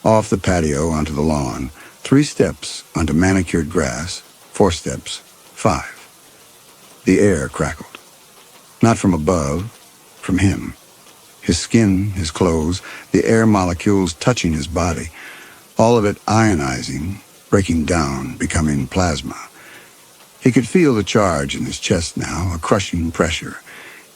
Off the patio onto the lawn, 3 steps onto manicured grass, 4 steps, 5. The air crackled. Not from above, from him. His skin, his clothes, the air molecules touching his body, all of it ionizing, breaking down, becoming plasma. He could feel the charge in his chest now, a crushing pressure,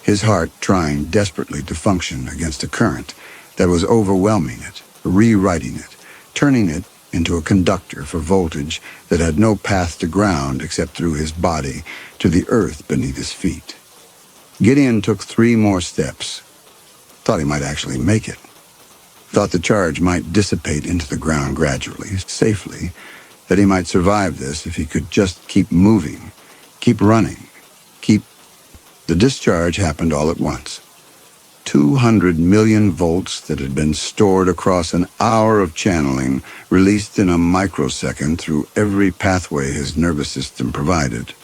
his heart trying desperately to function against a current that was overwhelming it, rewriting it, turning it into a conductor for voltage that had no path to ground except through his body to the earth beneath his feet. Gideon took 3 more steps. Thought he might actually make it. Thought the charge might dissipate into the ground gradually, safely, that he might survive this if he could just keep moving, keep running, keep... The discharge happened all at once. 200 million volts that had been stored across an hour of channeling, released in a microsecond through every pathway his nervous system provided.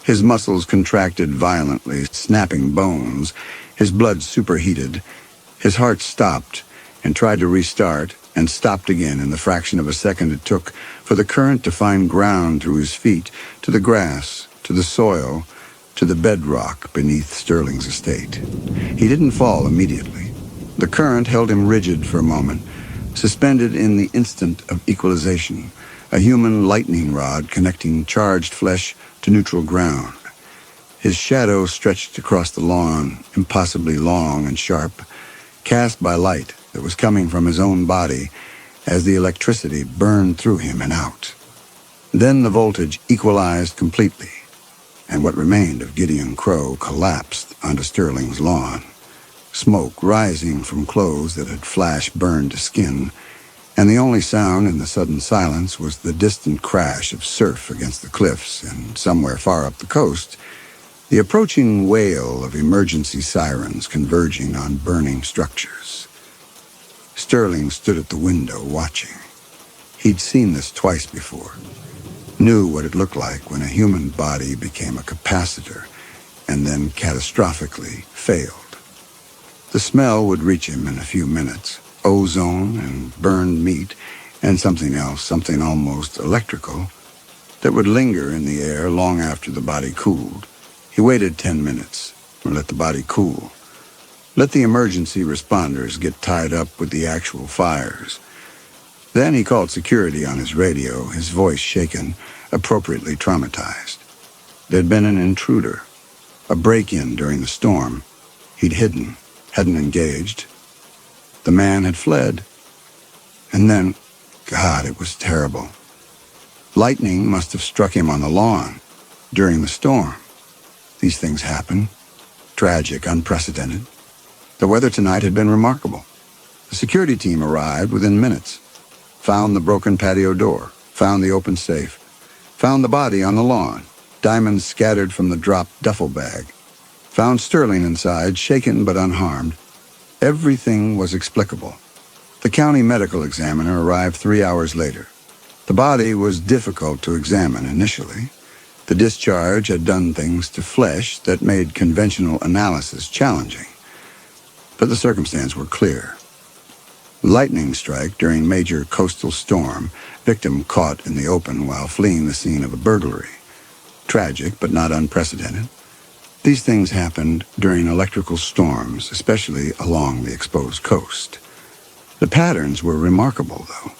His muscles contracted violently, snapping bones, his blood superheated, his heart stopped and tried to restart, and stopped again in the fraction of a second it took for the current to find ground through his feet, to the grass, to the soil, to the bedrock beneath Sterling's estate. He didn't fall immediately. The current held him rigid for a moment, suspended in the instant of equalization, a human lightning rod connecting charged flesh to neutral ground. His shadow stretched across the lawn, impossibly long and sharp, cast by light that was coming from his own body as the electricity burned through him and out. Then the voltage equalized completely, and what remained of Gideon Crow collapsed onto Sterling's lawn, smoke rising from clothes that had flash-burned to skin, and the only sound in the sudden silence was the distant crash of surf against the cliffs, and somewhere far up the coast, the approaching wail of emergency sirens converging on burning structures. Sterling stood at the window watching. He'd seen this twice before, knew what it looked like when a human body became a capacitor and then catastrophically failed. The smell would reach him in a few minutes, ozone and burned meat and something else, something almost electrical, that would linger in the air long after the body cooled. He waited 10 minutes, or let the body cool. Let the emergency responders get tied up with the actual fires. Then he called security on his radio, his voice shaken, appropriately traumatized. There'd been an intruder, a break-in during the storm. He'd hidden, hadn't engaged. The man had fled. And then, God, it was terrible. Lightning must have struck him on the lawn during the storm. These things happen. Tragic, unprecedented. The weather tonight had been remarkable. The security team arrived within minutes. Found the broken patio door. Found the open safe. Found the body on the lawn. Diamonds scattered from the dropped duffel bag. Found Sterling inside, shaken but unharmed. Everything was explicable. The county medical examiner arrived 3 hours later. The body was difficult to examine initially. The discharge had done things to flesh that made conventional analysis challenging. But the circumstances were clear. Lightning strike during major coastal storm, victim caught in the open while fleeing the scene of a burglary. Tragic, but not unprecedented. These things happened during electrical storms, especially along the exposed coast. The patterns were remarkable, though.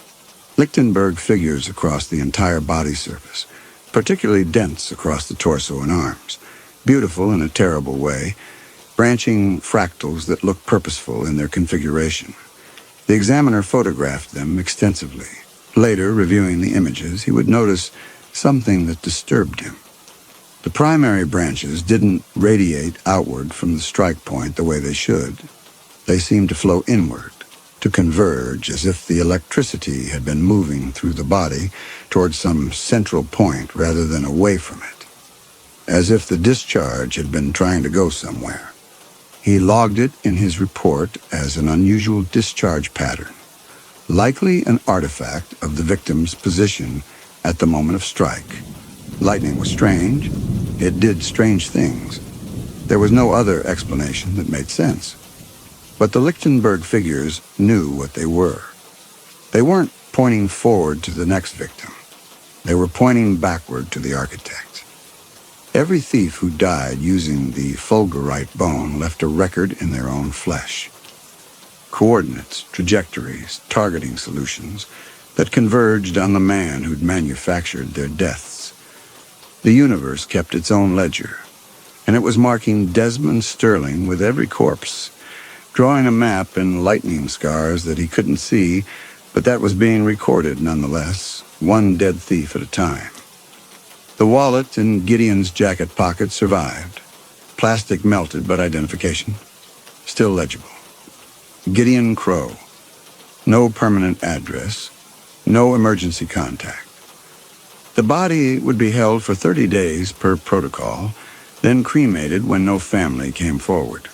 Lichtenberg figures across the entire body surface, particularly dense across the torso and arms. beautiful in a terrible way, branching fractals that looked purposeful in their configuration. The examiner photographed them extensively. Later, reviewing the images, he would notice something that disturbed him. The primary branches didn't radiate outward from the strike point the way they should. They seemed to flow inward, to converge as if the electricity had been moving through the body towards some central point rather than away from it, as if the discharge had been trying to go somewhere. He logged it in his report as an unusual discharge pattern, likely an artifact of the victim's position at the moment of strike. Lightning was strange. It did strange things. There was no other explanation that made sense. But the Lichtenberg figures knew what they were. They weren't pointing forward to the next victim. They were pointing backward to the architect. Every thief who died using the fulgurite bone left a record in their own flesh. Coordinates, trajectories, targeting solutions that converged on the man who'd manufactured their deaths. The universe kept its own ledger, and it was marking Desmond Sterling with every corpse, drawing a map in lightning scars that he couldn't see, but that was being recorded nonetheless, one dead thief at a time. The wallet in Gideon's jacket pocket survived. Plastic melted, but identification still legible. Gideon Crow. No permanent address. No emergency contact. The body would be held for 30 days per protocol, then cremated when no family came forward.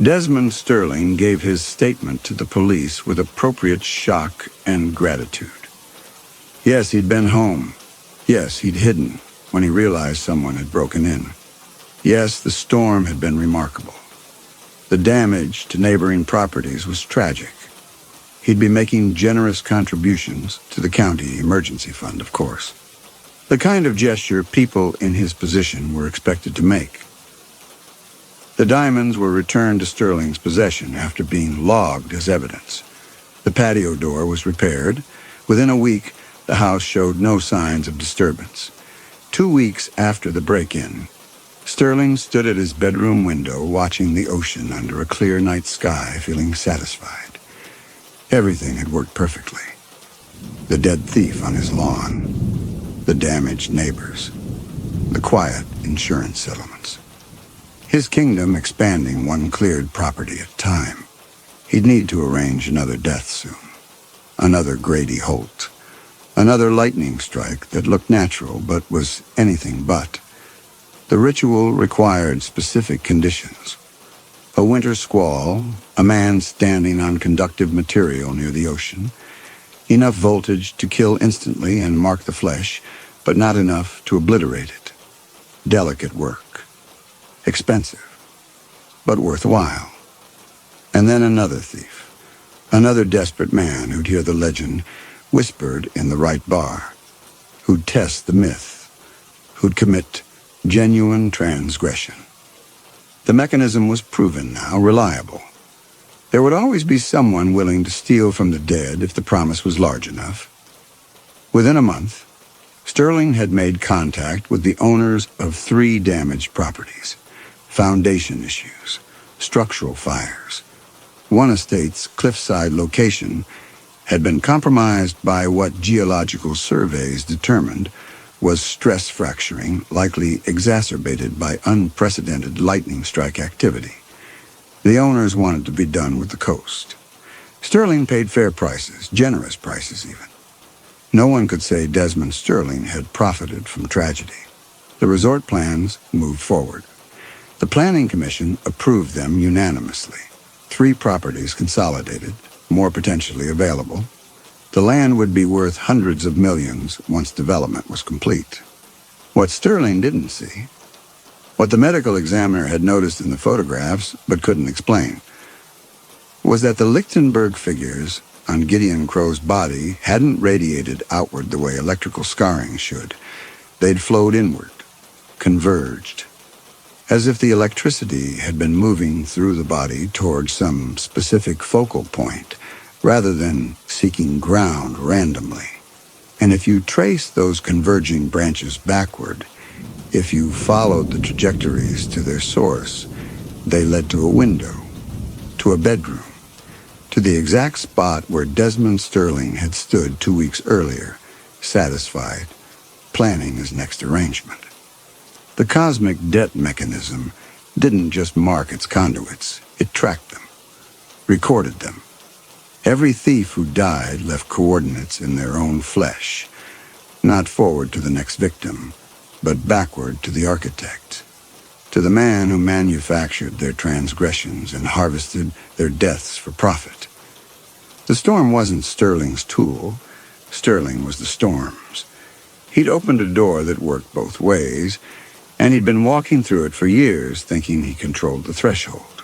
Desmond Sterling gave his statement to the police with appropriate shock and gratitude. Yes, he'd been home. Yes, he'd hidden when he realized someone had broken in. Yes, the storm had been remarkable. The damage to neighboring properties was tragic. He'd be making generous contributions to the county emergency fund, of course. The kind of gesture people in his position were expected to make. The diamonds were returned to Sterling's possession after being logged as evidence. The patio door was repaired. Within a week, the house showed no signs of disturbance. 2 weeks after the break-in, Sterling stood at his bedroom window watching the ocean under a clear night sky, feeling satisfied. Everything had worked perfectly. The dead thief on his lawn, the damaged neighbors, the quiet insurance settlements. His kingdom expanding one cleared property at a time. He'd need to arrange another death soon. Another Grady Holt. Another lightning strike that looked natural but was anything but. The ritual required specific conditions. A winter squall, a man standing on conductive material near the ocean, enough voltage to kill instantly and mark the flesh, but not enough to obliterate it. Delicate work. Expensive, but worthwhile. And then another thief. Another desperate man who'd hear the legend whispered in the right bar, who'd test the myth, who'd commit genuine transgression. The mechanism was proven now, reliable. There would always be someone willing to steal from the dead if the promise was large enough. Within a month, Sterling had made contact with the owners of 3 damaged properties. Foundation issues, structural fires. One estate's cliffside location had been compromised by what geological surveys determined was stress fracturing, likely exacerbated by unprecedented lightning strike activity. The owners wanted to be done with the coast. Sterling paid fair prices, generous prices even. No one could say Desmond Sterling had profited from tragedy. The resort plans moved forward. The Planning Commission approved them unanimously. 3 properties consolidated, more potentially available. The land would be worth hundreds of millions once development was complete. What Sterling didn't see, what the medical examiner had noticed in the photographs but couldn't explain, was that the Lichtenberg figures on Gideon Crow's body hadn't radiated outward the way electrical scarring should. They'd flowed inward, converged, as if the electricity had been moving through the body toward some specific focal point, rather than seeking ground randomly. And if you trace those converging branches backward, If you followed the trajectories to their source, they led to a window, to a bedroom, to the exact spot where Desmond Sterling had stood 2 weeks earlier, satisfied, planning his next arrangement. The cosmic debt mechanism didn't just mark its conduits, it tracked them, recorded them. Every thief who died left coordinates in their own flesh, not forward to the next victim, but backward to the architect, to the man who manufactured their transgressions and harvested their deaths for profit. The storm wasn't Sterling's tool. Sterling was the storm's. He'd opened a door that worked both ways, and he'd been walking through it for years thinking he controlled the threshold.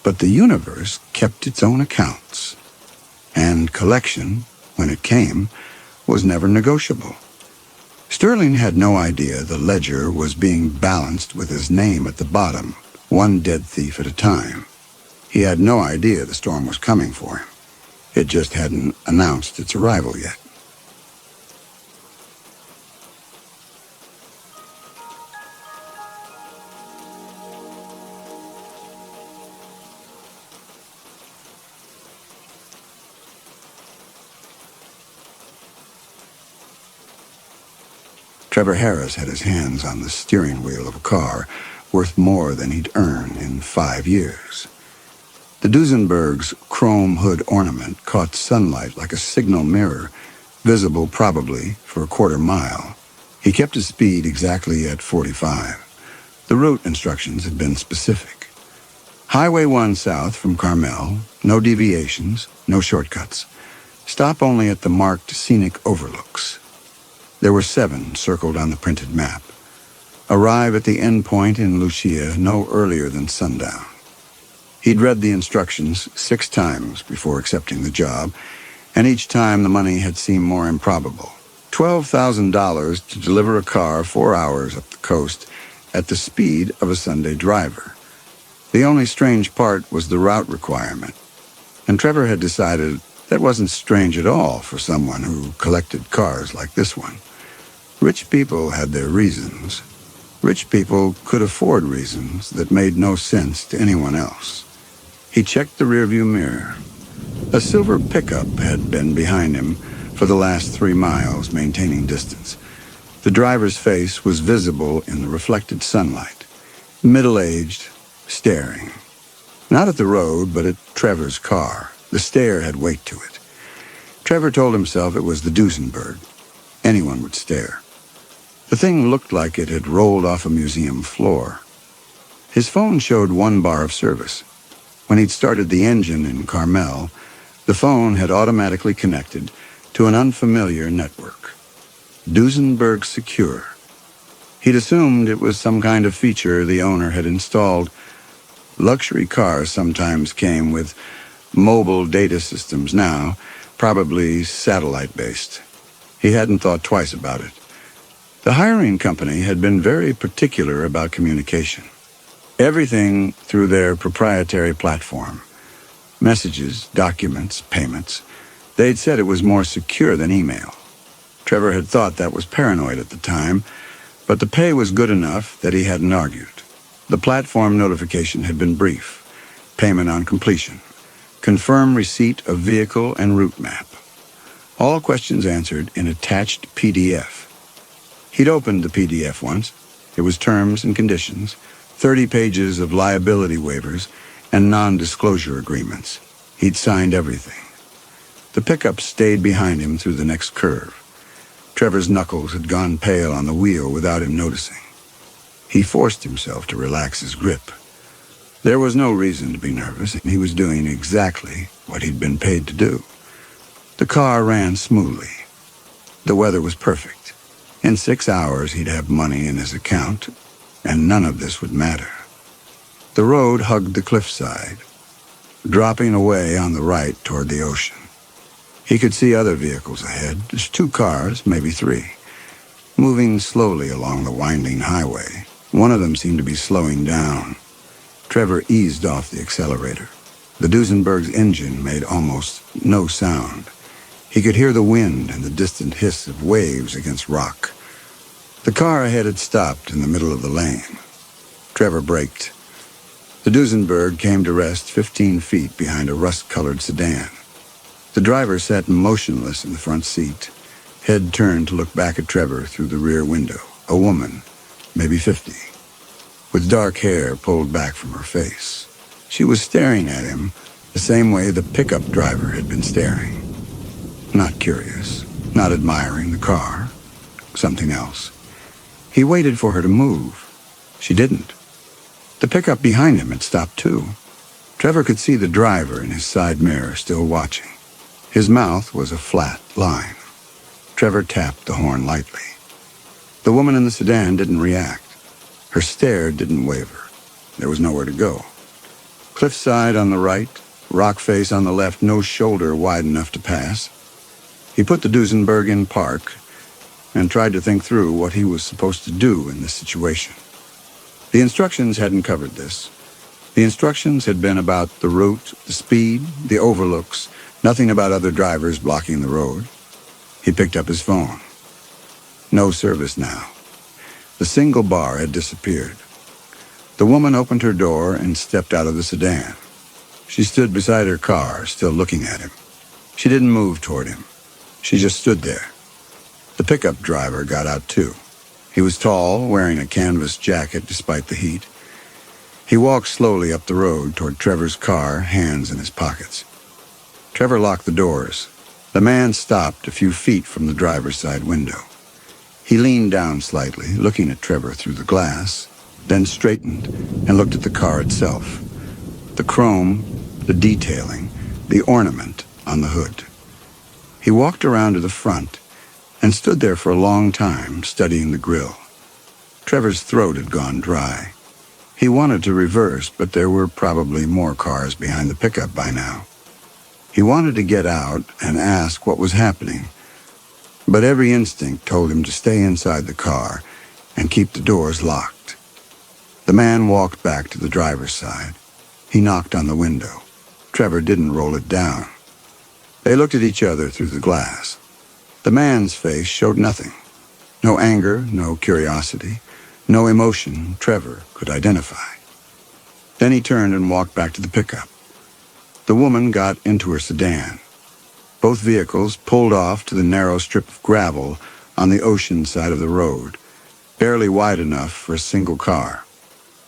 But the universe kept its own accounts, and collection, when it came, was never negotiable. Sterling had no idea the ledger was being balanced with his name at the bottom, one dead thief at a time. He had no idea the storm was coming for him. It just hadn't announced its arrival yet. Trevor Harris had his hands on the steering wheel of a car worth more than he'd earned in 5 years. The Duesenberg's chrome hood ornament caught sunlight like a signal mirror, visible probably for a quarter mile. He kept his speed exactly at 45. The route instructions had been specific. Highway 1 south from Carmel, no deviations, no shortcuts. Stop only at the marked scenic overlooks. There were 7 circled on the printed map. Arrive at the end point in Lucia no earlier than sundown. He'd read the instructions 6 times before accepting the job, and each time the money had seemed more improbable. $12,000 to deliver a car 4 hours up the coast at the speed of a Sunday driver. The only strange part was the route requirement, and Trevor had decided that wasn't strange at all for someone who collected cars like this one. Rich people had their reasons. Rich people could afford reasons that made no sense to anyone else. He checked the rearview mirror. A silver pickup had been behind him for the last 3 miles, maintaining distance. The driver's face was visible in the reflected sunlight, middle-aged, staring. Not at the road, but at Trevor's car. The stare had weight to it. Trevor told himself it was the Duesenberg. Anyone would stare. The thing looked like it had rolled off a museum floor. His phone showed 1 bar of service. When he'd started the engine in Carmel, the phone had automatically connected to an unfamiliar network. Duesenberg Secure. He'd assumed it was some kind of feature the owner had installed. Luxury cars sometimes came with mobile data systems now, probably satellite-based. He hadn't thought twice about it. The hiring company had been very particular about communication. Everything through their proprietary platform. Messages, documents, payments. They'd said it was more secure than email. Trevor had thought that was paranoid at the time, but the pay was good enough that he hadn't argued. The platform notification had been brief. Payment on completion. Confirm receipt of vehicle and route map. All questions answered in attached PDF. He'd opened the PDF once. It was terms and conditions, 30 pages of liability waivers, and non-disclosure agreements. He'd signed everything. The pickup stayed behind him through the next curve. Trevor's knuckles had gone pale on the wheel without him noticing. He forced himself to relax his grip. There was no reason to be nervous. He was doing exactly what he'd been paid to do. The car ran smoothly. The weather was perfect. In 6 hours, he'd have money in his account, and none of this would matter. The road hugged the cliffside, dropping away on the right toward the ocean. He could see other vehicles ahead, just 2 cars, maybe 3, moving slowly along the winding highway. One of them seemed to be slowing down. Trevor eased off the accelerator. The Duesenberg's engine made almost no sound. He could hear the wind and the distant hiss of waves against rock. The car ahead had stopped in the middle of the lane. Trevor braked. The Duesenberg came to rest 15 feet behind a rust-colored sedan. The driver sat motionless in the front seat, head turned to look back at Trevor through the rear window. A woman, maybe 50, with dark hair pulled back from her face. She was staring at him the same way the pickup driver had been staring. Not curious, not admiring the car, something else. He waited for her to move. She didn't. The pickup behind him had stopped too. Trevor could see the driver in his side mirror still watching. His mouth was a flat line. Trevor tapped the horn lightly. The woman in the sedan didn't react. Her stare didn't waver. There was nowhere to go. Cliffside on the right, rock face on the left, no shoulder wide enough to pass. He put the Duesenberg in park and tried to think through what he was supposed to do in this situation. The instructions hadn't covered this. The instructions had been about the route, the speed, the overlooks, nothing about other drivers blocking the road. He picked up his phone. No service now. The single bar had disappeared. The woman opened her door and stepped out of the sedan. She stood beside her car, still looking at him. She didn't move toward him. She just stood there. The pickup driver got out too. He was tall, wearing a canvas jacket despite the heat. He walked slowly up the road toward Trevor's car, hands in his pockets. Trevor locked the doors. The man stopped a few feet from the driver's side window. He leaned down slightly, looking at Trevor through the glass, then straightened and looked at the car itself. The chrome, the detailing, the ornament on the hood. He walked around to the front and stood there for a long time, studying the grille. Trevor's throat had gone dry. He wanted to reverse, but there were probably more cars behind the pickup by now. He wanted to get out and ask what was happening, but every instinct told him to stay inside the car and keep the doors locked. The man walked back to the driver's side. He knocked on the window. Trevor didn't roll it down. They looked at each other through the glass. The man's face showed nothing. No anger, no curiosity, no emotion Trevor could identify. Then he turned and walked back to the pickup. The woman got into her sedan. Both vehicles pulled off to the narrow strip of gravel on the ocean side of the road, barely wide enough for a single car.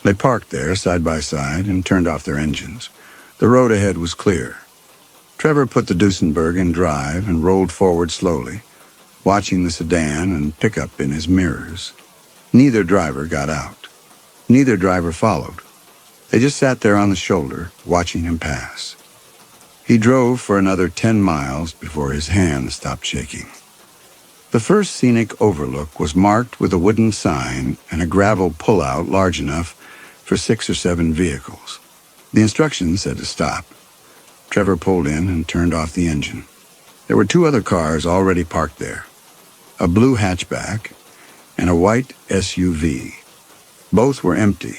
They parked there side by side and turned off their engines. The road ahead was clear. Trevor put the Duesenberg in drive and rolled forward slowly, watching the sedan and pickup in his mirrors. Neither driver got out. Neither driver followed. They just sat there on the shoulder, watching him pass. He drove for another 10 miles before his hands stopped shaking. The first scenic overlook was marked with a wooden sign and a gravel pullout large enough for 6 or 7 vehicles. The instructions said to stop. Trevor pulled in and turned off the engine. There were 2 other cars already parked there, a blue hatchback and a white SUV. Both were empty.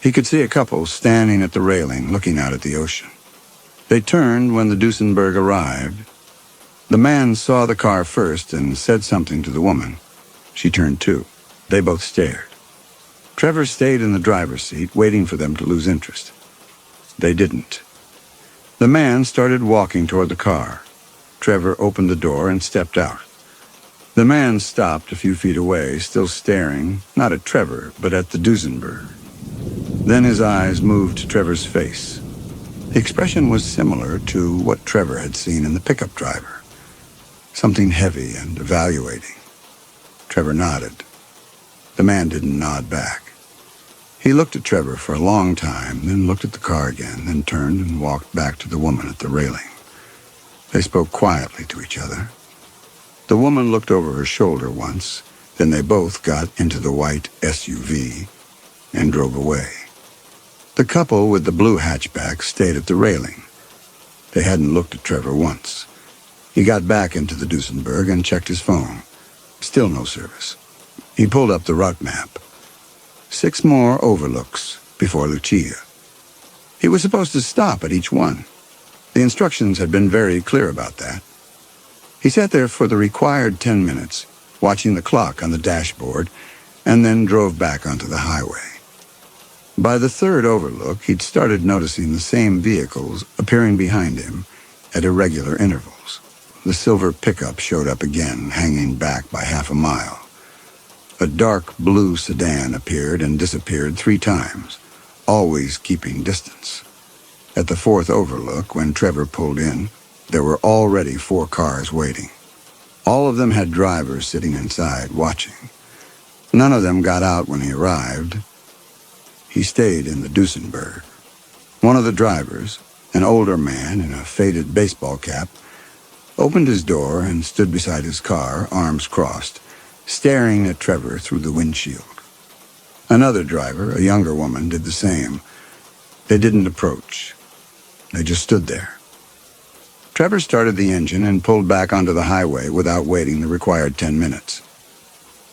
He could see a couple standing at the railing looking out at the ocean. They turned when the Duesenberg arrived. The man saw the car first and said something to the woman. She turned too. They both stared. Trevor stayed in the driver's seat, waiting for them to lose interest. They didn't. The man started walking toward the car. Trevor opened the door and stepped out. The man stopped a few feet away, still staring, not at Trevor, but at the Duesenberg. Then his eyes moved to Trevor's face. The expression was similar to what Trevor had seen in the pickup driver. Something heavy and evaluating. Trevor nodded. The man didn't nod back. He looked at Trevor for a long time, then looked at the car again, then turned and walked back to the woman at the railing. They spoke quietly to each other. The woman looked over her shoulder once, then they both got into the white SUV and drove away. The couple with the blue hatchback stayed at the railing. They hadn't looked at Trevor once. He got back into the Duesenberg and checked his phone. Still no service. He pulled up the route map. 6 more overlooks before Lucia. He was supposed to stop at each one. The instructions had been very clear about that. He sat there for the required 10 minutes, watching the clock on the dashboard, and then drove back onto the highway. By the third overlook, he'd started noticing the same vehicles appearing behind him at irregular intervals. The silver pickup showed up again, hanging back by half a mile. A dark blue sedan appeared and disappeared 3 times, always keeping distance. At the fourth overlook, when Trevor pulled in, there were already 4 cars waiting. All of them had drivers sitting inside, watching. None of them got out when he arrived. He stayed in the Duesenberg. One of the drivers, an older man in a faded baseball cap, opened his door and stood beside his car, arms crossed, staring at Trevor through the windshield. Another driver, a younger woman, did the same. They didn't approach. They just stood there. Trevor started the engine and pulled back onto the highway without waiting the required 10 minutes.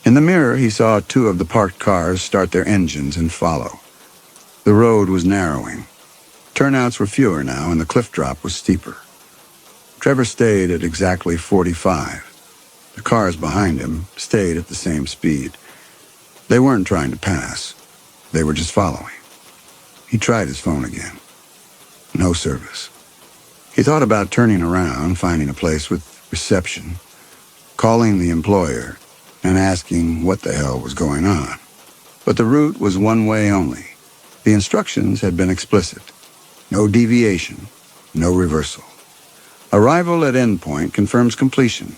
In the mirror, he saw 2 of the parked cars start their engines and follow. The road was narrowing. Turnouts were fewer now, and the cliff drop was steeper. Trevor stayed at exactly 45. The cars behind him stayed at the same speed. They weren't trying to pass. They were just following. He tried his phone again. No service. He thought about turning around, finding a place with reception, calling the employer, and asking what the hell was going on. But the route was one way only. The instructions had been explicit. No deviation, no reversal. Arrival at endpoint confirms completion.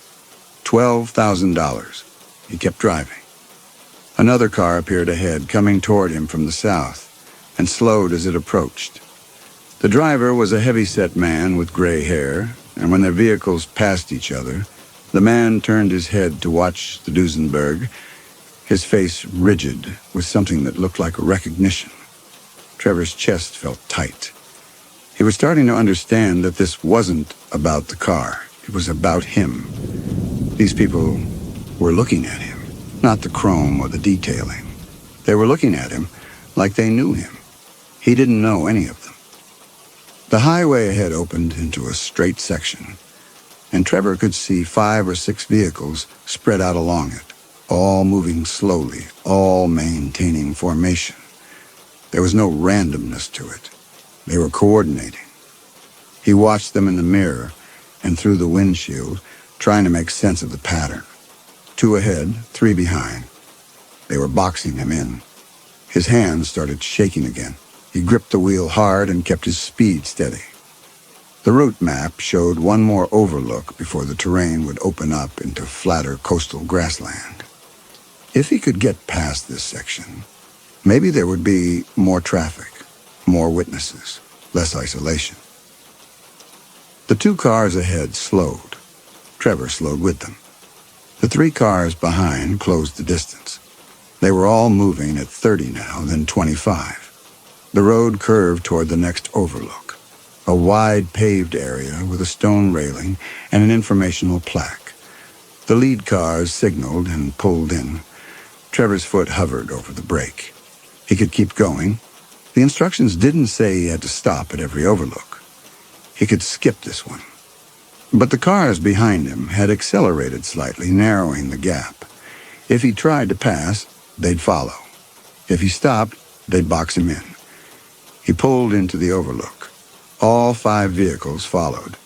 $12,000. He kept driving. Another car appeared ahead, coming toward him from the south, and slowed as it approached. The driver was a heavy-set man with gray hair, and when their vehicles passed each other, the man turned his head to watch the Duesenberg, his face rigid with something that looked like recognition. Trevor's chest felt tight. He was starting to understand that this wasn't about the car. It was about him. These people were looking at him, not the chrome or the detailing. They were looking at him like they knew him. He didn't know any of them. The highway ahead opened into a straight section, and Trevor could see 5 or 6 vehicles spread out along it, all moving slowly, all maintaining formation. There was no randomness to it. They were coordinating. He watched them in the mirror and through the windshield, trying to make sense of the pattern. 2 ahead, 3 behind. They were boxing him in. His hands started shaking again. He gripped the wheel hard and kept his speed steady. The route map showed one more overlook before the terrain would open up into flatter coastal grassland. If he could get past this section, maybe there would be more traffic, more witnesses, less isolation. The 2 cars ahead slowed. Trevor slowed with them. The 3 cars behind closed the distance. They were all moving at 30 now, then 25. The road curved toward the next overlook, a wide paved area with a stone railing and an informational plaque. The lead cars signaled and pulled in. Trevor's foot hovered over the brake. He could keep going. The instructions didn't say he had to stop at every overlook. He could skip this one. But the cars behind him had accelerated slightly, narrowing the gap. If he tried to pass, they'd follow. If he stopped, they'd box him in. He pulled into the overlook. All 5 vehicles followed.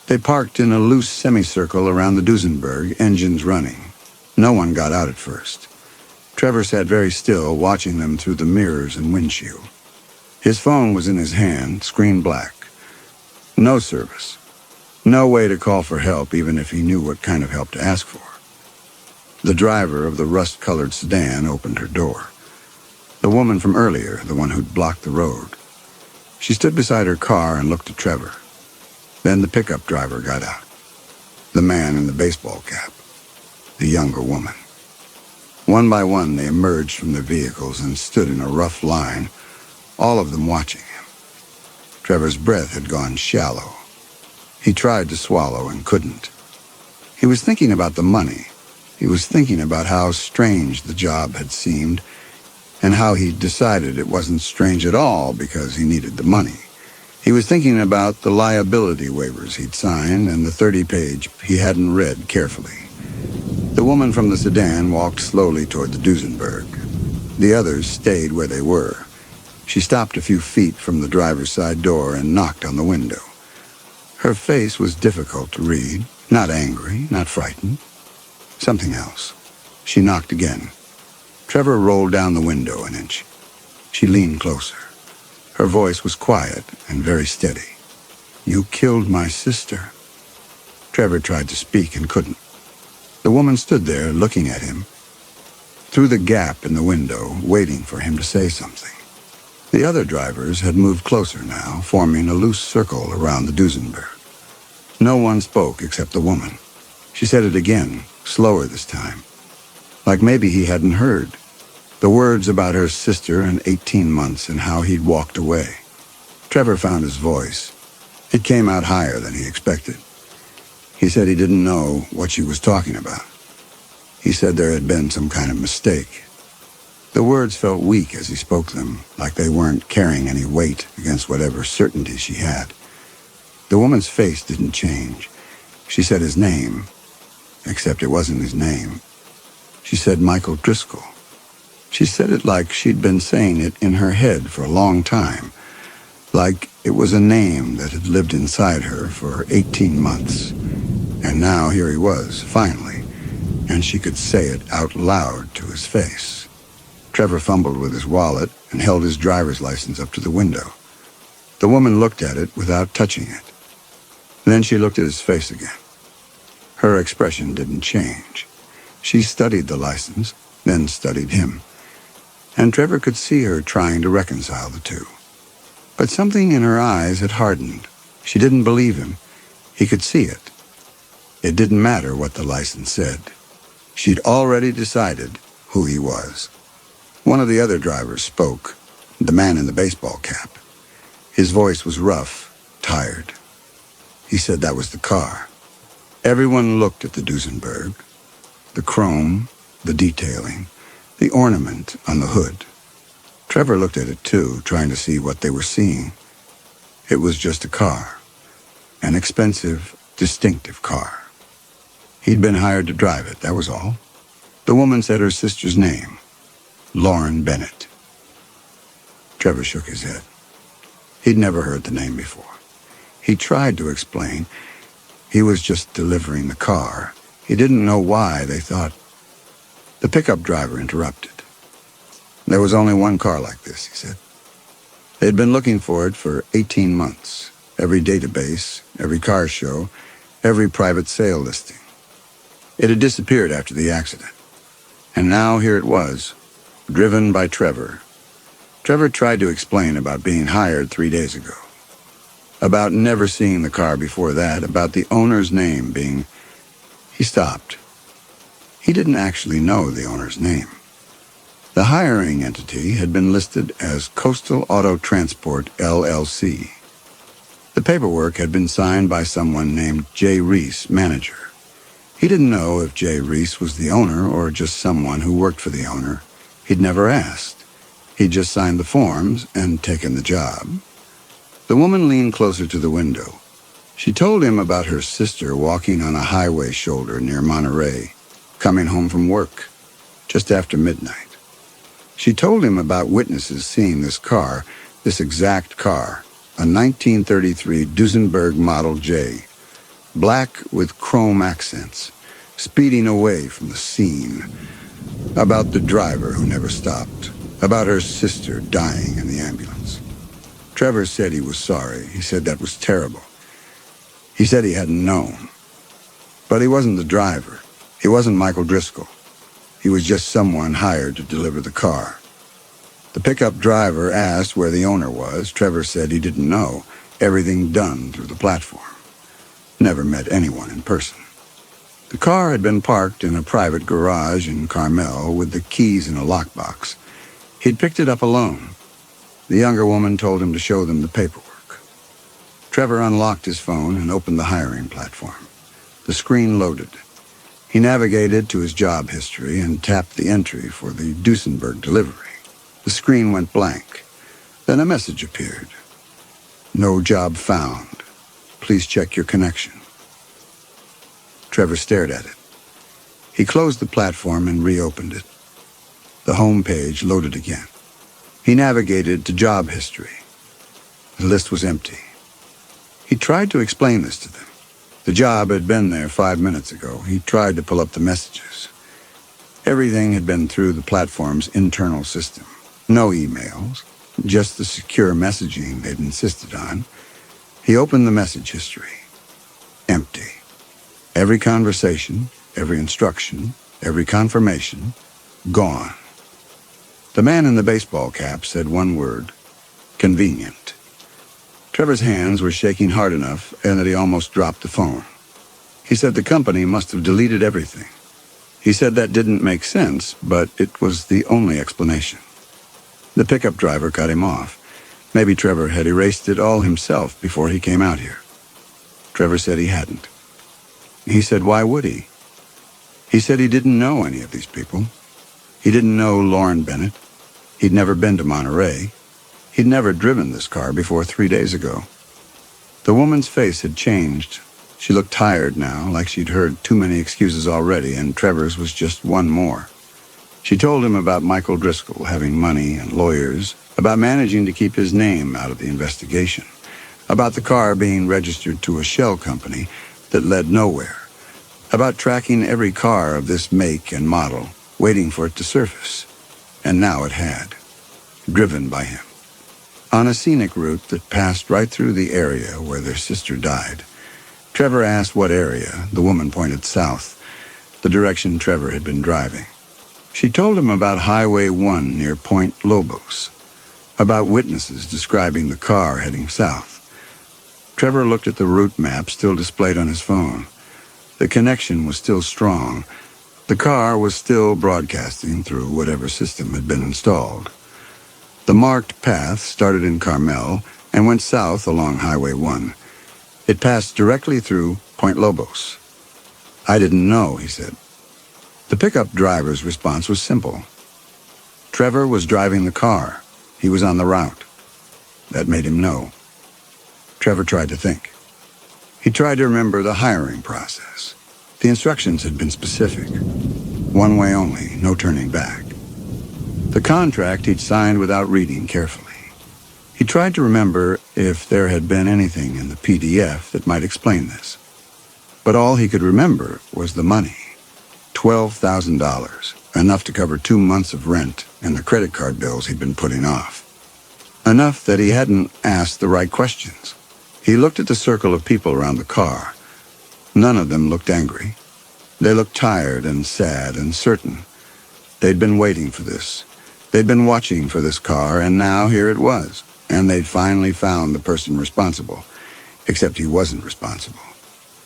They parked in a loose semicircle around the Duesenberg, engines running. No one got out at first. Trevor sat very still, watching them through the mirrors and windshield. His phone was in his hand, screen black. No service. No way to call for help, even if he knew what kind of help to ask for. The driver of the rust-colored sedan opened her door. The woman from earlier, the one who'd blocked the road. She stood beside her car and looked at Trevor. Then the pickup driver got out. The man in the baseball cap. The younger woman. One by one, they emerged from their vehicles and stood in a rough line, all of them watching him. Trevor's breath had gone shallow. He tried to swallow and couldn't. He was thinking about the money. He was thinking about how strange the job had seemed, and how he'd decided it wasn't strange at all because he needed the money. He was thinking about the liability waivers he'd signed and the 30-page he hadn't read carefully. The woman from the sedan walked slowly toward the Duesenberg. The others stayed where they were. She stopped a few feet from the driver's side door and knocked on the window. Her face was difficult to read, not angry, not frightened. Something else. She knocked again. Trevor rolled down the window an inch. She leaned closer. Her voice was quiet and very steady. "You killed my sister." Trevor tried to speak and couldn't. The woman stood there looking at him, through the gap in the window, waiting for him to say something. The other drivers had moved closer now, forming a loose circle around the Duesenberg. No one spoke except the woman. She said it again, slower this time, like maybe he hadn't heard. The words about her sister and 18 months and how he'd walked away. Trevor found his voice. It came out higher than he expected. He said he didn't know what she was talking about. He said there had been some kind of mistake. The words felt weak as he spoke them, like they weren't carrying any weight against whatever certainty she had. The woman's face didn't change. She said his name, except it wasn't his name. She said Michael Driscoll. She said it like she'd been saying it in her head for a long time, like it was a name that had lived inside her for 18 months. And now here he was, finally, and she could say it out loud to his face. Trevor fumbled with his wallet and held his driver's license up to the window. The woman looked at it without touching it. Then she looked at his face again. Her expression didn't change. She studied the license, then studied him. And Trevor could see her trying to reconcile the two. But something in her eyes had hardened. She didn't believe him. He could see it. It didn't matter what the license said. She'd already decided who he was. One of the other drivers spoke, the man in the baseball cap. His voice was rough, tired. He said that was the car. Everyone looked at the Duesenberg. The chrome, the detailing, the ornament on the hood. Trevor looked at it too, trying to see what they were seeing. It was just a car. An expensive, distinctive car. He'd been hired to drive it, that was all. The woman said her sister's name, Lauren Bennett. Trevor shook his head. He'd never heard the name before. He tried to explain. He was just delivering the car. He didn't know why they thought. The pickup driver interrupted. There was only one car like this, he said. They'd been looking for it for 18 months. Every database, every car show, every private sale listing. It had disappeared after the accident. And now here it was, driven by Trevor. Trevor tried to explain about being hired 3 days ago. About never seeing the car before that, about the owner's name being... He stopped. He didn't actually know the owner's name. The hiring entity had been listed as Coastal Auto Transport, LLC. The paperwork had been signed by someone named Jay Reese, manager. He didn't know if Jay Reese was the owner or just someone who worked for the owner. He'd never asked. He'd just signed the forms and taken the job. The woman leaned closer to the window. She told him about her sister walking on a highway shoulder near Monterey, coming home from work, just after midnight. She told him about witnesses seeing this car, this exact car, a 1933 Duesenberg Model J, black with chrome accents, speeding away from the scene. About the driver who never stopped. About her sister dying in the ambulance. Trevor said he was sorry. He said that was terrible. He said he hadn't known. But he wasn't the driver. He wasn't Michael Driscoll. He was just someone hired to deliver the car. The pickup driver asked where the owner was. Trevor said he didn't know. Everything done through the platform. Never met anyone in person. The car had been parked in a private garage in Carmel with the keys in a lockbox. He'd picked it up alone. The younger woman told him to show them the paperwork. Trevor unlocked his phone and opened the hiring platform. The screen loaded. He navigated to his job history and tapped the entry for the Duesenberg delivery. The screen went blank. Then a message appeared. No job found. Please check your connection. Trevor stared at it. He closed the platform and reopened it. The home page loaded again. He navigated to job history. The list was empty. He tried to explain this to them. The job had been there 5 minutes ago. He tried to pull up the messages. Everything had been through the platform's internal system. No emails, just the secure messaging they'd insisted on. He opened the message history. Empty. Every conversation, every instruction, every confirmation, gone. The man in the baseball cap said one word: convenient. Trevor's hands were shaking hard enough and that he almost dropped the phone. He said the company must have deleted everything. He said that didn't make sense, but it was the only explanation. The pickup driver cut him off. Maybe Trevor had erased it all himself before he came out here. Trevor said he hadn't. He said why would he? He said he didn't know any of these people. He didn't know Lauren Bennett. He'd never been to Monterey. He'd never driven this car before 3 days ago. The woman's face had changed. She looked tired now, like she'd heard too many excuses already, and Trevor's was just one more. She told him about Michael Driscoll having money and lawyers, about managing to keep his name out of the investigation, about the car being registered to a shell company that led nowhere, about tracking every car of this make and model, waiting for it to surface. And now it had, driven by him. On a scenic route that passed right through the area where their sister died. Trevor asked what area. The woman pointed south, the direction Trevor had been driving. She told him about Highway 1 near Point Lobos, about witnesses describing the car heading south. Trevor looked at the route map still displayed on his phone. The connection was still strong. The car was still broadcasting through whatever system had been installed. The marked path started in Carmel and went south along Highway 1. It passed directly through Point Lobos. I didn't know, he said. The pickup driver's response was simple. Trevor was driving the car. He was on the route. That made him know. Trevor tried to think. He tried to remember the hiring process. The instructions had been specific. One way only, no turning back. The contract he'd signed without reading carefully. He tried to remember if there had been anything in the PDF that might explain this. But all he could remember was the money. $12,000, enough to cover 2 months of rent and the credit card bills he'd been putting off. Enough that he hadn't asked the right questions. He looked at the circle of people around the car. None of them looked angry. They looked tired and sad and certain. They'd been waiting for this. They'd been watching for this car, and now here it was. And they'd finally found the person responsible. Except he wasn't responsible.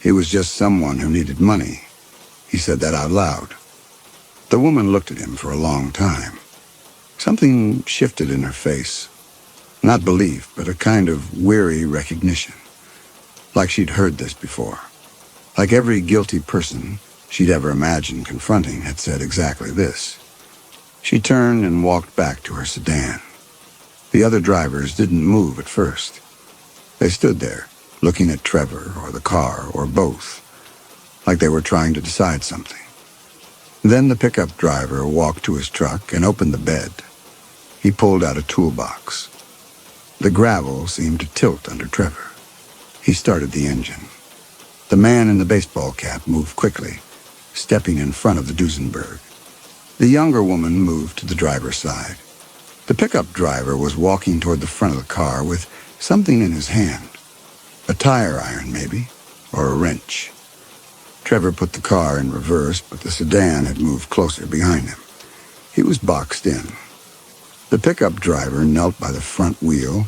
He was just someone who needed money. He said that out loud. The woman looked at him for a long time. Something shifted in her face. Not belief, but a kind of weary recognition. Like she'd heard this before. Like every guilty person she'd ever imagined confronting had said exactly this. She turned and walked back to her sedan. The other drivers didn't move at first. They stood there, looking at Trevor or the car or both, like they were trying to decide something. Then the pickup driver walked to his truck and opened the bed. He pulled out a toolbox. The gravel seemed to tilt under Trevor. He started the engine. The man in the baseball cap moved quickly, stepping in front of the Duesenberg. The younger woman moved to the driver's side. The pickup driver was walking toward the front of the car with something in his hand. A tire iron, maybe, or a wrench. Trevor put the car in reverse, but the sedan had moved closer behind him. He was boxed in. The pickup driver knelt by the front wheel.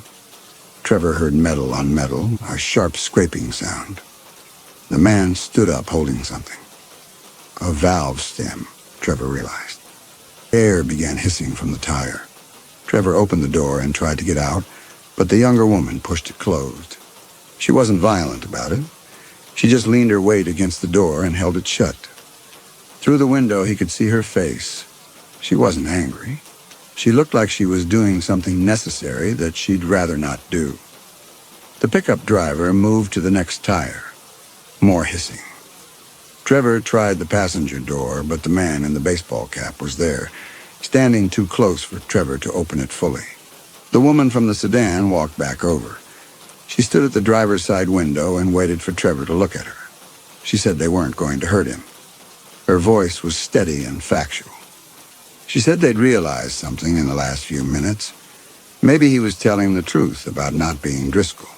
Trevor heard metal on metal, a sharp scraping sound. The man stood up holding something. A valve stem, Trevor realized. Air began hissing from the tire. Trevor opened the door and tried to get out, but the younger woman pushed it closed. She wasn't violent about it. She just leaned her weight against the door and held it shut. Through the window, he could see her face. She wasn't angry. She looked like she was doing something necessary that she'd rather not do. The pickup driver moved to the next tire. More hissing. Trevor tried the passenger door, but the man in the baseball cap was there, standing too close for Trevor to open it fully. The woman from the sedan walked back over. She stood at the driver's side window and waited for Trevor to look at her. She said they weren't going to hurt him. Her voice was steady and factual. She said they'd realized something in the last few minutes. Maybe he was telling the truth about not being Driscoll.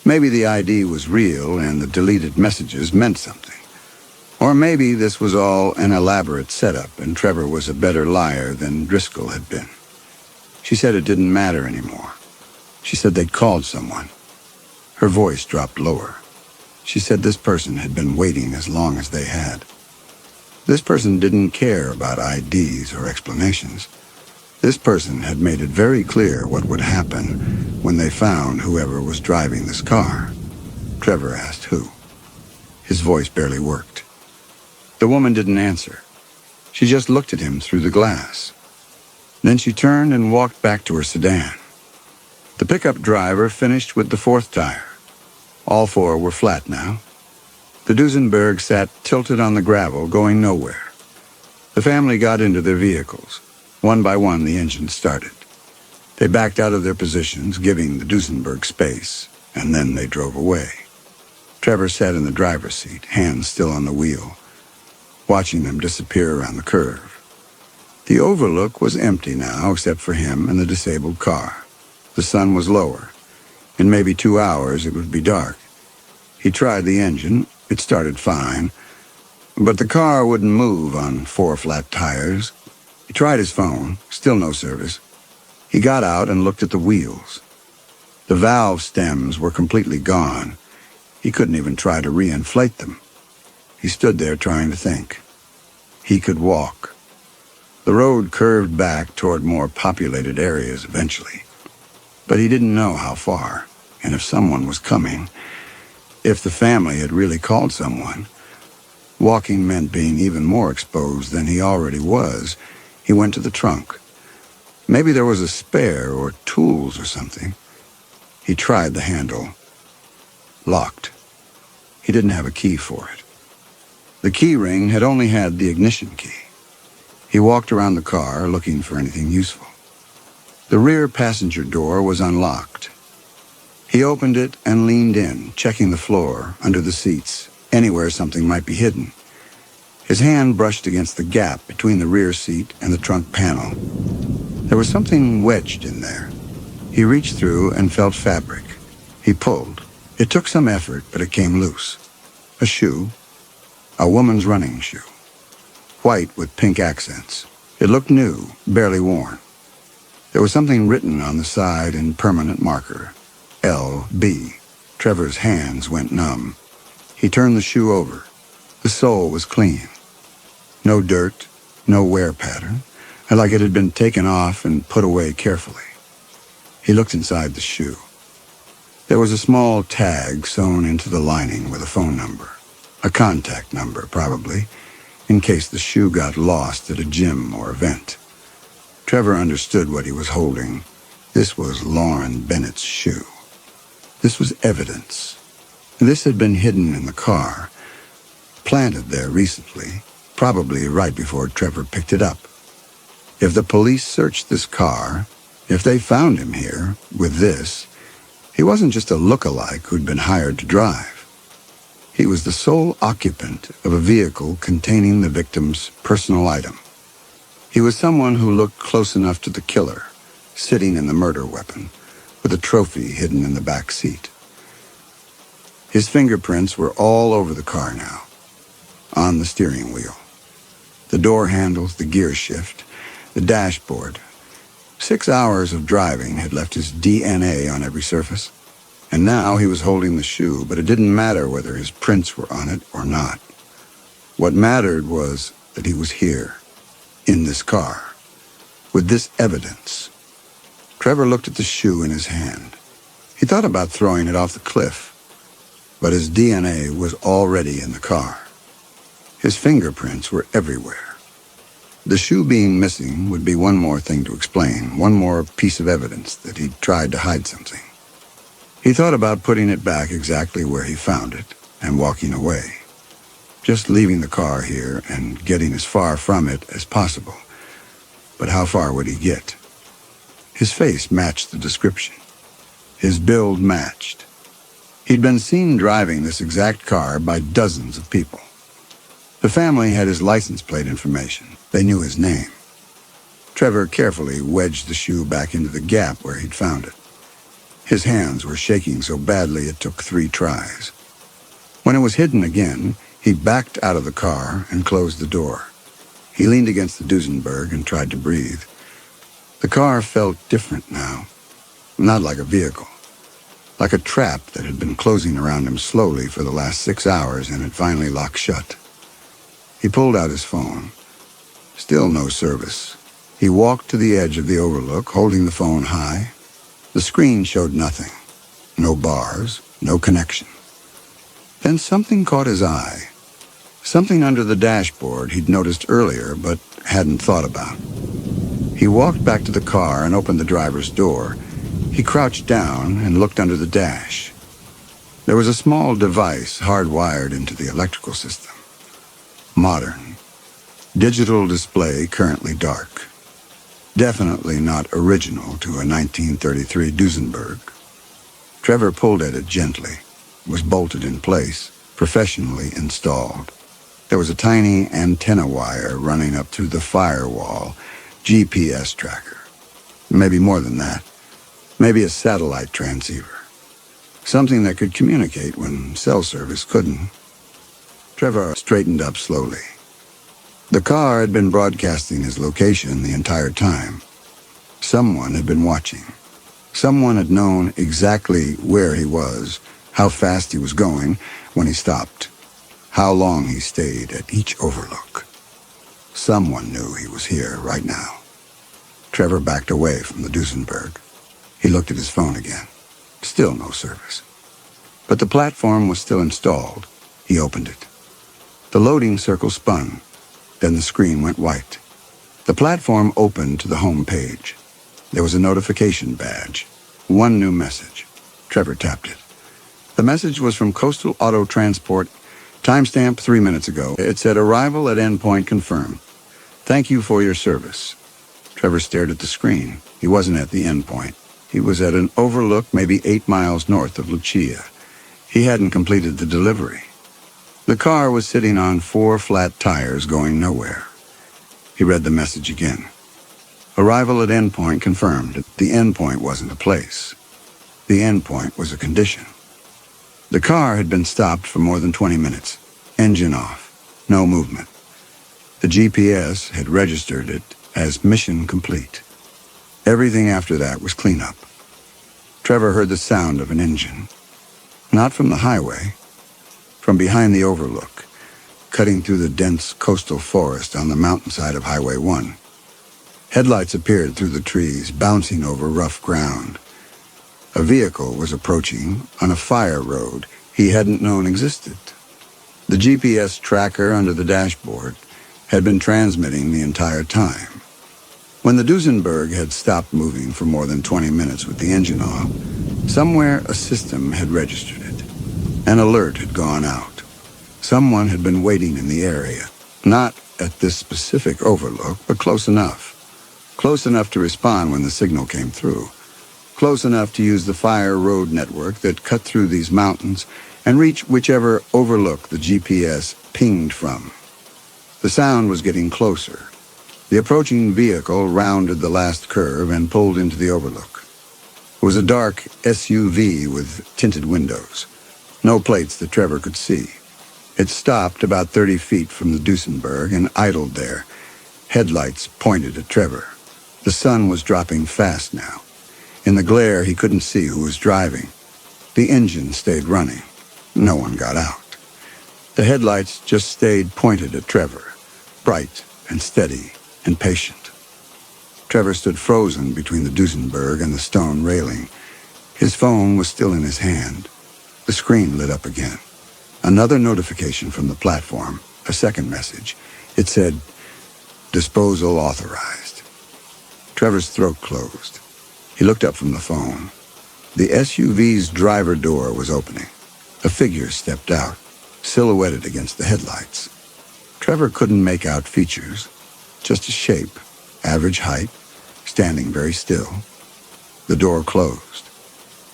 Maybe the ID was real and the deleted messages meant something. Or maybe this was all an elaborate setup and Trevor was a better liar than Driscoll had been. She said it didn't matter anymore. She said they'd called someone. Her voice dropped lower. She said this person had been waiting as long as they had. This person didn't care about IDs or explanations. This person had made it very clear what would happen when they found whoever was driving this car. Trevor asked who. His voice barely worked. The woman didn't answer. She just looked at him through the glass. Then she turned and walked back to her sedan. The pickup driver finished with the fourth tire. All four were flat now. The Duesenberg sat tilted on the gravel, going nowhere. The family got into their vehicles. One by one, the engine started. They backed out of their positions, giving the Duesenberg space, and then they drove away. Trevor sat in the driver's seat, hands still on the wheel, watching them disappear around the curve. The overlook was empty now, except for him and the disabled car. The sun was lower. In maybe 2 hours, it would be dark. He tried the engine. It started fine, but the car wouldn't move on 4 flat tires. He tried his phone, still no service. He got out and looked at the wheels. The valve stems were completely gone. He couldn't even try to reinflate them. He stood there trying to think. He could walk. The road curved back toward more populated areas eventually, but he didn't know how far, and if someone was coming. If the family had really called someone, walking meant being even more exposed than he already was. He went to the trunk. Maybe there was a spare or tools or something. He tried the handle. Locked. He didn't have a key for it. The key ring had only had the ignition key. He walked around the car looking for anything useful. The rear passenger door was unlocked. He opened it and leaned in, checking the floor, under the seats, anywhere something might be hidden. His hand brushed against the gap between the rear seat and the trunk panel. There was something wedged in there. He reached through and felt fabric. He pulled. It took some effort, but it came loose. A shoe. A woman's running shoe. White with pink accents. It looked new, barely worn. There was something written on the side in permanent marker. L.B. Trevor's hands went numb. He turned the shoe over. The sole was clean. No dirt, no wear pattern, like it had been taken off and put away carefully. He looked inside the shoe. There was a small tag sewn into the lining with a phone number. A contact number, probably, in case the shoe got lost at a gym or event. Trevor understood what he was holding. This was Lauren Bennett's shoe. This was evidence. This had been hidden in the car, planted there recently, probably right before Trevor picked it up. If the police searched this car, if they found him here with this, he wasn't just a look-alike who'd been hired to drive. He was the sole occupant of a vehicle containing the victim's personal item. He was someone who looked close enough to the killer, sitting in the murder weapon, with a trophy hidden in the back seat. His fingerprints were all over the car now, on the steering wheel, the door handles, the gear shift, the dashboard. 6 hours of driving had left his DNA on every surface, and now he was holding the shoe, but it didn't matter whether his prints were on it or not. What mattered was that he was here, in this car, with this evidence. Trevor looked at the shoe in his hand. He thought about throwing it off the cliff, but his DNA was already in the car. His fingerprints were everywhere. The shoe being missing would be one more thing to explain, one more piece of evidence that he'd tried to hide something. He thought about putting it back exactly where he found it and walking away. Just leaving the car here and getting as far from it as possible. But how far would he get? His face matched the description. His build matched. He'd been seen driving this exact car by dozens of people. The family had his license plate information. They knew his name. Trevor carefully wedged the shoe back into the gap where he'd found it. His hands were shaking so badly it took 3 tries. When it was hidden again, he backed out of the car and closed the door. He leaned against the Duesenberg and tried to breathe. The car felt different now. Not like a vehicle. Like a trap that had been closing around him slowly for the last 6 hours and had finally locked shut. He pulled out his phone. Still no service. He walked to the edge of the overlook, holding the phone high. The screen showed nothing. No bars, no connection. Then something caught his eye. Something under the dashboard he'd noticed earlier but hadn't thought about. He walked back to the car and opened the driver's door. He crouched down and looked under the dash. There was a small device hardwired into the electrical system. Modern. Digital display currently dark. Definitely not original to a 1933 Duesenberg. Trevor pulled at it gently. It was bolted in place, professionally installed. There was a tiny antenna wire running up through the firewall, GPS tracker. Maybe more than that. Maybe a satellite transceiver. Something that could communicate when cell service couldn't. Trevor straightened up slowly. The car had been broadcasting his location the entire time. Someone had been watching. Someone had known exactly where he was, how fast he was going when he stopped, how long he stayed at each overlook. Someone knew he was here right now. Trevor backed away from the Duesenberg. He looked at his phone again. Still no service. But the platform was still installed. He opened it. The loading circle spun. Then the screen went white. The platform opened to the home page. There was a notification badge. One new message. Trevor tapped it. The message was from Coastal Auto Transport, timestamp 3 minutes ago. It said, "Arrival at endpoint confirmed. Thank you for your service." Trevor stared at the screen. He wasn't at the endpoint. He was at an overlook maybe 8 miles north of Lucia. He hadn't completed the delivery. The car was sitting on 4 flat tires going nowhere. He read the message again. Arrival at endpoint confirmed. The endpoint wasn't a place. The endpoint was a condition. The car had been stopped for more than 20 minutes. Engine off. No movement. The GPS had registered it as mission complete. Everything after that was cleanup. Trevor heard the sound of an engine. Not from the highway. From behind the overlook, cutting through the dense coastal forest on the mountainside of Highway 1. Headlights appeared through the trees, bouncing over rough ground. A vehicle was approaching on a fire road he hadn't known existed. The GPS tracker under the dashboard had been transmitting the entire time. When the Duesenberg had stopped moving for more than 20 minutes with the engine off, somewhere a system had registered it. An alert had gone out. Someone had been waiting in the area, not at this specific overlook, but close enough. Close enough to respond when the signal came through. Close enough to use the fire road network that cut through these mountains and reach whichever overlook the GPS pinged from. The sound was getting closer. The approaching vehicle rounded the last curve and pulled into the overlook. It was a dark SUV with tinted windows. No plates that Trevor could see. It stopped about 30 feet from the Duesenberg and idled there. Headlights pointed at Trevor. The sun was dropping fast now. In the glare, he couldn't see who was driving. The engine stayed running. No one got out. The headlights just stayed pointed at Trevor, bright and steady and patient. Trevor stood frozen between the Duesenberg and the stone railing. His phone was still in his hand. The screen lit up again. Another notification from the platform, a second message. It said, "Disposal authorized." Trevor's throat closed. He looked up from the phone. The SUV's driver door was opening. A figure stepped out, silhouetted against the headlights. Trevor couldn't make out features, just a shape, average height, standing very still. The door closed.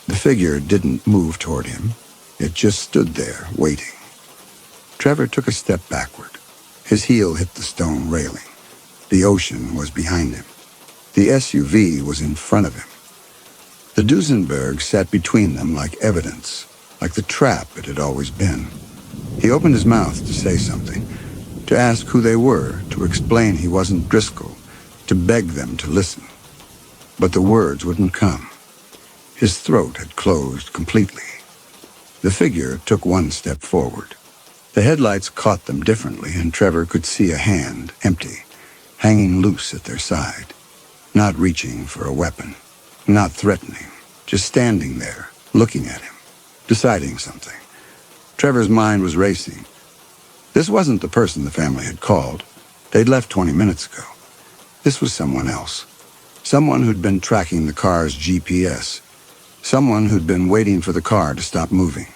The figure didn't move toward him. It just stood there, waiting. Trevor took a step backward. His heel hit the stone railing. The ocean was behind him. The SUV was in front of him. The Duesenberg sat between them like evidence, like the trap it had always been. He opened his mouth to say something, to ask who they were, to explain he wasn't Driscoll, to beg them to listen. But the words wouldn't come. His throat had closed completely. The figure took one step forward. The headlights caught them differently, and Trevor could see a hand, empty, hanging loose at their side, not reaching for a weapon, not threatening, just standing there, looking at him, deciding something. Trevor's mind was racing. This wasn't the person the family had called. They'd left 20 minutes ago. This was someone else. Someone who'd been tracking the car's GPS. Someone who'd been waiting for the car to stop moving.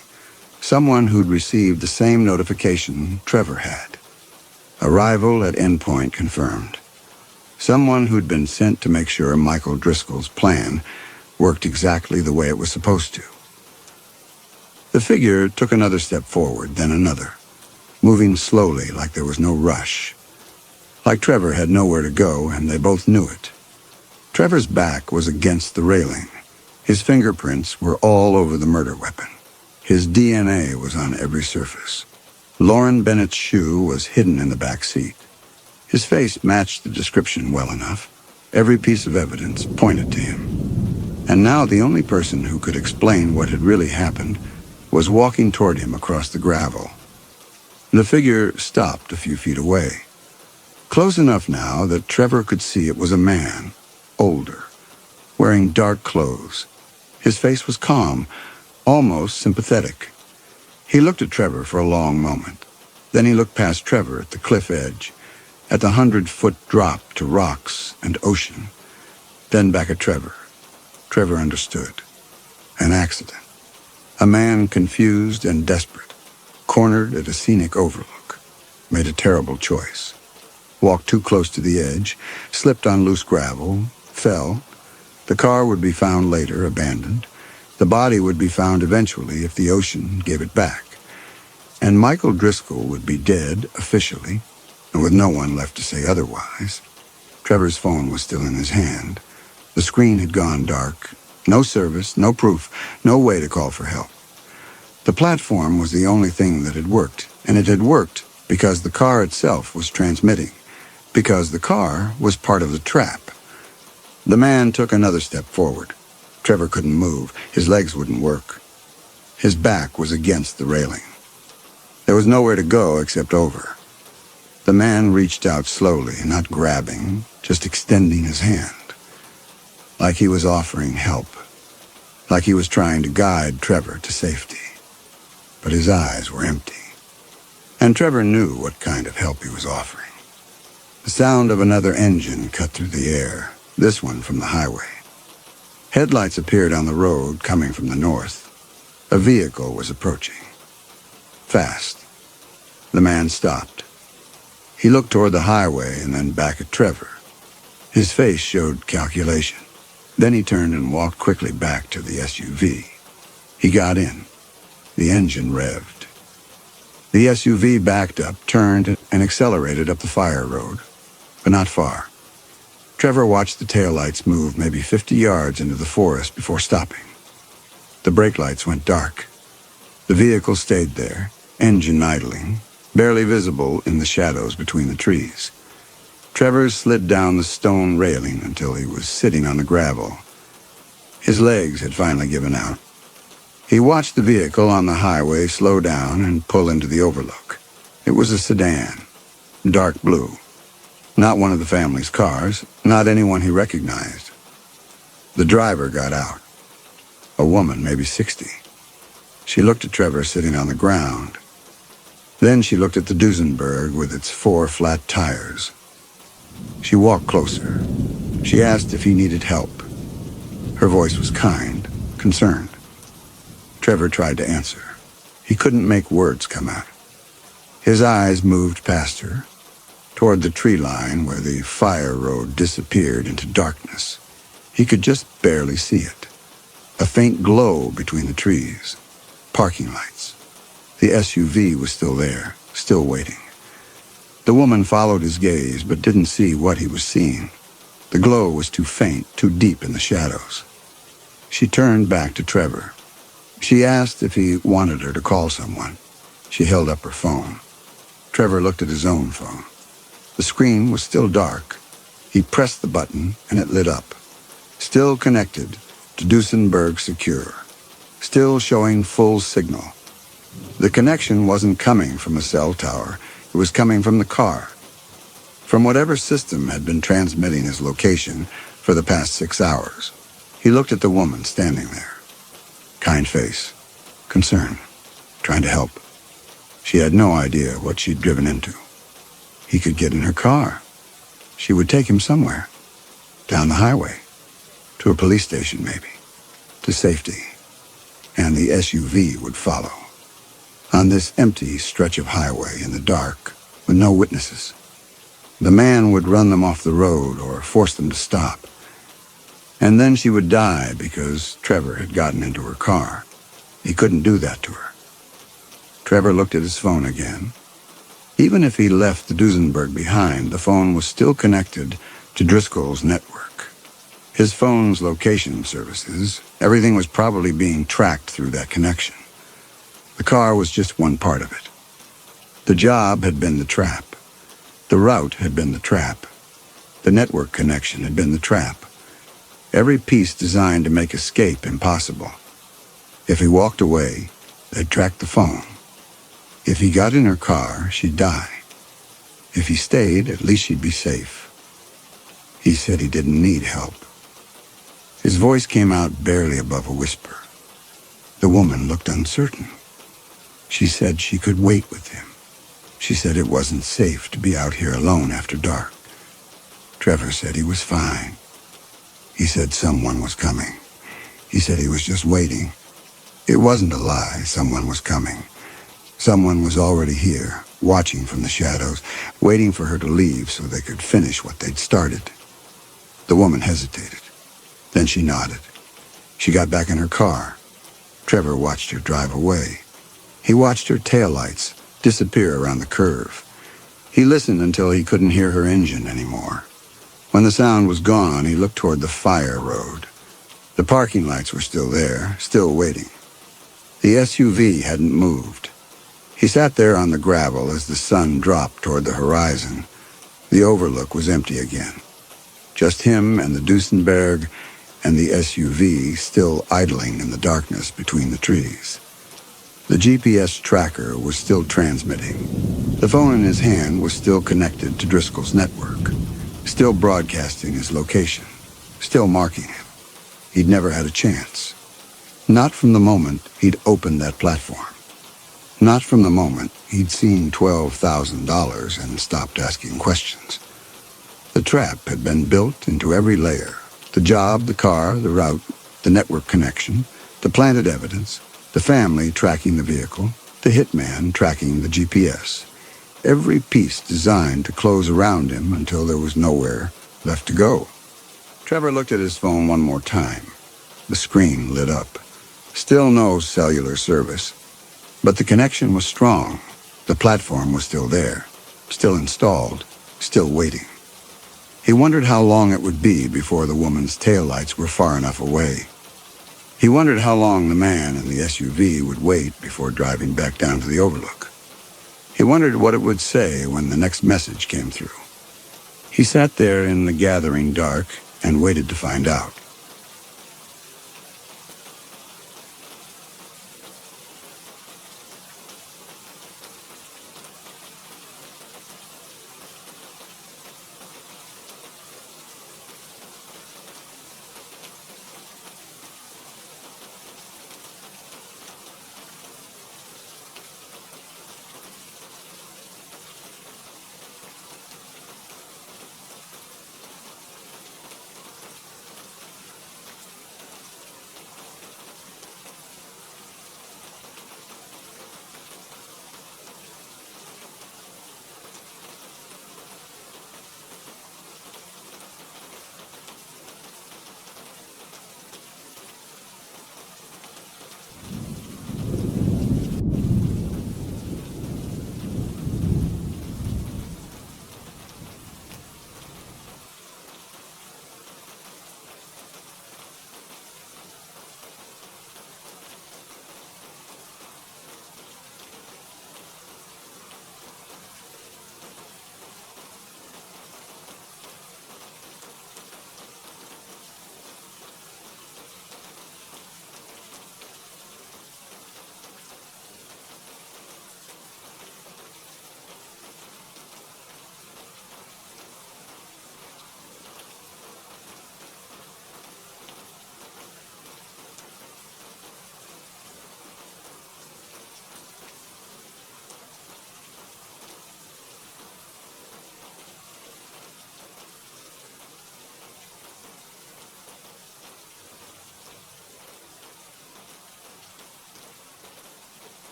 Someone who'd received the same notification Trevor had. Arrival at endpoint confirmed. Someone who'd been sent to make sure Michael Driscoll's plan worked exactly the way it was supposed to. The figure took another step forward, then another, moving slowly like there was no rush. Like Trevor had nowhere to go, and they both knew it. Trevor's back was against the railing. His fingerprints were all over the murder weapon. His DNA was on every surface. Lauren Bennett's shoe was hidden in the back seat. His face matched the description well enough. Every piece of evidence pointed to him. And now the only person who could explain what had really happened was walking toward him across the gravel. The figure stopped a few feet away. Close enough now that Trevor could see it was a man, older, wearing dark clothes. His face was calm, almost sympathetic. He looked at Trevor for a long moment. Then he looked past Trevor at the cliff edge, at the 100-foot drop to rocks and ocean. Then back at Trevor. Trevor understood. An accident. A man confused and desperate, cornered at a scenic overlook, made a terrible choice. Walked too close to the edge, slipped on loose gravel, fell. The car would be found later, abandoned. The body would be found eventually if the ocean gave it back. And Michael Driscoll would be dead, officially, and with no one left to say otherwise. Trevor's phone was still in his hand. The screen had gone dark. No service, no proof, no way to call for help. The platform was the only thing that had worked, and it had worked because the car itself was transmitting, because the car was part of the trap. The man took another step forward. Trevor couldn't move. His legs wouldn't work. His back was against the railing. There was nowhere to go except over. The man reached out slowly, not grabbing, just extending his hand. Like he was offering help. Like he was trying to guide Trevor to safety. But his eyes were empty. And Trevor knew what kind of help he was offering. The sound of another engine cut through the air, this one from the highway. Headlights appeared on the road coming from the north. A vehicle was approaching. Fast. The man stopped. He looked toward the highway and then back at Trevor. His face showed calculation. Then he turned and walked quickly back to the SUV. He got in. The engine revved. The SUV backed up, turned, and accelerated up the fire road, but not far. Trevor watched the taillights move maybe 50 yards into the forest before stopping. The brake lights went dark. The vehicle stayed there, engine idling, barely visible in the shadows between the trees. Trevor slid down the stone railing until he was sitting on the gravel. His legs had finally given out. He watched the vehicle on the highway slow down and pull into the overlook. It was a sedan, dark blue. Not one of the family's cars, not anyone he recognized. The driver got out. A woman, maybe 60. She looked at Trevor sitting on the ground. Then she looked at the Duesenberg with its 4 flat tires. She walked closer. She asked if he needed help. Her voice was kind, concerned. Trevor tried to answer. He couldn't make words come out. His eyes moved past her, toward the tree line where the fire road disappeared into darkness. He could just barely see it. A faint glow between the trees. Parking lights. The SUV was still there, still waiting. The woman followed his gaze, but didn't see what he was seeing. The glow was too faint, too deep in the shadows. She turned back to Trevor. She asked if he wanted her to call someone. She held up her phone. Trevor looked at his own phone. The screen was still dark. He pressed the button, and it lit up. Still connected to Duesenberg Secure. Still showing full signal. The connection wasn't coming from a cell tower. It was coming from the car. From whatever system had been transmitting his location for the past 6 hours. He looked at the woman standing there. Kind face. Concern. Trying to help. She had no idea what she'd driven into. He could get in her car. She would take him somewhere. Down the highway. To a police station, maybe. To safety. And the SUV would follow. On this empty stretch of highway in the dark, with no witnesses. The man would run them off the road or force them to stop. And then she would die because Trevor had gotten into her car. He couldn't do that to her. Trevor looked at his phone again. Even if he left the Duesenberg behind, the phone was still connected to Driscoll's network. His phone's location services, everything was probably being tracked through that connection. The car was just one part of it. The job had been the trap. The route had been the trap. The network connection had been the trap. Every piece designed to make escape impossible. If he walked away, they'd track the phone. If he got in her car, she'd die. If he stayed, at least she'd be safe. He said he didn't need help. His voice came out barely above a whisper. The woman looked uncertain. She said she could wait with him. She said it wasn't safe to be out here alone after dark. Trevor said he was fine. He said someone was coming. He said he was just waiting. It wasn't a lie, someone was coming. Someone was already here, watching from the shadows, waiting for her to leave so they could finish what they'd started. The woman hesitated. Then she nodded. She got back in her car. Trevor watched her drive away. He watched her taillights disappear around the curve. He listened until he couldn't hear her engine anymore. When the sound was gone, he looked toward the fire road. The parking lights were still there, still waiting. The SUV hadn't moved. He sat there on the gravel as the sun dropped toward the horizon. The overlook was empty again. Just him and the Duesenberg and the SUV still idling in the darkness between the trees. The GPS tracker was still transmitting. The phone in his hand was still connected to Driscoll's network, still broadcasting his location, still marking him. He'd never had a chance. Not from the moment he'd opened that platform. Not from the moment he'd seen $12,000 and stopped asking questions. The trap had been built into every layer. The job, the car, the route, the network connection, the planted evidence, the family tracking the vehicle, the hitman tracking the GPS. Every piece designed to close around him until there was nowhere left to go. Trevor looked at his phone one more time. The screen lit up. Still no cellular service. But the connection was strong. The platform was still there, still installed, still waiting. He wondered how long it would be before the woman's taillights were far enough away. He wondered how long the man in the SUV would wait before driving back down to the overlook. He wondered what it would say when the next message came through. He sat there in the gathering dark and waited to find out.